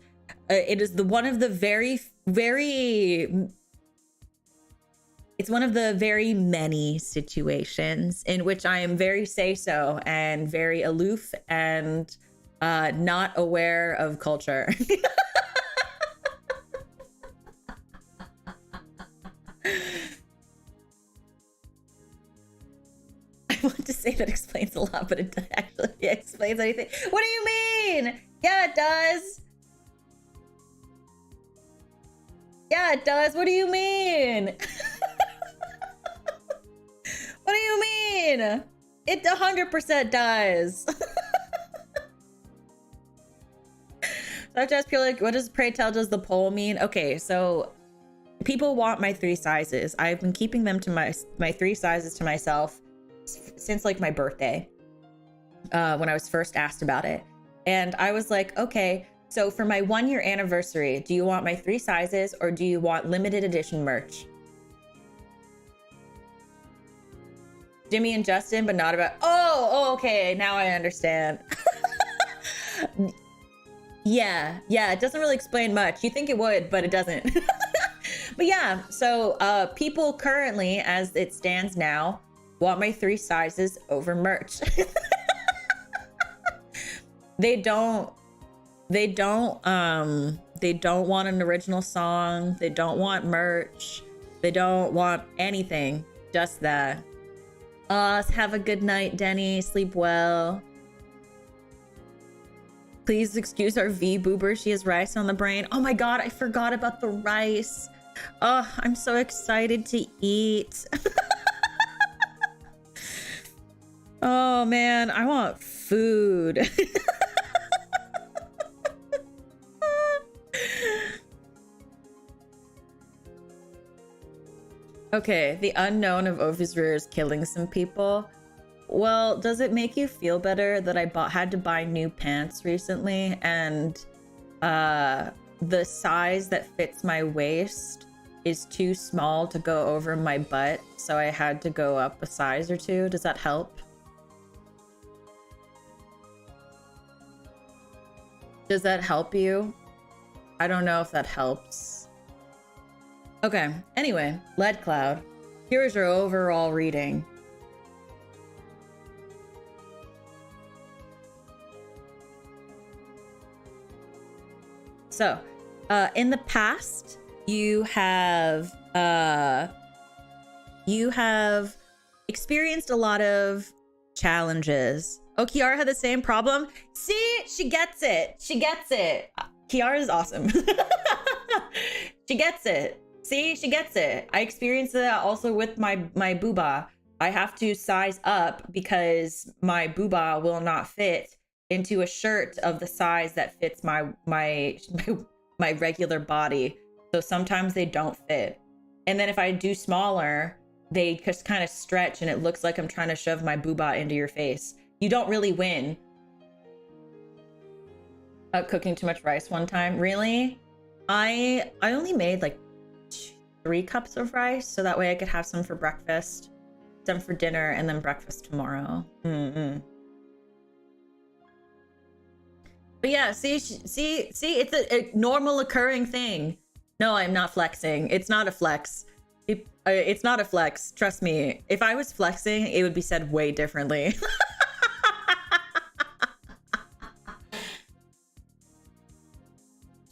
it is one of the very it's one of the very many situations in which I am very say-so and very aloof and not aware of culture. I want to say that explains a lot, but it actually explains anything. What do you mean? Yeah, it does. Yeah, it does. What do you mean? What do you mean? It 100% does. So I have to ask people, like, what does pray tell does the poll mean? Okay, so people want my 3 sizes. I've been keeping them to my 3 sizes to myself since like my birthday, when I was first asked about it. And I was like, okay, so for my 1-year anniversary, do you want my 3 sizes or do you want limited edition merch? Jimmy and Justin, but not about, oh, okay, now I understand. Yeah, it doesn't really explain much. You think it would, but it doesn't. But yeah, so people currently, as it stands now, want my 3 sizes over merch. They don't want an original song. They don't want merch. They don't want anything, just that. Have a good night, Denny. Sleep well. Please excuse our V-boober. She has rice on the brain. Oh my god, I forgot about the rice. Oh, I'm so excited to eat. Oh man, I want food. Okay, the unknown of Ophis Rear is killing some people. Well, does it make you feel better that I had to buy new pants recently and the size that fits my waist is too small to go over my butt, so I had to go up a size or 2? Does that help? Does that help you? I don't know if that helps. Okay, anyway, Lead Cloud. Here's your overall reading. So, in the past, you have experienced a lot of challenges. Oh, Kiara had the same problem. See, she gets it. She gets it. Kiara is awesome. She gets it. See, she gets it. I experienced that also with my booba. I have to size up because my booba will not fit into a shirt of the size that fits my regular body. So sometimes they don't fit. And then if I do smaller, they just kind of stretch and it looks like I'm trying to shove my booba into your face. You don't really win. Cooking too much rice one time. Really? I only made like 3 cups of rice, so that way I could have some for breakfast, some for dinner, and then breakfast tomorrow. But yeah, see, it's a normal occurring thing. No, I'm not flexing. It's not a flex. It's not a flex. Trust me. If I was flexing, it would be said way differently.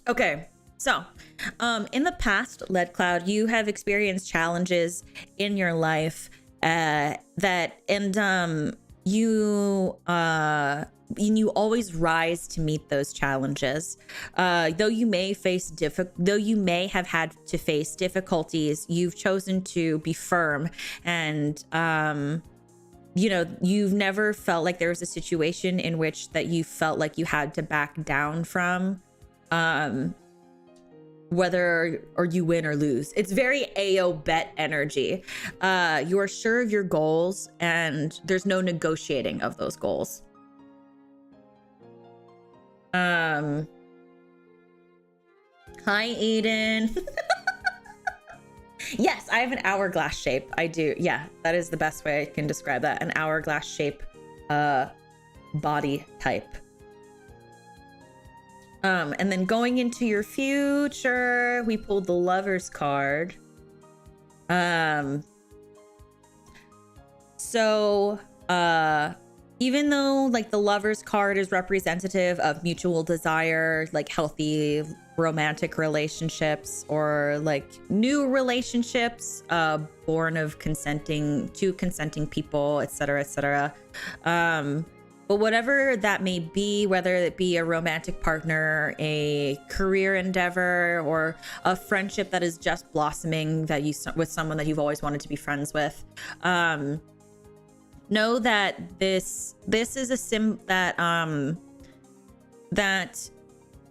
Okay, so in the past, Lead Cloud, you have experienced challenges in your life you always rise to meet those challenges. Though you may have had to face difficulties, you've chosen to be firm, and you've never felt like there was a situation in which that you felt like you had to back down from. whether or you win or lose. It's very AO bet energy. You are sure of your goals and there's no negotiating of those goals. Hi, Aiden. Yes, I have an hourglass shape. I do. Yeah, that is the best way I can describe that. An hourglass shape body type. And then going into your future, we pulled the Lover's card. So even though like the Lover's card is representative of mutual desire, like healthy romantic relationships or like new relationships born of consenting people, etc., etc. But whatever that may be, whether it be a romantic partner, a career endeavor, or a friendship that is just blossoming that you with someone that you've always wanted to be friends with, know that this is a that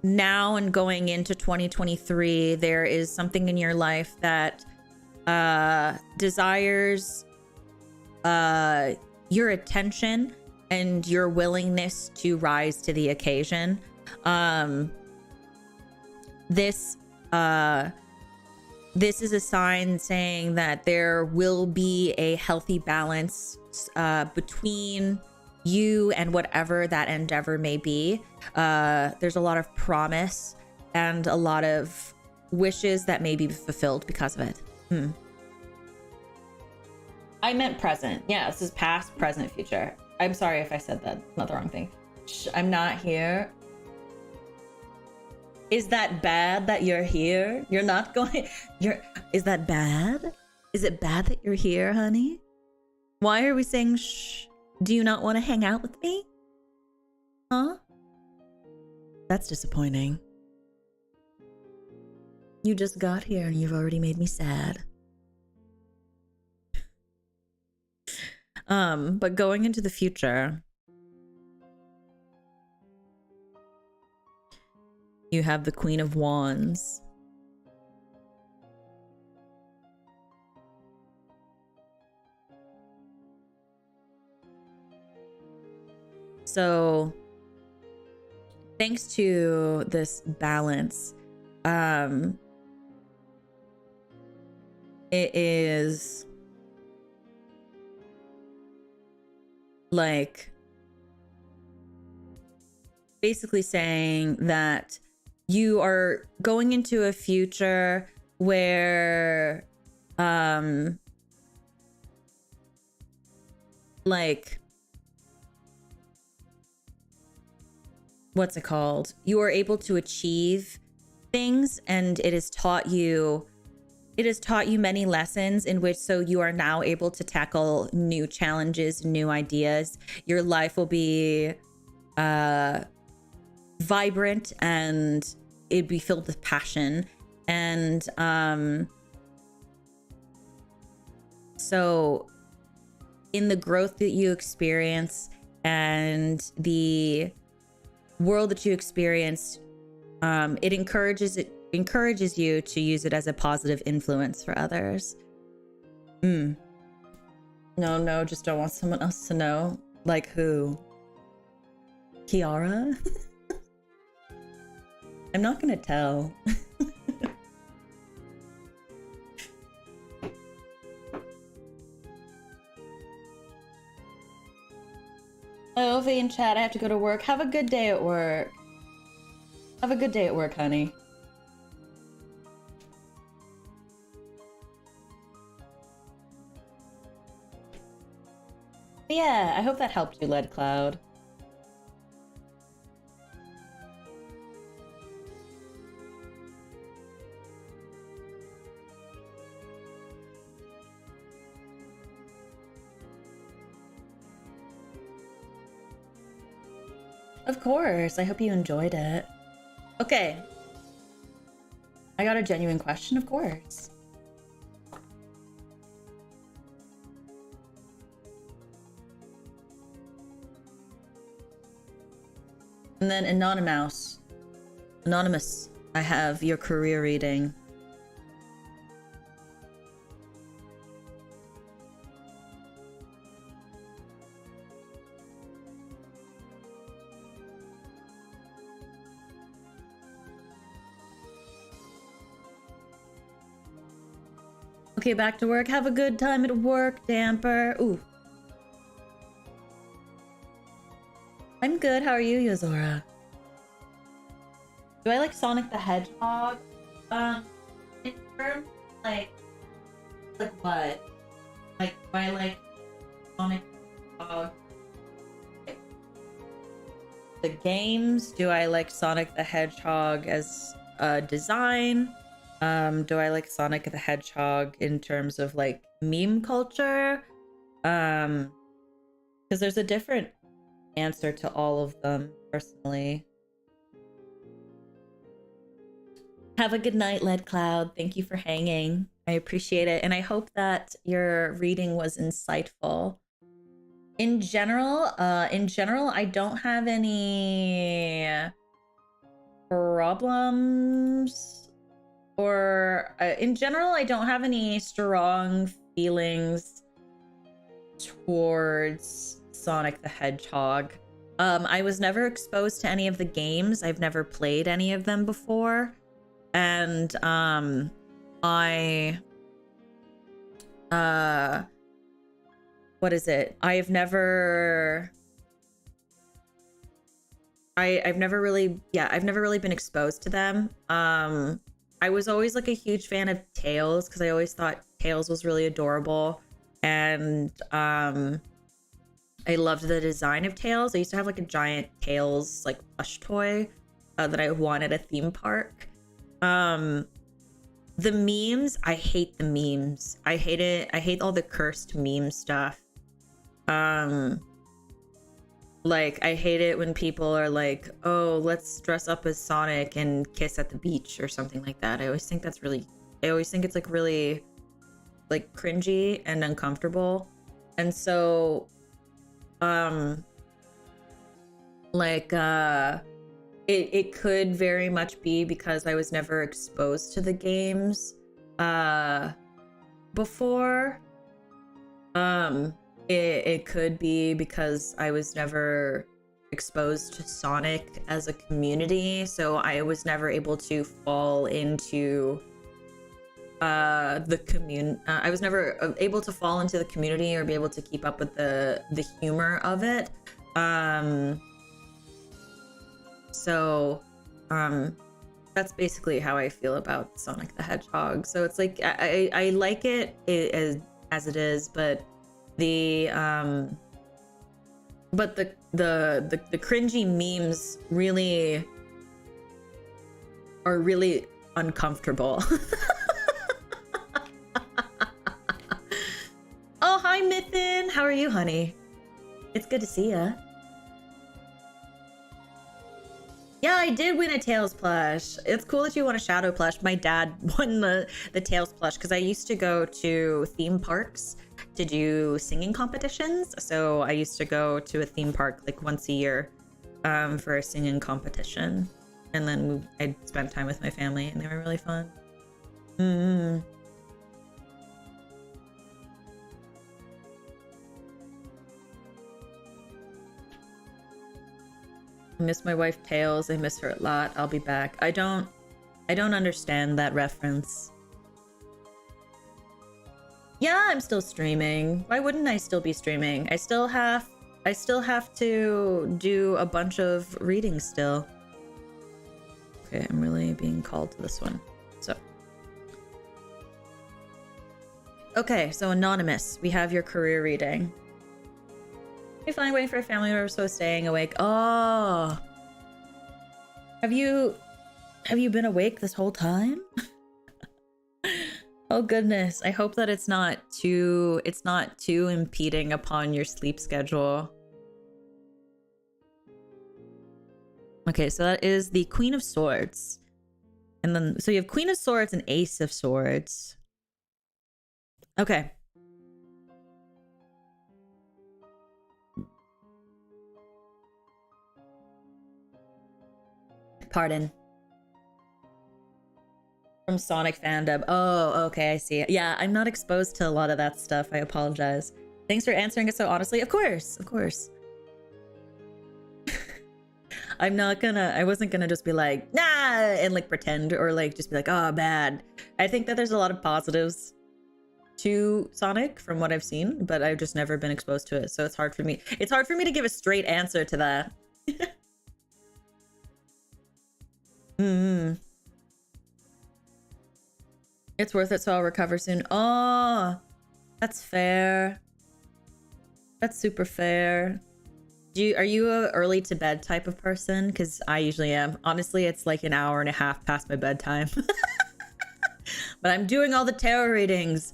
now and going into 2023, there is something in your life that desires your attention and your willingness to rise to the occasion. This is a sign saying that there will be a healthy balance between you and whatever that endeavor may be. There's a lot of promise and a lot of wishes that may be fulfilled because of it. I meant present. Yeah, this is past, present, future. I'm sorry if I said that. Not the wrong thing. Shh, I'm not here. Is that bad that you're here? You're not going... Is that bad? Is it bad that you're here, honey? Why are we saying shh? Do you not want to hang out with me? Huh? That's disappointing. You just got here and you've already made me sad. But going into the future, you have the Queen of Wands. So, thanks to this balance, it is like basically saying that you are going into a future where like what's it called? You are able to achieve things, and it has taught you many lessons in which so you are now able to tackle new challenges, new ideas. Your life will be vibrant and it'd be filled with passion. And so in the growth that you experience and the world that you experience, it encourages you to use it as a positive influence for others. No, just don't want someone else to know. Like who? Kiara? I'm not gonna tell. Oh, V in chat, I have to go to work. Have a good day at work. Have a good day at work, honey. But yeah, I hope that helped you, Lead Cloud. Of course, I hope you enjoyed it. Okay. I got a genuine question, of course. And then Anonymous. I have your career reading. Okay, back to work. Have a good time at work, Damper. Ooh. I'm good. How are you, Yozora? Do I like Sonic the Hedgehog? In terms like what? Like, do I like Sonic the Hedgehog? Like, the games? Do I like Sonic the Hedgehog as a design? Do I like Sonic the Hedgehog in terms of like meme culture? Because there's a different answer to all of them personally. Have a good night, Lead Cloud. Thank you for hanging. I appreciate it. And I hope that your reading was insightful. In general, I don't have any problems. Or in general, I don't have any strong feelings towards Sonic the Hedgehog. I was never exposed to any of the games. I've never played any of them before. And what is it? I've never really been exposed to them. I was always like a huge fan of Tails because I always thought Tails was really adorable. And I loved the design of Tails. I used to have like a giant Tails like plush toy that I won at a theme park. The memes, I hate the memes. I hate it. I hate all the cursed meme stuff. Like, I hate it when people are like, oh, let's dress up as Sonic and kiss at the beach or something like that. I always think it's like really like cringy and uncomfortable. And so, it could very much be because I was never exposed to the games, before. It could be because I was never exposed to Sonic as a community, so I was never able to fall into the I was never able to fall into the community or be able to keep up with the humor of it. So that's basically how I feel about Sonic the Hedgehog. So it's like I like it as it is, but the cringy memes really are really uncomfortable. Oh, hi Mythin, how are you, honey? It's good to see ya. Yeah, I did win a Tails plush. It's cool that you won a Shadow plush. My dad won the Tails plush because I used to go to theme parks to do singing competitions. So I used to go to a theme park like once a year for a singing competition. And then I'd spend time with my family and they were really fun. I miss my wife Tails. I miss her a lot. I'll be back. I don't understand that reference. Yeah, I'm still streaming. Why wouldn't I still be streaming? I still have to do a bunch of readings still. Okay, I'm really being called to this one. So. Okay, so Anonymous, we have your career reading. You find waiting for a family member, so staying awake. Oh. Have you been awake this whole time? Oh goodness. I hope that it's not too impeding upon your sleep schedule. Okay, so that is the Queen of Swords. And then so you have Queen of Swords and Ace of Swords. Okay. Pardon. From Sonic fandom. Oh, okay, I see. Yeah, I'm not exposed to a lot of that stuff. I apologize. Thanks for answering it so honestly. Of course, of course. I wasn't gonna just be like, nah, and like pretend or like just be like, oh, bad. I think that there's a lot of positives to Sonic from what I've seen, but I've just never been exposed to it. So it's hard for me. It's hard for me to give a straight answer to that. It's worth it, so I'll recover soon. Oh, that's fair. That's super fair. Are you a early to bed type of person? Because I usually am. Honestly, it's like an hour and a half past my bedtime. But I'm doing all the tarot readings.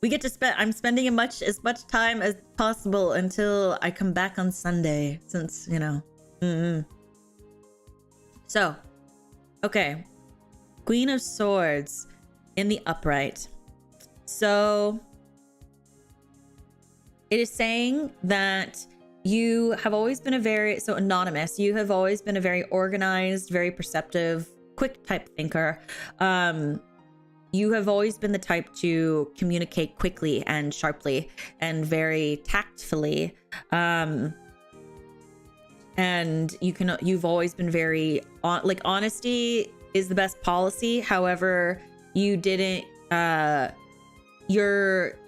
We get to spend. I'm spending as much time as possible until I come back on Sunday. Since you know. So, okay, Queen of Swords in the upright. So it is saying that you have always been anonymous. You have always been a very organized, very perceptive, quick type thinker. You have always been the type to communicate quickly and sharply and very tactfully. And you've always been very honesty is the best policy. However, you didn't your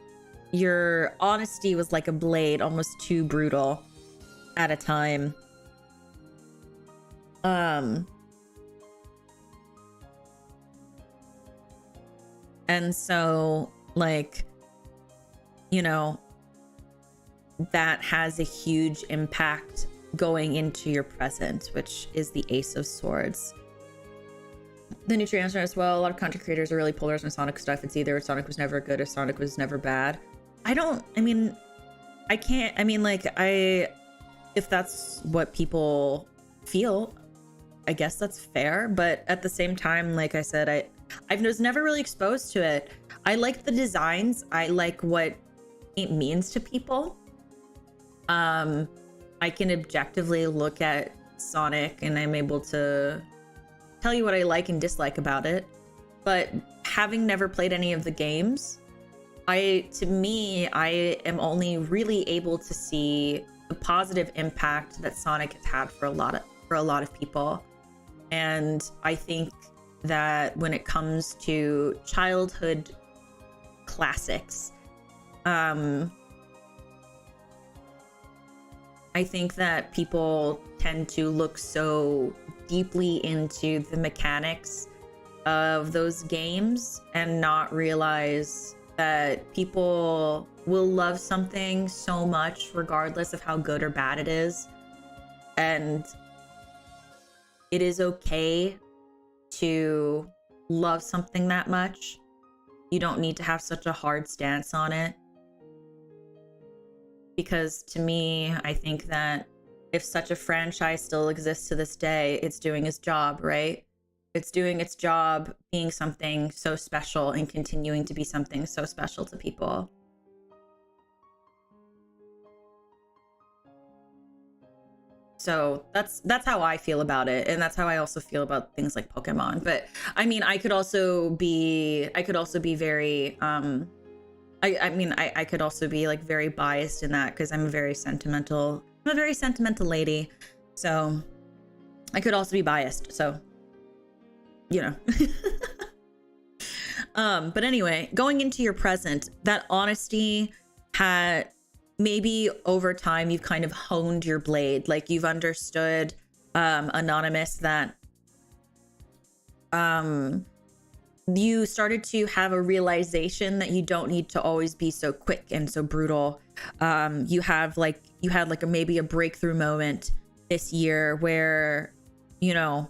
honesty was like a blade, almost too brutal at a time. And so, like, you know, that has a huge impact going into your present, which is the Ace of Swords. The Nutri answer as well. A lot of content creators are really polarized on Sonic stuff. It's either Sonic was never good or Sonic was never bad. If that's what people feel, I guess that's fair. But at the same time, like I said, I was never really exposed to it. I like the designs. I like what it means to people. I can objectively look at Sonic and I'm able to tell you what I like and dislike about it. But having never played any of the games, I am only really able to see the positive impact that Sonic has had for a lot of people. And I think that when it comes to childhood classics, I think that people tend to look so deeply into the mechanics of those games and not realize that people will love something so much regardless of how good or bad it is. And it is okay to love something that much. You don't need to have such a hard stance on it. Because to me, I think that if such a franchise still exists to this day, it's doing its job, right? It's doing its job being something so special and continuing to be something so special to people. So that's how I feel about it, and that's how I also feel about things like Pokemon. But I mean, I could also be very I could also be like very biased in that because I'm a very sentimental lady. So I could also be biased. So, you know. But anyway, going into your present, that honesty had maybe over time you've kind of honed your blade. Like you've understood, Anonymous, that you started to have a realization that you don't need to always be so quick and so brutal. You had maybe a breakthrough moment this year where, you know,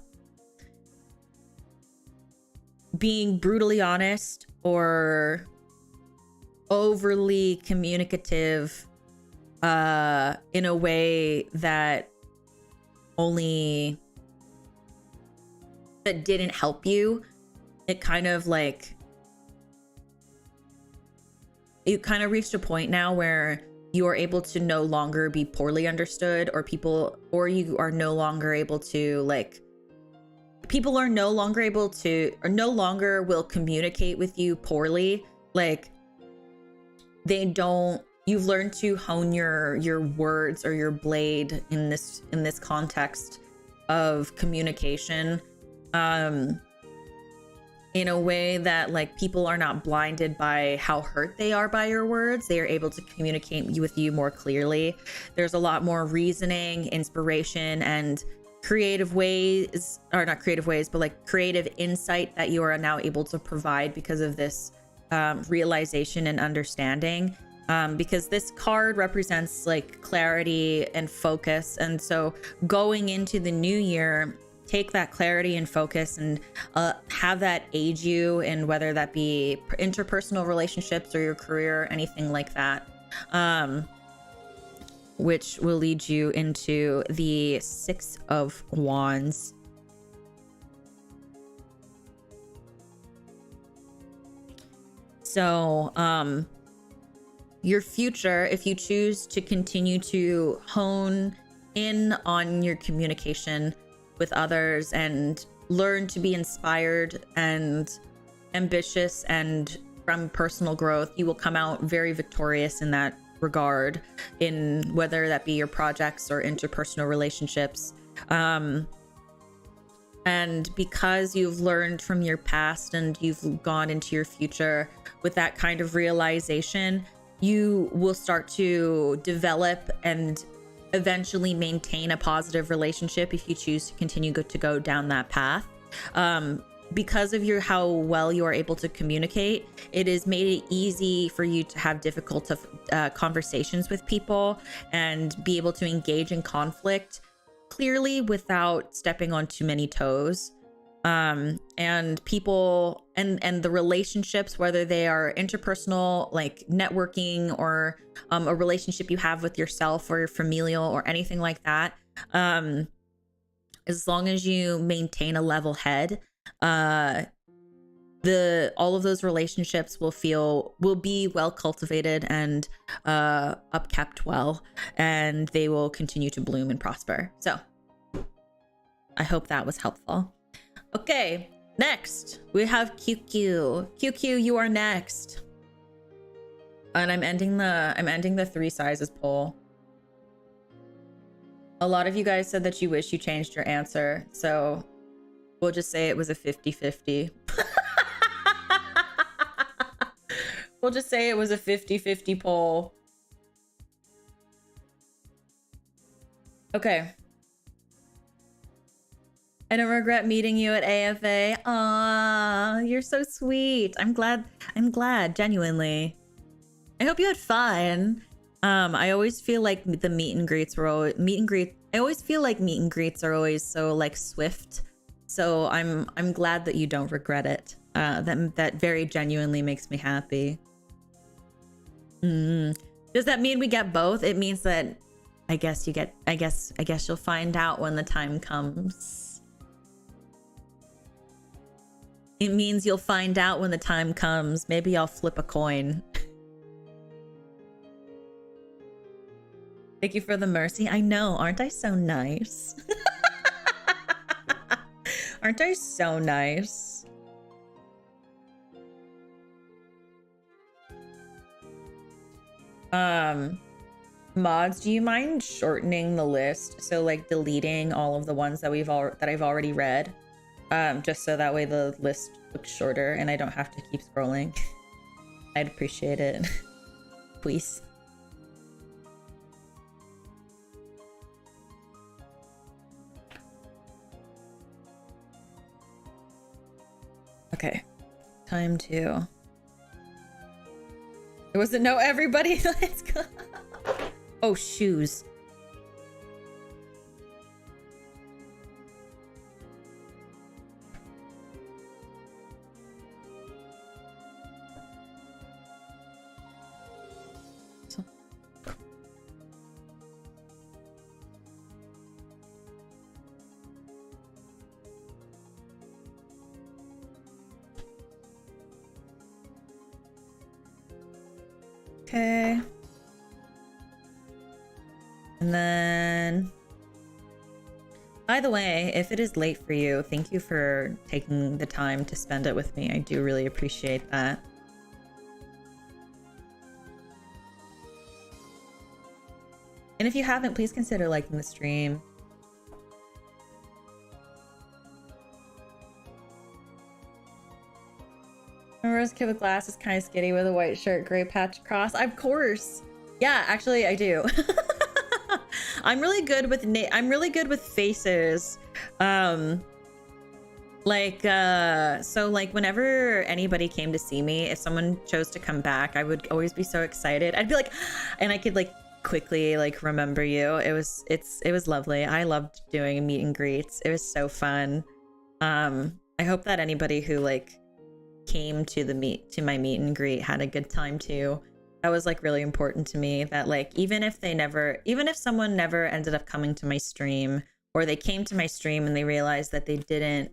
being brutally honest or overly communicative in a way that didn't help you. It kind of reached a point now where you are able to no longer be poorly understood, or you are no longer able to people are no longer able to, or no longer will communicate with you poorly. Like, you've learned to hone your words or your blade in this context of communication, in a way that like people are not blinded by how hurt they are by your words. They are able to communicate with you more clearly. There's a lot more reasoning, inspiration, and creative ways, or not creative ways, but like creative insight that you are now able to provide because of this realization and understanding. Because this card represents like clarity and focus. And so going into the new year, take that clarity and focus and have that aid you in whether that be interpersonal relationships or your career, anything like that, which will lead you into the Six of Wands. So your future, if you choose to continue to hone in on your communication with others and learn to be inspired and ambitious and from personal growth, you will come out very victorious in that regard, in whether that be your projects or interpersonal relationships. And because you've learned from your past and you've gone into your future with that kind of realization, you will start to develop and eventually maintain a positive relationship if you choose to continue to go down that path. Because of how well you are able to communicate, it has made it easy for you to have difficult conversations with people and be able to engage in conflict clearly without stepping on too many toes. And people and the relationships, whether they are interpersonal, like networking, or a relationship you have with yourself or your familial or anything like that, as long as you maintain a level head, all of those relationships will be well cultivated and upkept well, and they will continue to bloom and prosper. So I hope that was helpful. Okay, next we have QQ. QQ, you are next. And I'm ending the 3 sizes poll. A lot of you guys said that you wish you changed your answer, so we'll just say it was a 50-50. We'll just say it was a 50-50 poll. Okay. I don't regret meeting you at AFA. Aw, you're so sweet. I'm glad, genuinely. I hope you had fun. I always feel like the meet and greets are always are always so like swift. So I'm glad that you don't regret it. That very genuinely makes me happy. Does that mean we get both? It means that I guess you'll find out when the time comes. It means you'll find out when the time comes. Maybe I'll flip a coin. Thank you for the mercy. I know, aren't I so nice? Aren't I so nice? Mods, do you mind shortening the list? So like deleting all of the ones that I've already read. Just so that way the list looks shorter and I don't have to keep scrolling. I'd appreciate it. Please. Okay. Time to... It wasn't no everybody. Let's go. Oh, shoes. Okay. And then By the way, if it is late for you, thank you for taking the time to spend it with me. I do really appreciate that. And if you haven't, please consider liking the stream. Rose kid with glasses, kind of skinny with a white shirt, gray patch across. Of course. Yeah, actually I do. I'm really good with faces. So like whenever anybody came to see me, if someone chose to come back, I would always be so excited. I'd be like, and I could like quickly like remember you. It was lovely. I loved doing meet and greets. It was so fun. I hope that anybody who like came to my meet and greet had a good time too. That was like really important to me, that like even if someone never ended up coming to my stream, or they came to my stream and they realized that they didn't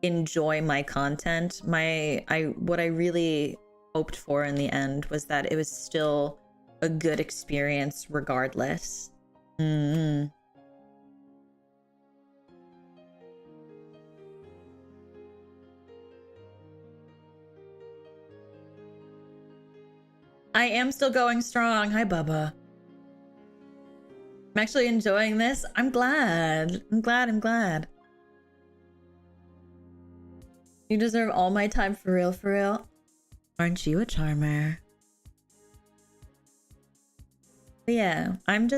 enjoy my content, what I really hoped for in the end was that it was still a good experience regardless. I am still going strong. Hi, Bubba. I'm actually enjoying this. I'm glad. I'm glad. You deserve all my time, for real, for real. Aren't you a charmer? But yeah, I'm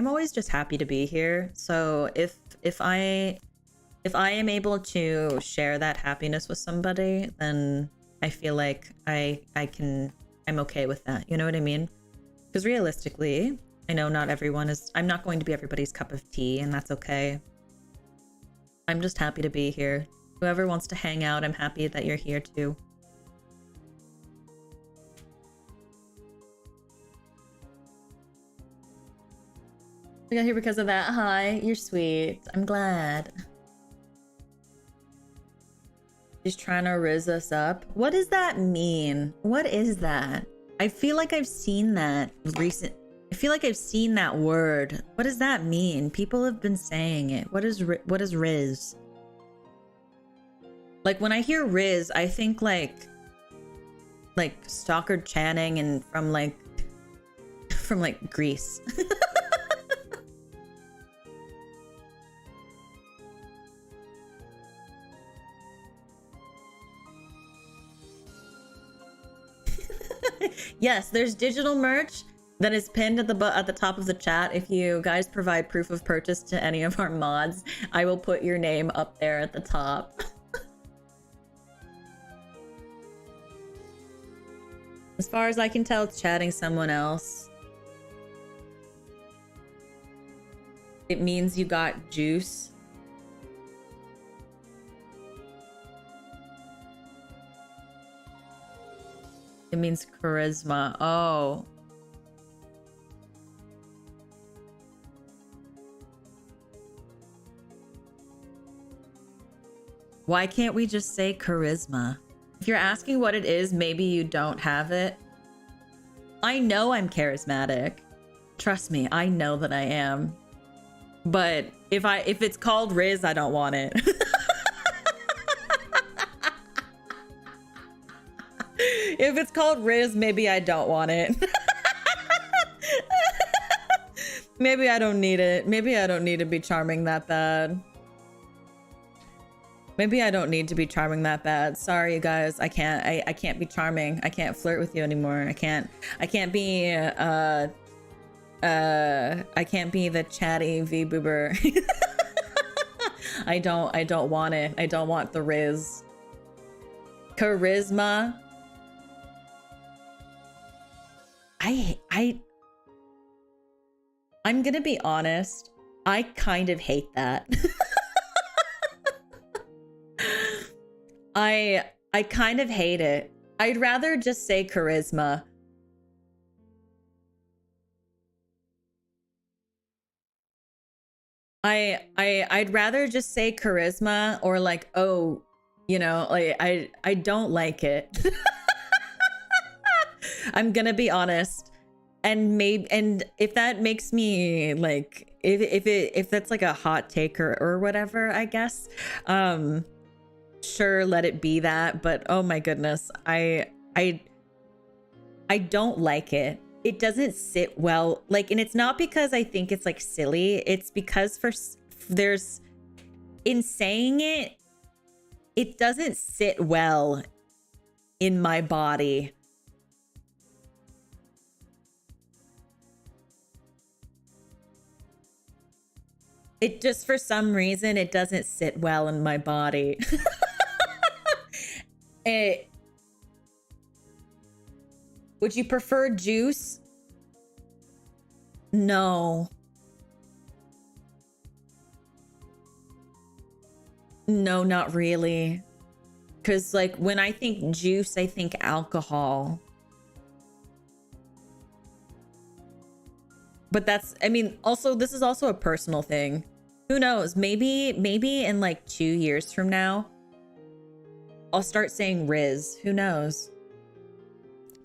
always just happy to be here. So if I am able to share that happiness with somebody, then I feel like I'm okay with that. You know what I mean? Because realistically, I know not everyone is, I'm not going to be everybody's cup of tea, and that's okay. I'm just happy to be here. Whoever wants to hang out, I'm happy that you're here too. I got here because of that. Hi, you're sweet. I'm glad. She's trying to riz us up. What does that mean? What is that? I feel like I've seen that I feel like I've seen that word. What does that mean? People have been saying it. What is riz? Like when I hear riz, I think like Stockard Channing and from like Greece. Yes, there's digital merch that is pinned at the top of the chat. If you guys provide proof of purchase to any of our mods, I will put your name up there at the top. As far as I can tell, it's chatting someone else. It means you got juice. It means charisma. Oh. Why can't we just say charisma? If you're asking what it is, maybe you don't have it. I know I'm charismatic. Trust me, I know that I am. But if it's called Riz, I don't want it. If it's called Riz, maybe I don't want it. Maybe I don't need it. Maybe I don't need to be charming that bad. Maybe I don't need to be charming that bad. Sorry, you guys. I can't be charming. I can't flirt with you anymore. I can't be I can't be the chatty VBoober. I don't want it. I don't want the Riz. Charisma. I'm gonna be honest. I kind of hate that. I kind of hate it. I'd rather just say charisma. I'd rather just say charisma, or like, oh, you know, like I don't like it. I'm gonna be honest. And if that makes me like if that's like a hot take or whatever, I guess. Sure, let it be that, but oh my goodness, I don't like it. It doesn't sit well, like, and it's not because I think it's like silly, it's because there's, in saying it, it doesn't sit well in my body. It just, for some reason, it doesn't sit well in my body. Would you prefer juice? No. No, not really. Because, like, when I think juice, I think alcohol. But that's, I mean, also, this is also a personal thing. Who knows? Maybe in like 2 years from now, I'll start saying Riz. Who knows?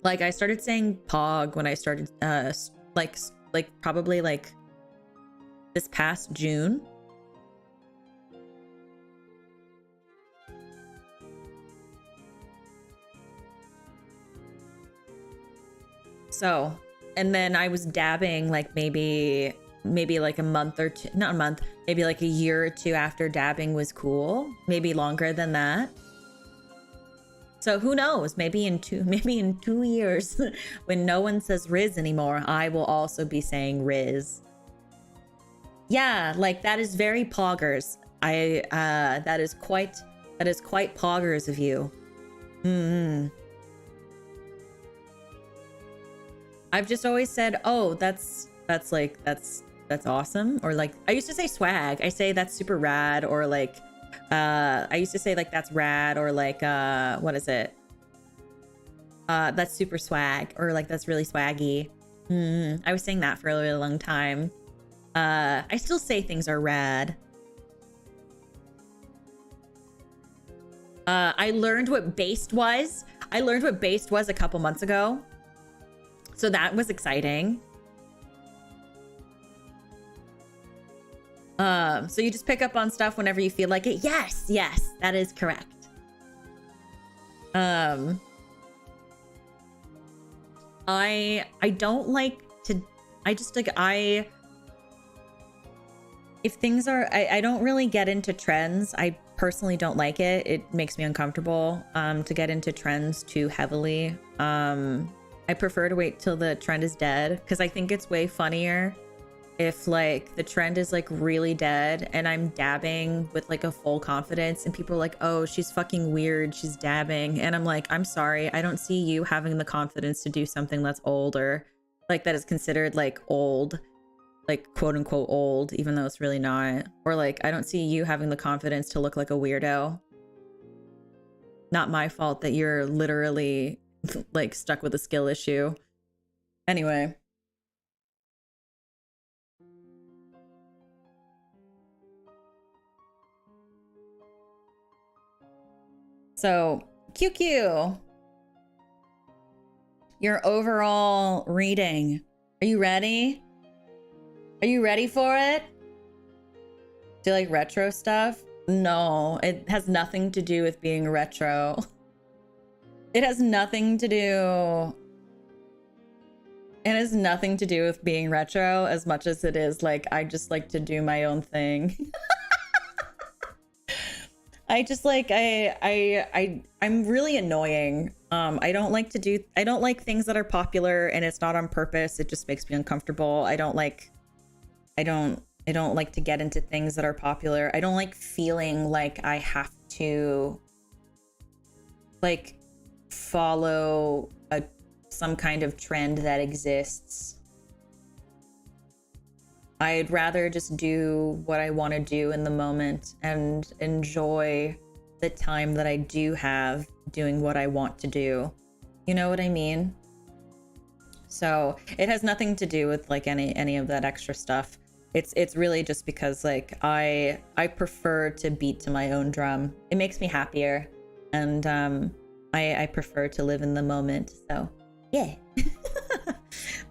Like, I started saying Pog when I started, like probably like this past June. So, and then I was dabbing like maybe like a month or two, not a month, maybe like a year or two after dabbing was cool, maybe longer than that. So who knows, maybe in 2 years when no one says Riz anymore, I will also be saying Riz. Yeah, like that is very poggers. That is quite poggers of you. I've just always said, oh, that's awesome. Or like, I used to say swag. I say that's super rad, or like, I used to say like that's rad, or like, what is it? That's super swag, or like that's really swaggy. I was saying that for a really long time. I still say things are rad. I learned what based was. I learned what based was a couple months ago. So that was exciting. So you just pick up on stuff whenever you feel like it. Yes, that is correct. I don't like to, if things are, I don't really get into trends. I personally don't like it. It makes me uncomfortable to get into trends too heavily. I prefer to wait till the trend is dead, because I think it's way funnier if like the trend is like really dead and I'm dabbing with like a full confidence and people are like, oh, she's fucking weird, she's dabbing. And I'm like, I'm sorry, I don't see you having the confidence to do something that's old, or like that is considered like old, like quote unquote old, even though it's really not. Or like, I don't see you having the confidence to look like a weirdo. Not my fault that you're literally like stuck with a skill issue. Anyway. So, QQ. Your overall reading. Are you ready? Are you ready for it? Do you like retro stuff? No, it has nothing to do with being retro. It has nothing to do. It has nothing to do with being retro as much as it is like, I just like to do my own thing. I just like, I'm really annoying. I don't like things that are popular and it's not on purpose. It just makes me uncomfortable. I don't like to get into things that are popular. I don't like feeling like I have to like follow some kind of trend that exists. I'd rather just do what I want to do in the moment and enjoy the time that I do have doing what I want to do. You know what I mean? So it has nothing to do with like any of that extra stuff. It's really just because like I prefer to beat to my own drum. It makes me happier, and I prefer to live in the moment. So yeah.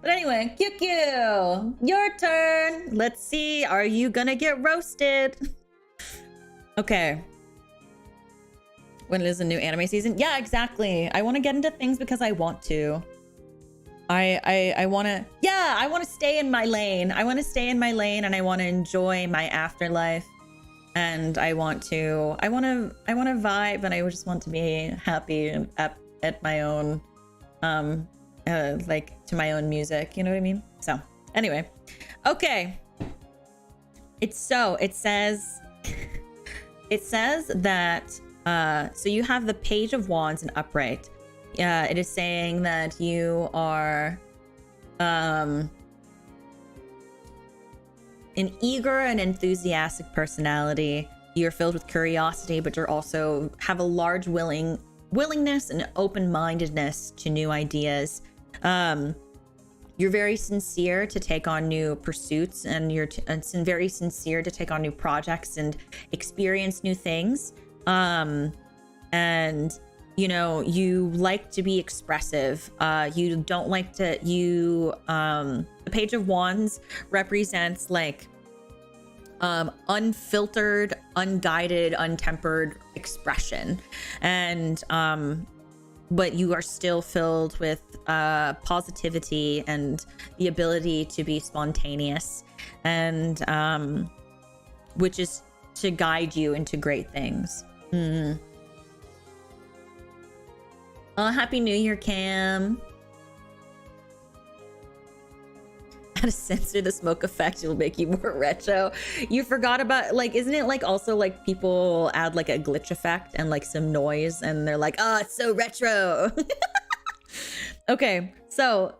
But anyway, QQ, your turn. Let's see. Are you gonna get roasted? Okay. When it is a new anime season? Yeah, exactly. I want to get into things because I want to. I want to, yeah, I want to stay in my lane. I want to stay in my lane and I want to enjoy my afterlife. And I want to vibe, and I just want to be happy at my own, like to my own music. You know what I mean? So anyway, okay. It says, it says that, so you have the Page of Wands and upright. It is saying that you are, an eager and enthusiastic personality. You're filled with curiosity, but you're also have a large willingness and open-mindedness to new ideas. You're very sincere to take on new pursuits, and you're very sincere to take on new projects and experience new things. And you know, you like to be expressive. You don't like to, the Page of Wands represents like unfiltered, unguided, untempered expression. And but you are still filled with positivity and the ability to be spontaneous, and which is to guide you into great things. Oh, Happy New Year, Cam. How to censor the smoke effect will make you more retro. You forgot about, like, isn't it like also like people add like a glitch effect and like some noise and they're like, oh, it's so retro. Okay, so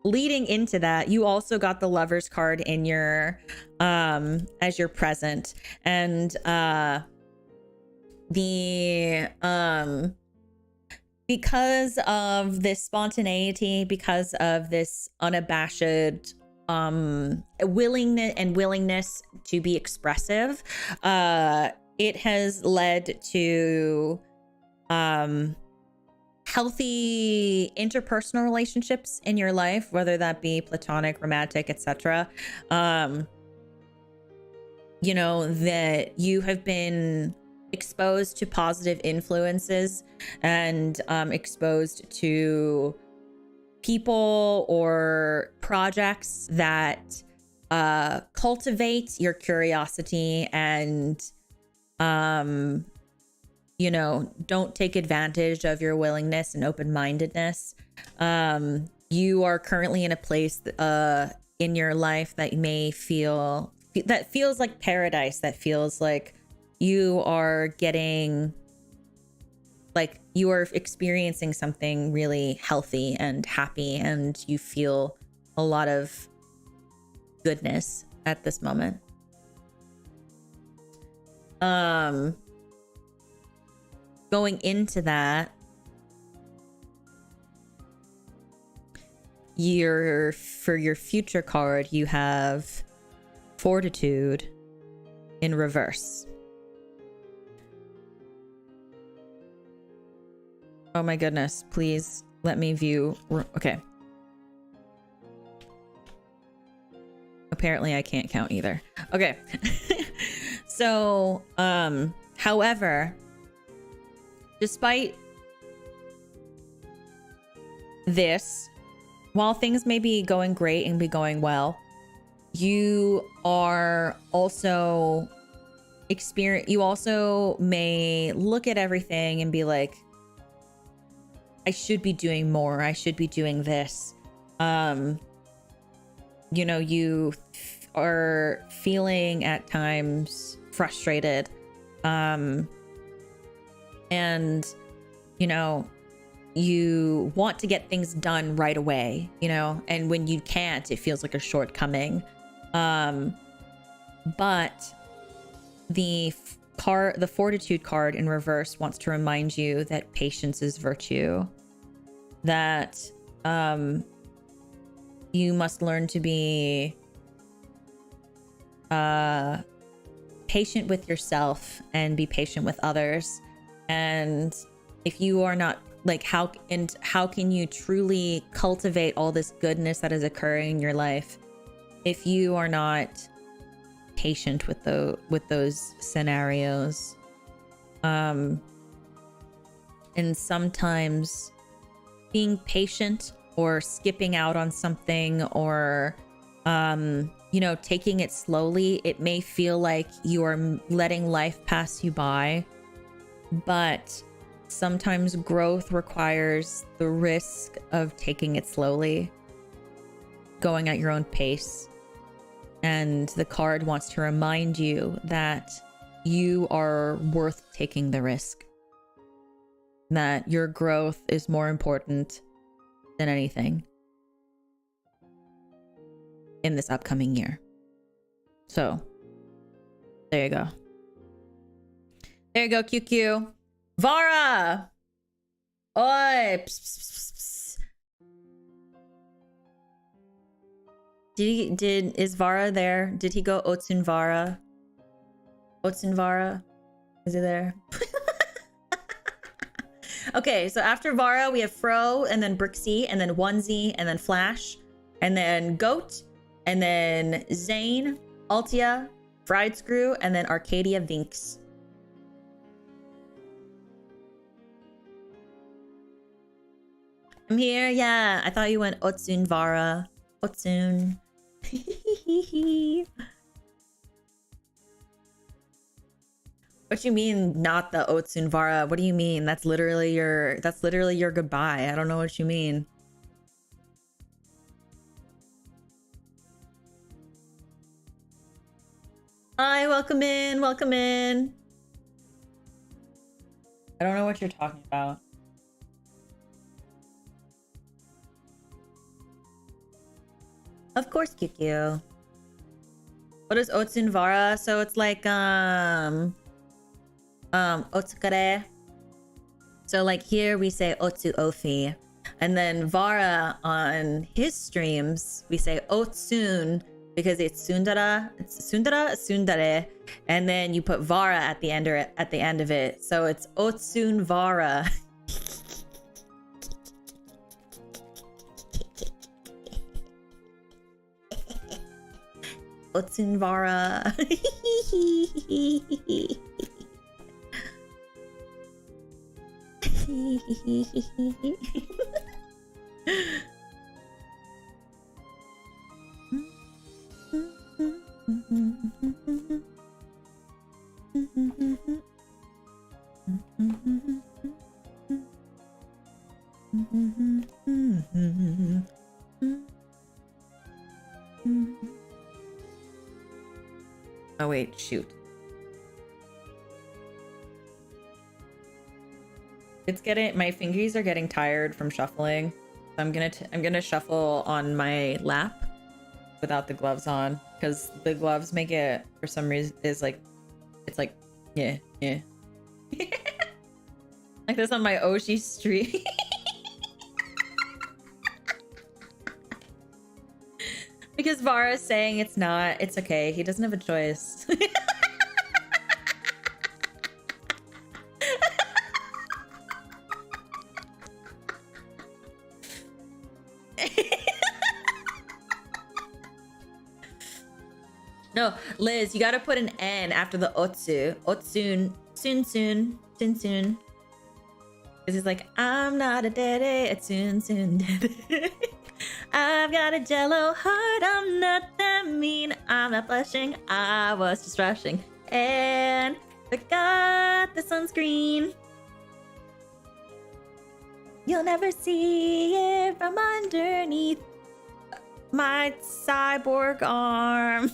leading into that, you also got the Lover's card in your as your present, and because of this spontaneity, because of this unabashed willingness to be expressive, it has led to healthy interpersonal relationships in your life, whether that be platonic, romantic, etc. You know, that you have been exposed to positive influences and exposed to people or projects that cultivate your curiosity and you know, don't take advantage of your willingness and open-mindedness. You are currently in a place in your life that feels like paradise, that feels like you are getting, like, you are experiencing something really healthy and happy, and you feel a lot of goodness at this moment. Going into that, for your future card, you have Fortitude in reverse. Oh my goodness, please let me view. Okay. Apparently I can't count either. Okay. So, however, despite this, while things may be going great and be going well, you are also you also may look at everything and be like, I should be doing more. I should be doing this. You know, you are feeling at times frustrated. And, you know, you want to get things done right away, you know, and when you can't, it feels like a shortcoming. But the Fortitude card in reverse wants to remind you that patience is virtue, that you must learn to be patient with yourself and be patient with others. And if you are not like how can you truly cultivate all this goodness that is occurring in your life if you are not patient with those scenarios? And sometimes being patient or skipping out on something, or you know, taking it slowly, it may feel like you are letting life pass you by, but sometimes growth requires the risk of taking it slowly, going at your own pace. And the card wants to remind you that you are worth taking the risk, that your growth is more important than anything in this upcoming year. So there you go. There you go, QQ. Vara! Oi! Psst, psst, psst, psst. Is Vara there? Did he go Otsun Vara? Otsun Vara? Is he there? Okay, so after Vara, we have Fro, and then Brixie, and then Onesie, and then Flash, and then Goat, and then Zane, Altia, Fried Screw, and then Arcadia Vinks. I'm here, yeah. I thought you went Otsun Vara. Otsun. What you mean not the Otsun Vara? What do you mean? That's literally your goodbye. I don't know what you mean. Hi, welcome in, welcome in. I don't know what you're talking about. Of course, QQ. What is Otsun Vara? So it's like Otsukare. So like here we say Otsu Ofi. And then Vara on his streams, we say Otsun because it's Sundara. It's Sundara, Sundare. And then you put Vara at the end of it. So it's Otsun Vara. Otsun Vara. Oh wait, shoot. It's getting, my fingers are getting tired from shuffling. So I'm gonna shuffle on my lap without the gloves on, because the gloves make it, for some reason, it's like yeah. Like this on my Oshi street. Because Vara's saying it's not, it's okay. He doesn't have a choice. No, Liz, you gotta put an N after the Otsu. Otsun. Soon. Because he's like, I'm not a daddy. It's soon daddy. I've got a jello heart. I'm not that mean. I'm not blushing. I was just rushing and forgot the sunscreen. You'll never see it from underneath my cyborg arm.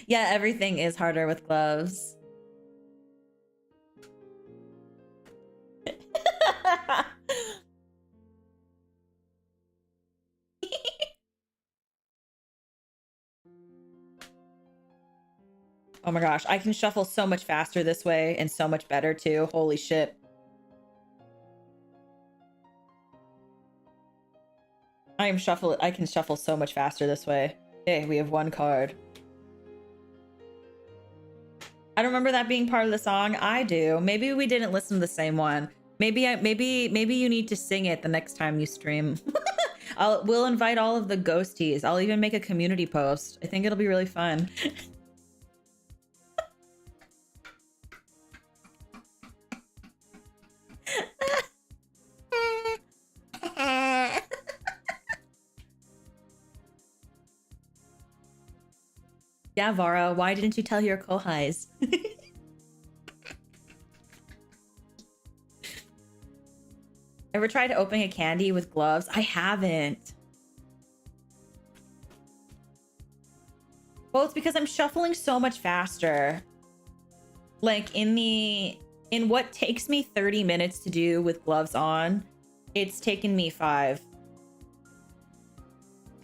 Yeah, everything is harder with gloves. Oh my gosh, I can shuffle so much faster this way and so much better too. Holy shit. I can shuffle so much faster this way. Okay, we have one card. I don't remember that being part of the song. I do. Maybe we didn't listen to the same one. Maybe you need to sing it the next time you stream. We'll invite all of the ghosties. I'll even make a community post. I think it'll be really fun. Yeah, Vara, why didn't you tell your kohais? Ever tried opening a candy with gloves? I haven't. Well, it's because I'm shuffling so much faster. Like in what takes me 30 minutes to do with gloves on, it's taken me 5.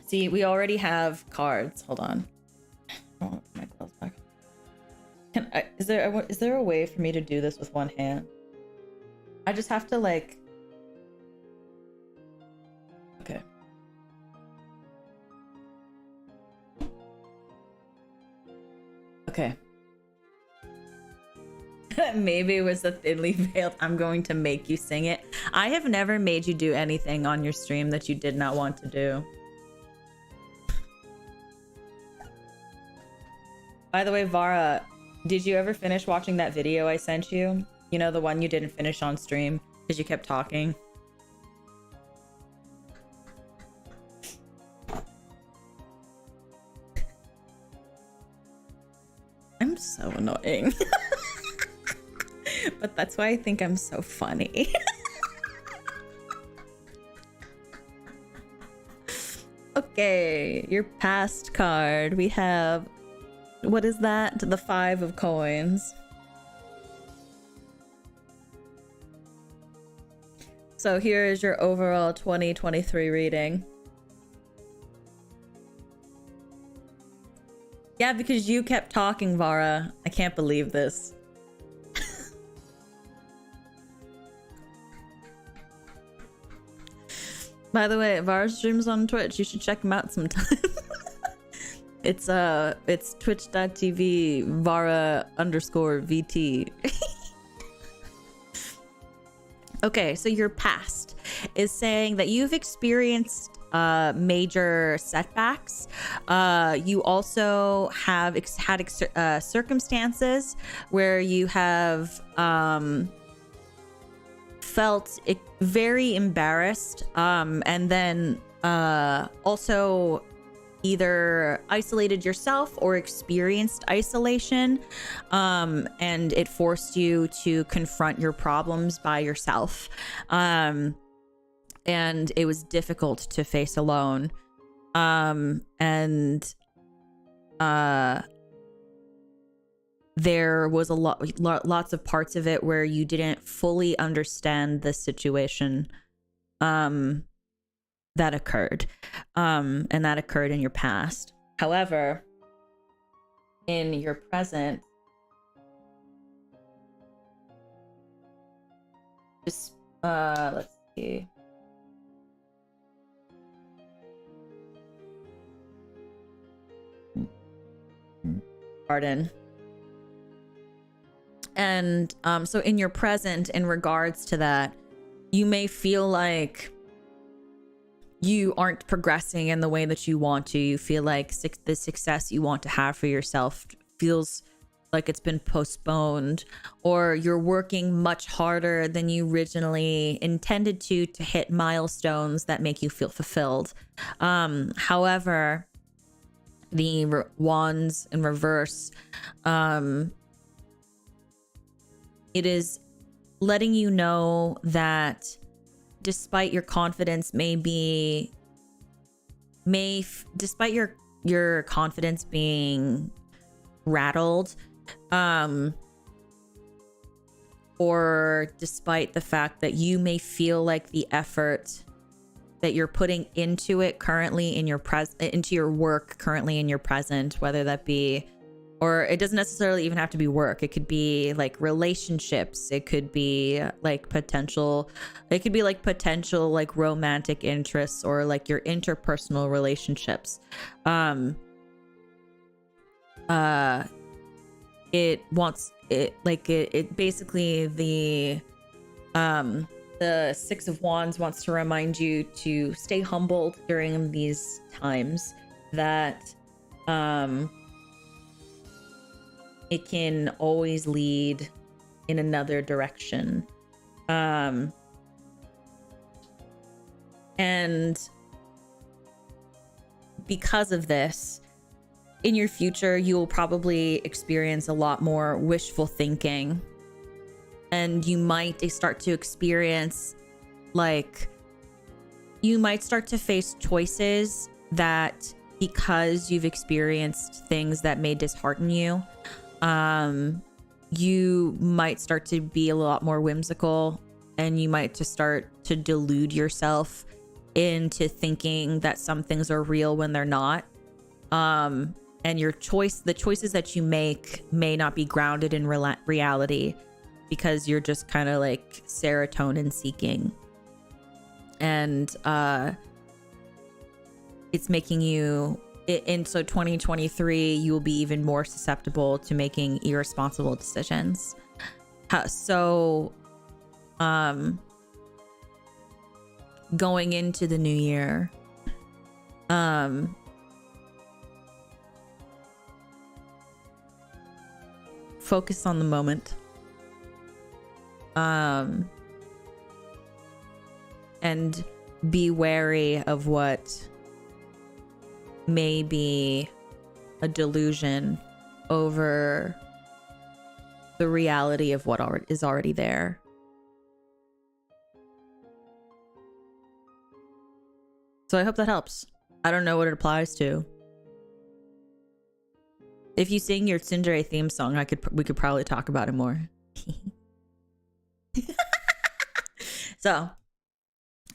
See, we already have cards. Hold on. I don't want to put my gloves back. Is there a way for me to do this with one hand? I just have to like... Okay. Okay. Maybe it was a thinly veiled, I'm going to make you sing it. I have never made you do anything on your stream that you did not want to do. By the way, Vara, did you ever finish watching that video I sent you? You know, the one you didn't finish on stream because you kept talking? I'm so annoying. But that's why I think I'm so funny. Okay, your past card. We have... What is that? The 5 of coins. So here is your overall 2023 reading. Yeah, because you kept talking, Vara. I can't believe this. By the way, Vara streams on Twitch. You should check him out sometime. It's twitch.tv Vara_VT. Okay, so your past is saying that you've experienced major setbacks. You also have had circumstances where you have felt very embarrassed, and then also either isolated yourself or experienced isolation, and it forced you to confront your problems by yourself, and it was difficult to face alone, and there was lots of parts of it where you didn't fully understand the situation that occurred, and that occurred in your past. However, in your present, just let's see. Pardon. And so in your present, in regards to that, you may feel like you aren't progressing in the way that you want to. You feel like the success you want to have for yourself feels like it's been postponed, or you're working much harder than you originally intended to hit milestones that make you feel fulfilled. However, the wands in reverse, it is letting you know that despite your confidence despite your confidence being rattled, or despite the fact that you may feel like the effort that you're putting into it currently in your into your work currently in your present, whether that be, or it doesn't necessarily even have to be work. It could be like relationships. It could be like potential like romantic interests, or like your interpersonal relationships. it wants it like it basically the Six of Wands wants to remind you to stay humbled during these times, that it can always lead in another direction. And because of this, in your future, you will probably experience a lot more wishful thinking. And you might start to experience, like, you might start to face choices that, because you've experienced things that may dishearten you, you might start to be a lot more whimsical, and you might just start to delude yourself into thinking that some things are real when they're not. And the choices that you make may not be grounded in reality, because you're just kind of like serotonin seeking. And it's making you, so 2023, you will be even more susceptible to making irresponsible decisions. Going into the new year, focus on the moment, and be wary of what may be a delusion over the reality of what is already there. So I hope that helps. I don't know what it applies to. If you sing your Tsundere theme song, we could probably talk about it more. So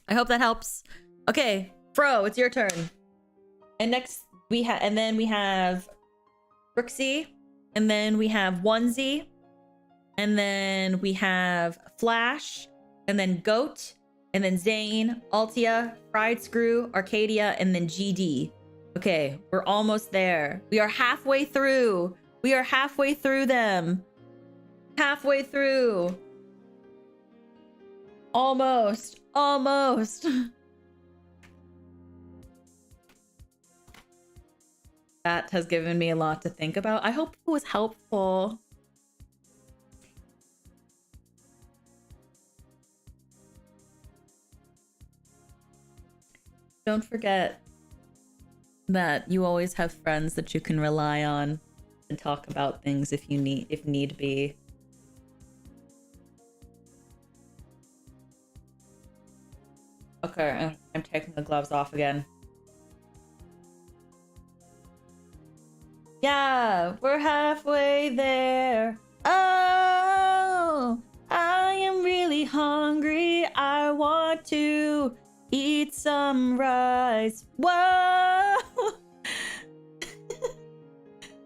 I hope that helps. Okay, Fro, it's your turn. And next we have Brooksy, and then we have Onesie, and then we have Flash, and then Goat, and then Zane, Altia, Fried Screw, Arcadia, and then GD. Okay, we're almost there. We are halfway through. We are halfway through them. Halfway through. Almost. Almost. That has given me a lot to think about. I hope it was helpful. Don't forget that you always have friends that you can rely on and talk about things if need be. Okay, I'm taking the gloves off again. Yeah, we're halfway there. Oh, I am really hungry. I want to eat some rice. Whoa!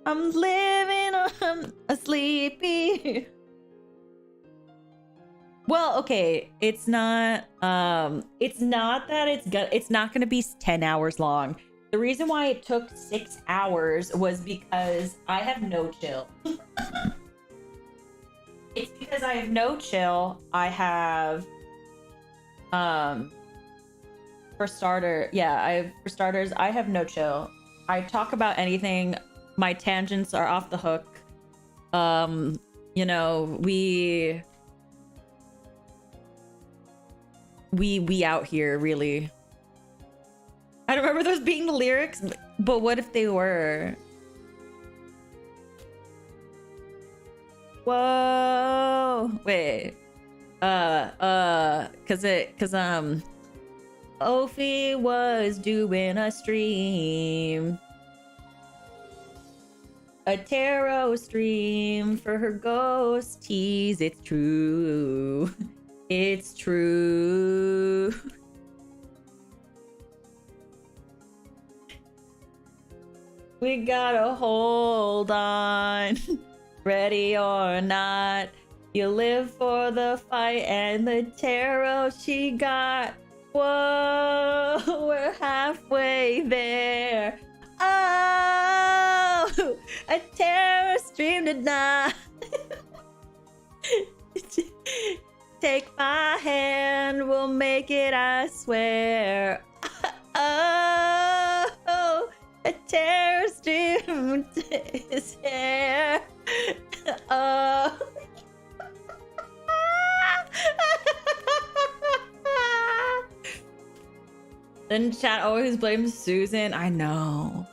I'm living on a sleepy. Well, okay, it's not that it's not gonna be 10 hours long. The reason why it took 6 hours was because I have no chill. It's because I have no chill. I have for starters, I have no chill. I talk about anything. My tangents are off the hook. You know, we out here, really. I don't remember those being the lyrics, but what if they were? Whoa, wait. Cause Ophi was doing a stream. A tarot stream for her ghosties. It's true. It's true. We gotta hold on. Ready or not, you live for the fight and the tarot she got. Whoa, we're halfway there. Oh, a stream tonight. Take my hand, we'll make it, I swear. Oh, a terror stream is here. Oh. Then chat always blames Susan. I know,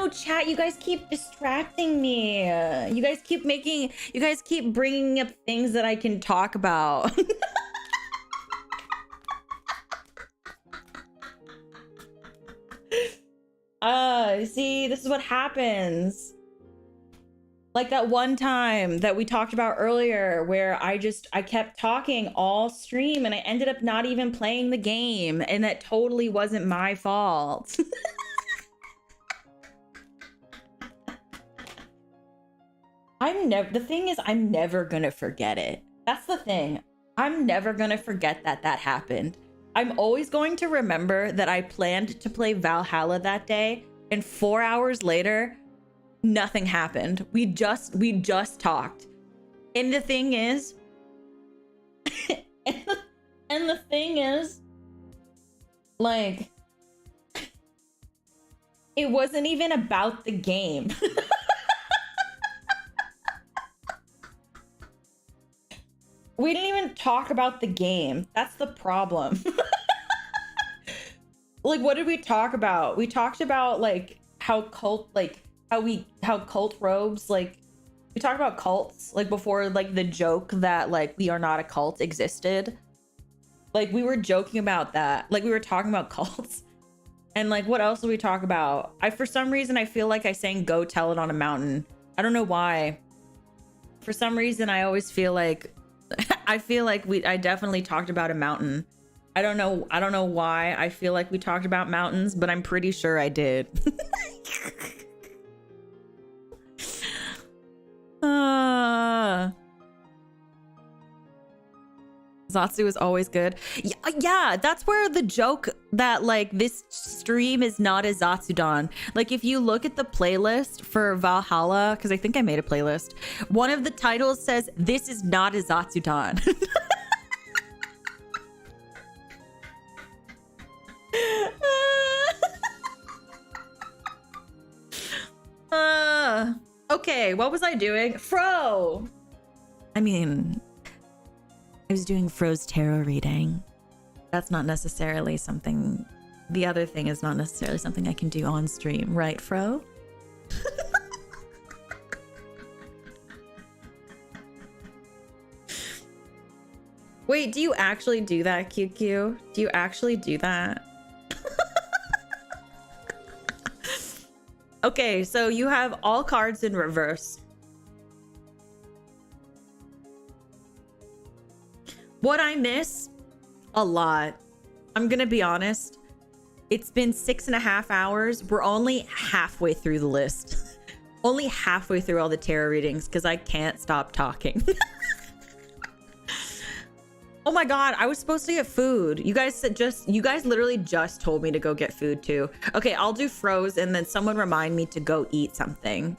chat. You guys keep distracting me. You guys keep bringing up things that I can talk about. See, this is what happens. Like that one time that we talked about earlier where I kept talking all stream and I ended up not even playing the game, and that totally wasn't my fault. The thing is, I'm never gonna forget it. That's the thing. I'm never gonna forget that happened. I'm always going to remember that I planned to play Valhalla that day, and 4 hours later, nothing happened. We just talked. And the thing is, and the thing is, like, it wasn't even about the game. We didn't even talk about the game. That's the problem. Like, what did we talk about? We talked about like how cult robes, like we talked about cults, like before, like the joke that like we are not a cult existed. Like we were joking about that. Like we were talking about cults. And like, what else did we talk about? For some reason, I feel like I sang Go Tell It on a Mountain. I don't know why. For some reason, I always feel like I definitely talked about a mountain. I don't know why I feel like we talked about mountains, but I'm pretty sure I did. Zatsu is always good. Yeah, that's where the joke that like this stream is not a Zatsudan. Like if you look at the playlist for Valhalla, because I think I made a playlist, one of the titles says this is not a Zatsudan. Okay, what was I doing? Fro! I mean, I was doing Fro's tarot reading. That's not necessarily something... The other thing is not necessarily something I can do on stream, right, Fro? Wait, do you actually do that, QQ? Do you actually do that? Okay, so you have all cards in reverse. What I miss? A lot. I'm gonna be honest. It's been 6.5 hours. We're only halfway through the list. Only halfway through all the tarot readings because I can't stop talking. Oh my god, I was supposed to get food. You guys literally just told me to go get food too. Okay, I'll do Froze and then someone remind me to go eat something.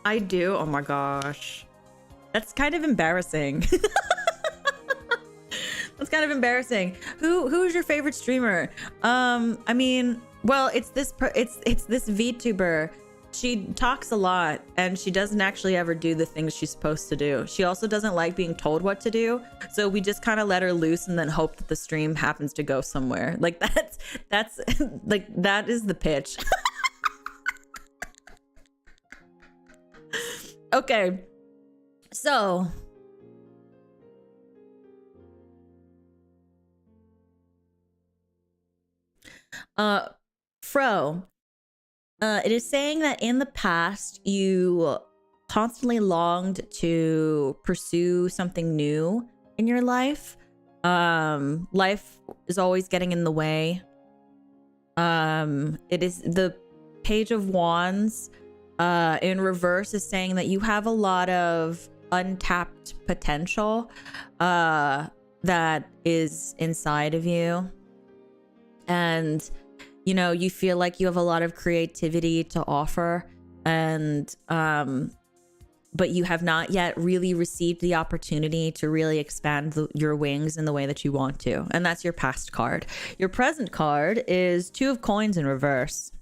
I do? Oh my gosh. That's kind of embarrassing. That's kind of embarrassing. Who's your favorite streamer? I mean, well, it's this VTuber. She talks a lot and she doesn't actually ever do the things she's supposed to do. She also doesn't like being told what to do. So we just kind of let her loose and then hope that the stream happens to go somewhere. Like that's like, that is the pitch. Okay. So Fro, it is saying that in the past you constantly longed to pursue something new in your life. Life is always getting in the way. It is the Page of Wands in reverse is saying that you have a lot of untapped potential that is inside of you. and you know, you feel like you have a lot of creativity to offer, and but you have not yet really received the opportunity to really expand your wings in the way that you want to. And that's your past card. Your present card is Two of Coins in reverse.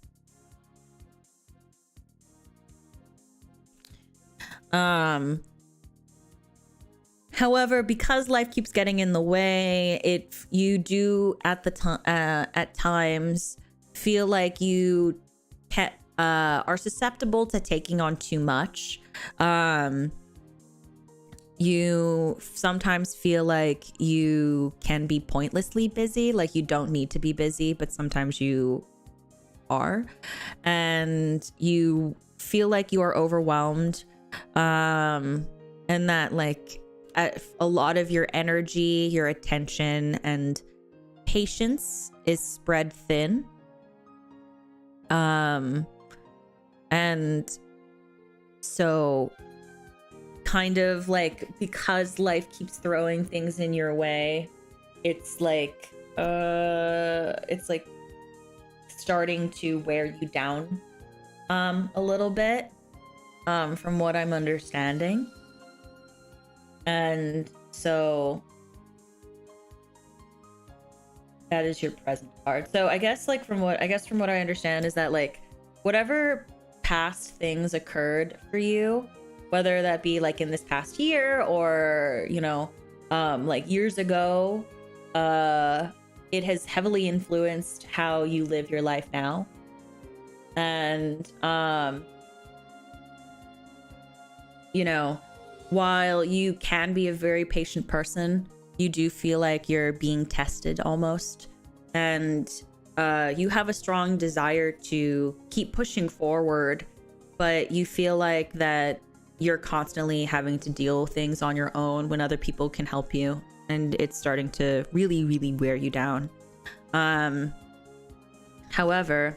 However, because life keeps getting in the way, you do at times feel like you are susceptible to taking on too much. You sometimes feel like you can be pointlessly busy, like you don't need to be busy, but sometimes you are, and you feel like you are overwhelmed, and that like a lot of your energy, your attention, and patience is spread thin. And so kind of like, because life keeps throwing things in your way, it's like starting to wear you down a little bit, from what I'm understanding. And so that is your present card. So I guess from what I understand is that like whatever past things occurred for you, whether that be like in this past year or, you know, like years ago, it has heavily influenced how you live your life now. And you know, while you can be a very patient person, you do feel like you're being tested almost. And you have a strong desire to keep pushing forward, but you feel like that you're constantly having to deal with things on your own when other people can help you. And it's starting to really, really wear you down. However,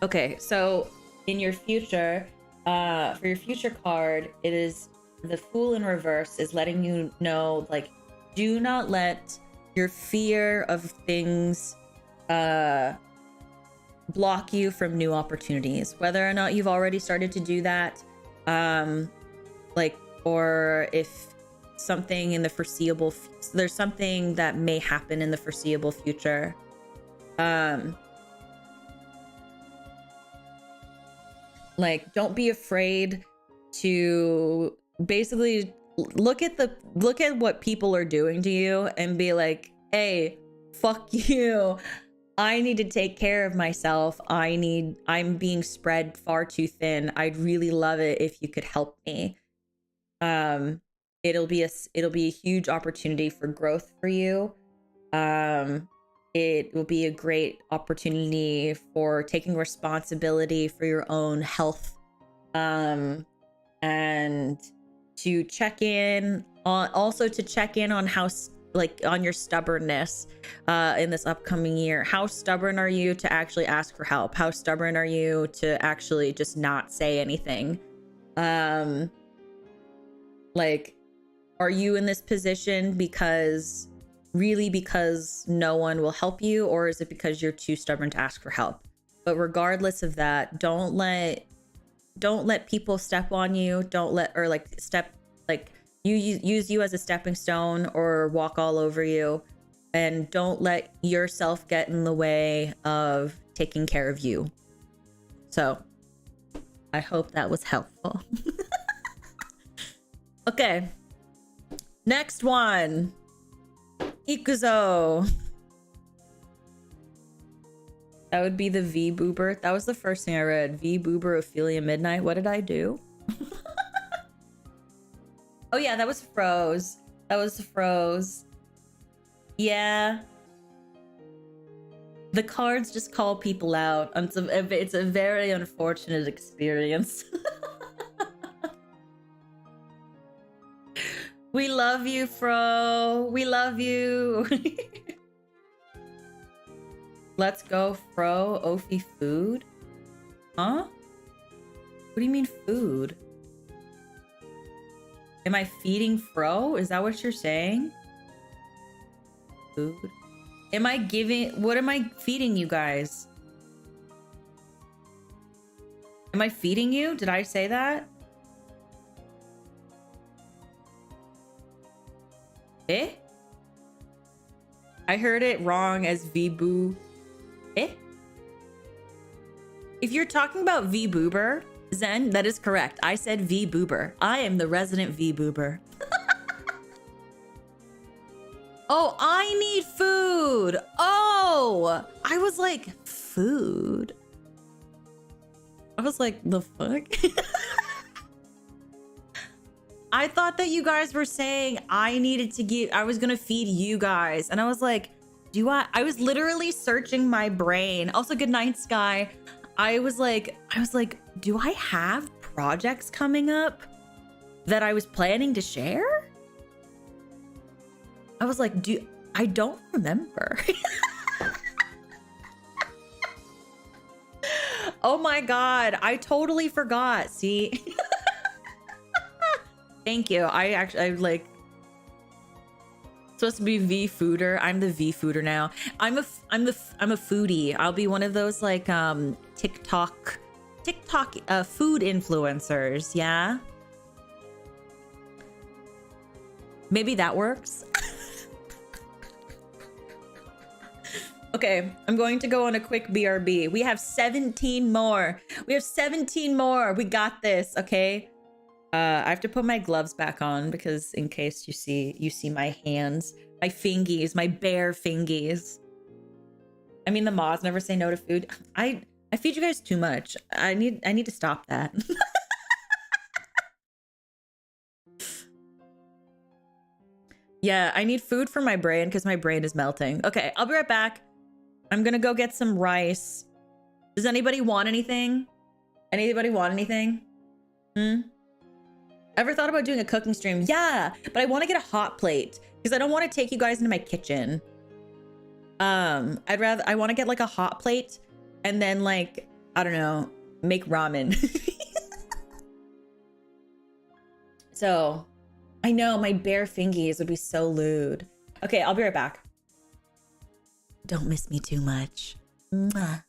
okay, so in your future, for your future card, it is the Fool in reverse is letting you know, like, do not let your fear of things block you from new opportunities, whether or not you've already started to do that, like, or if something in the foreseeable, there's something that may happen in the foreseeable future. Like, don't be afraid to basically look at what people are doing to you and be like, hey, fuck you. I need to take care of myself. I'm being spread far too thin. I'd really love it if you could help me. It'll be a huge opportunity for growth for you. It will be a great opportunity for taking responsibility for your own health, and to check in on how, like, on your stubbornness in this upcoming year. How stubborn are you to actually ask for help? How stubborn are you to actually just not say anything? Like, are you in this position because no one will help you, or is it because you're too stubborn to ask for help? But regardless of that, don't let people step on you. Use you as a stepping stone or walk all over you, and don't let yourself get in the way of taking care of you. So I hope that was helpful. Okay, next one. Ikuzo. That would be the V Boober. That was the first thing I read. V Boober Ophelia Midnight. What did I do? Oh yeah, that was froze. Yeah. The cards just call people out. It's a very unfortunate experience. We love you, Fro. We love you. Let's go, Fro. Ophi food? Huh? What do you mean food? Am I feeding Fro? Is that what you're saying? Food? Am I giving... What am I feeding you guys? Am I feeding you? Did I say that? Eh? I heard it wrong as V-boo. Eh? If you're talking about V-boober, Zen, that is correct. I said V-boober. I am the resident V-boober. Oh, I need food. Oh, I was like, food. I was like, the fuck? I thought that you guys were saying I needed to give, I was gonna feed you guys. And I was like, I was literally searching my brain. Also, good night, Sky. I was like, do I have projects coming up that I was planning to share? I was like, I don't remember. Oh my God, I totally forgot. See? Thank you. I like supposed to be V-fooder. I'm the V-fooder now. I'm a foodie. I'll be one of those like TikTok food influencers. Yeah. Maybe that works. Okay, I'm going to go on a quick BRB. We have 17 more. We have 17 more. We got this, okay? I have to put my gloves back on because in case you see my hands, my fingies, my bare fingies. I mean, the mods never say no to food. I feed you guys too much. I need to stop that. Yeah, I need food for my brain because my brain is melting. Okay, I'll be right back. I'm gonna go get some rice. Does anybody want anything? Anybody want anything? Ever thought about doing a cooking stream? Yeah, but I want to get a hot plate because I don't want to take you guys into my kitchen. I want to get like a hot plate and then like, I don't know, make ramen. So, I know my bare fingies would be so lewd. Okay, I'll be right back. Don't miss me too much. Mwah.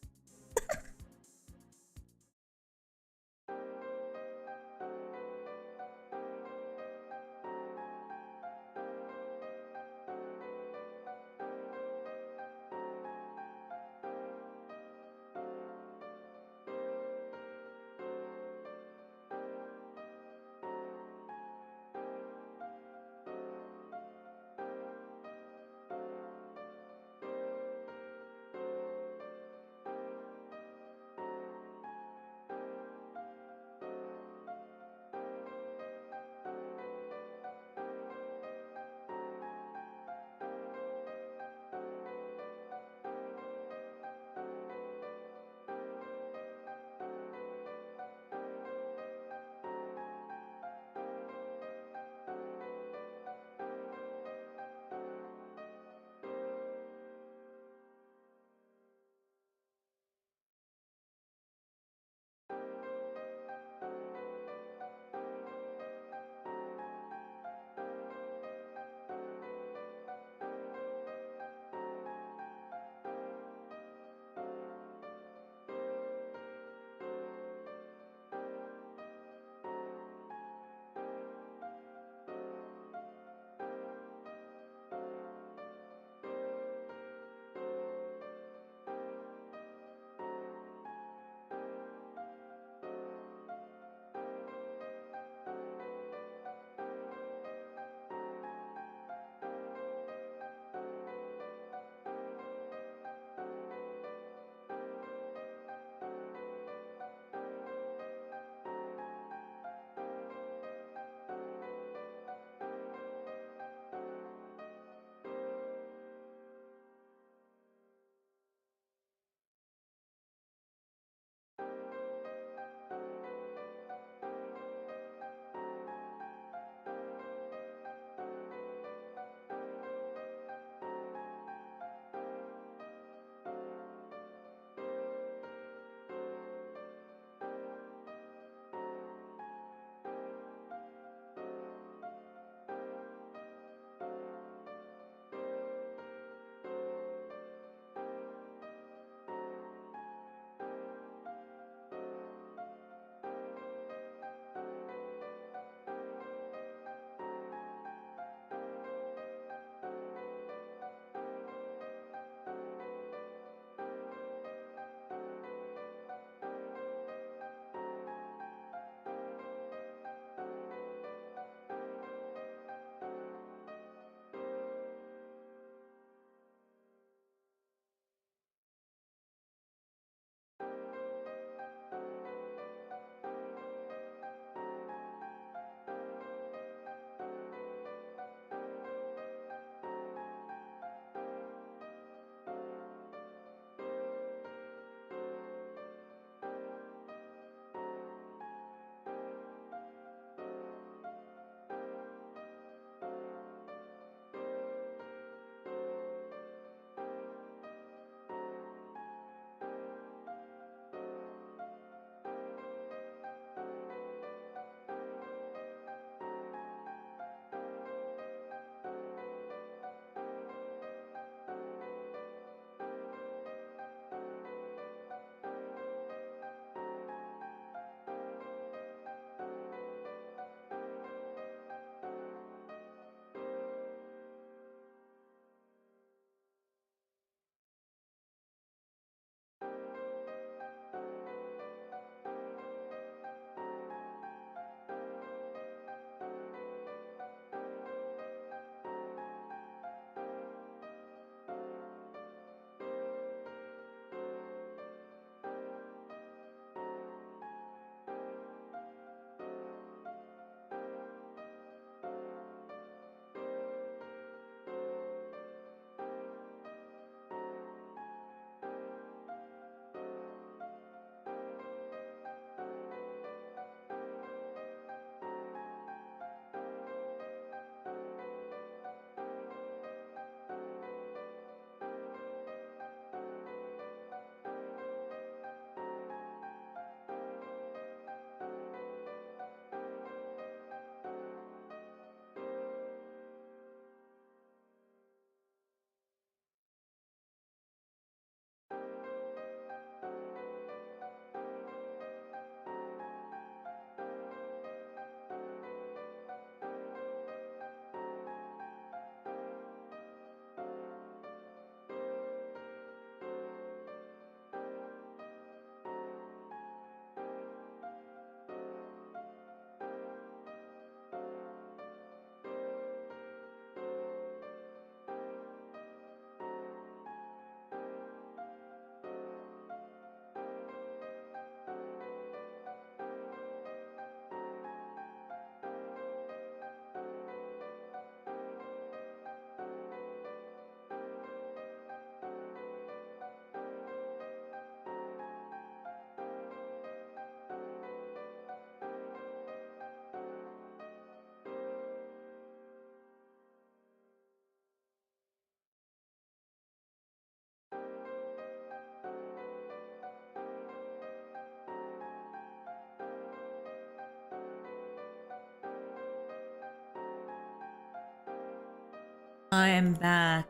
I am back.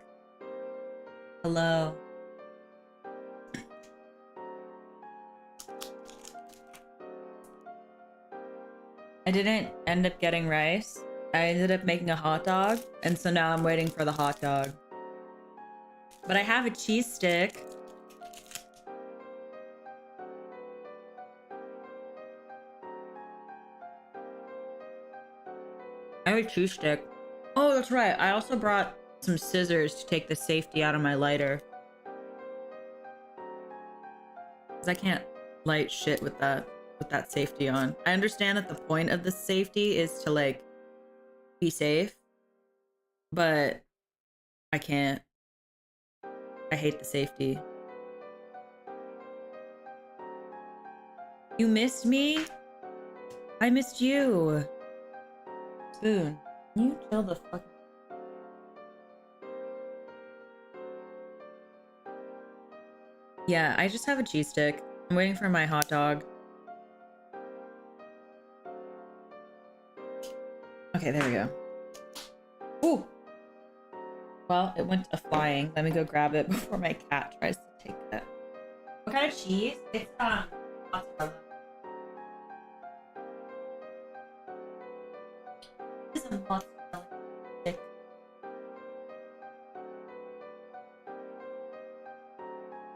Hello. I didn't end up getting rice. I ended up making a hot dog, and so now I'm waiting for the hot dog. But I have a cheese stick. I have a cheese stick. Oh, that's right. I also brought some scissors to take the safety out of my lighter. Because I can't light shit with that safety on. I understand that the point of the safety is to like be safe, but I can't. I hate the safety. You missed me? I missed you. Spoon, can you chill the fuck? Yeah, I just have a cheese stick. I'm waiting for my hot dog. Okay, there we go. Ooh. Well, it went flying. Let me go grab it before my cat tries to take it. What kind of cheese? It's mozzarella. This is a mozzarella stick.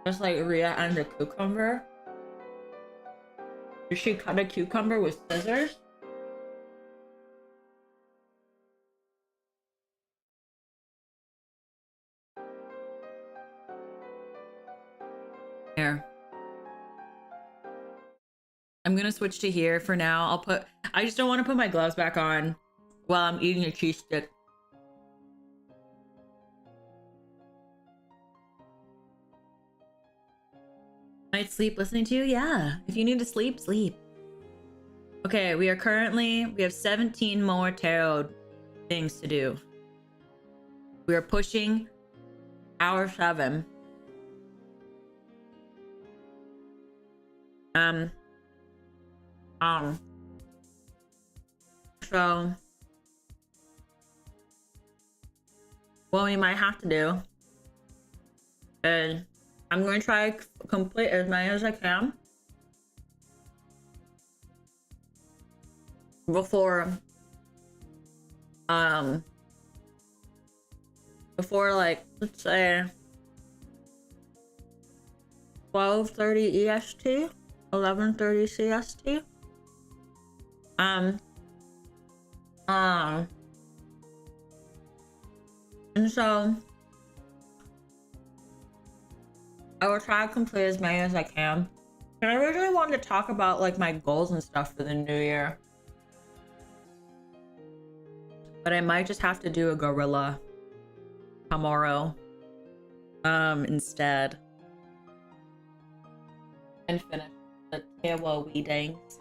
Just like Rhea and the cucumber. Did she cut a cucumber with scissors? Here. I'm gonna switch to here for now. I just don't want to put my gloves back on while I'm eating a cheese stick. Might sleep listening to you? Yeah. If you need to sleep, sleep. Okay, we have 17 more tarot things to do. We are pushing hour 7. So what we might have to do is I'm going to try to complete as many as I can before like, let's say 12:30 EST, 11:30 CST. And so I will try to complete as many as I can. And I originally wanted to talk about like my goals and stuff for the new year, but I might just have to do a gorilla tomorrow instead and finish the tarot readings.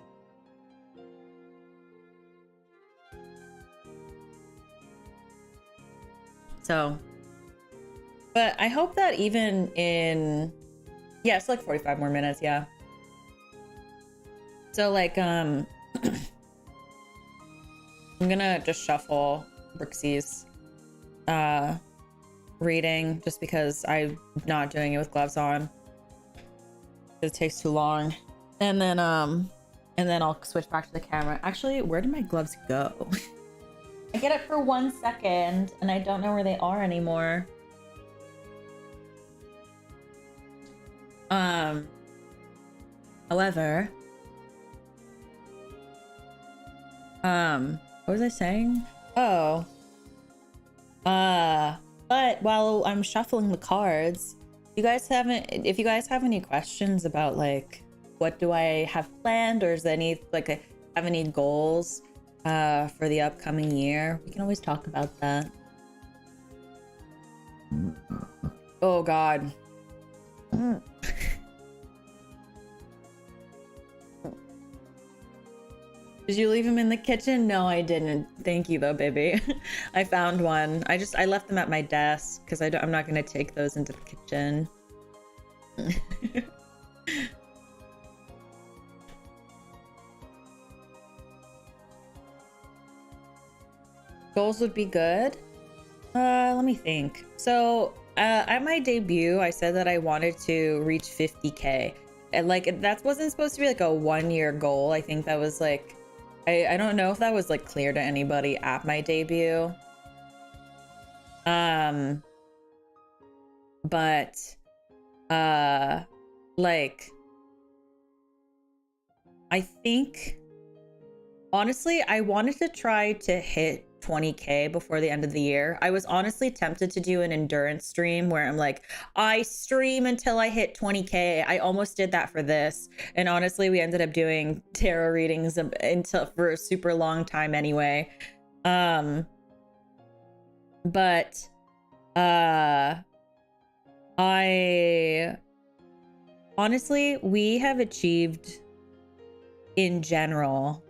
So, but I hope that even in, yeah, it's like 45 more minutes, yeah. So like, I'm gonna just shuffle Brixie's reading just because I'm not doing it with gloves on. It takes too long. And then I'll switch back to the camera. Actually, where did my gloves go? I get it for 1 second and I don't know where they are anymore. However, what was I saying? Oh, but while I'm shuffling the cards, if you guys have any questions about like what do I have planned, or is there any have any goals for the upcoming year, we can always talk about that. Oh God. Did you leave him in the kitchen? No, I didn't. Thank you though, baby. I found one. I left them at my desk because I'm not gonna take those into the kitchen. Goals would be good. Let me think. So at my debut, I said that I wanted to reach 50K. And like that wasn't supposed to be like a 1-year goal. I think that was like, I don't know if that was like clear to anybody at my debut. But like I think honestly, I wanted to try to hit 20K before the end of the year. I was honestly tempted to do an endurance stream where I'm like, I stream until I hit 20K. I almost did that for this. And honestly, we ended up doing tarot readings until for a super long time anyway. But I honestly, we have achieved in general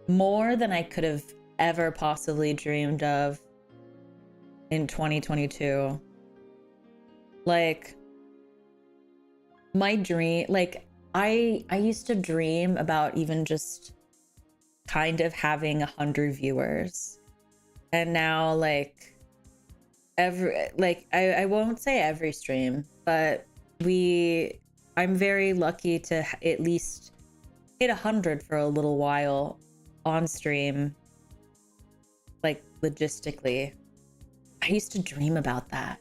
more than I could have ever possibly dreamed of in 2022. Like my dream, like I used to dream about even just kind of having 100 viewers, and now like I won't say every stream, but I'm very lucky to at least hit 100 for a little while on stream. Like logistically, I used to dream about that,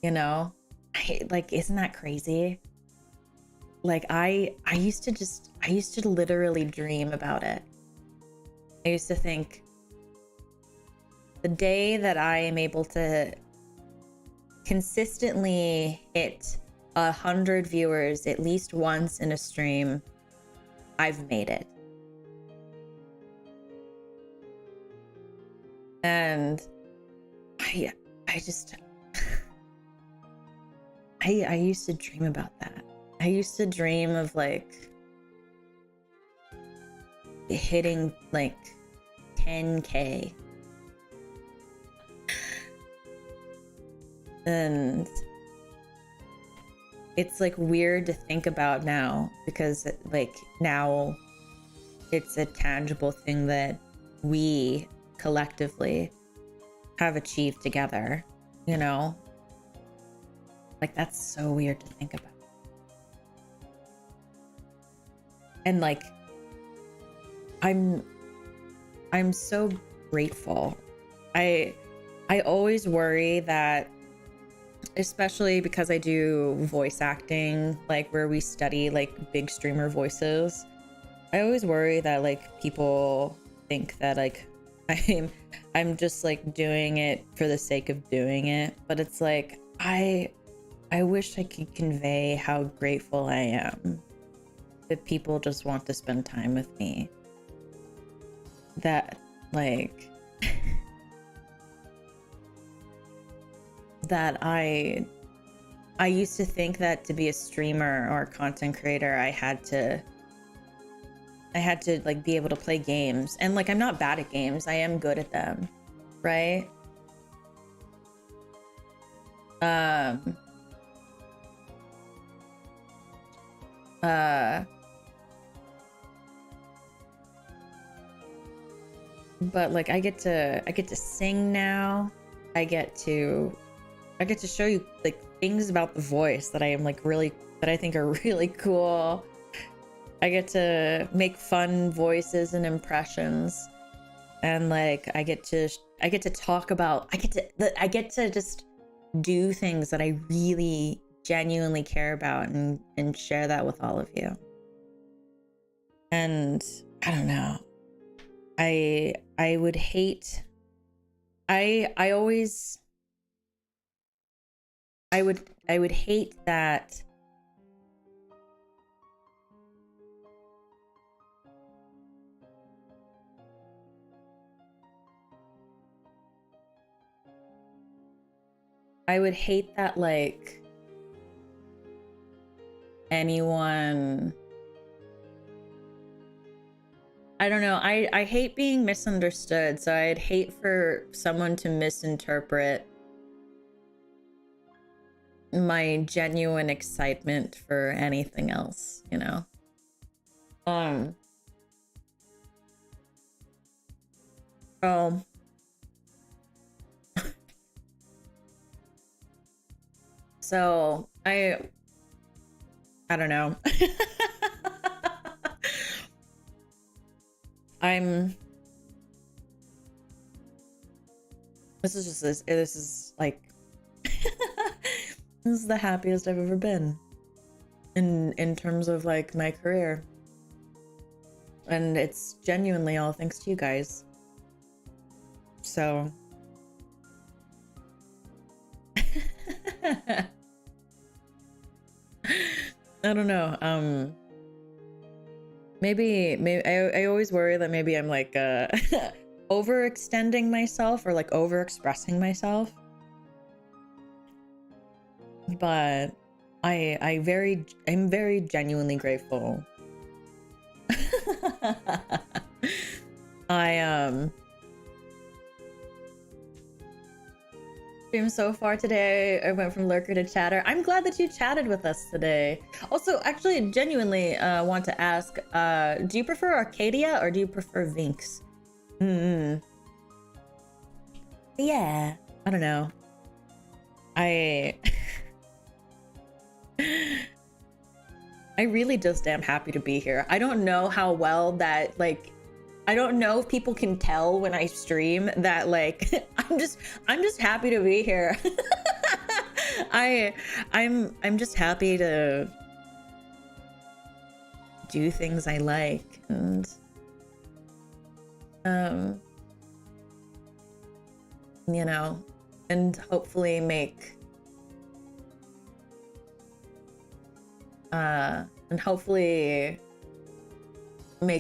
you know. Like, isn't that crazy? Like I used to literally dream about it. I used to think the day that I am able to consistently hit 100 viewers at least once in a stream, I've made it. And I just I used to dream about that. I used to dream of like hitting like 10K. And it's like weird to think about now, because like now it's a tangible thing that we collectively have achieved together, you know? Like that's so weird to think about. And like I'm so grateful. I always worry that, especially because I do voice acting, like where we study like big streamer voices, I always worry that like people think that like I'm just like doing it for the sake of doing it. But it's like I wish I could convey how grateful I am that people just want to spend time with me. That like that I used to think that to be a streamer or a content creator, I had to like be able to play games, and like I'm not bad at games. I am good at them, right? But like I get to sing now. I get to show you like things about the voice that I am like really, that I think are really cool. I get to make fun voices and impressions, and like I get to talk about, I get to just do things that I really genuinely care about, and share that with all of you. And I don't know, I would hate, I would hate that like anyone, I don't know, I hate being misunderstood, so I'd hate for someone to misinterpret my genuine excitement for anything else, you know? Oh, So I don't know. This is like this is the happiest I've ever been in terms of like my career. And it's genuinely all thanks to you guys. So I don't know. Maybe I always worry that maybe I'm like overextending myself or like overexpressing myself. But I'm very genuinely grateful. Stream so far today, I went from lurker to chatter. I'm glad that you chatted with us today. Also, actually, genuinely want to ask, do you prefer Arcadia or do you prefer Vinx? Yeah, I don't know. I really just am happy to be here. I don't know how well that, like, I don't know if people can tell when I stream that, like, I'm just happy to be here. I'm just happy to do things I like, and you know, and hopefully make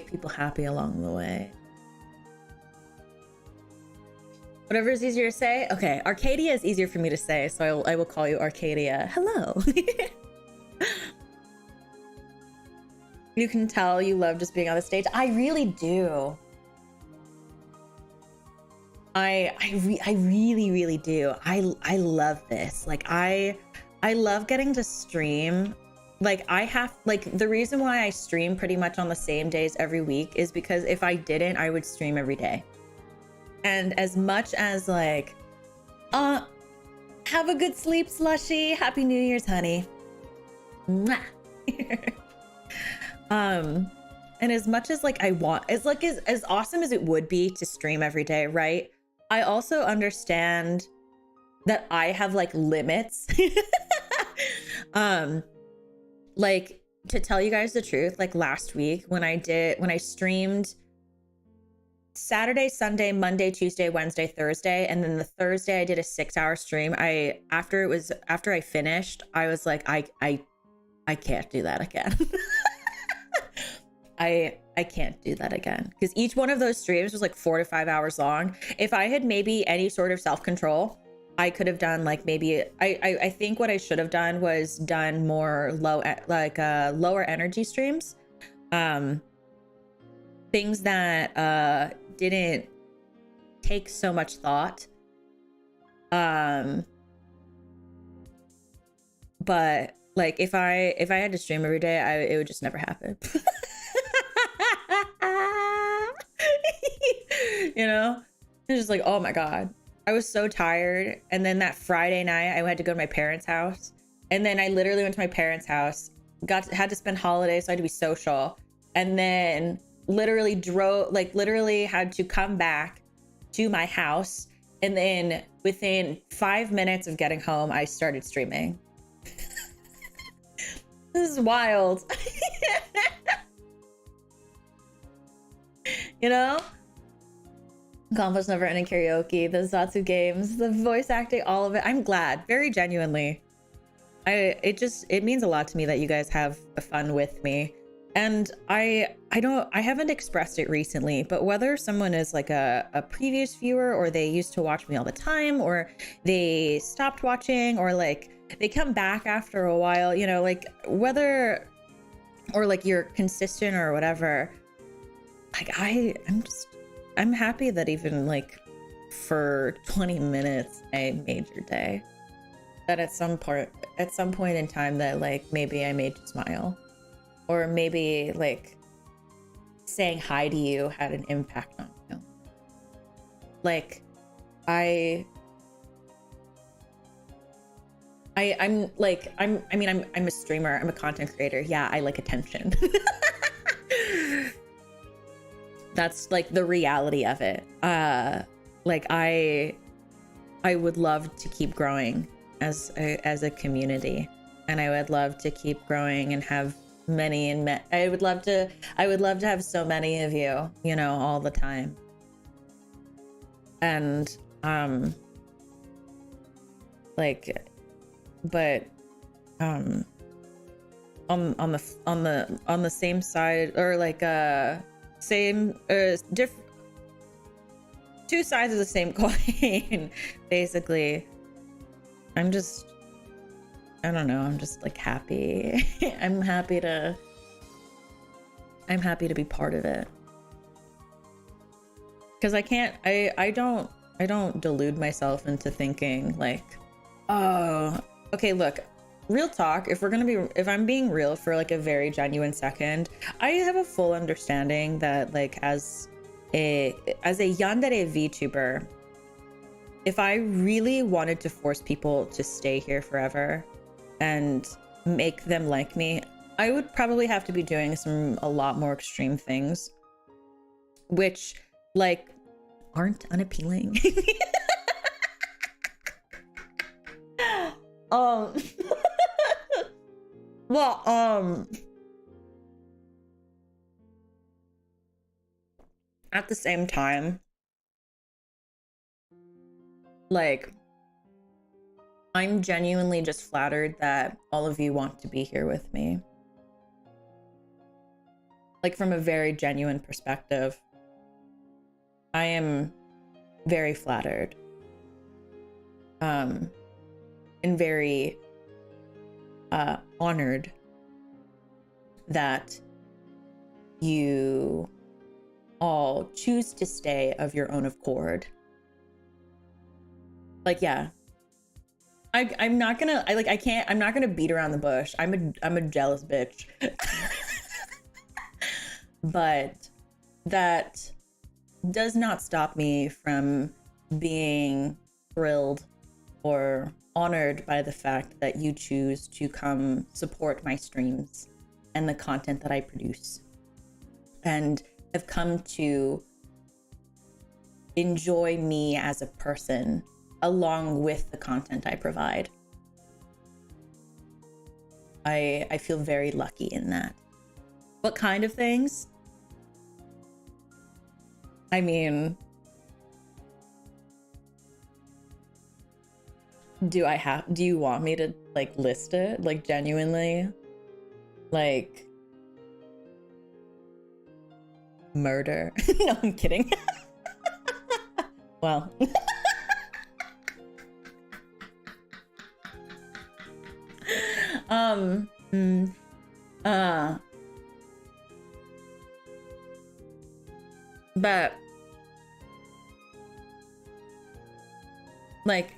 people happy along the way. Whatever is easier to say. Okay, Arcadia is easier for me to say, so I will call you Arcadia. Hello. You can tell you love just being on the stage. I really do. I really do. I love this. Like I love getting to stream. Like the reason why I stream pretty much on the same days every week is because if I didn't, I would stream every day. And as much as like, have a good sleep, Slushy. Happy New Year's, honey. Mwah. And as much as like I want, it's like as awesome as it would be to stream every day, right? I also understand that I have like limits. Like, to tell you guys the truth, like last week when I streamed Saturday, Sunday, Monday, Tuesday, Wednesday, Thursday, and then the Thursday I did a 6-hour stream. After I finished, I was like, I can't do that again. I can't do that again, because each one of those streams was like 4 to 5 hours long. If I had maybe any sort of self-control, I could have done like maybe I think what I should have done was done more lower energy streams, things that didn't take so much thought, but like if I had to stream every day, it would just never happen. You know, it's just like, oh my god, I was so tired. And then that Friday night I had to go to my parents' house, and then I literally went to my parents' house, had to spend holidays, so I had to be social, and then literally had to come back to my house, and then within 5 minutes of getting home I started streaming. This is wild. You know, Conflict Never Ending Karaoke, the Zatsu games, the voice acting, all of it. I'm glad, very genuinely. It means a lot to me that you guys have fun with me. And I haven't expressed it recently, but whether someone is like a previous viewer, or they used to watch me all the time, or they stopped watching, or like they come back after a while, you know, like whether, or like you're consistent or whatever, like I'm happy that even like for 20 minutes I made your day. That at some point in time that like maybe I made you smile, or maybe like saying hi to you had an impact on you. Like I'm a streamer, I'm a content creator. Yeah, I like attention. That's like the reality of it. Like I would love to keep growing as a community, and I would love to keep growing and have I would love to have so many of you, you know, all the time. And like, but on the same side, or like same different, two sides of the same coin, basically. I don't know, I'm just like happy. I'm happy to be part of it. Because I don't delude myself into thinking like, oh, okay, look, real talk, if I'm being real for like a very genuine second, I have a full understanding that like as a Yandere VTuber, if I really wanted to force people to stay here forever and make them like me, I would probably have to be doing a lot more extreme things, which like aren't unappealing. Well, at the same time, like, I'm genuinely just flattered that all of you want to be here with me. Like, from a very genuine perspective, I am very flattered. And very honored that you all choose to stay of your own accord. Like, yeah, I'm not gonna beat around the bush. I'm a jealous bitch. But that does not stop me from being thrilled or honored by the fact that you choose to come support my streams and the content that I produce, and have come to enjoy me as a person along with the content I provide. I feel very lucky in that. What kind of things? I mean, do you want me to like list it? Like, genuinely? Like, murder? No, I'm kidding. Well, but like,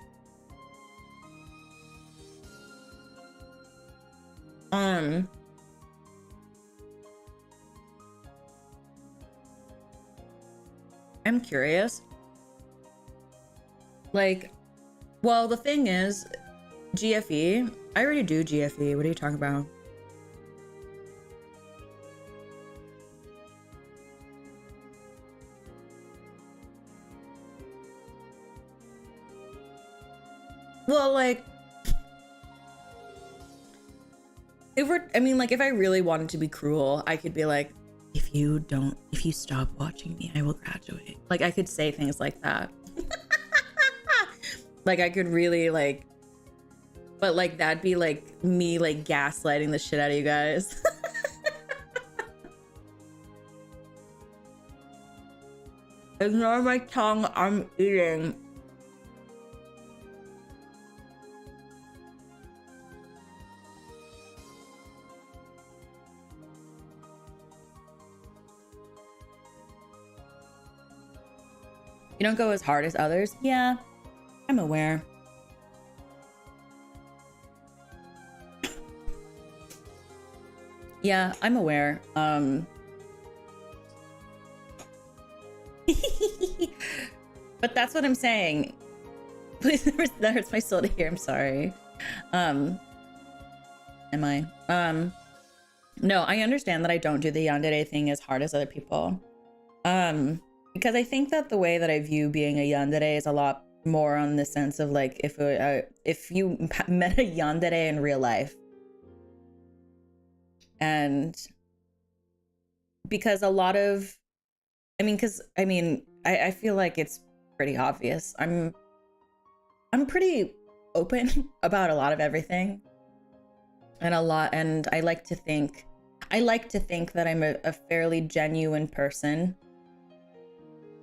I'm curious. Like, well, the thing is, GFE, I already do GFE. What are you talking about? Well, like, if I really wanted to be cruel, I could be like, if you stop watching me, I will graduate. Like, I could say things like that. Like, I could really, like, but like, that'd be like me, like, gaslighting the shit out of you guys. Ignore my tongue, I'm eating. You don't go as hard as others? Yeah, I'm aware. Yeah, I'm aware. But that's what I'm saying. Please, that hurts my soul to hear. I'm sorry. Am I? No, I understand that I don't do the yandere thing as hard as other people. Because I think that the way that I view being a yandere is a lot more on the sense of like if you met a yandere in real life, and because a lot of, I feel like it's pretty obvious. I'm pretty open about a lot of everything, and I like to think that I'm a fairly genuine person.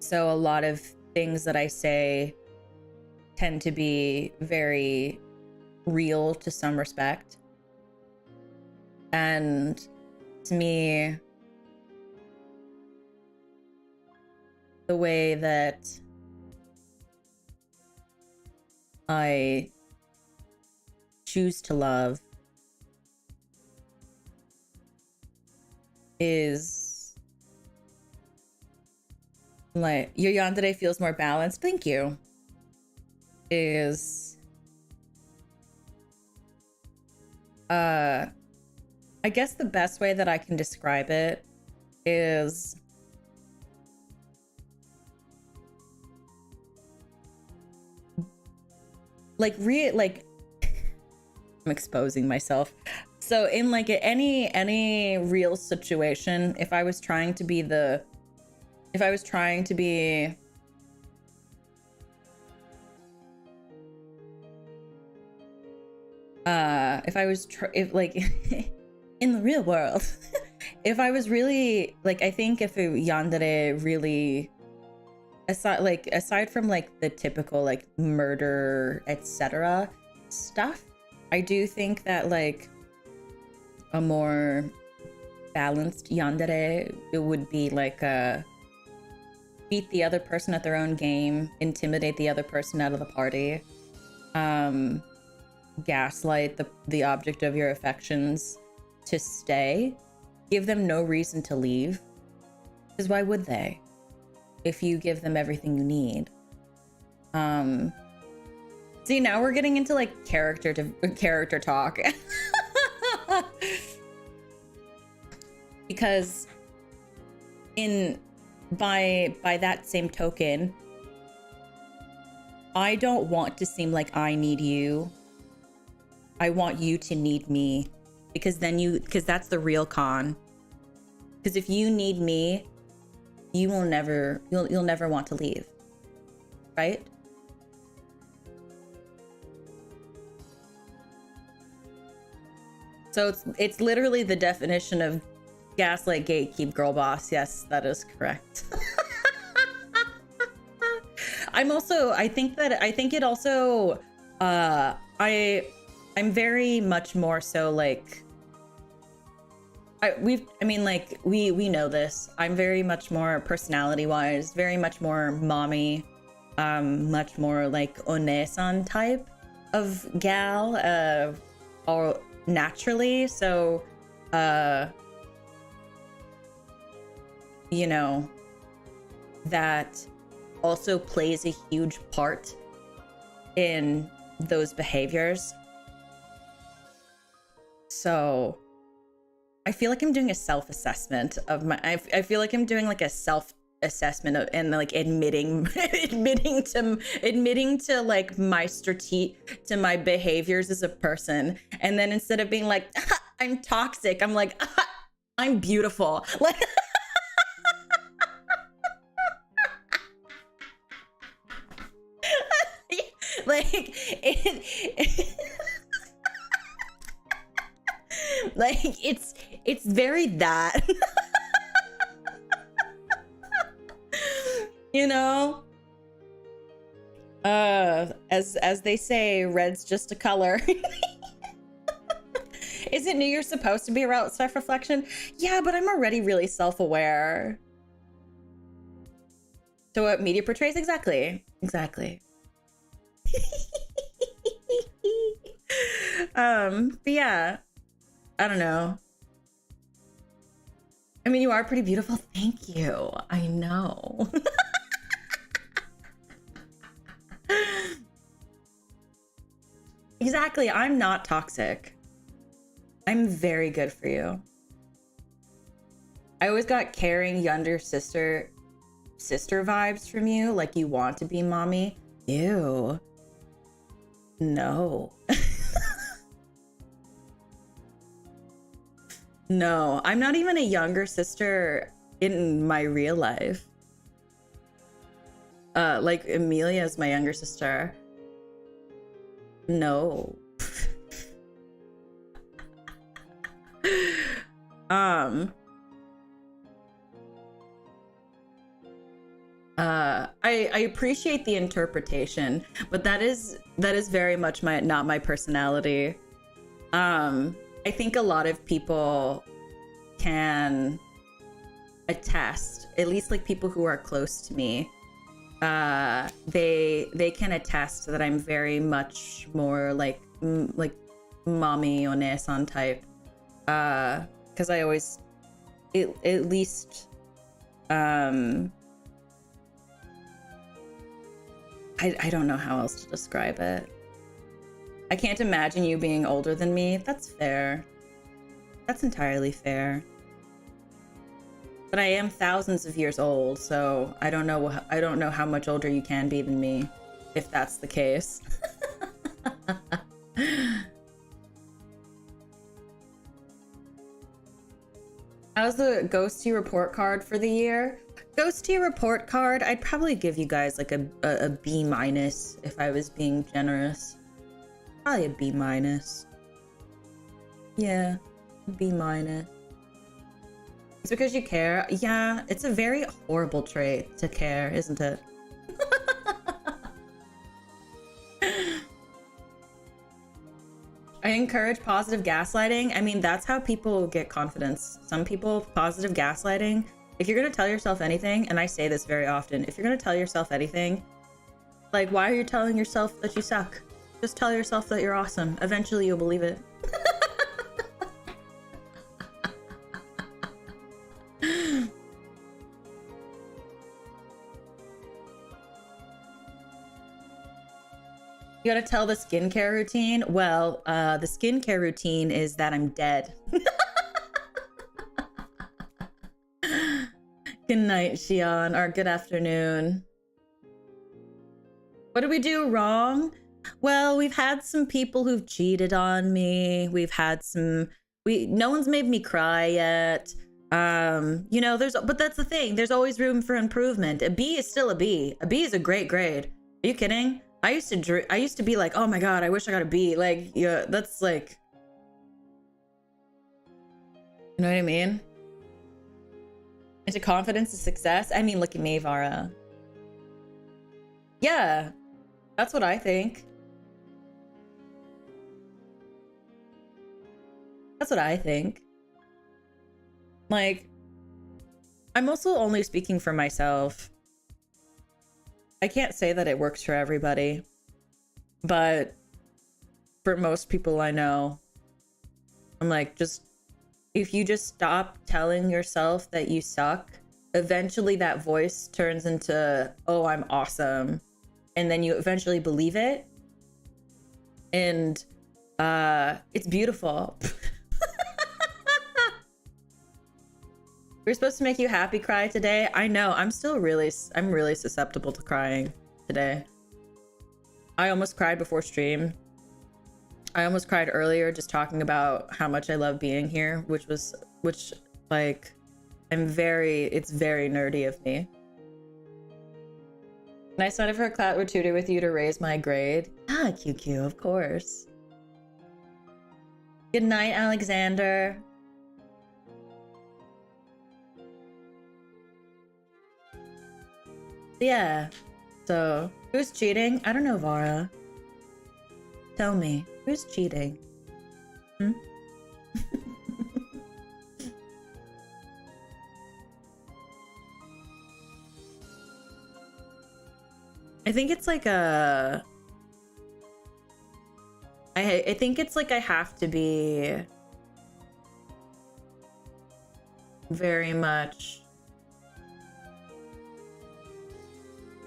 So a lot of things that I say tend to be very real to some respect. And to me, the way that I choose to love is like, your yandere feels more balanced. Thank you. Is I guess the best way that I can describe it is like I'm exposing myself. So in like any real situation, if I was trying to be in the real world, if I was really like, I think if a yandere really, aside from like the typical like murder etc stuff, I do think that like a more balanced yandere, it would be like beat the other person at their own game, intimidate the other person out of the party, gaslight the object of your affections to stay, give them no reason to leave, because why would they if you give them everything you need? See, now we're getting into like character talk. Because by that same token, I don't want to seem like I need you. I want you to need me, because that's the real con. Because if you need me, you'll never want to leave, right? So it's literally the definition of gaslight, gatekeep, girl boss. Yes, that is correct. I'm very much more so like, we know this. I'm very much more personality wise, very much more mommy, much more like Onee-san type of gal, all naturally. So, you know, that also plays a huge part in those behaviors. So I feel like I'm doing a self-assessment of my, I feel like I'm doing like a self-assessment of, and like admitting to like to my behaviors as a person. And then instead of being like, I'm toxic, I'm like, I'm beautiful. Like, like like it's very that. You know, as they say, red's just a color. Isn't New Year supposed to be about self-reflection? Yeah, but I'm already really self-aware. So what media portrays, exactly. But yeah, I don't know. I mean, you are pretty beautiful. Thank you. I know. exactly. I'm not toxic. I'm very good for you. I always got caring younger sister vibes from you, like you want to be mommy. Ew. No. No, I'm not even a younger sister in my real life. Like Amelia is my younger sister. No. I appreciate the interpretation, but that is very much not my personality. I think a lot of people can attest, at least like people who are close to me, they can attest that I'm very much more like mommy Onee-san type, because I always at least I don't know how else to describe it. I can't imagine you being older than me. That's fair. That's entirely fair. But I am thousands of years old, so I don't know how much older you can be than me, if that's the case. How's the ghosty report card for the year? Ghosty report card, I'd probably give you guys like a B- if I was being generous. Probably a B-. Yeah, B-. It's because you care. Yeah, it's a very horrible trait to care, isn't it? I encourage positive gaslighting. I mean, that's how people get confidence. Some people, positive gaslighting. If you're going to tell yourself anything, and I say this very often, if you're going to tell yourself anything, like, why are you telling yourself that you suck? Just tell yourself that you're awesome. Eventually you'll believe it. You gotta tell the skincare routine. Well, the skincare routine is that I'm dead. Good night, Xion, or good afternoon. What did we do wrong? Well, we've had some people who've cheated on me. We've had no one's made me cry yet. You know, but that's the thing. There's always room for improvement. A B is still a B. A B is a great grade. Are you kidding? I used to be like, oh my God, I wish I got a B. Like, yeah, that's like, you know what I mean? Into confidence and success. I mean, look at me, Vara. Yeah, that's what I think. That's what I think. Like, I'm also only speaking for myself. I can't say that it works for everybody, but for most people I know, I'm like, if you just stop telling yourself that you suck, eventually that voice turns into, oh, I'm awesome. And then you eventually believe it. And it's beautiful. We're supposed to make you happy cry today. I know, I'm really susceptible to crying today. I almost cried before stream. I almost cried earlier just talking about how much I love being here, which like, it's very nerdy of me. Can I sign up for a clout tutor with you to raise my grade? Ah, QQ, of course. Good night, Alexander. Yeah, so who's cheating? I don't know, Vara. Tell me, who's cheating? Hmm? I think it's like I think it's like I have to be very much.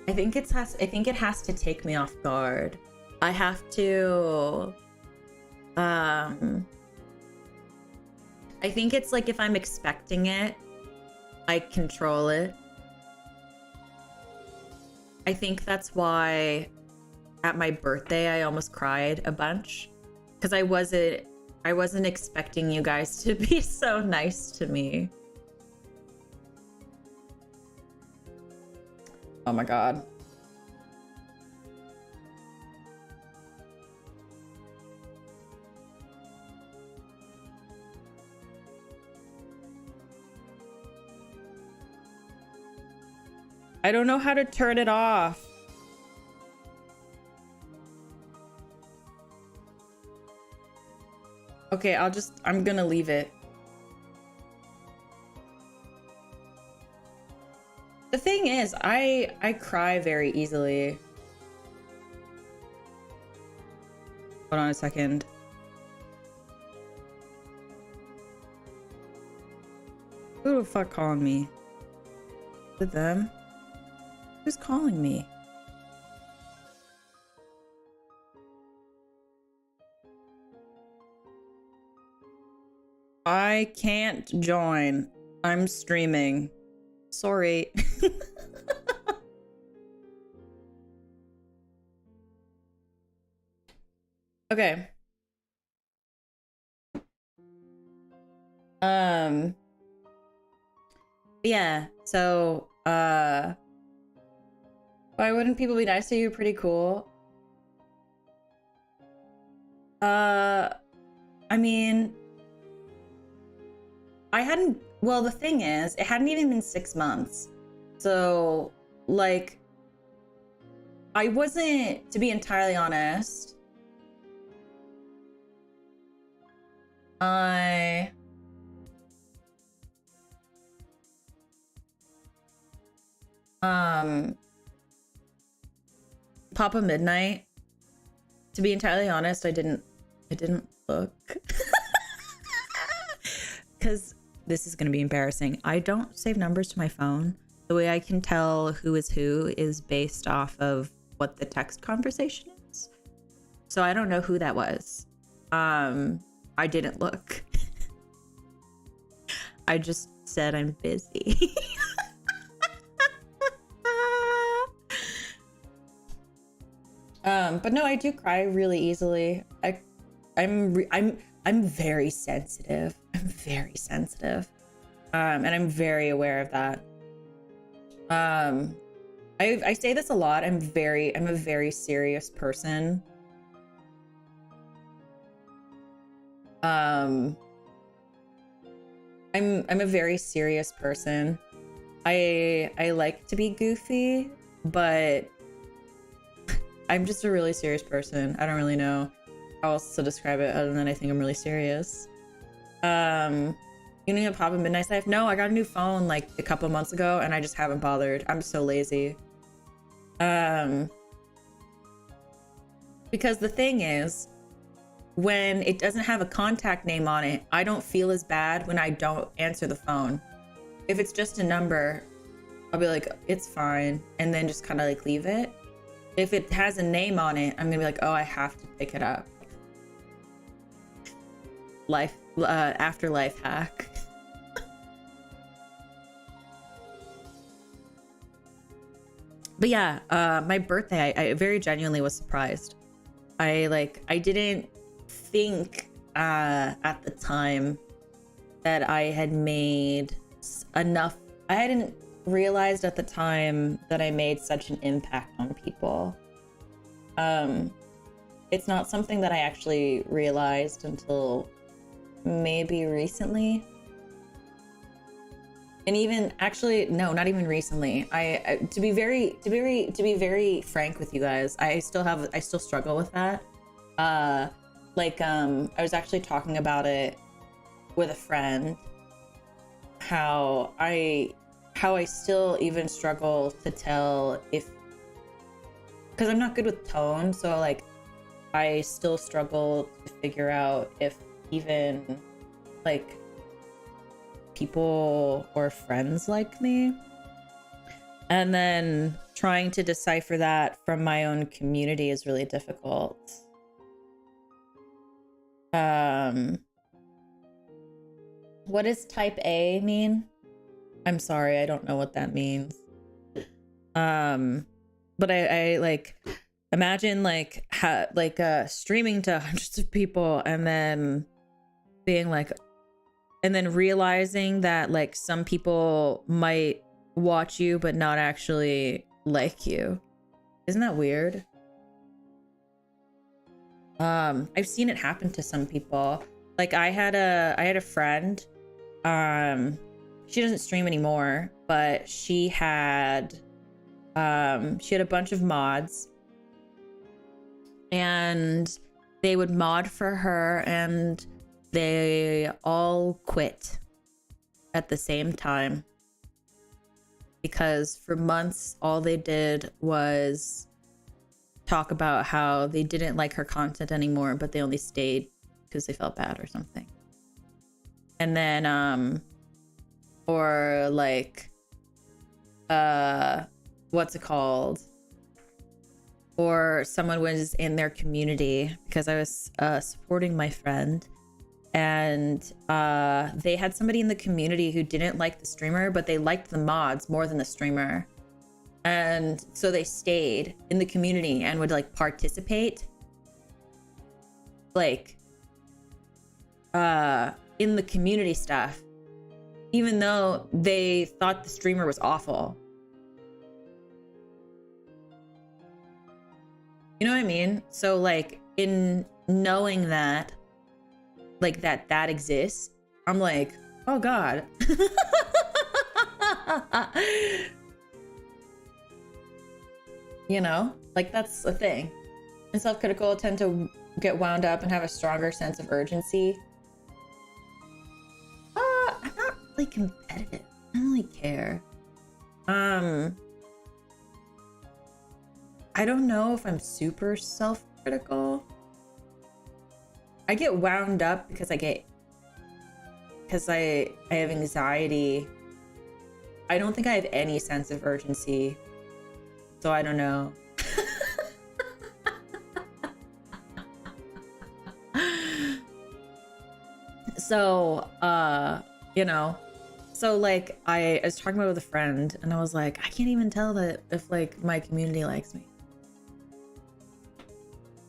I think it has to take me off guard. I have to I think it's like if I'm expecting it, I control it. I think that's why at my birthday I almost cried a bunch, because I wasn't expecting you guys to be so nice to me. Oh my god. I don't know how to turn it off. Okay, I'm gonna leave it. The thing is, I cry very easily. Hold on a second. Who the fuck calling me? Is it them? Who's calling me? I can't join. I'm streaming. Sorry. Okay. Yeah, so why wouldn't people be nice to you? Pretty cool. I mean, well, the thing is, it hadn't even been 6 months. So, like, I wasn't, to be entirely honest, Papa Midnight, to be entirely honest, I didn't look. Because this is going to be embarrassing. I don't save numbers to my phone. The way I can tell who is who is based off of what the text conversation is. So I don't know who that was. I didn't look. I just said I'm busy. But no, I do cry really easily. I'm very sensitive. I'm very sensitive. And I'm very aware of that. I say this a lot. I'm a very serious person. I'm a very serious person. I like to be goofy, but I'm just a really serious person. I don't really know how else to describe it other than I think I'm really serious. You know, Papa Midnight Life? No, I got a new phone like a couple months ago and I just haven't bothered. I'm so lazy. Because the thing is, when it doesn't have a contact name on it, I don't feel as bad when I don't answer the phone. If it's just a number, I'll be like, it's fine, and then just kind of like leave it. If it has a name on it, I'm gonna be like, oh, I have to pick it up. Afterlife hack. But yeah, my birthday, I very genuinely was surprised. I didn't think at the time that I had made enough. I hadn't realized at the time that I made such an impact on people. It's not something that I actually realized until maybe recently. And even actually, no, not even recently. To be very frank with you guys, I still struggle with that. I was actually talking about it with a friend, how I still even struggle to tell if, because I'm not good with tone, so like I still struggle to figure out if even like people or friends like me. And then trying to decipher that from my own community is really difficult. what does type A mean? I'm sorry, I don't know what that means. But I like imagine like streaming to hundreds of people and then being like, and then realizing that like some people might watch you but not actually like you. Isn't that weird? I've seen it happen to some people. Like I had a friend, she doesn't stream anymore, but she had a bunch of mods and they would mod for her and they all quit at the same time because for months all they did was talk about how they didn't like her content anymore, but they only stayed because they felt bad or something. And then or like what's it called, or someone was in their community because I was supporting my friend and they had somebody in the community who didn't like the streamer but they liked the mods more than the streamer, and so they stayed in the community and would like participate like in the community stuff even though they thought the streamer was awful. You know what I mean? So like in knowing that like that exists, I'm like, oh god. You know, like that's a thing. And self-critical tend to get wound up and have a stronger sense of urgency. I'm not really competitive. I don't really care. I don't know if I'm super self-critical. I get wound up because I have anxiety. I don't think I have any sense of urgency. So I don't know. So, you know, so like I was talking about it with a friend and I was like, I can't even tell that if like my community likes me.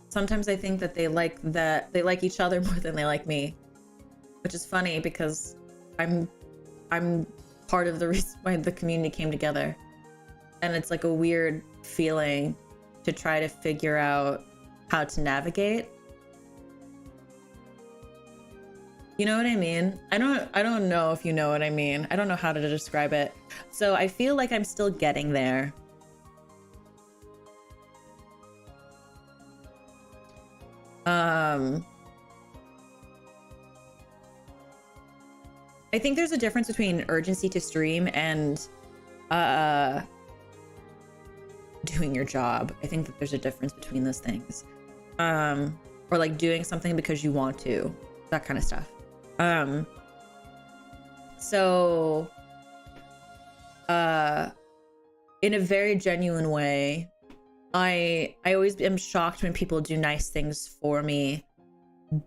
Sometimes I think that they like each other more than they like me, which is funny because I'm part of the reason why the community came together. And it's like a weird feeling to try to figure out how to navigate. You know what I mean? I don't know if you know what I mean. I don't know how to describe it. So I feel like I'm still getting there. I think there's a difference between urgency to stream and doing your job. I think that there's a difference between those things. Or like doing something because you want to, that kind of stuff. So in a very genuine way, I always am shocked when people do nice things for me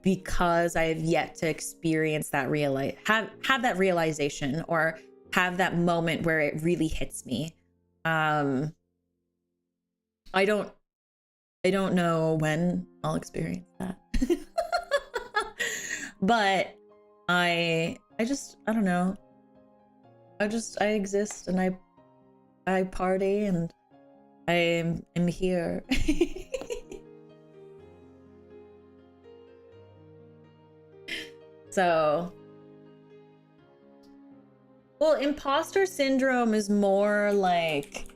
because I have yet to experience that have that realization or have that moment where it really hits me. I don't know when I'll experience that. But I don't know. I exist and I party and I'm here. So, well, imposter syndrome is more like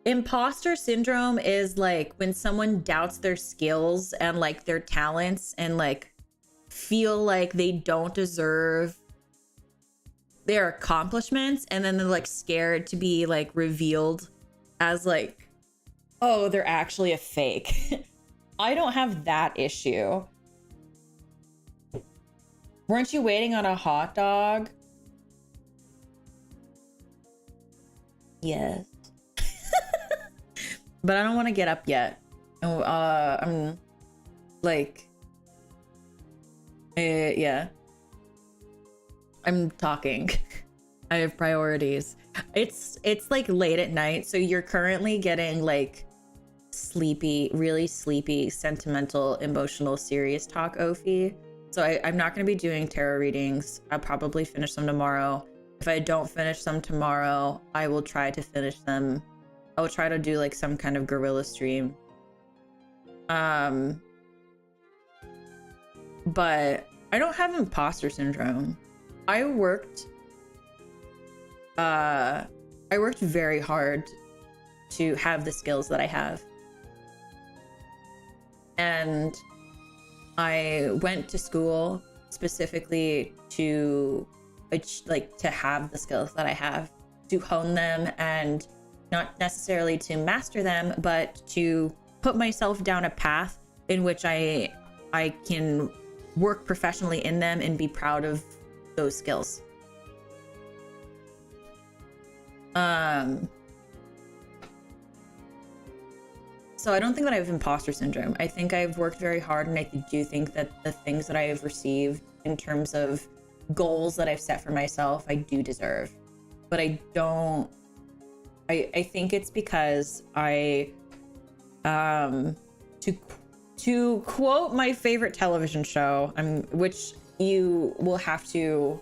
imposter syndrome is like when someone doubts their skills and like their talents and like feel like they don't deserve their accomplishments, and then they're like scared to be like revealed as like, oh, they're actually a fake. I don't have that issue. Weren't you waiting on a hot dog? Yes. But I don't want to get up yet. I'm Like, yeah. I'm talking. I have priorities. It's like late at night, so you're currently getting like sleepy, really sleepy, sentimental, emotional, serious talk, Ophi. So I'm not going to be doing tarot readings. I'll probably finish them tomorrow. If I don't finish them tomorrow, I will try to finish them. I will try to do like some kind of guerrilla stream. But I don't have imposter syndrome. I worked very hard to have the skills that I have. And I went to school specifically to have the skills that I have, to hone them, and not necessarily to master them, but to put myself down a path in which I can work professionally in them and be proud of those skills. So I don't think that I have imposter syndrome. I think I've worked very hard, and I do think that the things that I have received in terms of goals that I've set for myself, I do deserve. But I don't, I think it's because to quote my favorite television show, which you will have to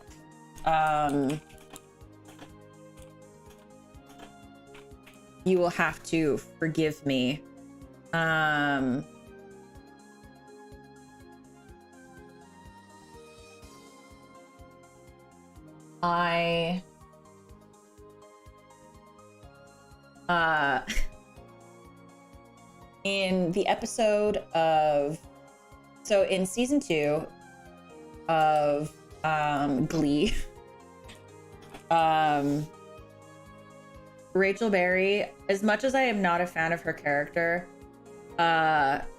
forgive me. In the episode of, so in season 2 of Glee, Rachel Berry, as much as I am not a fan of her character,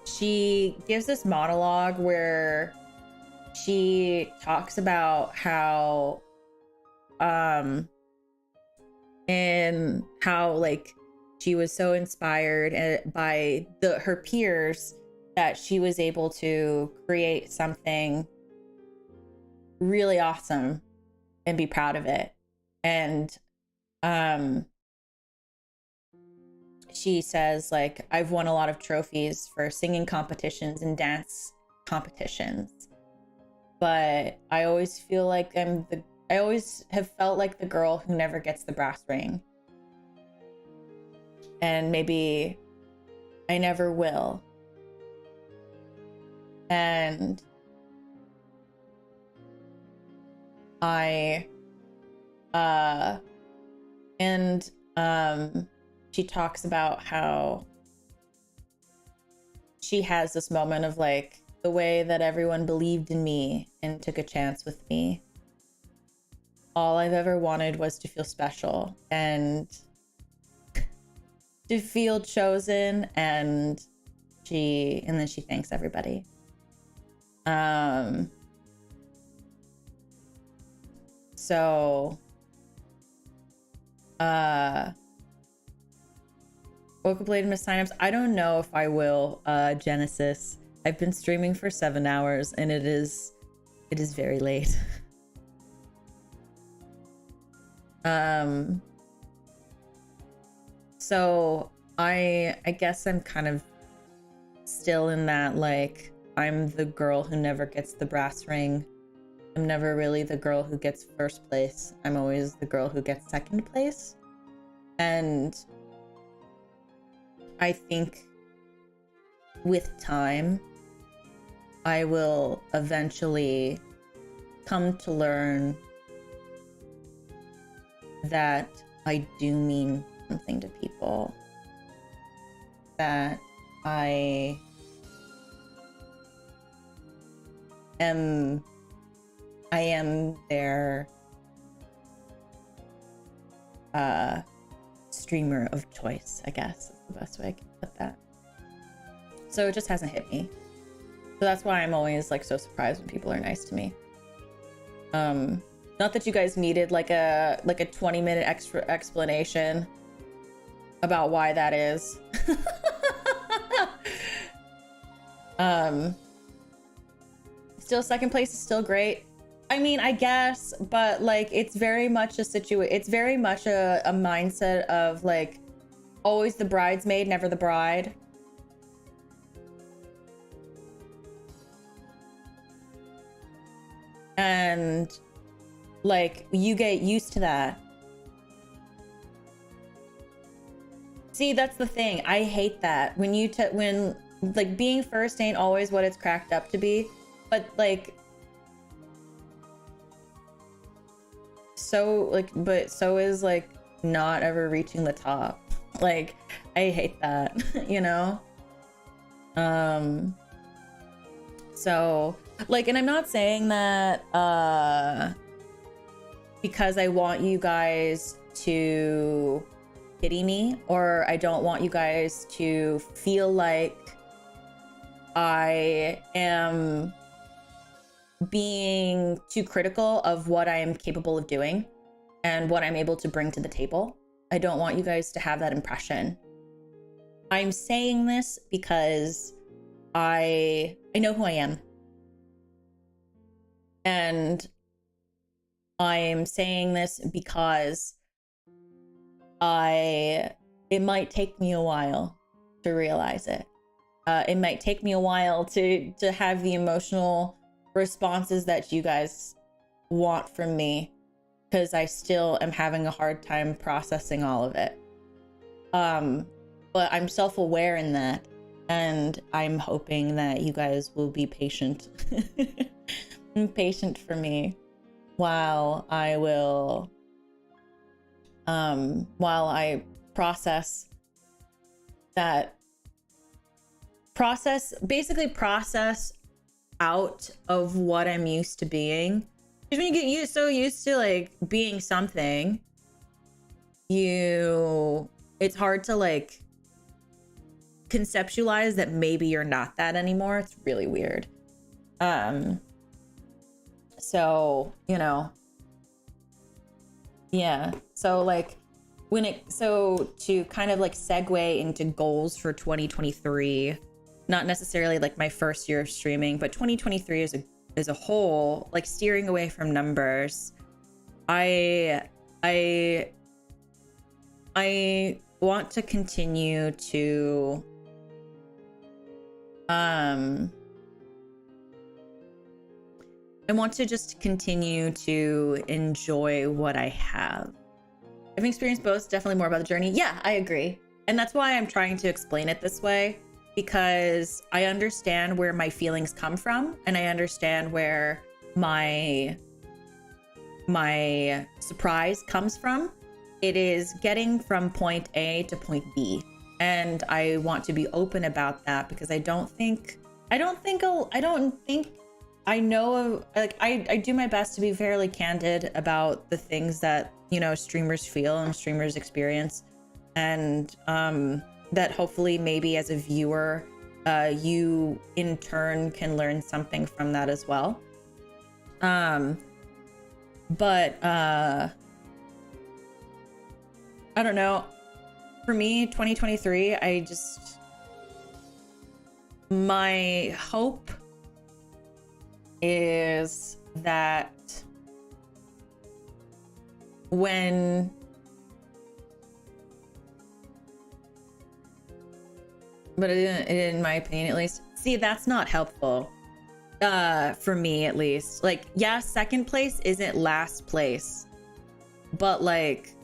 she gives this monologue where she talks about how and how like she was so inspired by her peers that she was able to create something really awesome and be proud of it. And she says, like, I've won a lot of trophies for singing competitions and dance competitions, but I always feel like I always have felt like the girl who never gets the brass ring. And maybe I never will. And she talks about how she has this moment of like, the way that everyone believed in me and took a chance with me. All I've ever wanted was to feel special and to feel chosen, and then she thanks everybody. Woke up late and missed signups. I don't know if I will, Genesis. I've been streaming for 7 hours and it is very late. So I guess I'm kind of still in that, like, I'm the girl who never gets the brass ring. I'm never really the girl who gets first place. I'm always the girl who gets second place. And I think with time, I will eventually come to learn that I do mean something to people, that I am their streamer of choice, I guess is the best way I can put that. So it just hasn't hit me. So that's why I'm always like so surprised when people are nice to me. Not that you guys needed like a 20-minute extra explanation about why that is. Still second place is still great. I mean, I guess, but like it's very much a it's very much a mindset of like always the bridesmaid, never the bride. And like you get used to that. See, that's the thing. I hate that when when like being first ain't always what it's cracked up to be, but like but so is like not ever reaching the top. Like I hate that. You know. So like, and I'm not saying that because I want you guys to pity me, or I don't want you guys to feel like I am being too critical of what I am capable of doing and what I'm able to bring to the table. I don't want you guys to have that impression. I'm saying this because I know who I am. And I'm saying this because it might take me a while to realize it. It might take me a while to have the emotional responses that you guys want from me, because I still am having a hard time processing all of it. But I'm self-aware in that, and I'm hoping that you guys will be patient. Patient for me while I will while I process out of what I'm used to being. Because when you get so used to like being something, it's hard to like conceptualize that maybe you're not that anymore. It's really weird. So, you know, yeah. So like to kind of like segue into goals for 2023, not necessarily like my first year of streaming, but 2023 as a whole, like steering away from numbers. I want to continue to I want to just continue to enjoy what I have. I've experienced both, definitely more about the journey. Yeah, I agree. And that's why I'm trying to explain it this way, because I understand where my feelings come from, and I understand where my surprise comes from. It is getting from point A to point B. And I want to be open about that, because I know, like, I do my best to be fairly candid about the things that, you know, streamers feel and streamers experience. And that hopefully maybe as a viewer, you in turn can learn something from that as well. But I don't know. For me, 2023, my hope is that in my opinion, at least, see, that's not helpful for me, at least. Like, yeah, second place isn't last place, but like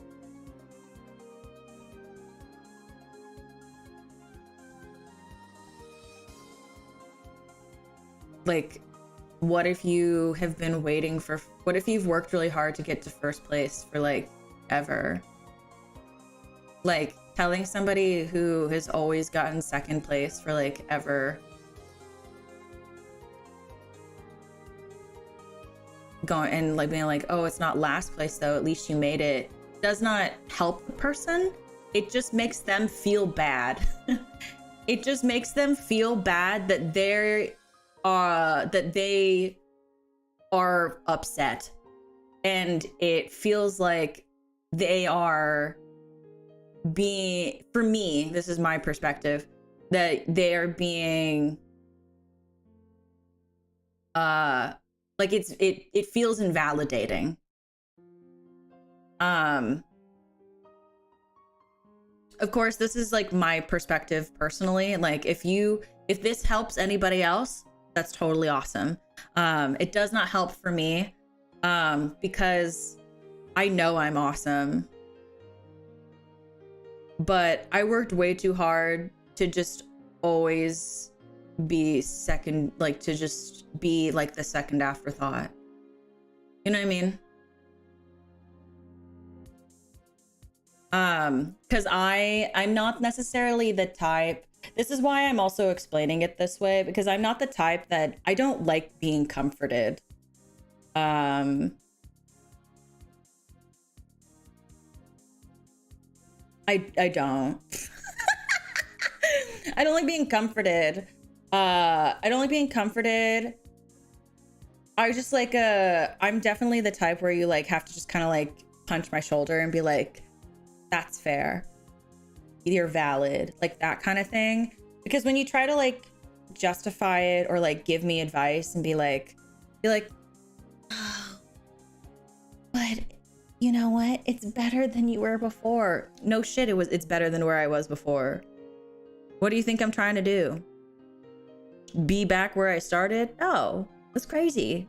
what if you have been waiting for, what if you've worked really hard to get to first place for like ever? Like, telling somebody who has always gotten second place for like ever, going and like being like, oh, it's not last place though, at least you made it, does not help the person. It just makes them feel bad. It just makes them feel bad that they are upset, and it feels like they are being, for me, this is my perspective, that they are being like it feels invalidating. Of course, this is like my perspective personally. Like if this helps anybody else, that's totally awesome. It does not help for me, because I know I'm awesome, but I worked way too hard to just always be second, like to just be like the second afterthought. You know what I mean? Because I'm not necessarily the type. This is why I'm also explaining it this way, because I'm not the type that I don't like being comforted. I don't. I don't like being comforted. I don't like being comforted. I just like I'm definitely the type where you like have to just kind of like punch my shoulder and be like, that's fair, you're valid, like that kind of thing. Because when you try to like justify it or like give me advice and be like, oh, but you know what, it's better than you were before. No shit, it's better than where I was before. What do you think I'm trying to do? Be back where I started? Oh, that's crazy.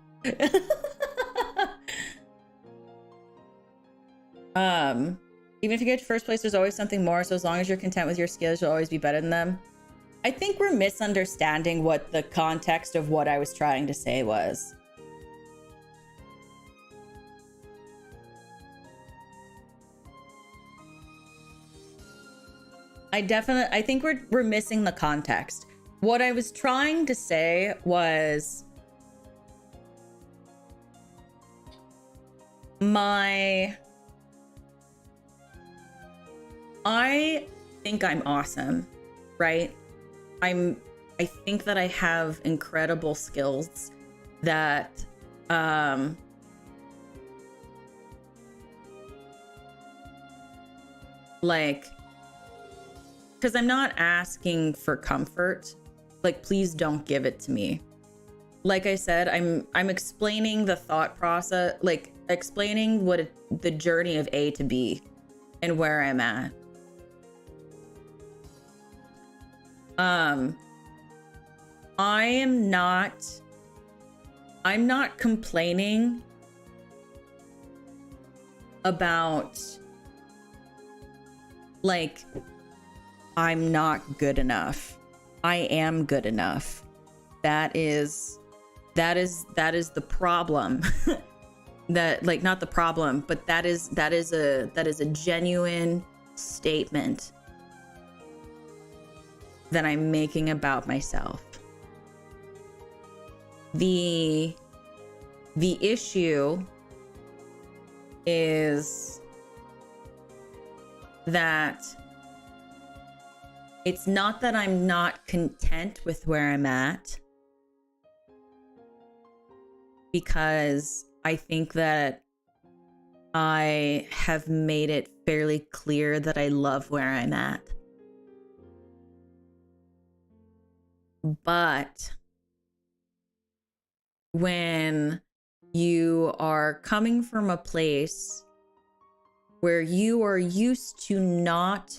Even if you get to first place, there's always something more. So as long as you're content with your skills, you'll always be better than them. I think we're misunderstanding what the context of what I was trying to say was. I think we're missing the context. What I was trying to say was I think I'm awesome, right? I think that I have incredible skills that like, because I'm not asking for comfort. Like, please don't give it to me. Like I said, I'm explaining the thought process, like explaining the journey of A to B and where I'm at. I'm not complaining about like I'm not good enough. I am good enough. That is the problem. That, like, not the problem, but that is a genuine statement that I'm making about myself. The issue is that it's not that I'm not content with where I'm at, because I think that I have made it fairly clear that I love where I'm at. But when you are coming from a place where you are used to not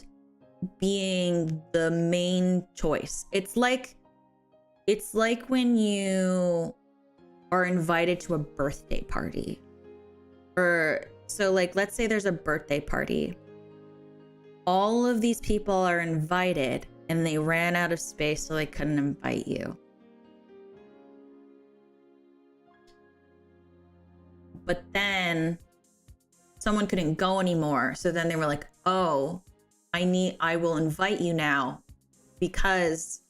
being the main choice, it's like when you are invited to a birthday party. Or so, like, let's say there's a birthday party. All of these people are invited and they ran out of space, so they couldn't invite you. But then someone couldn't go anymore, so then they were like, oh, I will invite you now because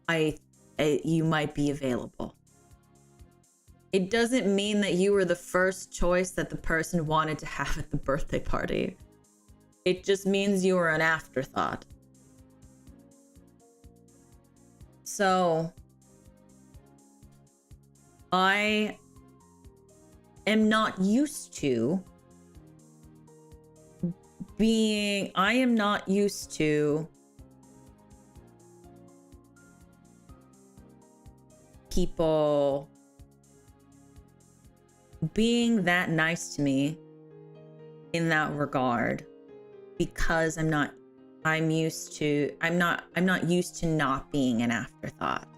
you might be available. It doesn't mean that you were the first choice that the person wanted to have at the birthday party. It just means you were an afterthought. So I am not used to people being that nice to me in that regard, because I'm not used to not being an afterthought.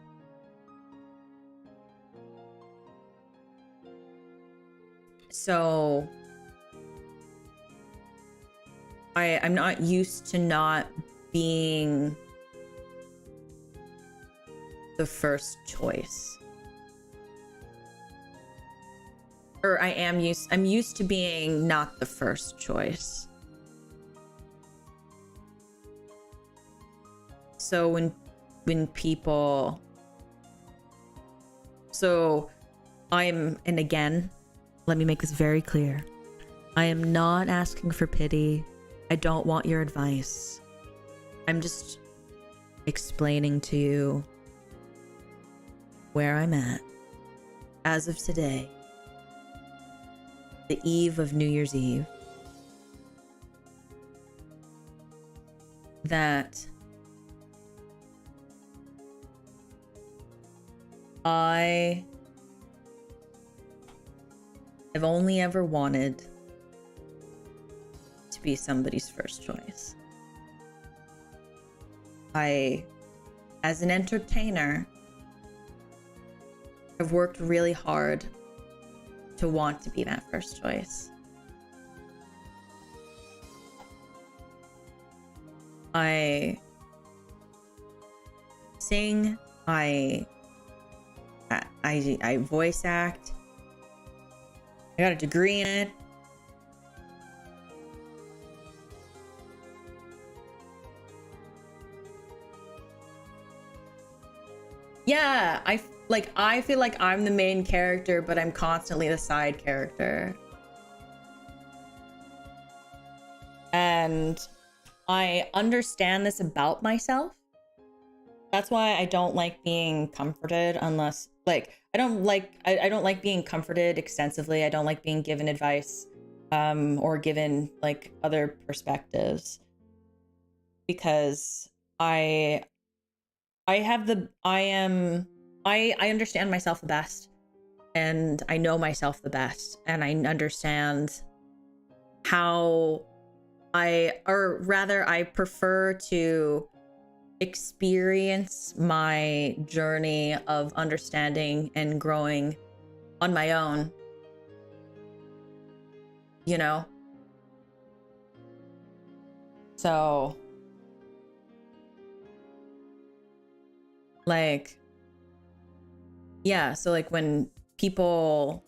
So I'm not used to not being the first choice. Or I'm used to being not the first choice. So when people, and again, let me make this very clear. I am not asking for pity. I don't want your advice. I'm just explaining to you where I'm at as of today, the eve of New Year's Eve, that I have only ever wanted to be somebody's first choice. As an entertainer, I've worked really hard to want to be that first choice. I sing, I voice act. I got a degree in it. Yeah, I feel like I'm the main character, but I'm constantly the side character. And I understand this about myself. That's why I don't like being comforted unless, like, I don't like being comforted extensively. I don't like being given advice or given like other perspectives, because I understand myself the best, and I know myself the best, and I understand how I prefer to experience my journey of understanding and growing on my own, you know? So, like, yeah, so like when people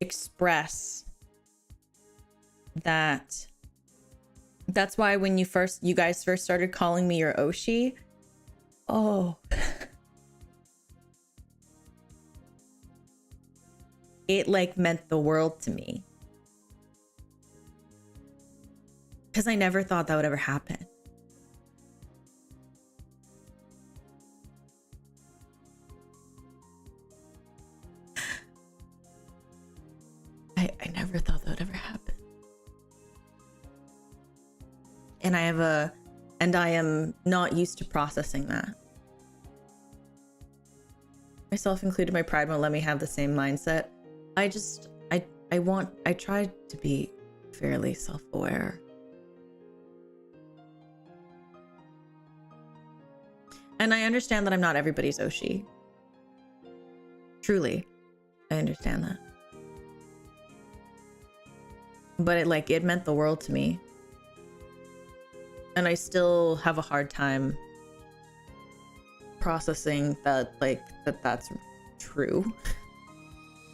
express that, that's why when you guys first started calling me your Oshi, oh, it like meant the world to me, because I never thought that would ever happen. I never thought that would ever happen. And I am not used to processing that. Myself included, my pride won't let me have the same mindset. I try to be fairly self-aware. And I understand that I'm not everybody's Oshi. Truly, I understand that. But it meant the world to me. And I still have a hard time processing that, that's true.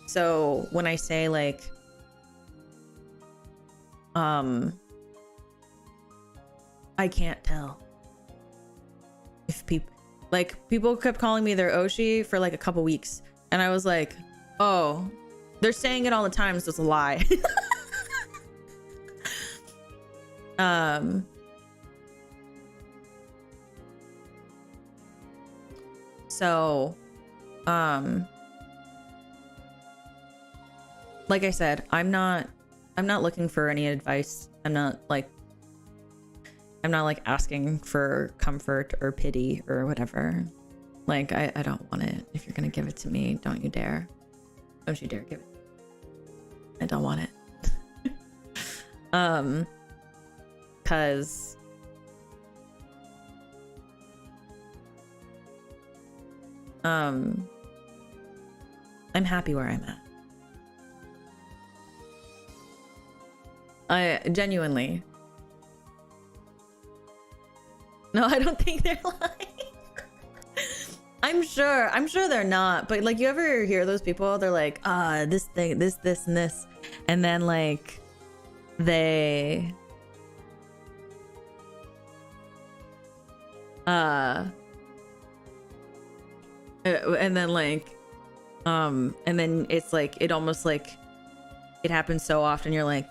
So when I say I can't tell if people kept calling me their Oshi for like a couple weeks, and I was like, oh, they're saying it all the time, so it's a lie. So, like I said, I'm not looking for any advice. I'm not asking for comfort or pity or whatever. Like, I don't want it. If you're gonna give it to me, don't you dare. Don't you dare give it. I don't want it. Cause I'm happy where I'm at. I genuinely. No, I don't think they're lying. I'm sure they're not. But like, you ever hear those people? They're like, this thing, this, and this, and then like they and then like and then it's like, it almost like it happens so often, you're like,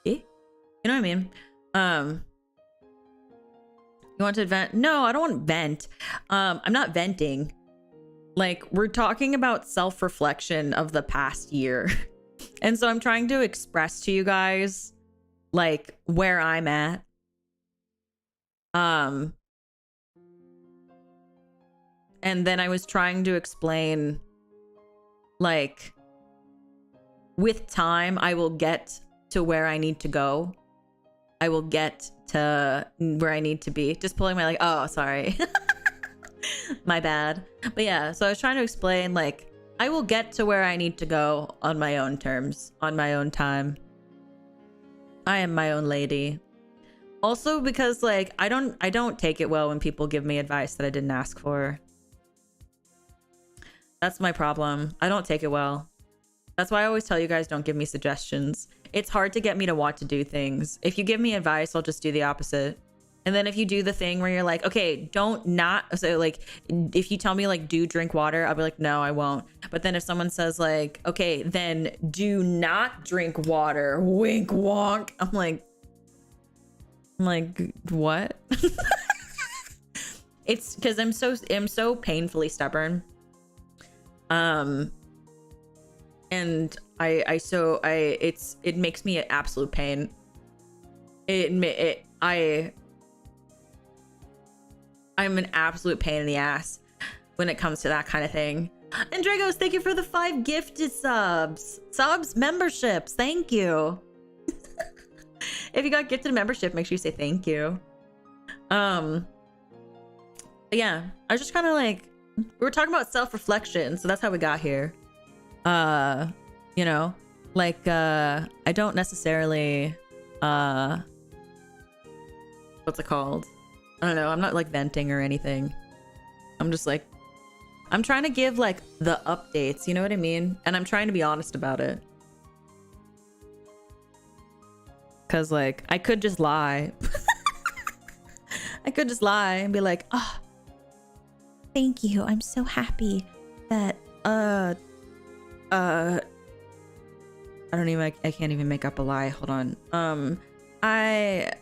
eh? You know what I mean? You want to vent? No, I don't want to vent. I'm not venting. Like, we're talking about self-reflection of the past year. And so I'm trying to express to you guys like where I'm at. And then I was trying to explain, like, with time, I will get to where I need to go. I will get to where I need to be. Just pulling my, like, oh, sorry. My bad. But yeah, so I was trying to explain, like, I will get to where I need to go on my own terms, on my own time. I am my own lady. Also because, like, I don't take it well when people give me advice that I didn't ask for. That's my problem. I don't take it well. That's why I always tell you guys, don't give me suggestions. It's hard to get me to want to do things. If you give me advice, I'll just do the opposite. And then if you do the thing where you're like, okay, don't not, so like, if you tell me like, do drink water, I'll be like, no, I won't. But then if someone says like, okay, then do not drink water, wink wonk. I'm like, what? It's because I'm so painfully stubborn. And it makes me an absolute pain. I'm an absolute pain in the ass when it comes to that kind of thing. And Dragos, thank you for the 5 gifted memberships. Thank you. If you got gifted membership, make sure you say thank you. But yeah, I was just kind of like, we were talking about self-reflection, so that's how we got here. You know, like, I don't necessarily, what's it called? I don't know. I'm not like venting or anything. I'm just like, I'm trying to give like the updates, you know what I mean? And I'm trying to be honest about it. Cause like, I could just lie. I could just lie and be like, oh, thank you. I'm so happy that, I can't even make up a lie. Hold on. I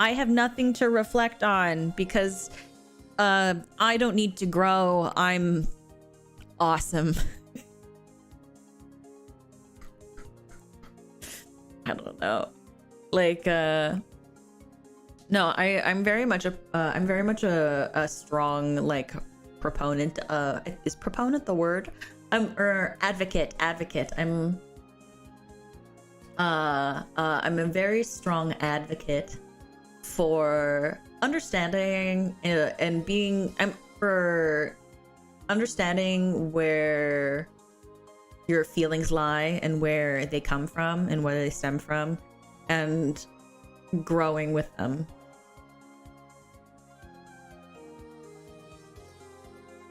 have nothing to reflect on because I don't need to grow. I'm awesome. I don't know. Like no, I'm very much a strong like proponent. Is proponent the word? Or advocate. I'm a very strong advocate for understanding and being for understanding where your feelings lie and where they come from and where they stem from and growing with them.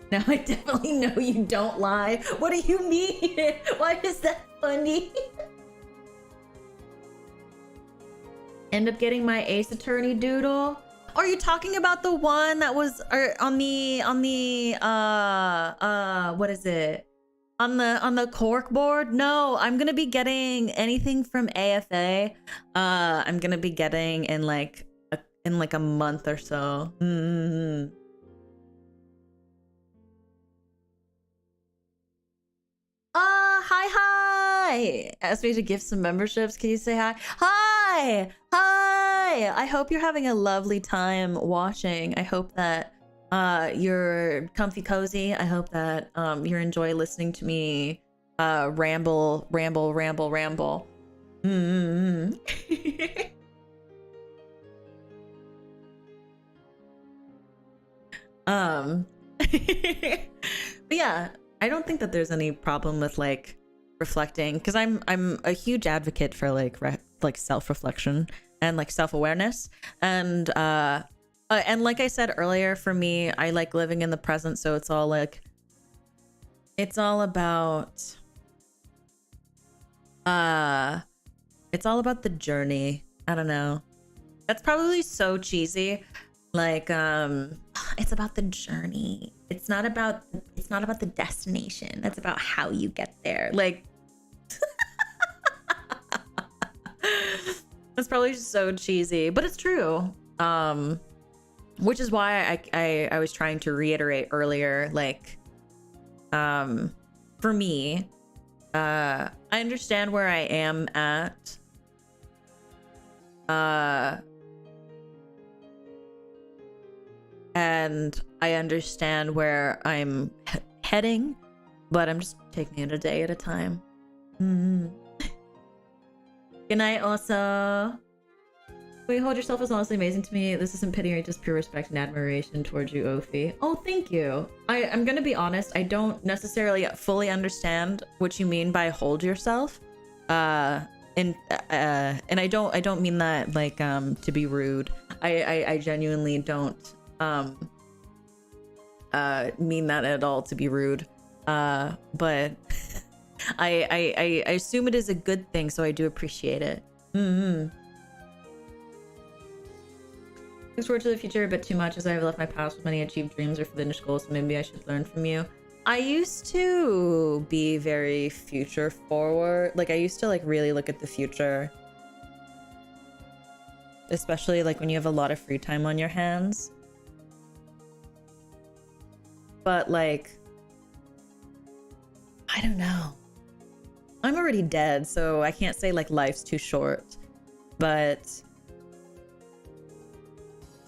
Now I definitely know you don't lie. What do you mean? Why is that funny? End up getting my Ace Attorney doodle. Are you talking about the one that was on the what is it? On the cork board? No, I'm gonna be getting anything from AFA. I'm gonna be getting in like a month or so. Mm-hmm. Hi. Asked me to give some memberships. Can you say hi? Hi. hey, I hope you're having a lovely time watching. I hope that you're comfy cozy. I hope that you enjoy listening to me ramble. But yeah, I don't think that there's any problem with like reflecting, because I'm a huge advocate for like self-reflection and like self-awareness, and like I said earlier, for me, I like living in the present, so it's all about the journey. I don't know, that's probably so cheesy, like it's about the journey. It's not about the destination. It's about how you get there. Like that's probably so cheesy, but it's true. Which is why I was trying to reiterate earlier, like for me, I understand where I am at, and I understand where I'm heading, but I'm just taking it a day at a time. Good night, also. Wait, hold yourself is honestly amazing to me. This isn't pity, just pure respect and admiration towards you, Ophi. Oh, thank you. I'm gonna be honest, I don't necessarily fully understand what you mean by hold yourself. And I don't mean that like to be rude. I genuinely don't mean that at all to be rude. But I assume it is a good thing, so I do appreciate it. Looks forward to the future a bit too much, as I have left my past with many achieved dreams or finished goals, so maybe I should learn from you. I used to be very future forward. Like I used to like really look at the future, especially like when you have a lot of free time on your hands. But like, I don't know. I'm already dead, so I can't say like life's too short. But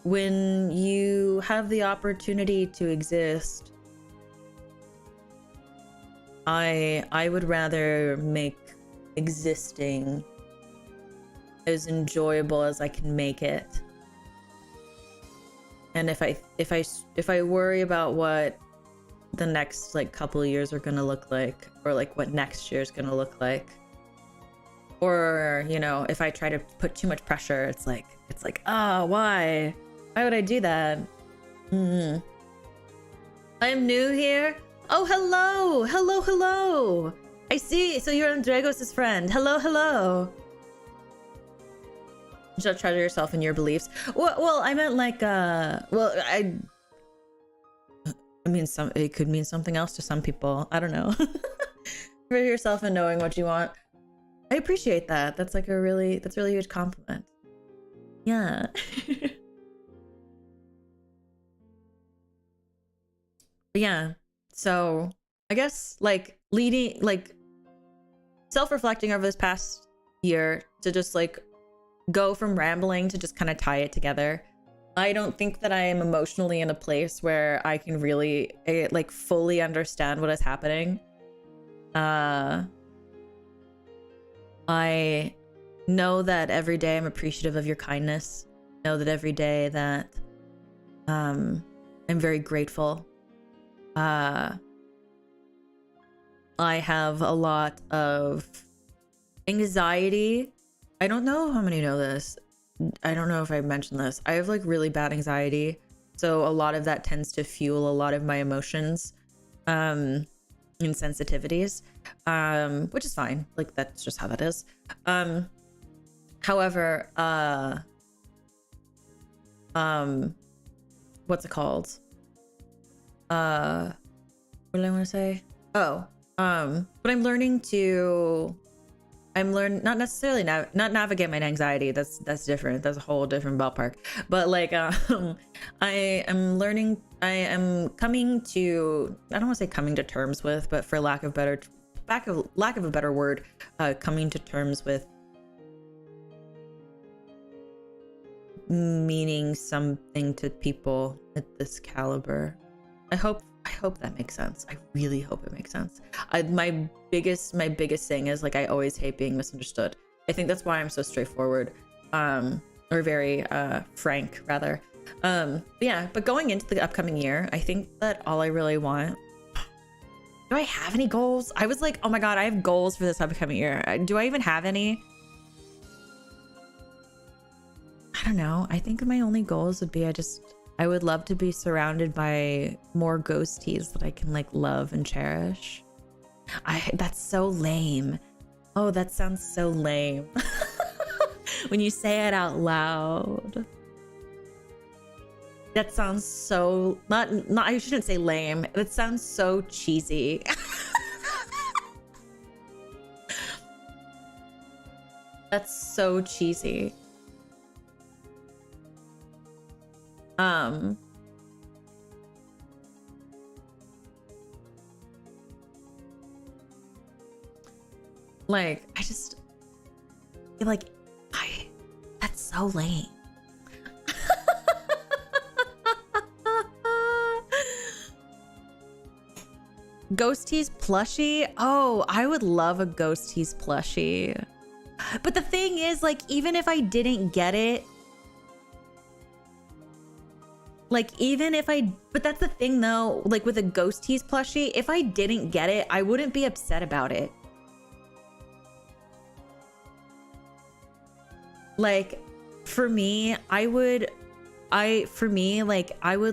when you have the opportunity to exist, I would rather make existing as enjoyable as I can make it. And if I worry about what the next like couple of years are gonna look like, or like what next year is gonna look like, or you know, if I try to put too much pressure, it's like oh, why would I do that? I'm new here. Oh, hello. I see. So you're Andregos' friend. Hello. You should treasure yourself in your beliefs. Well, I meant like I mean, it could mean something else to some people. I don't know. Treasure yourself in knowing what you want. I appreciate that. That's like a really huge compliment. Yeah. Yeah, so I guess like self-reflecting over this past year to just like go from rambling to just kind of tie it together. I don't think that I am emotionally in a place where I can really like fully understand what is happening. I know that every day I'm appreciative of your kindness. Know that every day that I'm very grateful. I have a lot of anxiety. I don't know how many know this. I don't know if I mentioned this. I have like really bad anxiety. So a lot of that tends to fuel a lot of my emotions, and sensitivities, which is fine. Like that's just how that is. However, what's it called? What did I want to say? Oh, but I'm learning not necessarily not navigate my anxiety. That's different. That's a whole different ballpark. But like, I am coming to, I don't want to say coming to terms with, but for lack of a better word, coming to terms with meaning something to people at this caliber. I hope that makes sense. I really hope it makes sense. My biggest thing is like I always hate being misunderstood. I think that's why I'm so straightforward, or very frank rather. But going into the upcoming year, I think that all I really want. Do I have any goals? I was like, oh my god, I have goals for this upcoming year. Do I even have any? I don't know. I think my only goals would be I would love to be surrounded by more ghosties that I can like love and cherish. That's so lame. Oh, that sounds so lame. When you say it out loud. That sounds so not I shouldn't say lame. That sounds so cheesy. That's so cheesy. Like that's so lame. Ghosties plushie? Oh, I would love a Ghosties plushie. But the thing is, like, even if I didn't get it, but that's the thing though, like with a Ghosties plushie, if I didn't get it, I wouldn't be upset about it. Like, for me, I would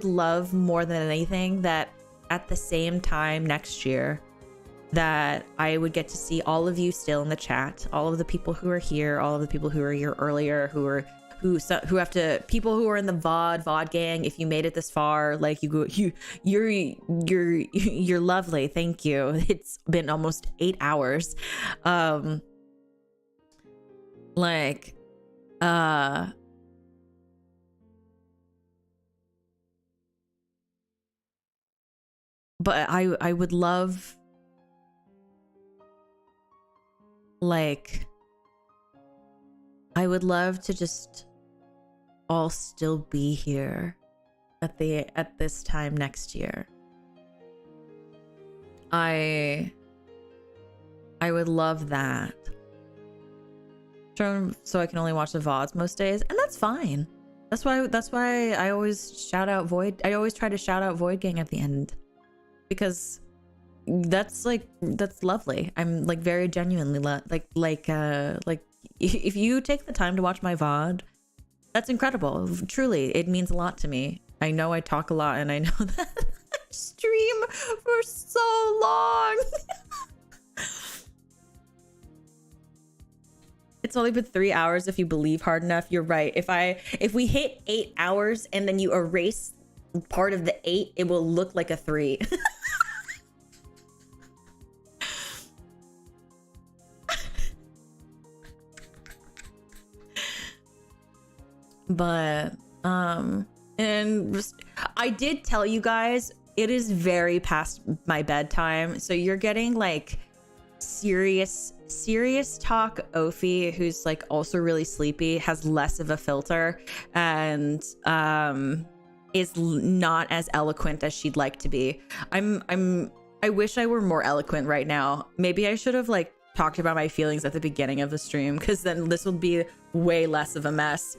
love more than anything that at the same time next year that I would get to see all of you still in the chat, all of the people who are here, all of the people who were here earlier, who have to, people who are in the VOD gang. If you made it this far, like you're lovely. Thank you. It's been almost 8 hours. But I would love, like, I would love to just all still be here at this time next year. I would love that. So I can only watch the VODs most days, and that's fine. That's why I always shout out Void. I always try to shout out Void Gang at the end, because that's lovely. I'm like very genuinely like if you take the time to watch my VOD, that's incredible. Truly, it means a lot to me. I know I talk a lot, and I know that I stream for so long. It's only been 3 hours if you believe hard enough. You're right. If we hit 8 hours and then you erase part of the 8, it will look like a 3. But and I did tell you guys it is very past my bedtime, so you're getting like serious talk. Ophi, who's like also really sleepy, has less of a filter and is not as eloquent as she'd like to be. I wish I were more eloquent right now. Maybe I should have like talked about my feelings at the beginning of the stream, because then this would be way less of a mess.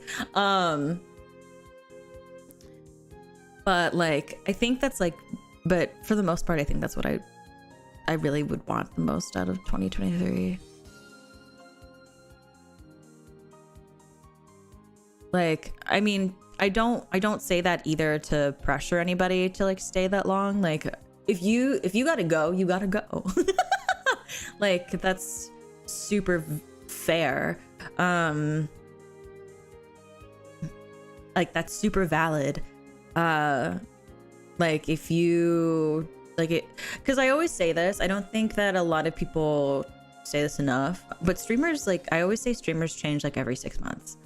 But like I think that's like, but for the most part I think that's what I really would want the most out of 2023. Like, I mean, I don't say that either to pressure anybody to like stay that long. Like, if you gotta go, you gotta go. Like, that's super fair. Like, that's super valid. Like, if you like it, because I always say this, I don't think that a lot of people say this enough, but streamers, like, I always say streamers change like every 6 months.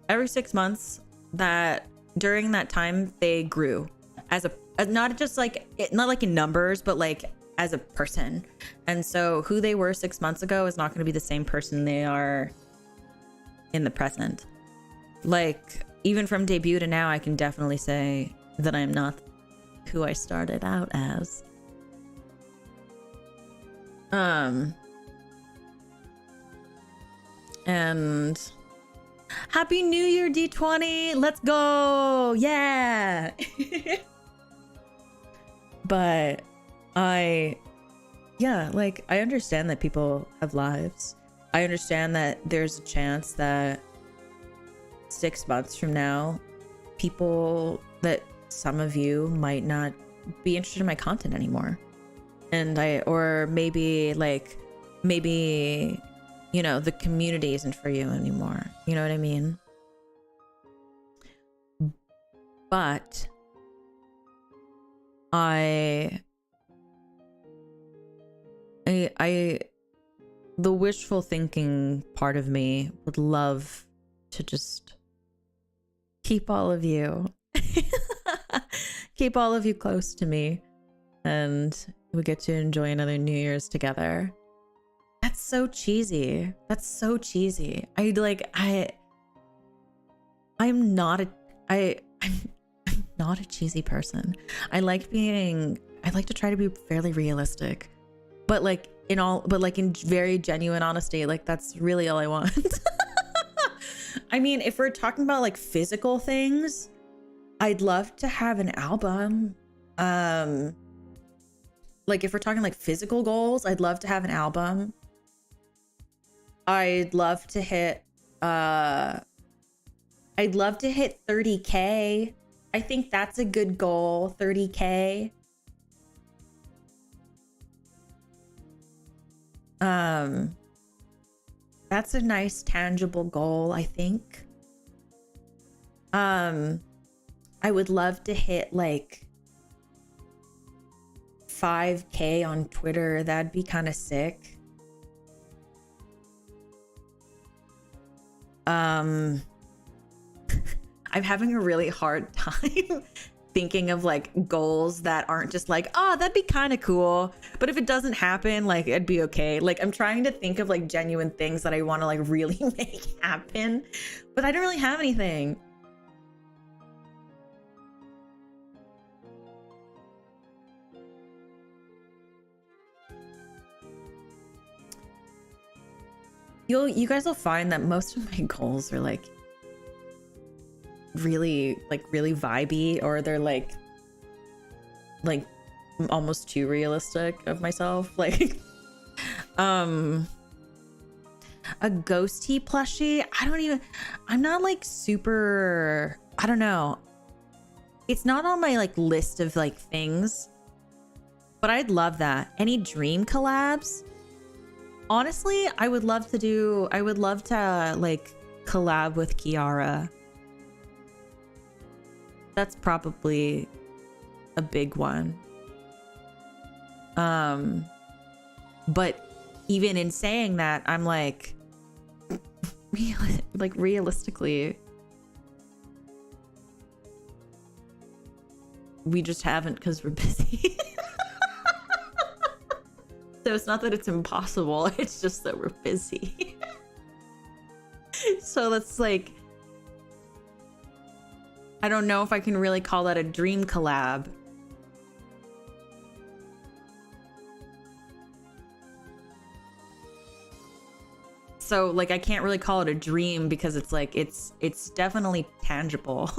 Every 6 months, that during that time they grew as not just like not like in numbers, but like as a person. And so who they were 6 months ago is not going to be the same person they are in the present. Like, even from debut to now, I can definitely say that I'm not who I started out as. And Happy New Year, D20! Let's go! Yeah! But yeah, like, I understand that people have lives. I understand that there's a chance that 6 months from now, that some of you might not be interested in my content anymore. And or maybe, you know, the community isn't for you anymore. You know what I mean? But the wishful thinking part of me would love to just keep all of you close to me, and we get to enjoy another New Year's together. That's so cheesy. That's so cheesy. I'm not a cheesy person. I like to try to be fairly realistic, but in very genuine honesty, like, that's really all I want. I mean, if we're talking about like physical things, I'd love to have an album. Like, if we're talking like physical goals, I'd love to have an album. I'd love to hit 30K. I think that's a good goal, 30K. That's a nice tangible goal, I think. I would love to hit like 5K on Twitter. That'd be kind of sick. I'm having a really hard time thinking of like goals that aren't just like, oh, that'd be kind of cool, but if it doesn't happen, like, it'd be okay. Like, I'm trying to think of like genuine things that I want to like really make happen, but I don't really have anything. You guys will find that most of my goals are like really vibey, or they're like almost too realistic of myself. Like a ghosty plushie. I'm not like super, I don't know. It's not on my like list of like things, but I'd love that. Any dream collabs? Honestly, I would love to like collab with Kiara. That's probably a big one. But even in saying that, I'm like, realistically, we just haven't, because we're busy. So it's not that it's impossible, it's just that we're busy. So that's like, I don't know if I can really call that a dream collab. So like, I can't really call it a dream because it's like, it's definitely tangible.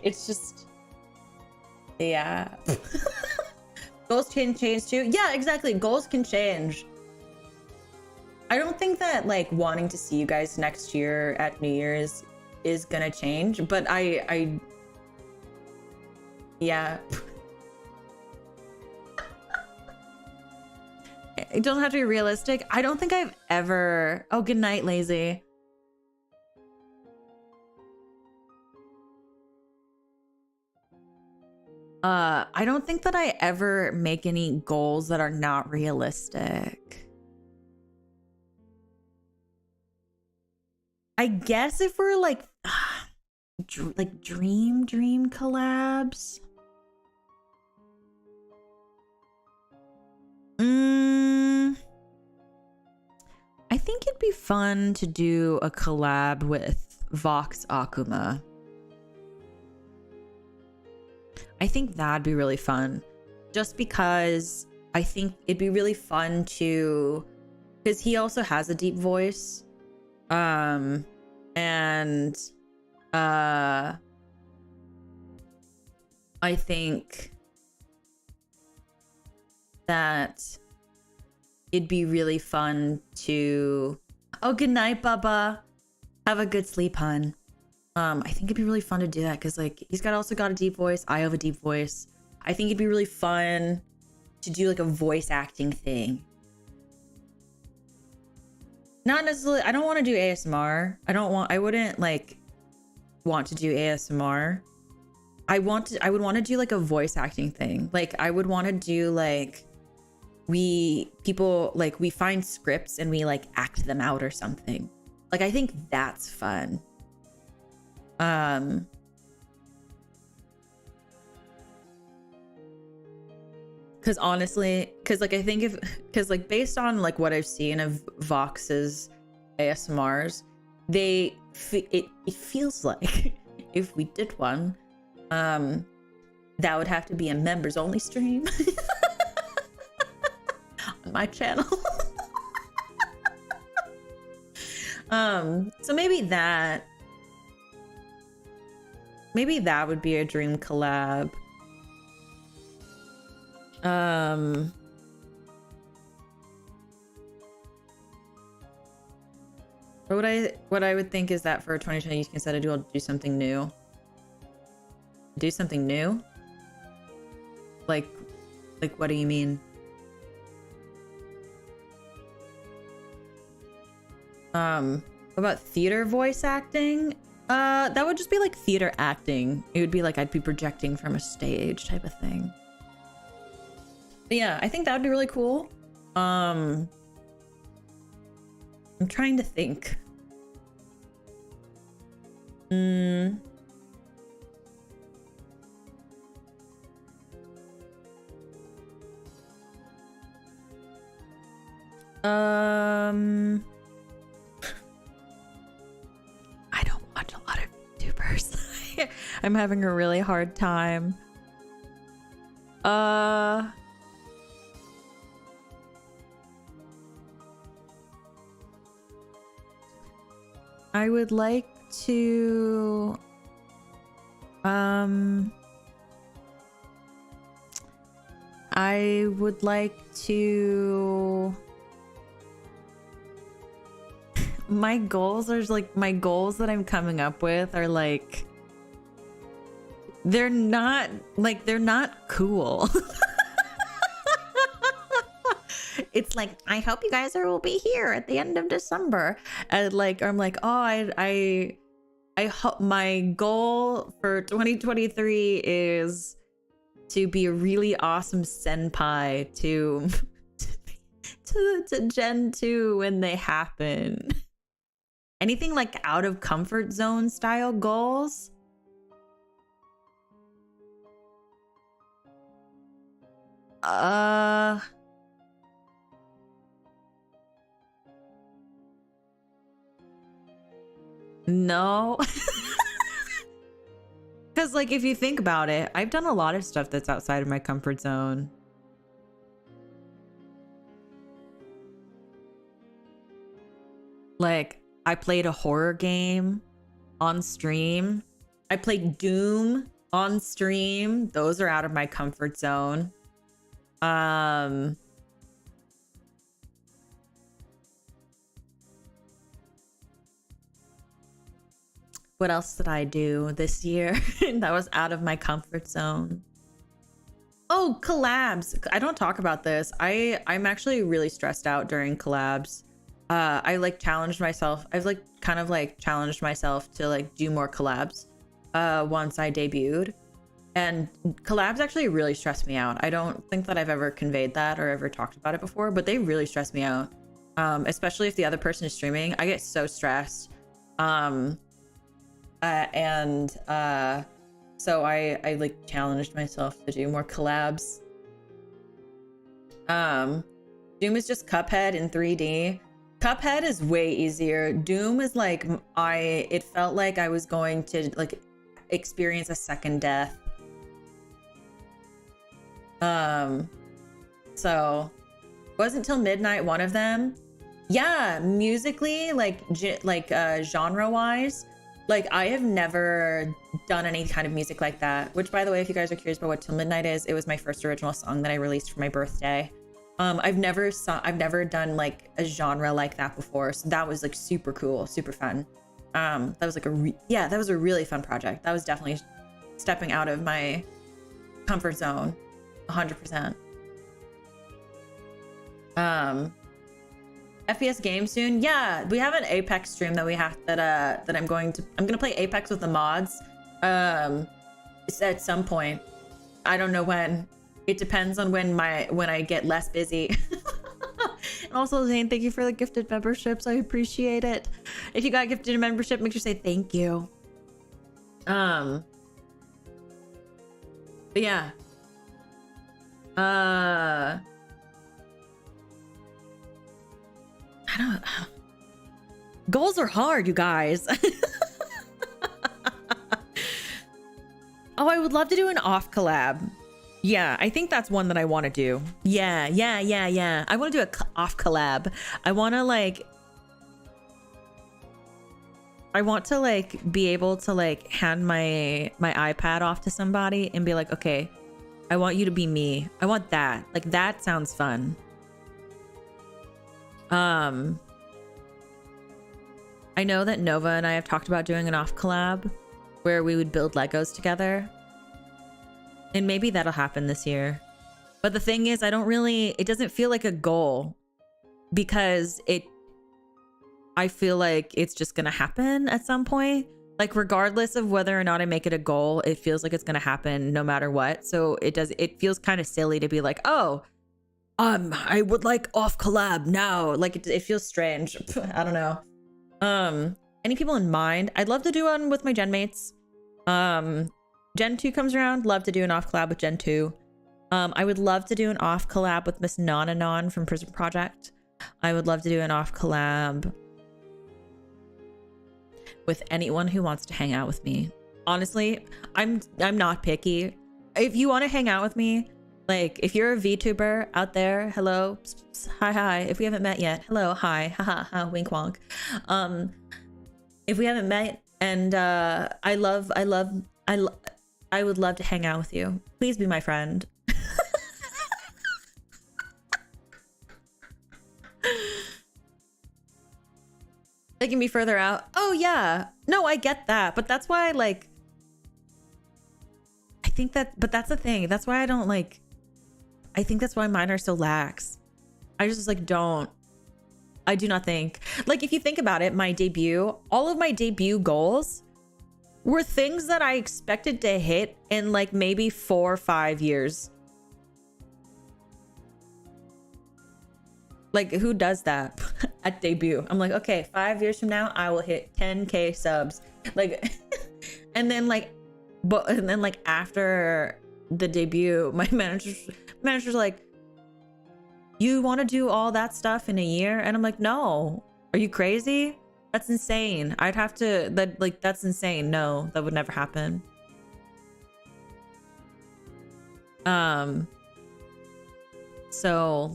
It's just, yeah. Goals can change too. Yeah, exactly. Goals can change. I don't think that like wanting to see you guys next year at New Year's is gonna change, but I yeah. It doesn't have to be realistic. I don't think I've ever, oh, good night, lazy. I don't think that I ever make any goals that are not realistic. I guess if we're like dream collabs. I think it'd be fun to do a collab with Vox Akuma. I think that'd be really fun. Just because I think it'd be really fun to, because he also has a deep voice. And I think that it'd be really fun to, oh, good night, Bubba. Have a good sleep, hun. I think it'd be really fun to do that because like he's also got a deep voice. I have a deep voice. I think it'd be really fun to do like a voice acting thing. Not necessarily, I don't want to do ASMR. I wouldn't like want to do ASMR. I would want to do like a voice acting thing. Like I would want to do like we find scripts and we like act them out or something. Like I think that's fun. Because honestly, because like I think because like based on like what I've seen of Vox's ASMRs, it feels like if we did one, that would have to be a members only stream on my channel. So maybe that would be a dream collab. What I would think is that for 2020 you can set a do something new. Do something new? Like what do you mean? What about theater voice acting? That would just be like theater acting. It would be like I'd be projecting from a stage type of thing. But yeah, I think that would be really cool. I'm trying to think. I don't watch a lot of YouTubers. I'm having a really hard time. I would like to my goals that I'm coming up with are like they're not cool. It's like, I hope you guys will be here at the end of December. And like, I'm like, oh, I hope my goal for 2023 is to be a really awesome senpai to Gen 2 when they happen. Anything like out of comfort zone style goals? No. Because like if you think about it, I've done a lot of stuff that's outside of my comfort zone. Like I played a horror game on stream. I played Doom on stream. Those are out of my comfort zone. What else did I do this year that was out of my comfort zone? Oh, collabs. I don't talk about this. I'm actually really stressed out during collabs. I like challenged myself. I've like kind of like challenged myself to like do more collabs once I debuted. And collabs actually really stress me out. I don't think that I've ever conveyed that or ever talked about it before, but they really stress me out. Especially if the other person is streaming. I get so stressed. So I like challenged myself to do more collabs. Doom is just Cuphead in 3D. Cuphead is way easier. Doom is like, it felt like I was going to like experience a second death. So wasn't till midnight one of them. Yeah, musically, like genre wise, like I have never done any kind of music like that, which by the way, if you guys are curious about what Till Midnight is, it was my first original song that I released for my birthday. I've never done like a genre like that before, so that was like super cool, super fun. That was like that was a really fun project. That was definitely stepping out of my comfort zone 100%. FPS game soon. Yeah, we have an Apex stream that we have that I'm gonna play Apex with the mods it's at some point. I don't know when. It depends on when I get less busy. And also, Zane, thank you for the gifted memberships. I appreciate it. If you got gifted a membership, make sure to say thank you. But yeah. I don't. Goals are hard, you guys. Oh, I would love to do an off collab. Yeah, I think that's one that I want to do. Yeah. I want to do a off collab. I want to be able to like hand my iPad off to somebody and be like, okay, I want you to be me. I want that. Like, that sounds fun. I know that Nova and I have talked about doing an off collab where we would build Legos together. And maybe that'll happen this year. But the thing is, it doesn't feel like a goal because I feel like it's just going to happen at some point. Like, regardless of whether or not I make it a goal, it feels like it's going to happen no matter what. So it feels kind of silly to be like, oh, I would like off collab now. Like, it feels strange. I don't know. Any people in mind? I'd love to do one with my gen mates. Gen 2 comes around, love to do an off collab with Gen 2. I would love to do an off collab with Miss Nonanon from Prison Project. I would love to do an off collab with anyone who wants to hang out with me. Honestly, I'm not picky. If you want to hang out with me, like if you're a VTuber out there, hello, hi. If we haven't met yet, hello, hi, ha, wink wonk. If we haven't met, and I would love to hang out with you. Please be my friend. Taking me further out. Oh yeah. No, I get that. But that's why I think but that's the thing. That's why I think that's why mine are so lax. I just I do not think. Like, if you think about it, all of my debut goals were things that I expected to hit in like maybe 4 or 5 years. Like, who does that at debut? I'm like, okay, 5 years from now, I will hit 10K subs. Like, and then after the debut, my manager's like, you want to do all that stuff in a year? And I'm like, no, are you crazy? That's insane. That's insane. No, that would never happen. So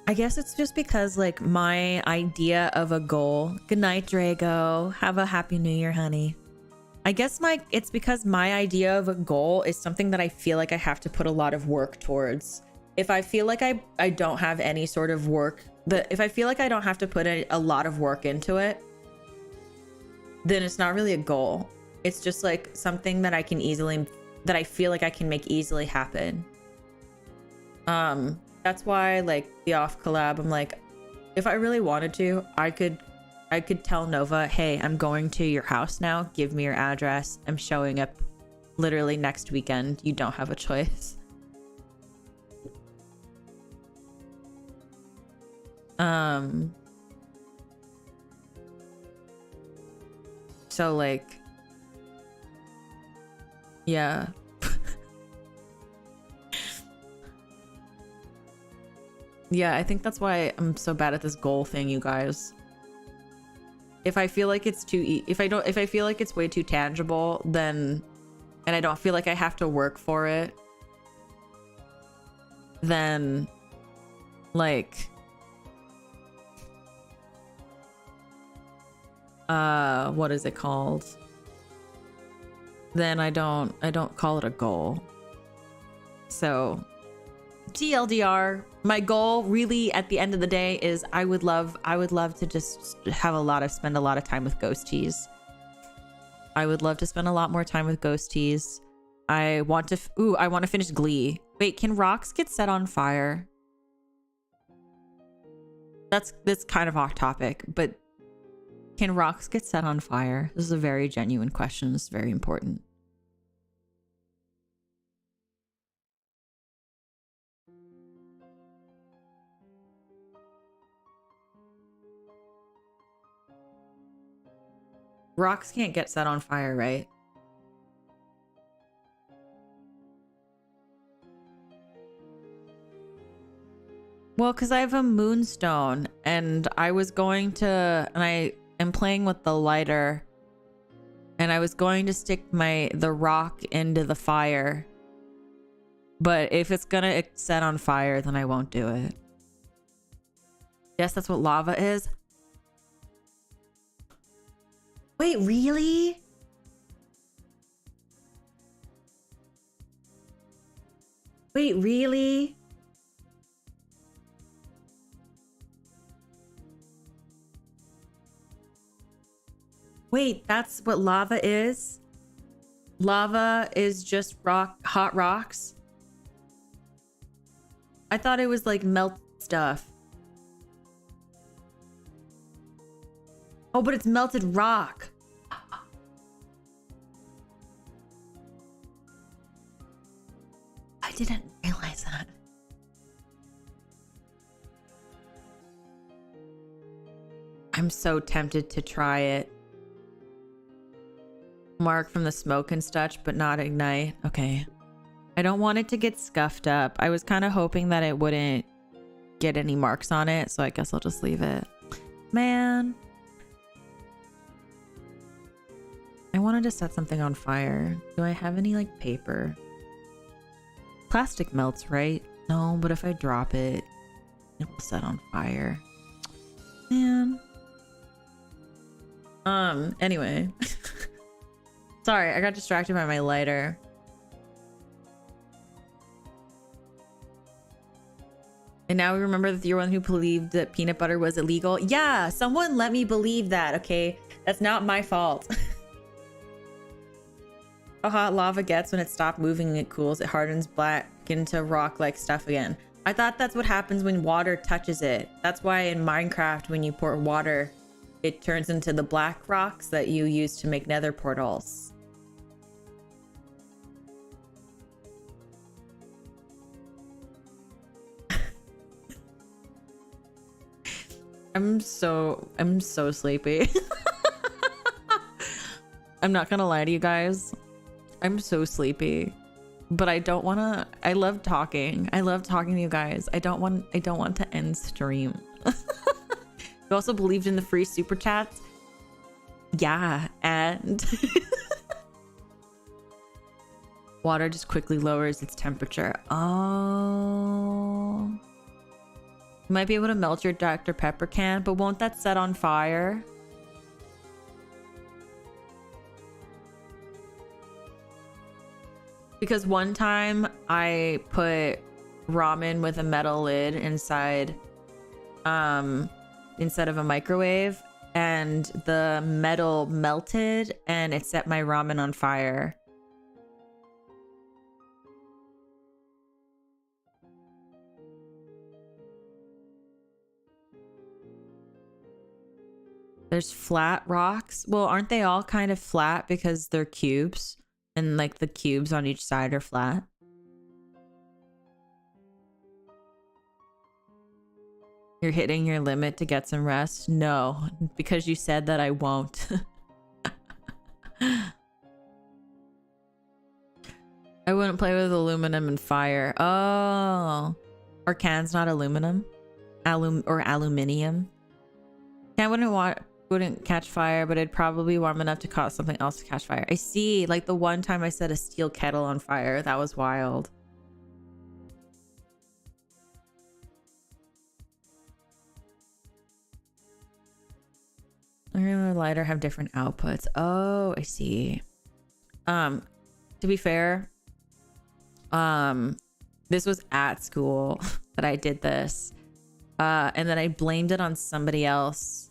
I guess it's just because my idea of a goal. Good night, Drago. Have a happy new year, honey. I guess it's because my idea of a goal is something that I feel like I have to put a lot of work towards. If I feel like I don't have any sort of work, if I feel like I don't have to put a lot of work into it, then it's not really a goal. It's just like something that I feel like I can make easily happen. That's why the off collab, I'm like, if I really wanted to, I could tell Nova, hey, I'm going to your house now. Give me your address. I'm showing up literally next weekend. You don't have a choice. So yeah. Yeah, I think that's why I'm so bad at this goal thing, you guys. If I feel like it's too if I feel like it's way too tangible, then, and I don't feel like I have to work for it, then like what is it called? Then I don't call it a goal. So TLDR, my goal really at the end of the day is I would love to just have spend a lot of time with ghosties. I would love to spend a lot more time with ghosties. I want to finish Glee. Wait, can rocks get set on fire? That's kind of off topic, but can rocks get set on fire? This is a very genuine question. It's very important. Rocks can't get set on fire, right? Well, because I have a moonstone and I am playing with the lighter and I was going to stick the rock into the fire. But if it's gonna set on fire, then I won't do it. Yes, that's what lava is. Wait, really? Wait, really? Wait, that's what lava is? Lava is just hot rocks? I thought it was like melt stuff. Oh, but it's melted rock. I didn't realize that. I'm so tempted to try it. Mark from the smoke and such, but not ignite. Okay. I don't want it to get scuffed up. I was kind of hoping that it wouldn't get any marks on it, so I guess I'll just leave it. Man. I wanted to set something on fire. Do I have any like paper? Plastic melts, right? No, but if I drop it, it will set on fire. Man. Anyway. Sorry, I got distracted by my lighter. And now we remember that you're one who believed that peanut butter was illegal. Yeah, someone let me believe that, okay? That's not my fault. How hot lava gets when it stopped moving and it cools, it hardens black into rock-like stuff again. I thought that's what happens when water touches it. That's why in Minecraft, when you pour water, it turns into the black rocks that you use to make nether portals. I'm so sleepy. I'm not gonna lie to you guys. I'm so sleepy, but I don't want to. I love talking. I love talking to you guys. I don't want to end stream. You also believed in the free super chats? Yeah, and water just quickly lowers its temperature. Oh. You might be able to melt your Dr. Pepper can, but won't that set on fire? Because one time I put ramen with a metal lid inside instead of a microwave, and the metal melted and it set my ramen on fire. There's flat rocks. Well, aren't they all kind of flat because they're cubes? And like the cubes on each side are flat. You're hitting your limit to get some rest? No, because you said that I won't. I wouldn't play with aluminum and fire. Oh, are cans not aluminum? aluminium. I wouldn't catch fire, but it'd probably be warm enough to cause something else to catch fire. I see. Like the one time I set a steel kettle on fire, that was wild. Regular lighter have different outputs. Oh, I see. To be fair, this was at school that I did this. And then I blamed it on somebody else.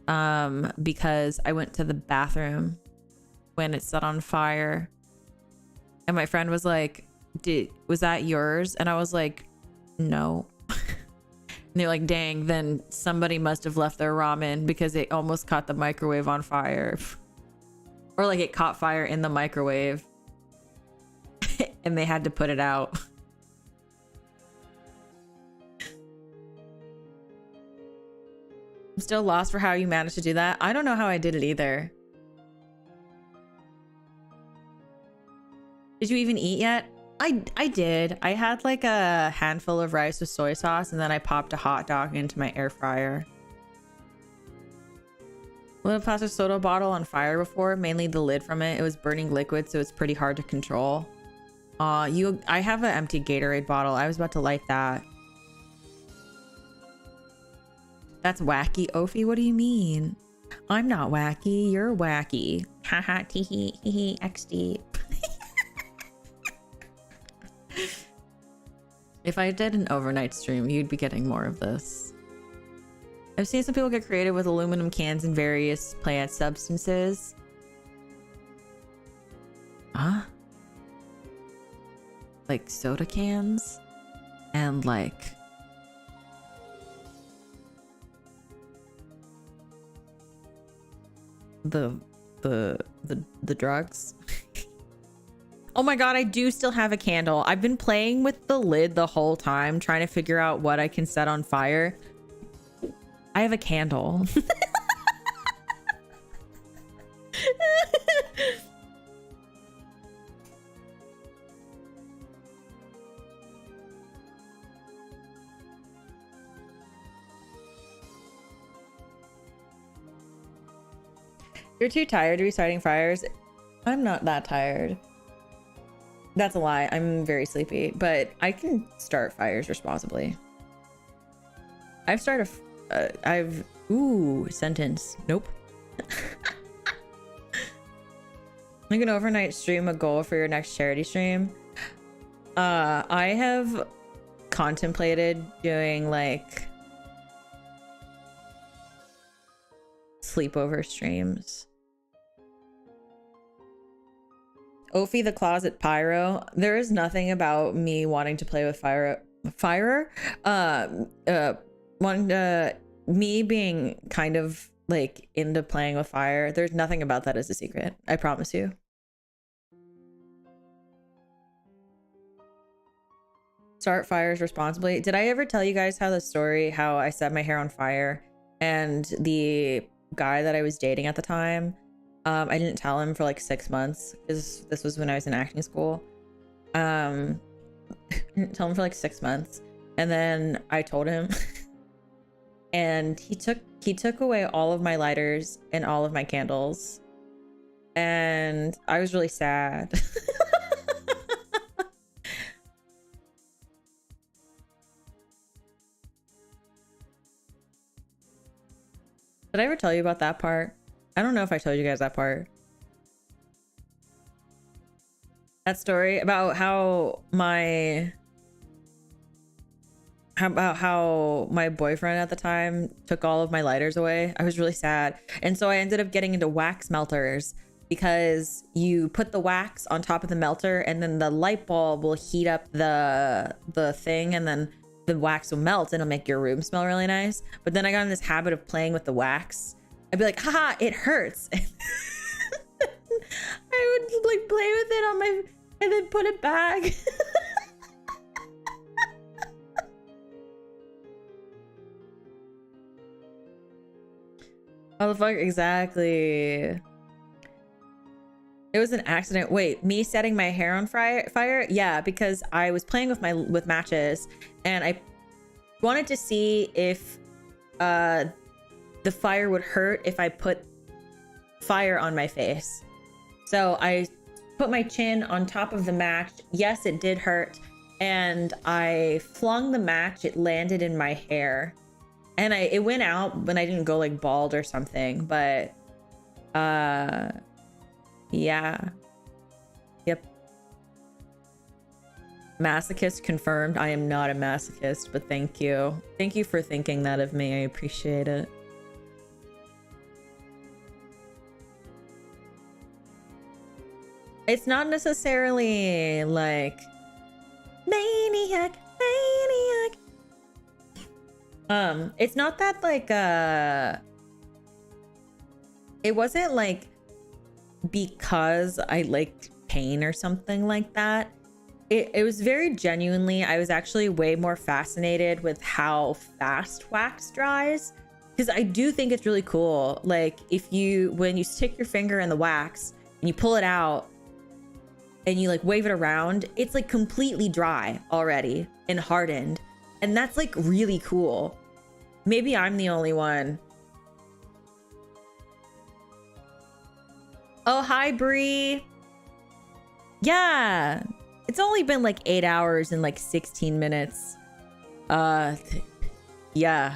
Because I went to the bathroom when it set on fire. And my friend was like, was that yours? And I was like, no. And they're like, dang, then somebody must have left their ramen because it almost caught the microwave on fire. Or like it caught fire in the microwave and they had to put it out. I'm still lost for how you managed to do that. I don't know how I did it either. Did you even eat yet? I did. I had like a handful of rice with soy sauce and then I popped a hot dog into my air fryer. Lit a plastic soda bottle on fire before, mainly the lid from it. It was burning liquid, so it's pretty hard to control. I have an empty Gatorade bottle. I was about to light that. That's wacky, Ophi. What do you mean? I'm not wacky. You're wacky. Haha, teehee, heehee, XD. If I did an overnight stream, you'd be getting more of this. I've seen some people get creative with aluminum cans and various plant substances. Huh? Like soda cans? And like... the drugs. Oh my god, I do still have a candle. I've been playing with the lid the whole time, trying to figure out what I can set on fire. I have a candle. You're too tired to be starting fires. I'm not that tired. That's a lie. I'm very sleepy, but I can start fires responsibly. I've started ooh, sentence. Nope. Make an overnight stream a goal for your next charity stream. I have contemplated doing like sleepover streams. Ophi the closet pyro. There is nothing about me wanting to play with fire. Me being kind of like into playing with fire. There's nothing about that as a secret. I promise you. Start fires responsibly. Did I ever tell you guys how I set my hair on fire and the guy that I was dating at the time, I didn't tell him for like 6 months because this was when I was in acting school. I didn't tell him for like 6 months, and then I told him and he took away all of my lighters and all of my candles, and I was really sad. Did I ever tell you about that part? I don't know if I told you guys that part. That story about how my boyfriend at the time took all of my lighters away. I was really sad. And so I ended up getting into wax melters because you put the wax on top of the melter and then the light bulb will heat up the thing, and then the wax will melt and it'll make your room smell really nice. But then I got in this habit of playing with the wax. I'd be like, haha, it hurts. I would like play with it on my, and then put it back. Oh, the fuck, exactly. It was an accident. Wait, me setting my hair on fire? Yeah, because I was playing with matches, and wanted to see if the fire would hurt if I put fire on my face. So I put my chin on top of the match. Yes, it did hurt. And I flung the match. It landed in my hair. And it went out when I didn't go like bald or something. But yeah. Yep. Masochist confirmed. I am not a masochist, but thank you. Thank you for thinking that of me. I appreciate it. It's not necessarily like maniac. It's not that like it wasn't like because I liked pain or something like that. It was very genuinely, I was actually way more fascinated with how fast wax dries, because I do think it's really cool. Like when you stick your finger in the wax and you pull it out and you like wave it around, it's like completely dry already and hardened. And that's like really cool. Maybe I'm the only one. Oh, hi, Bree. Yeah. It's only been like 8 hours and like 16 minutes. Yeah.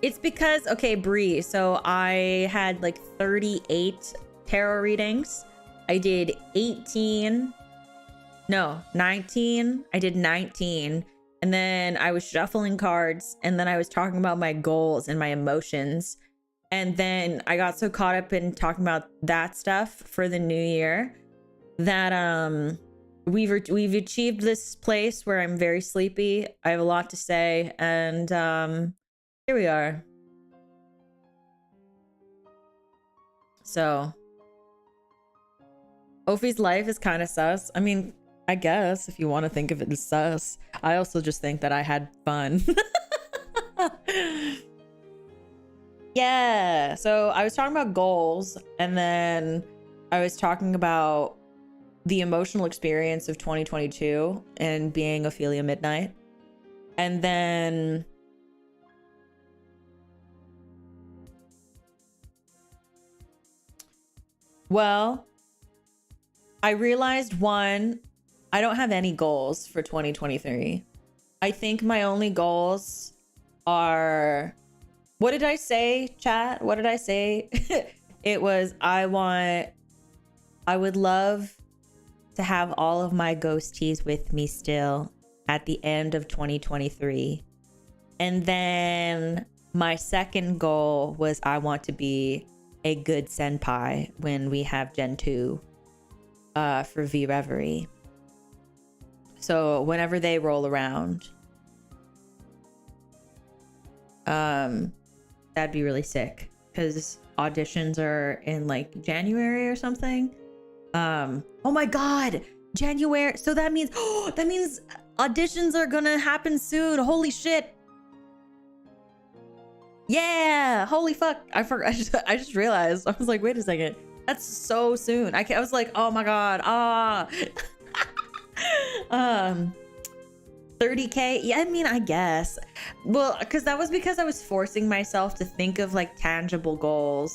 It's because, okay, Bree, so I had like 38 tarot readings. I did 19. I did 19. And then I was shuffling cards, and then I was talking about my goals and my emotions. And then I got so caught up in talking about that stuff for the new year that we've achieved this place where I'm very sleepy. I have a lot to say, and here we are. So Ophi's life is kind of sus. I mean, I guess if you want to think of it as sus. I also just think that I had fun. Yeah, so I was talking about goals, and then I was talking about the emotional experience of 2022 and being Ophelia Midnight. And then well, I realized one, I don't have any goals for 2023. I think my only goals are, what did I say, chat? What did I say? It was, I would love to have all of my ghosties with me still at the end of 2023. And then my second goal was I want to be a good senpai when we have Gen 2 for VReverie. So whenever they roll around, that'd be really sick, because auditions are in like January or something. Oh my god, January. So that means auditions are gonna happen soon. Holy shit. Yeah, holy fuck. I forgot. I just realized. I was like, wait a second, that's so soon. I was like, oh my god. 30K. Yeah, I mean, I guess. Well, because that was because I was forcing myself to think of like tangible goals.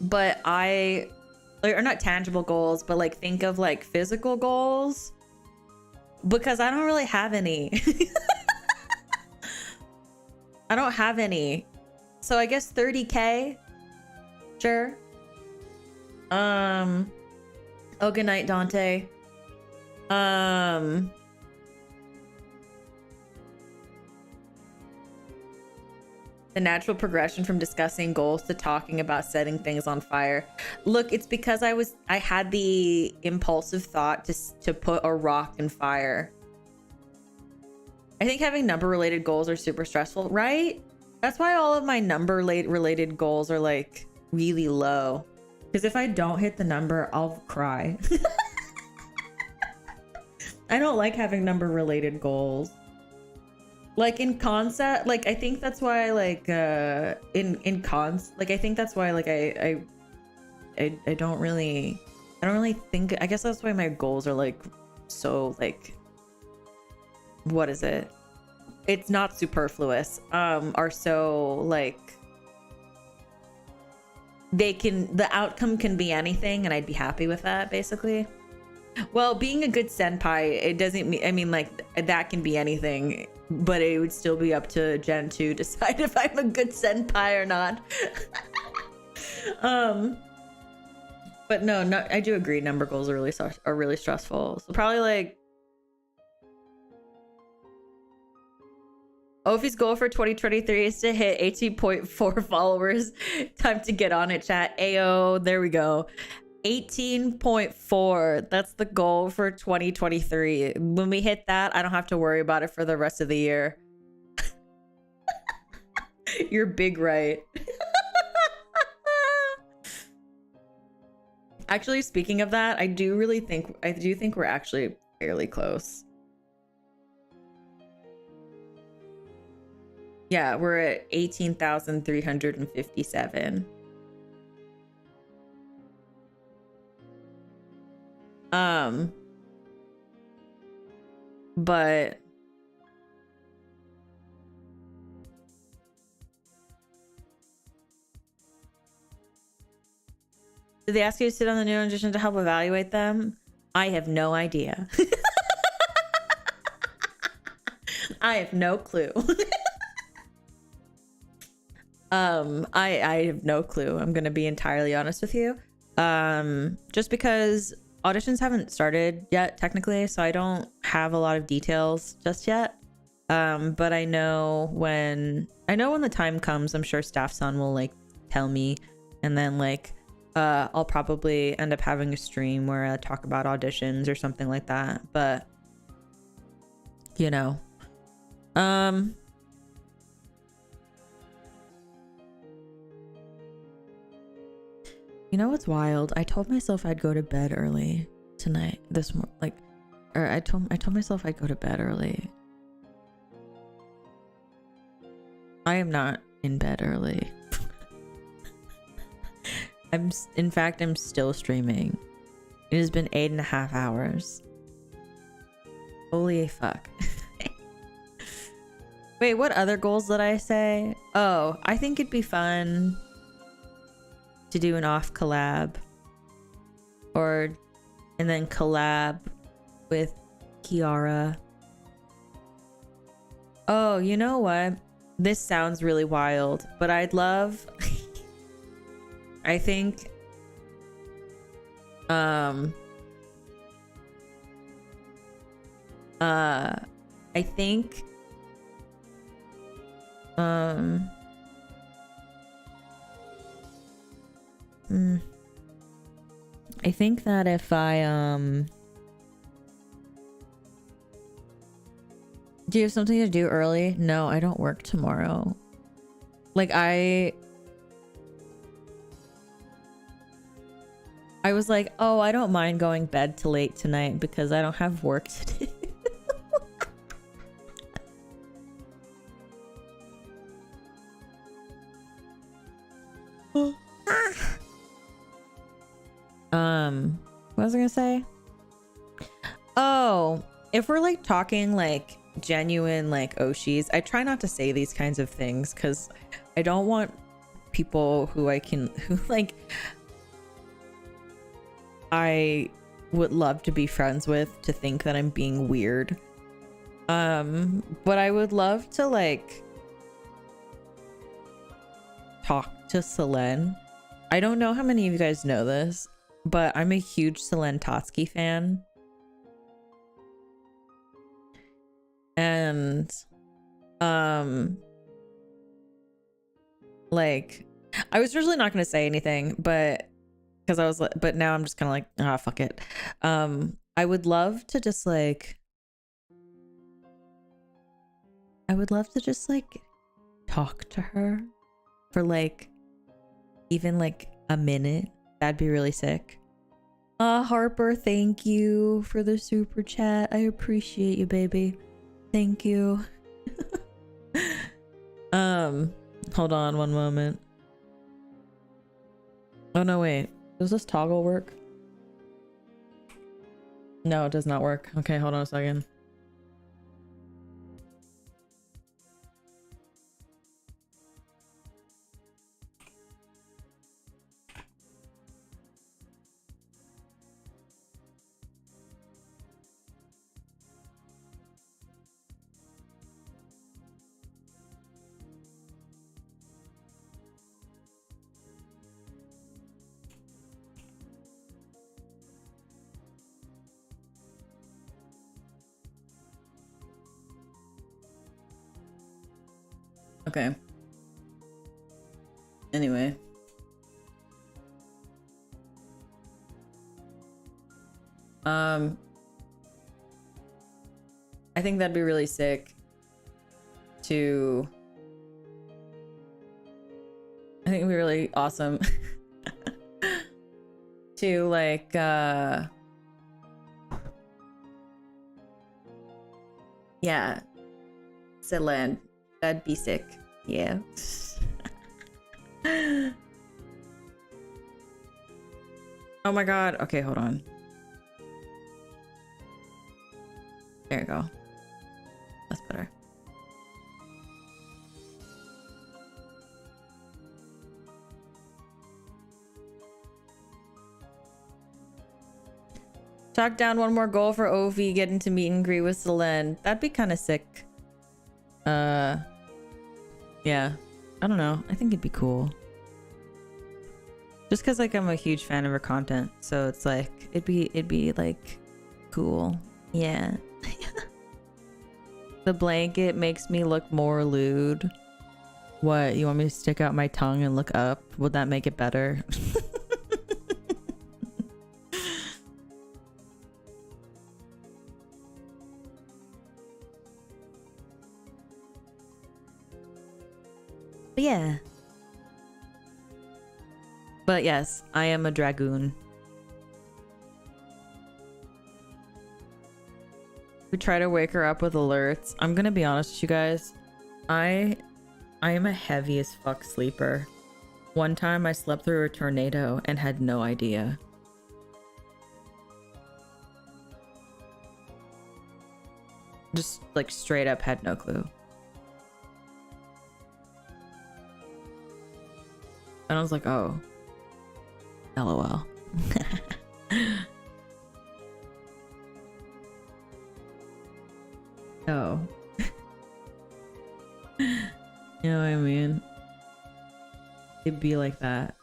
But or not tangible goals, but like think of like physical goals. Because I don't really have any. I don't have any. So I guess 30K. Sure. Oh, good night, Dante. The natural progression from discussing goals to talking about setting things on fire. Look, it's because I had the impulsive thought to put a rock in fire. I think having number related goals are super stressful, right? That's why all of my number related goals are like really low. Because if I don't hit the number, I'll cry. I don't like having number related goals. Like in concept, like I think that's why like in cons, like I think that's why like I don't really I don't really think, I guess that's why my goals are like so like, what is it? It's not superfluous, are so like, the outcome can be anything and I'd be happy with that, basically. Well, being a good senpai, it doesn't mean, I mean, like, that can be anything, but it would still be up to Gen to decide if I'm a good senpai or not. But no, I do agree. Number goals are really stressful. So probably like, Ophi's goal for 2023 is to hit 18.4 followers. Time to get on it, chat. Ayo, there we go. 18.4. That's the goal for 2023. When we hit that, I don't have to worry about it for the rest of the year. You're big right. Actually, speaking of that, I do think we're actually fairly close. Yeah, we're at 18,357. But did they ask you to sit on the new audition to help evaluate them? I have no idea. I have no clue. I have no clue. I'm gonna be entirely honest with you. Just because auditions haven't started yet, technically, so I don't have a lot of details just yet. But I know when the time comes, I'm sure Staff Son will like tell me, and then like I'll probably end up having a stream where I talk about auditions or something like that. But you know, you know what's wild? I told myself I'd go to bed early tonight. I told myself I'd go to bed early. I am not in bed early. I'm still streaming. It has been 8.5 hours. Holy fuck. Wait, what other goals did I say? Oh, I think it'd be fun to do an off collab, and then collab with Kiara. Oh, you know what? This sounds really wild, but I'd love I think I think that if I do you have something to do early? No, I don't work tomorrow. Like I was like, oh, I don't mind going bed till late tonight because I don't have work to do. What was I gonna say? Oh, if we're like talking like genuine like Oshis, I try not to say these kinds of things because I don't want people who like I would love to be friends with to think that I'm being weird. But I would love to like talk to Selene. I don't know how many of you guys know this, but I'm a huge Selene Totsky fan. And like I was originally not going to say anything, but because I was like, but now I'm just kind of like, ah, fuck it. I would love to just like talk to her for like even like a minute. That'd be really sick. Harper, thank you for the super chat. I appreciate you, baby. Thank you. Hold on one moment. Oh no, wait. Does this toggle work? No, it does not work. Okay, hold on a second. Okay. Anyway. I think that'd be really sick to... I think it'd be really awesome to like, yeah, Zitland. That'd be sick. Yeah. Oh my god. Okay, hold on. There you go. That's better. Talk down one more goal for Ovi, getting to meet and greet with Selene. That'd be kind of sick. Yeah. I don't know. I think it'd be cool. Just because like I'm a huge fan of her content, so it's like it'd be like cool. Yeah. The blanket makes me look more lewd. What, you want me to stick out my tongue and look up? Would that make it better? Yeah. But yes, I am a dragoon. We try to wake her up with alerts. I'm gonna be honest with you guys. I am a heavy as fuck sleeper. One time I slept through a tornado and had no idea. Just like straight up had no clue. And I was like, oh. LOL. Oh. You know what I mean? It'd be like that.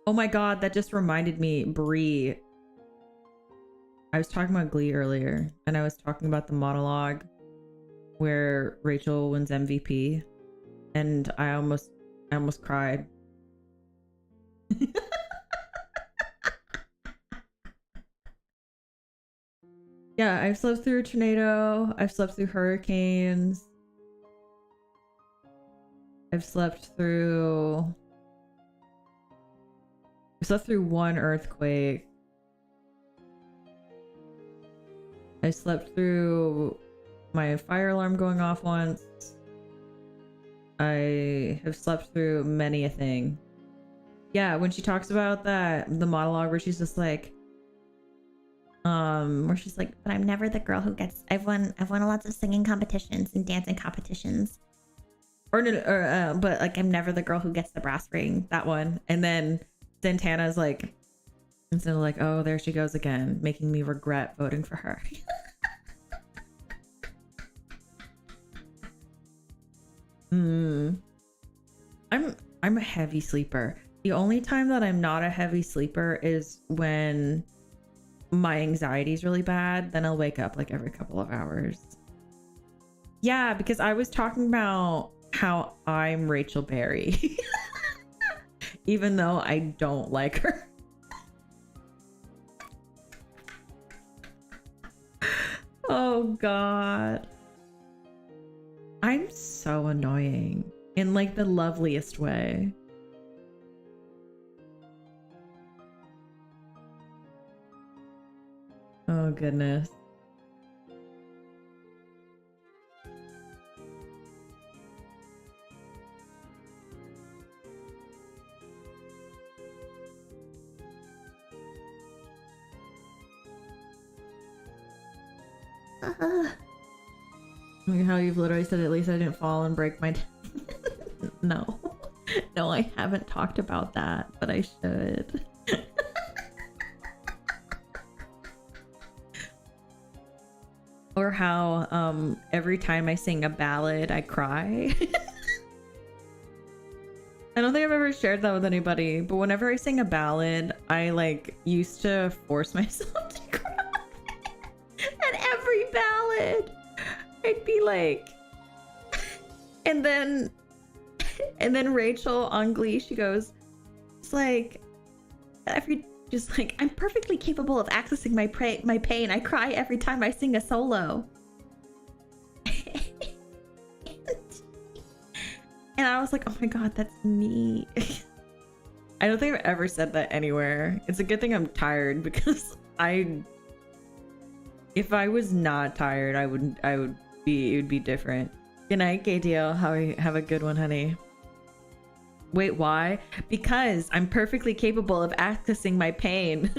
Oh my god, that just reminded me, Bree. I was talking about Glee earlier, and I was talking about the monologue where Rachel wins MVP, and I almost cried. Yeah, I've slept through a tornado. I've slept through hurricanes. I've slept through one earthquake. I slept through my fire alarm going off once. I have slept through many a thing. Yeah, when she talks about that, the monologue where she's just like, where she's like, but I'm never the girl who gets, I've won lots of singing competitions and dancing competitions. Or no, but like I'm never the girl who gets the brass ring, that one. And then Santana's like, instead of like, oh, there she goes again, making me regret voting for her. I'm a heavy sleeper. The only time that I'm not a heavy sleeper is when my anxiety is really bad. Then I'll wake up like every couple of hours. Yeah, because I was talking about how I'm Rachel Berry. Even though I don't like her. Oh god. I'm so annoying in like the loveliest way. Oh goodness. Look at how you've literally said, at least I didn't fall and break my No. No, I haven't talked about that, but I should. Or how every time I sing a ballad, I cry. I don't think I've ever shared that with anybody, but whenever I sing a ballad, I like used to force myself to cry. At every ballad, I'd be like, and then Rachel on Glee, she goes, it's like, just like, I'm perfectly capable of accessing my pain. I cry every time I sing a solo. And I was like, oh my god, that's me. I don't think I've ever said that anywhere. It's a good thing I'm tired, because if I was not tired, it would be different. Good night, KDL. Have a good one, honey. Wait, why? Because I'm perfectly capable of accessing my pain.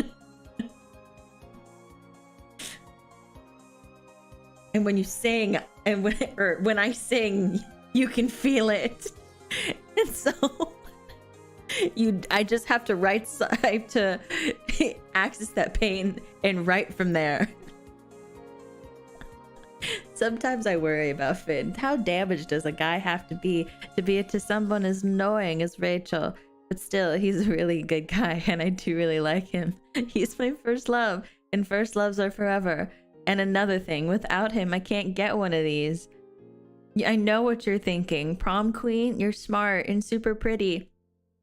And when you sing, and when I sing, you can feel it. And so I just have to to access that pain and write from there. Sometimes I worry about Finn. How damaged does a guy have to be to someone as annoying as Rachel? But still, he's a really good guy, and I do really like him. He's my first love, and first loves are forever. And another thing, without him, I can't get one of these. I know what you're thinking. Prom queen, you're smart and super pretty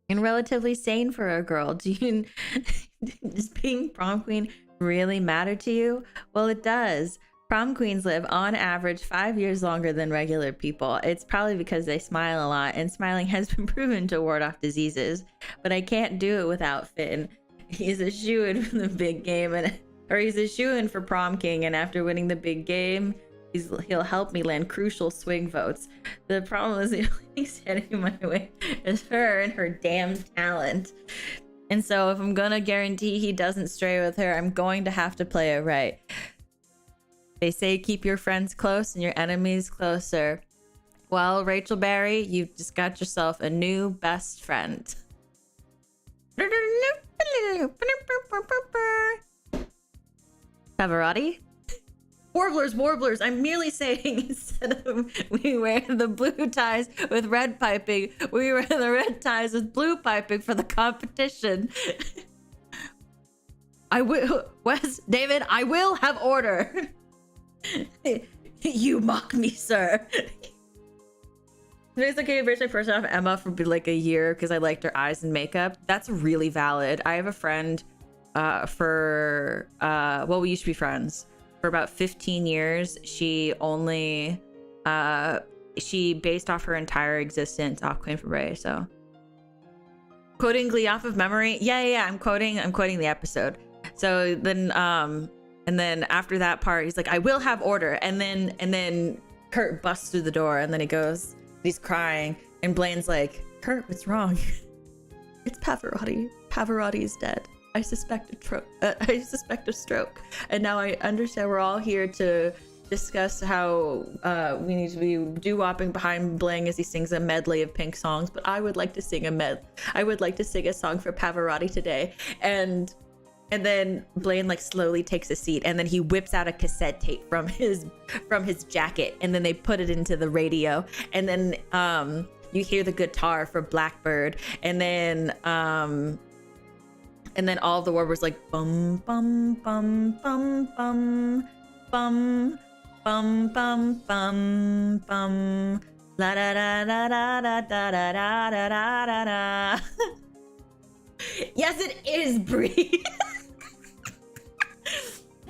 and relatively sane for a girl. Does being prom queen really matter to you? Well, it does. Prom queens live on average 5 years longer than regular people. It's probably because they smile a lot, and smiling has been proven to ward off diseases. But I can't do it without Finn. He's a shoo-in for the big game, he's a shoo-in for prom king, and after winning the big game, he'll help me land crucial swing votes. The problem is the only thing standing in my way is her and her damn talent. And so if I'm gonna guarantee he doesn't stray with her, I'm going to have to play it right. They say keep your friends close and your enemies closer. Well, Rachel Berry, you've just got yourself a new best friend. Pavarotti? Warblers, I'm merely saying instead of we wear the blue ties with red piping, we wear the red ties with blue piping for the competition. David, I will have order. You mock me, sir. It's okay to break my first off Emma for like a year because I liked her eyes and makeup. That's really valid. I have a friend we used to be friends for about 15 years. She based off her entire existence off Queen Fabre. So quoting Glee off of memory. Yeah. I'm quoting the episode. So then and then after that part, he's like, I will have order. And then Kurt busts through the door, and then he's crying, and Blaine's like, Kurt, what's wrong? It's Pavarotti. Pavarotti is dead. I suspect a stroke. And now I understand we're all here to discuss how we need to be doo-wopping behind Blaine as he sings a medley of Pink songs. But I would like to sing a song for Pavarotti today. And then Blaine like slowly takes a seat, and then he whips out a cassette tape from his jacket, and then they put it into the radio, and then you hear the guitar for Blackbird, and then all of the warblers like bum bum bum bum bum bum bum bum bum bum la da da da da da da da da da da da. Yes, it is, Brie.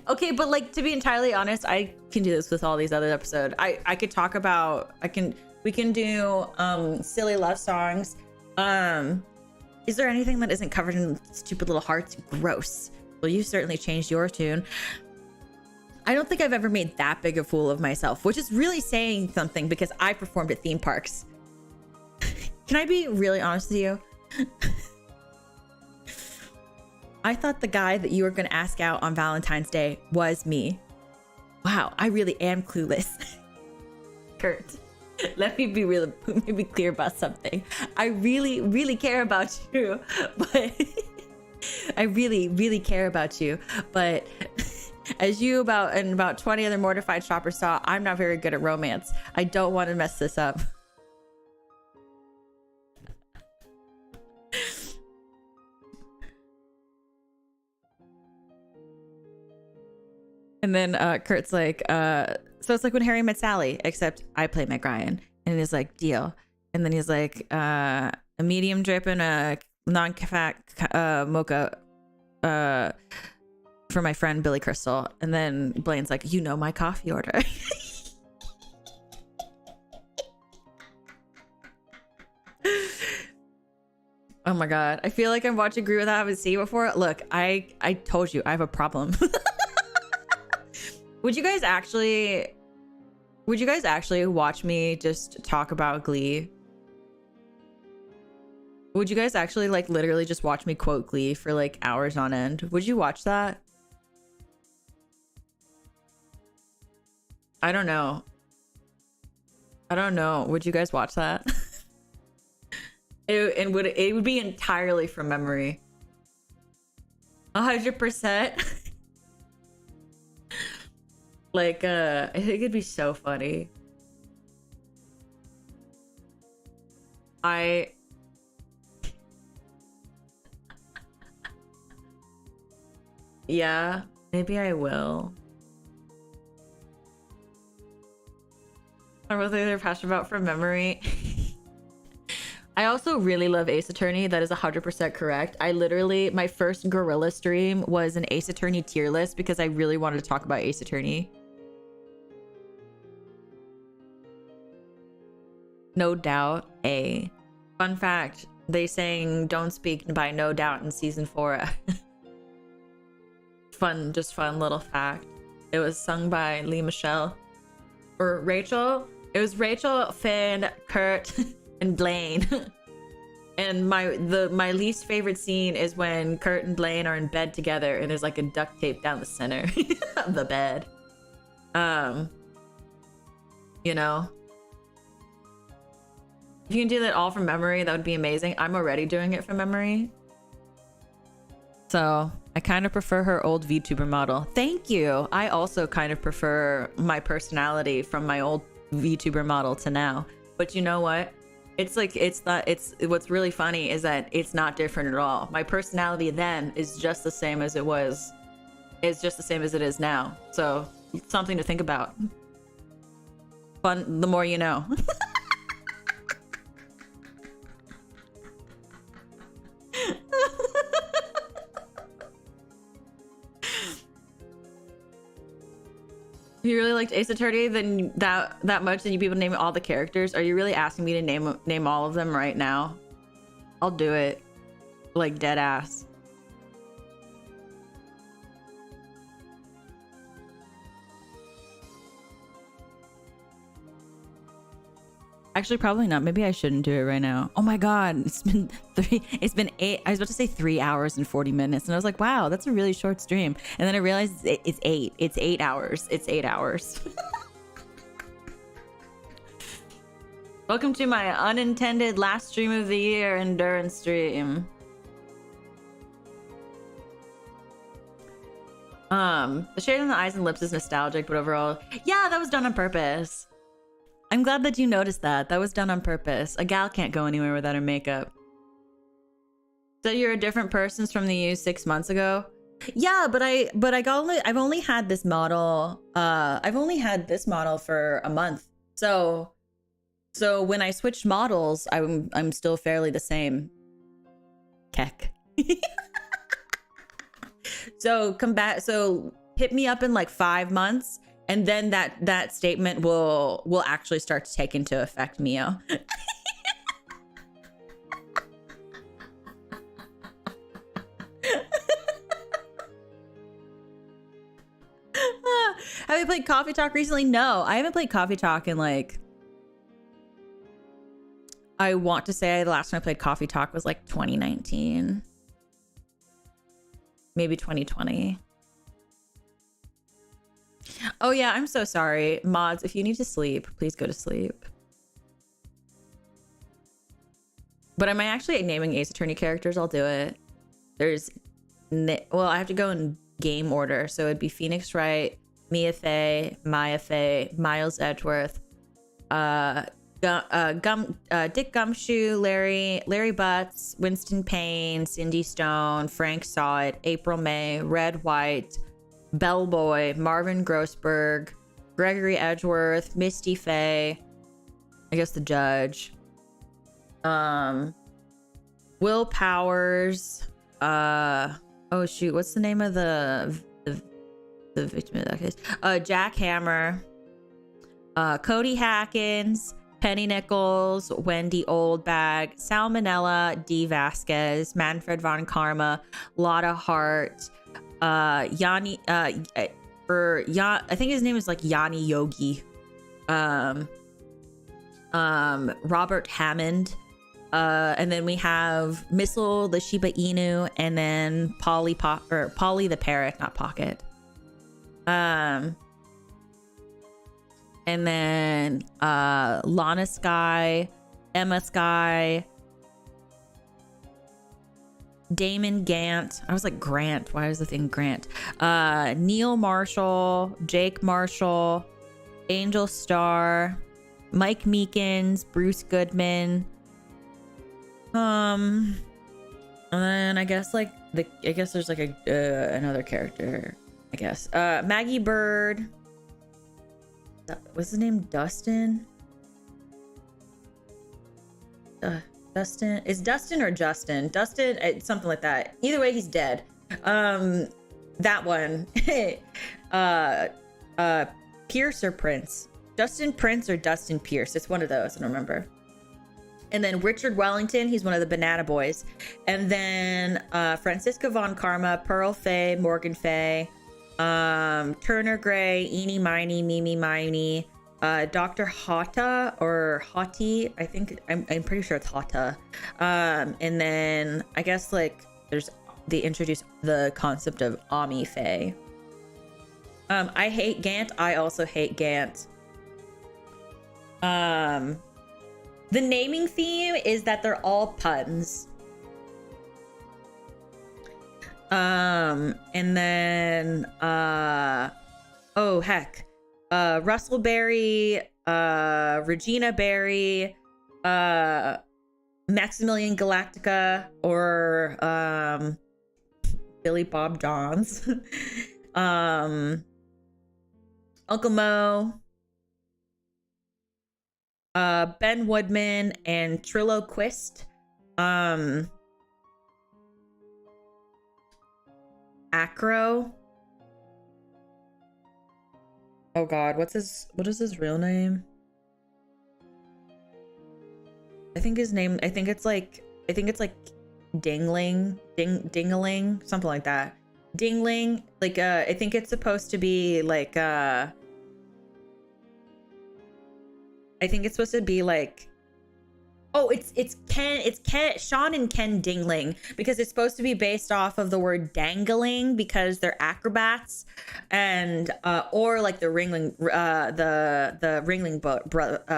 Okay, but like, to be entirely honest, I can do this with all these other episodes. I could talk about, we can do silly love songs. Is there anything that isn't covered in stupid little hearts? Gross. Well, you certainly changed your tune. I don't think I've ever made that big a fool of myself, which is really saying something because I performed at theme parks. Can I be really honest with you? I thought the guy that you were going to ask out on Valentine's Day was me. Wow, I really am clueless. Kurt, let me be clear about something. I really care about you, but I really care about you. But as you and about 20 other mortified shoppers saw, I'm not very good at romance. I don't want to mess this up. And then Kurt's like, so it's like when Harry met Sally, except I play Meg Ryan. And he's like, deal. And then he's like, a medium drip and a non-fat mocha for my friend Billy Crystal. And then Blaine's like, you know my coffee order. Oh my god, I feel like I'm watching Agree Without Having Seen before. Look, I told you I have a problem. Would you guys actually watch me just talk about Glee? Would you guys actually like literally just watch me quote Glee for like hours on end? Would you watch that? I don't know. Would you guys watch that? It would be entirely from memory. 100%. Like, I think it'd be so funny. Yeah, maybe I will. I really they're passionate about from memory. I also really love Ace Attorney. That is 100% correct. I literally, my first Gorilla stream was an Ace Attorney tier list because I really wanted to talk about Ace Attorney. No Doubt, a fun fact. They sang Don't Speak by No Doubt in season 4. Fun little fact. It was sung by Lee Michelle. Or Rachel. It was Rachel, Finn, Kurt, and Blaine. And my least favorite scene is when Kurt and Blaine are in bed together and there's like a duct tape down the center of the bed. You know, if you can do that all from memory, that would be amazing. I'm already doing it from memory. So I kind of prefer her old VTuber model. Thank you. I also kind of prefer my personality from my old VTuber model to now. But you know what? It's like, what's really funny is that it's not different at all. My personality then is just the same as it was. It's just the same as it is now. So something to think about. Fun, the more you know. If you really liked Ace Attorney, then that much, then you people name all the characters. Are you really asking me to name all of them right now? I'll do it, like dead ass. Actually, probably not. Maybe I shouldn't do it right now. Oh my god, it's been 8. I was about to say 3 hours and 40 minutes, and I was like, wow, that's a really short stream. And then I realized it's 8. It's 8 hours. It's 8 hours. Welcome to my unintended last stream of the year endurance stream. The shade on the eyes and lips is nostalgic, but overall, yeah, that was done on purpose. I'm glad that you noticed that. That was done on purpose. A gal can't go anywhere without her makeup. So you're a different person from the you 6 months ago? Yeah, but I've only had this model. I've only had this model for a month. So when I switched models, I'm still fairly the same. Keck. So come back. So hit me up in like 5 months. And then that statement will actually start to take into effect, Mio. Have you played Coffee Talk recently? No, I haven't played Coffee Talk in like... I want to say the last time I played Coffee Talk was like 2019. Maybe 2020. Oh yeah, I'm so sorry. Mods, if you need to sleep, please go to sleep. But am I actually naming Ace Attorney characters? I'll do it. There's... Well, I have to go in game order. So it'd be Phoenix Wright, Mia Fey, Maya Fey, Miles Edgeworth, Dick Gumshoe, Larry Butts, Winston Payne, Cindy Stone, Frank Sawit, April May, Red White, Bellboy, Marvin Grossberg, Gregory Edgeworth, Misty Fey, I guess the judge, Will Powers, oh shoot, what's the name of the victim of that case? Jack Hammer, Cody Hackins, Penny Nichols, Wendy Oldbag, Salmonella, D. Vasquez, Manfred von Karma, Lotta Hart, Yanni, I think his name is like Yanni Yogi, Robert Hammond, and then we have Missile the Shiba Inu, and then Polly the Parrot, not Pocket. And then Lana Sky, Emma Sky, Damon Gant. I was like Grant. Why is the thing Grant? Neil Marshall, Jake Marshall, Angel Starr, Mike Meekins, Bruce Goodman. And then I guess like there's like another character. I guess Maggie Bird. What's his name? Dustin? Dustin? Is Dustin or Justin? Dustin, it's something like that. Either way, he's dead. That one. Pierce or Prince? Justin Prince or Dustin Pierce? It's one of those, I don't remember. And then Richard Wellington, he's one of the Banana Boys. And then Francisca von Karma, Pearl Fay, Morgan Fay, Turner Gray, Eenie Miney, Mimi Miney, Dr. Hata or Hati, I think I'm pretty sure it's Hata. And then I guess like they introduced the concept of Ami Faye. I hate Gant. I also hate Gant. The naming theme is that they're all puns. And then oh heck, Russell Berry, Regina Berry, Maximilian Galactica, or Billy Bob Johns, Uncle Mo, Ben Woodman, and Trilloquist. Acro. Oh god, what is his real name? I think it's like Dingling, Dingaling, something like that. Dingling, like I think it's supposed to be like I think it's supposed to be like, oh, it's Sean and Ken Dingling, because it's supposed to be based off of the word dangling because they're acrobats, and or like the Ringling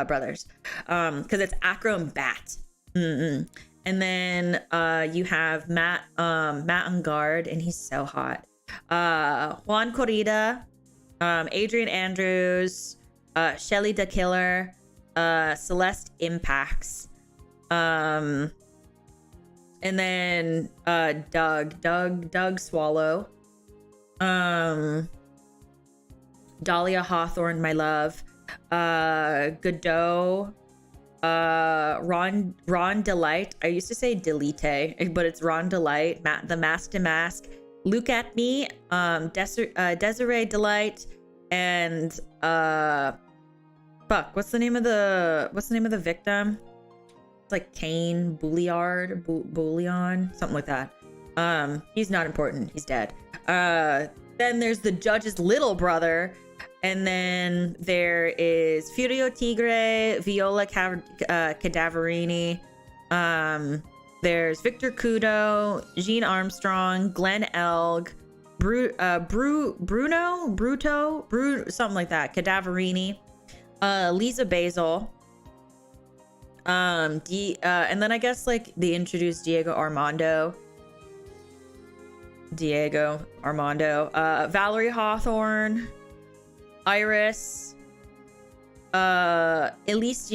brothers, because it's acro and bat. And then you have Matt Ungard, and he's so hot. Juan Corrida, Adrian Andrews, Shelly the Killer, Celeste Impacts. And then Doug Swallow, Dahlia Hawthorne, my love, Godot, Ron Delight. I used to say Delite, but it's Ron Delight, the Mask to Mask, Look at Me, Desiree Delight, and what's the name of the victim? It's like Kane Bouillon, something like that. He's not important. He's dead. Then there's the judge's little brother, and then there is Furio Tigre, Viola Cadaverini. There's Victor Kudo, Jean Armstrong, Glenn Elg, something like that. Cadaverini, Lisa Basil, and then I guess like they introduced Diego Armando, Valerie Hawthorne, Iris, Elise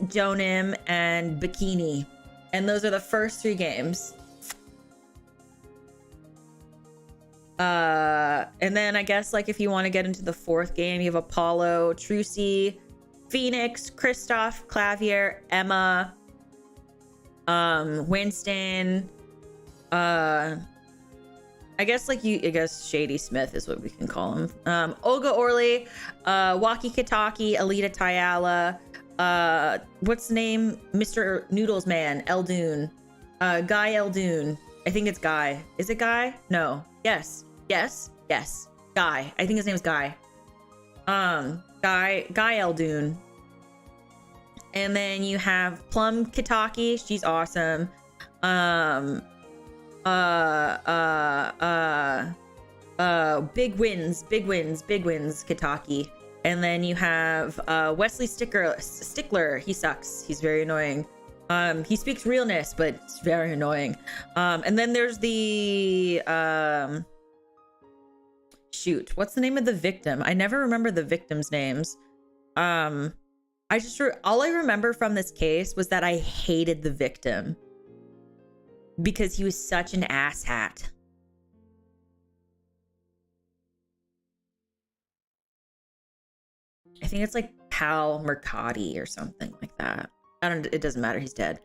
Jonim, and Bikini. And those are the first 3 games. And then I guess like if you want to get into the 4th game, you have Apollo, Trucy, Phoenix, Kristoff, Clavier, Emma, Winston, I guess Shady Smith is what we can call him. Olga Orly, Waki Kitaki, Alita Tayala, what's the name? Mr. Noodles Man, Eldoon, Guy Eldoon. I think it's Guy. Is it Guy? No. Yes. Guy. I think his name is Guy. Guy Eldoon. And then you have Plum Kitaki. She's awesome. Big wins Kitaki. And then you have Wesley Stickler. He sucks. He's very annoying. He speaks realness, but it's very annoying. And then there's the shoot, what's the name of the victim? I never remember the victims' names. All I remember from this case was that I hated the victim because he was such an asshat. I think it's like Pal Mercati or something like that. It doesn't matter. He's dead.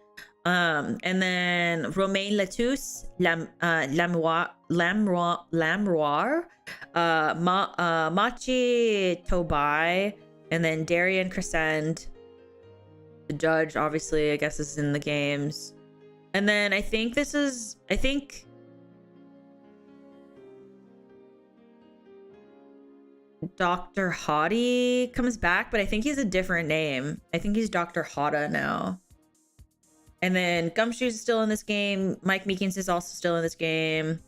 And then Romain Latus, Lamroir, Machi Tobai, and then Darian Crescend. The judge, obviously, I guess is in the games. And then I think Dr. Hottie comes back, but I think he's a different name. I think he's Dr. Hotta now. And then Gumshoes is still in this game. Mike Meekins is also still in this game.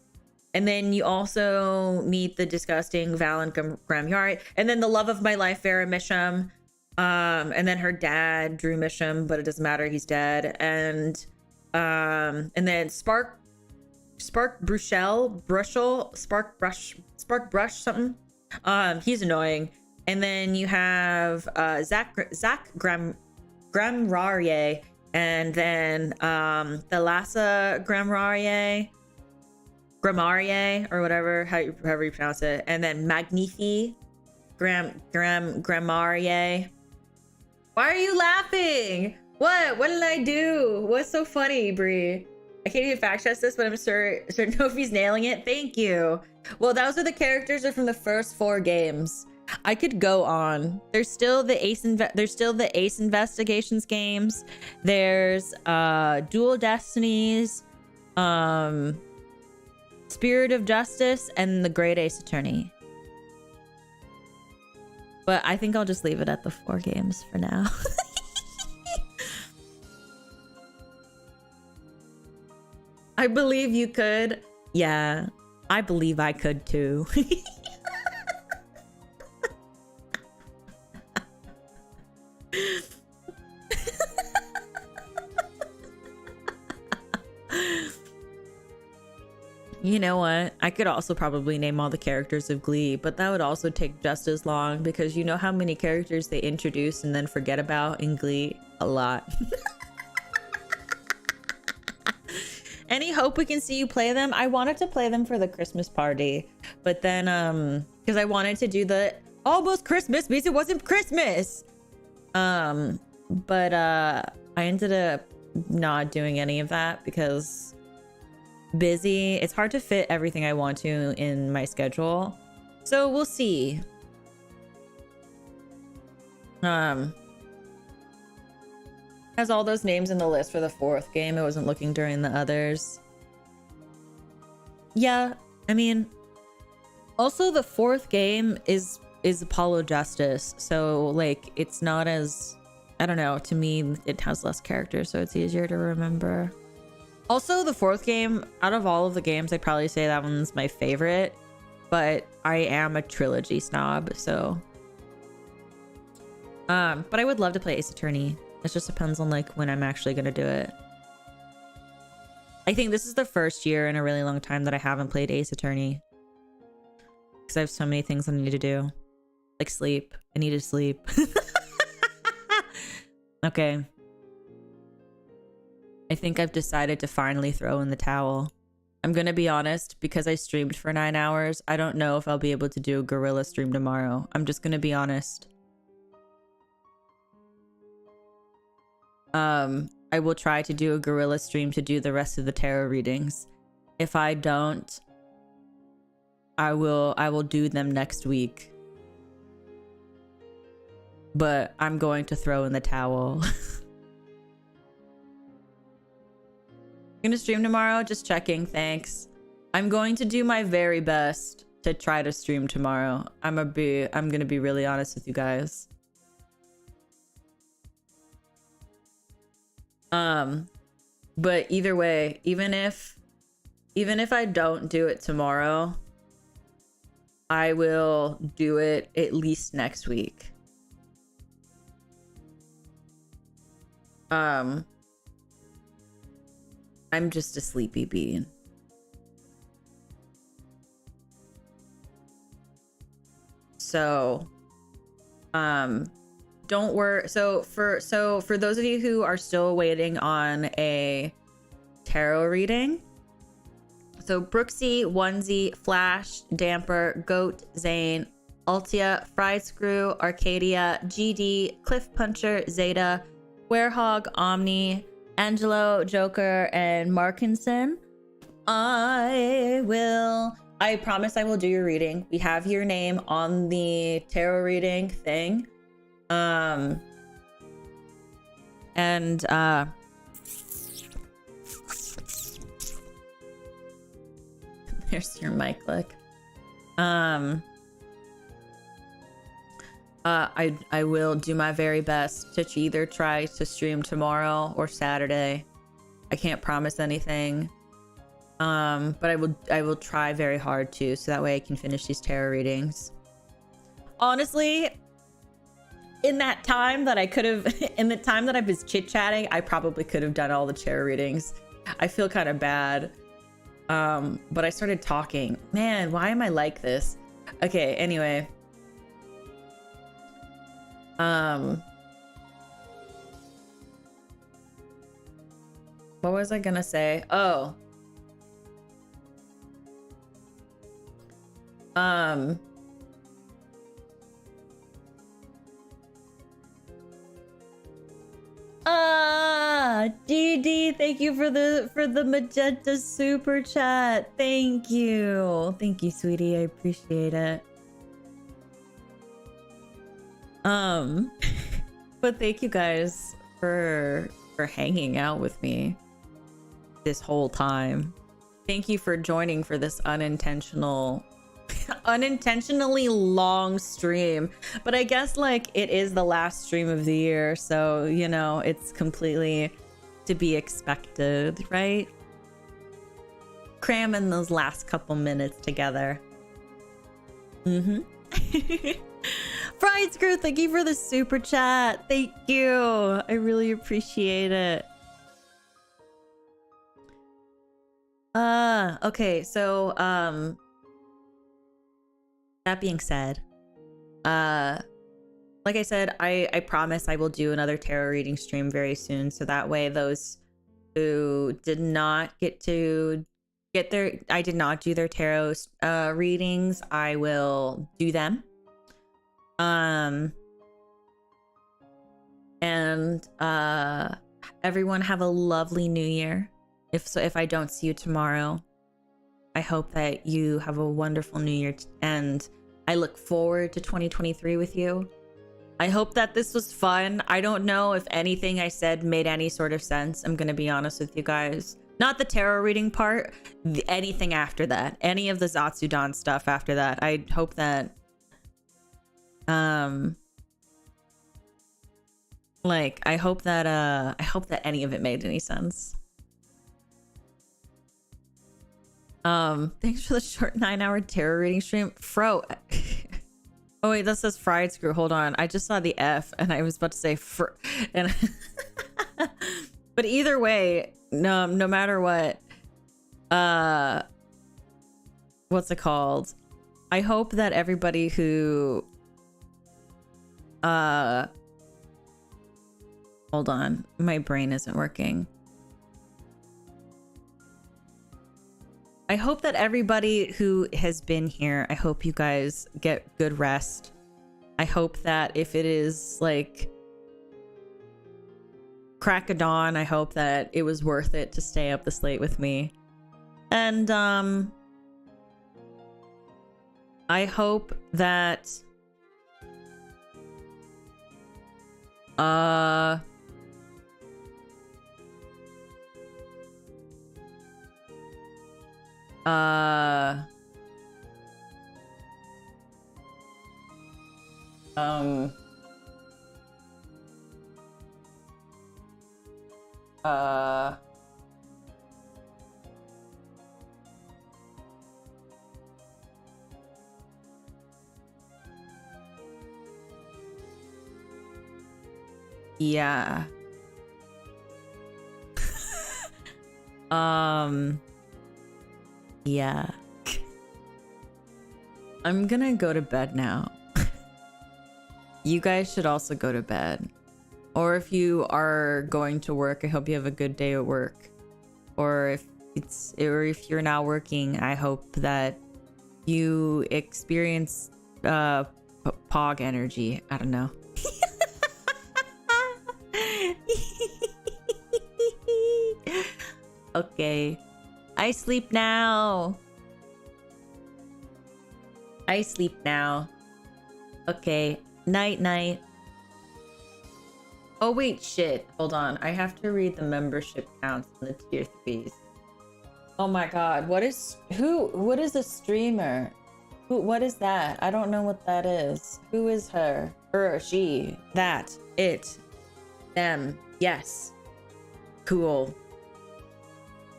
And then you also meet the disgusting Valen Gramyari. And then the love of my life, Vera Misham. And then her dad, Drew Misham, but it doesn't matter. He's dead. And then Spark Brush, something. He's annoying. And then you have Zach Gramrarier, and then the Lassa Gramrarier, or whatever, however you pronounce it. And then Magnifi Gramarier. Why are you laughing? What did I do? What's so funny, Brie? I can't even fact check this, but I'm sure Nofi's nailing it. Thank you. Well, those are the characters that are from the first 4 games. I could go on. There's still the Ace Investigations games. There's Dual Destinies, Spirit of Justice, and the Great Ace Attorney. But I think I'll just leave it at the 4 games for now. I believe you could. Yeah, I believe I could too. You know what? I could also probably name all the characters of Glee, but that would also take just as long because you know how many characters they introduce and then forget about in Glee? A lot. Any hope we can see you play them? I wanted to play them for the Christmas party, but then because I wanted to do the almost Christmas because it wasn't Christmas. But I ended up not doing any of that because busy. It's hard to fit everything I want to in my schedule. So we'll see. Has all those names in the list for the 4th game. I wasn't looking during the others. Yeah, I mean, also the 4th game is Apollo Justice, so like it's not as, I don't know, to me it has less characters, so it's easier to remember. Also, the fourth game, out of all of the games, I'd probably say that one's my favorite. But I am a trilogy snob, so... but I would love to play Ace Attorney. It just depends on, like, when I'm actually gonna do it. I think this is the first year in a really long time that I haven't played Ace Attorney. Because I have so many things I need to do. Like sleep. I need to sleep. Okay. I think I've decided to finally throw in the towel. I'm gonna be honest, because I streamed for 9 hours, I don't know if I'll be able to do a gorilla stream tomorrow. I'm just gonna be honest. I will try to do a gorilla stream to do the rest of the tarot readings. If I don't, I will do them next week. But I'm going to throw in the towel. Gonna stream tomorrow? Just checking, thanks. I'm going to do my very best to try to stream tomorrow. I'm gonna be really honest with you guys. But either way, even if I don't do it tomorrow, I will do it at least next week. I'm just a sleepy bean. So, don't worry. So for those of you who are still waiting on a tarot reading, so Brooksy, Onesie, Flash, Damper, Goat, Zane, Altia, Fried Screw, Arcadia, GD, Cliff Puncher, Zeta, Werehog, Omni, Angelo, Joker, and Markinson. I promise I will do your reading. We have your name on the tarot reading thing. There's your mic click. I will do my very best to either try to stream tomorrow or Saturday. I can't promise anything. But I will try very hard to, so that way I can finish these tarot readings. Honestly, in that time that I could have, in the time that I was chit-chatting, I probably could have done all the tarot readings. I feel kind of bad. But I started talking. Man, why am I like this? Okay, anyway. What was I gonna say? Oh. GD, thank you for the magenta super chat. Thank you, sweetie. I appreciate it. But thank you guys for hanging out with me this whole time. Thank you for joining for this unintentionally long stream. But I guess like it is the last stream of the year, so you know, it's completely to be expected, right? Cramming those last couple minutes together. Fried Screw, thank you for the super chat. Thank you. I really appreciate it. Okay, so that being said, like I said, I promise I will do another tarot reading stream very soon, so that way those who did not get to get their, I did not do their tarot readings, I will do them. Everyone have a lovely new year. If I don't see you tomorrow, I hope that you have a wonderful new year, and I look forward to 2023 with you. I hope that this was fun. I don't know if anything I said made any sort of sense. I'm gonna be honest with you guys. Not the tarot reading part, anything after that. Any of the Zatsudan stuff after that. I hope that I hope that any of it made any sense. Thanks for the short 9-hour tarot reading stream. Fro. Oh wait, that says fried screw. Hold on. I just saw the F and I was about to say and but either way, no matter what, what's it called? I hope that everybody who hold on, my brain isn't working. I hope that everybody who has been here, I hope you guys get good rest. I hope that if it is like crack of dawn, I hope that it was worth it to stay up this late with me. And I hope that yeah. Yeah. I'm gonna go to bed now. You guys should also go to bed. Or if you are going to work, I hope you have a good day at work. Or if you're not working, I hope that you experience pog energy. I don't know. Okay. I sleep now. I sleep now. Okay. Night night. Oh wait, shit. Hold on. I have to read the membership counts and the tier 3s. Oh my god. What is a streamer? What is that? I don't know what that is. Who is her? Her, she, that, it, them. Yes. Cool.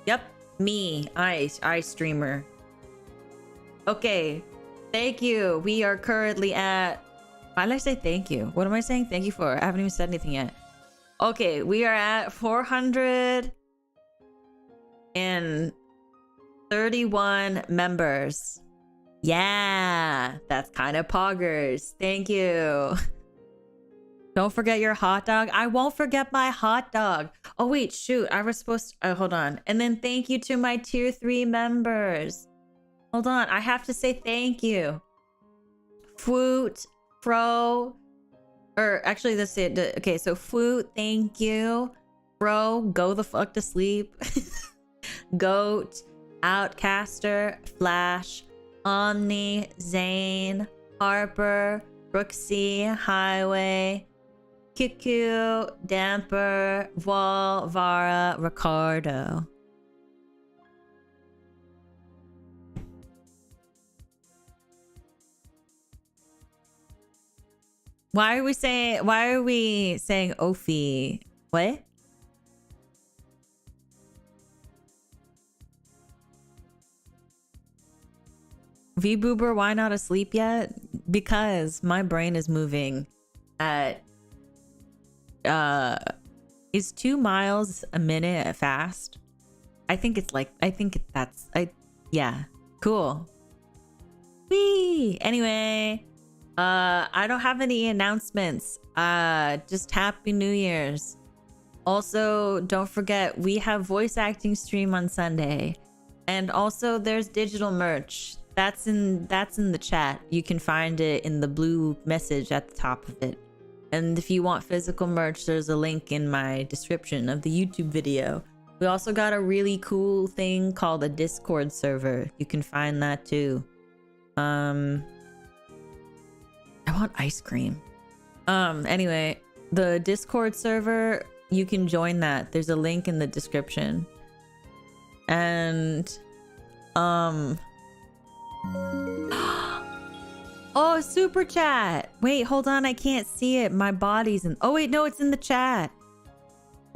Yep. Me. I streamer. Okay. Thank you. We are currently at... Why did I say thank you? What am I saying thank you for? I haven't even said anything yet. Okay, we are at 431 members. Yeah, that's kind of poggers. Thank you. Don't forget your hot dog. I won't forget my hot dog. Oh wait, shoot. I was supposed to... hold on. And then thank you to my tier 3 members. Hold on. I have to say thank you. Foot. Fro, or actually that's it. Okay, so Flute, thank you. Fro, go the fuck to sleep. Goat, Outcaster, Flash, Omni, Zane, Harper, Brooksy, Highway, Kiku, Damper, Wall, Vara, Ricardo. Why are we saying Ophi? What? V-Boober, why not asleep yet? Because my brain is moving at is 2 miles a minute fast? Yeah, cool. Whee! Anyway, I don't have any announcements. Just Happy New Year's. Also, don't forget, we have voice acting stream on Sunday. And also there's digital merch. That's in the chat. You can find it in the blue message at the top of it. And if you want physical merch, there's a link in my description of the YouTube video. We also got a really cool thing called a Discord server. You can find that too. I want ice cream. Anyway, the Discord server, you can join that. There's a link in the description. And oh, super chat. Wait, hold on, I can't see it. My body's in... oh wait, no, it's in the chat.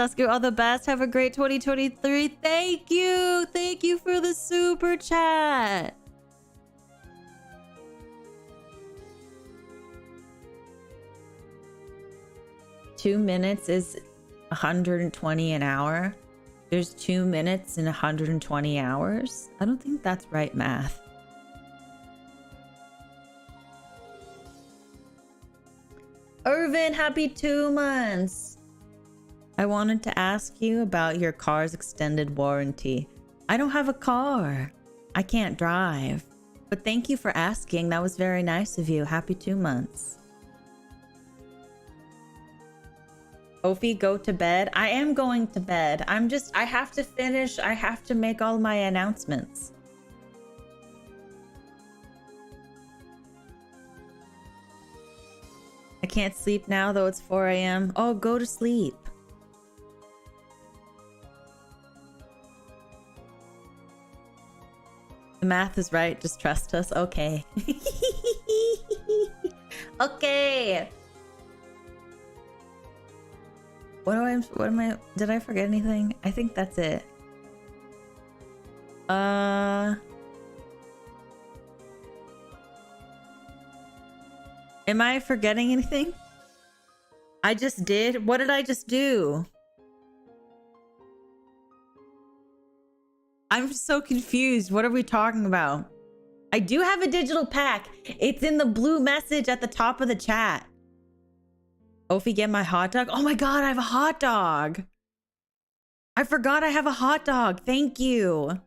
Tusker, all the best. Have a great 2023. Thank you. Thank you for the super chat. Two minutes is 120 an hour. There's 2 minutes in 120 hours. I don't think that's right math. Irvin, happy 2 months. I wanted to ask you about your car's extended warranty. I don't have a car. I can't drive. But thank you for asking. That was very nice of you. Happy 2 months. Ophi, go to bed. I am going to bed. I have to finish. I have to make all my announcements. I can't sleep now, though it's 4 a.m. Oh, go to sleep. The math is right. Just trust us. Okay. Okay. What am I, did I forget anything? I think that's it. Am I forgetting anything? I just did? What did I just do? I'm so confused. What are we talking about? I do have a digital pack. It's in the blue message at the top of the chat. Ophi, get my hot dog. Oh my god, I have a hot dog. I forgot I have a hot dog. Thank you.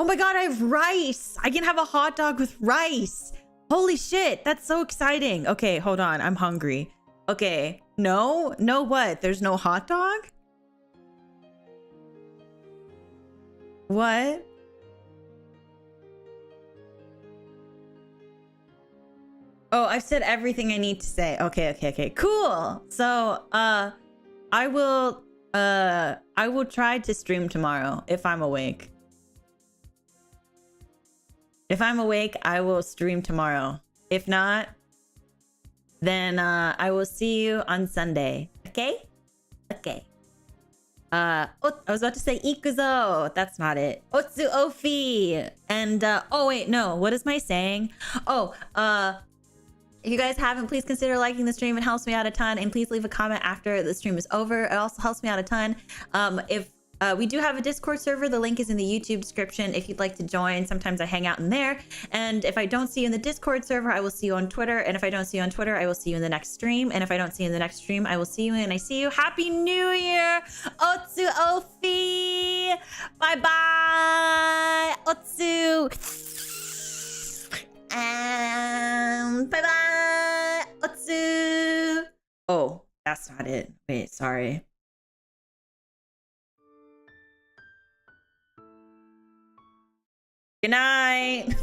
Oh my god, I have rice. I can have a hot dog with rice. Holy shit, that's so exciting. Okay, hold on. I'm hungry. Okay, no? No what? There's no hot dog? What? Oh, I've said everything I need to say. Okay. Cool. So, I will try to stream tomorrow if I'm awake. If I'm awake, I will stream tomorrow. If not, then I will see you on Sunday. Okay? Okay. Oh, I was about to say ikuzo. That's not it. Otsu Ofi. And oh wait, no. What is my saying? Oh, if you guys haven't, please consider liking the stream. It helps me out a ton. And please leave a comment after the stream is over. It also helps me out a ton. If we do have a Discord server, the link is in the YouTube description if you'd like to join. Sometimes I hang out in there. And if I don't see you in the Discord server, I will see you on Twitter. And if I don't see you on Twitter, I will see you in the next stream. And if I don't see you in the next stream, I will see you and I see you. Happy New Year! Otsu Ofi! Bye-bye! Otsu! Bye-bye! Otsu! Oh, that's not it. Wait, sorry. Good night.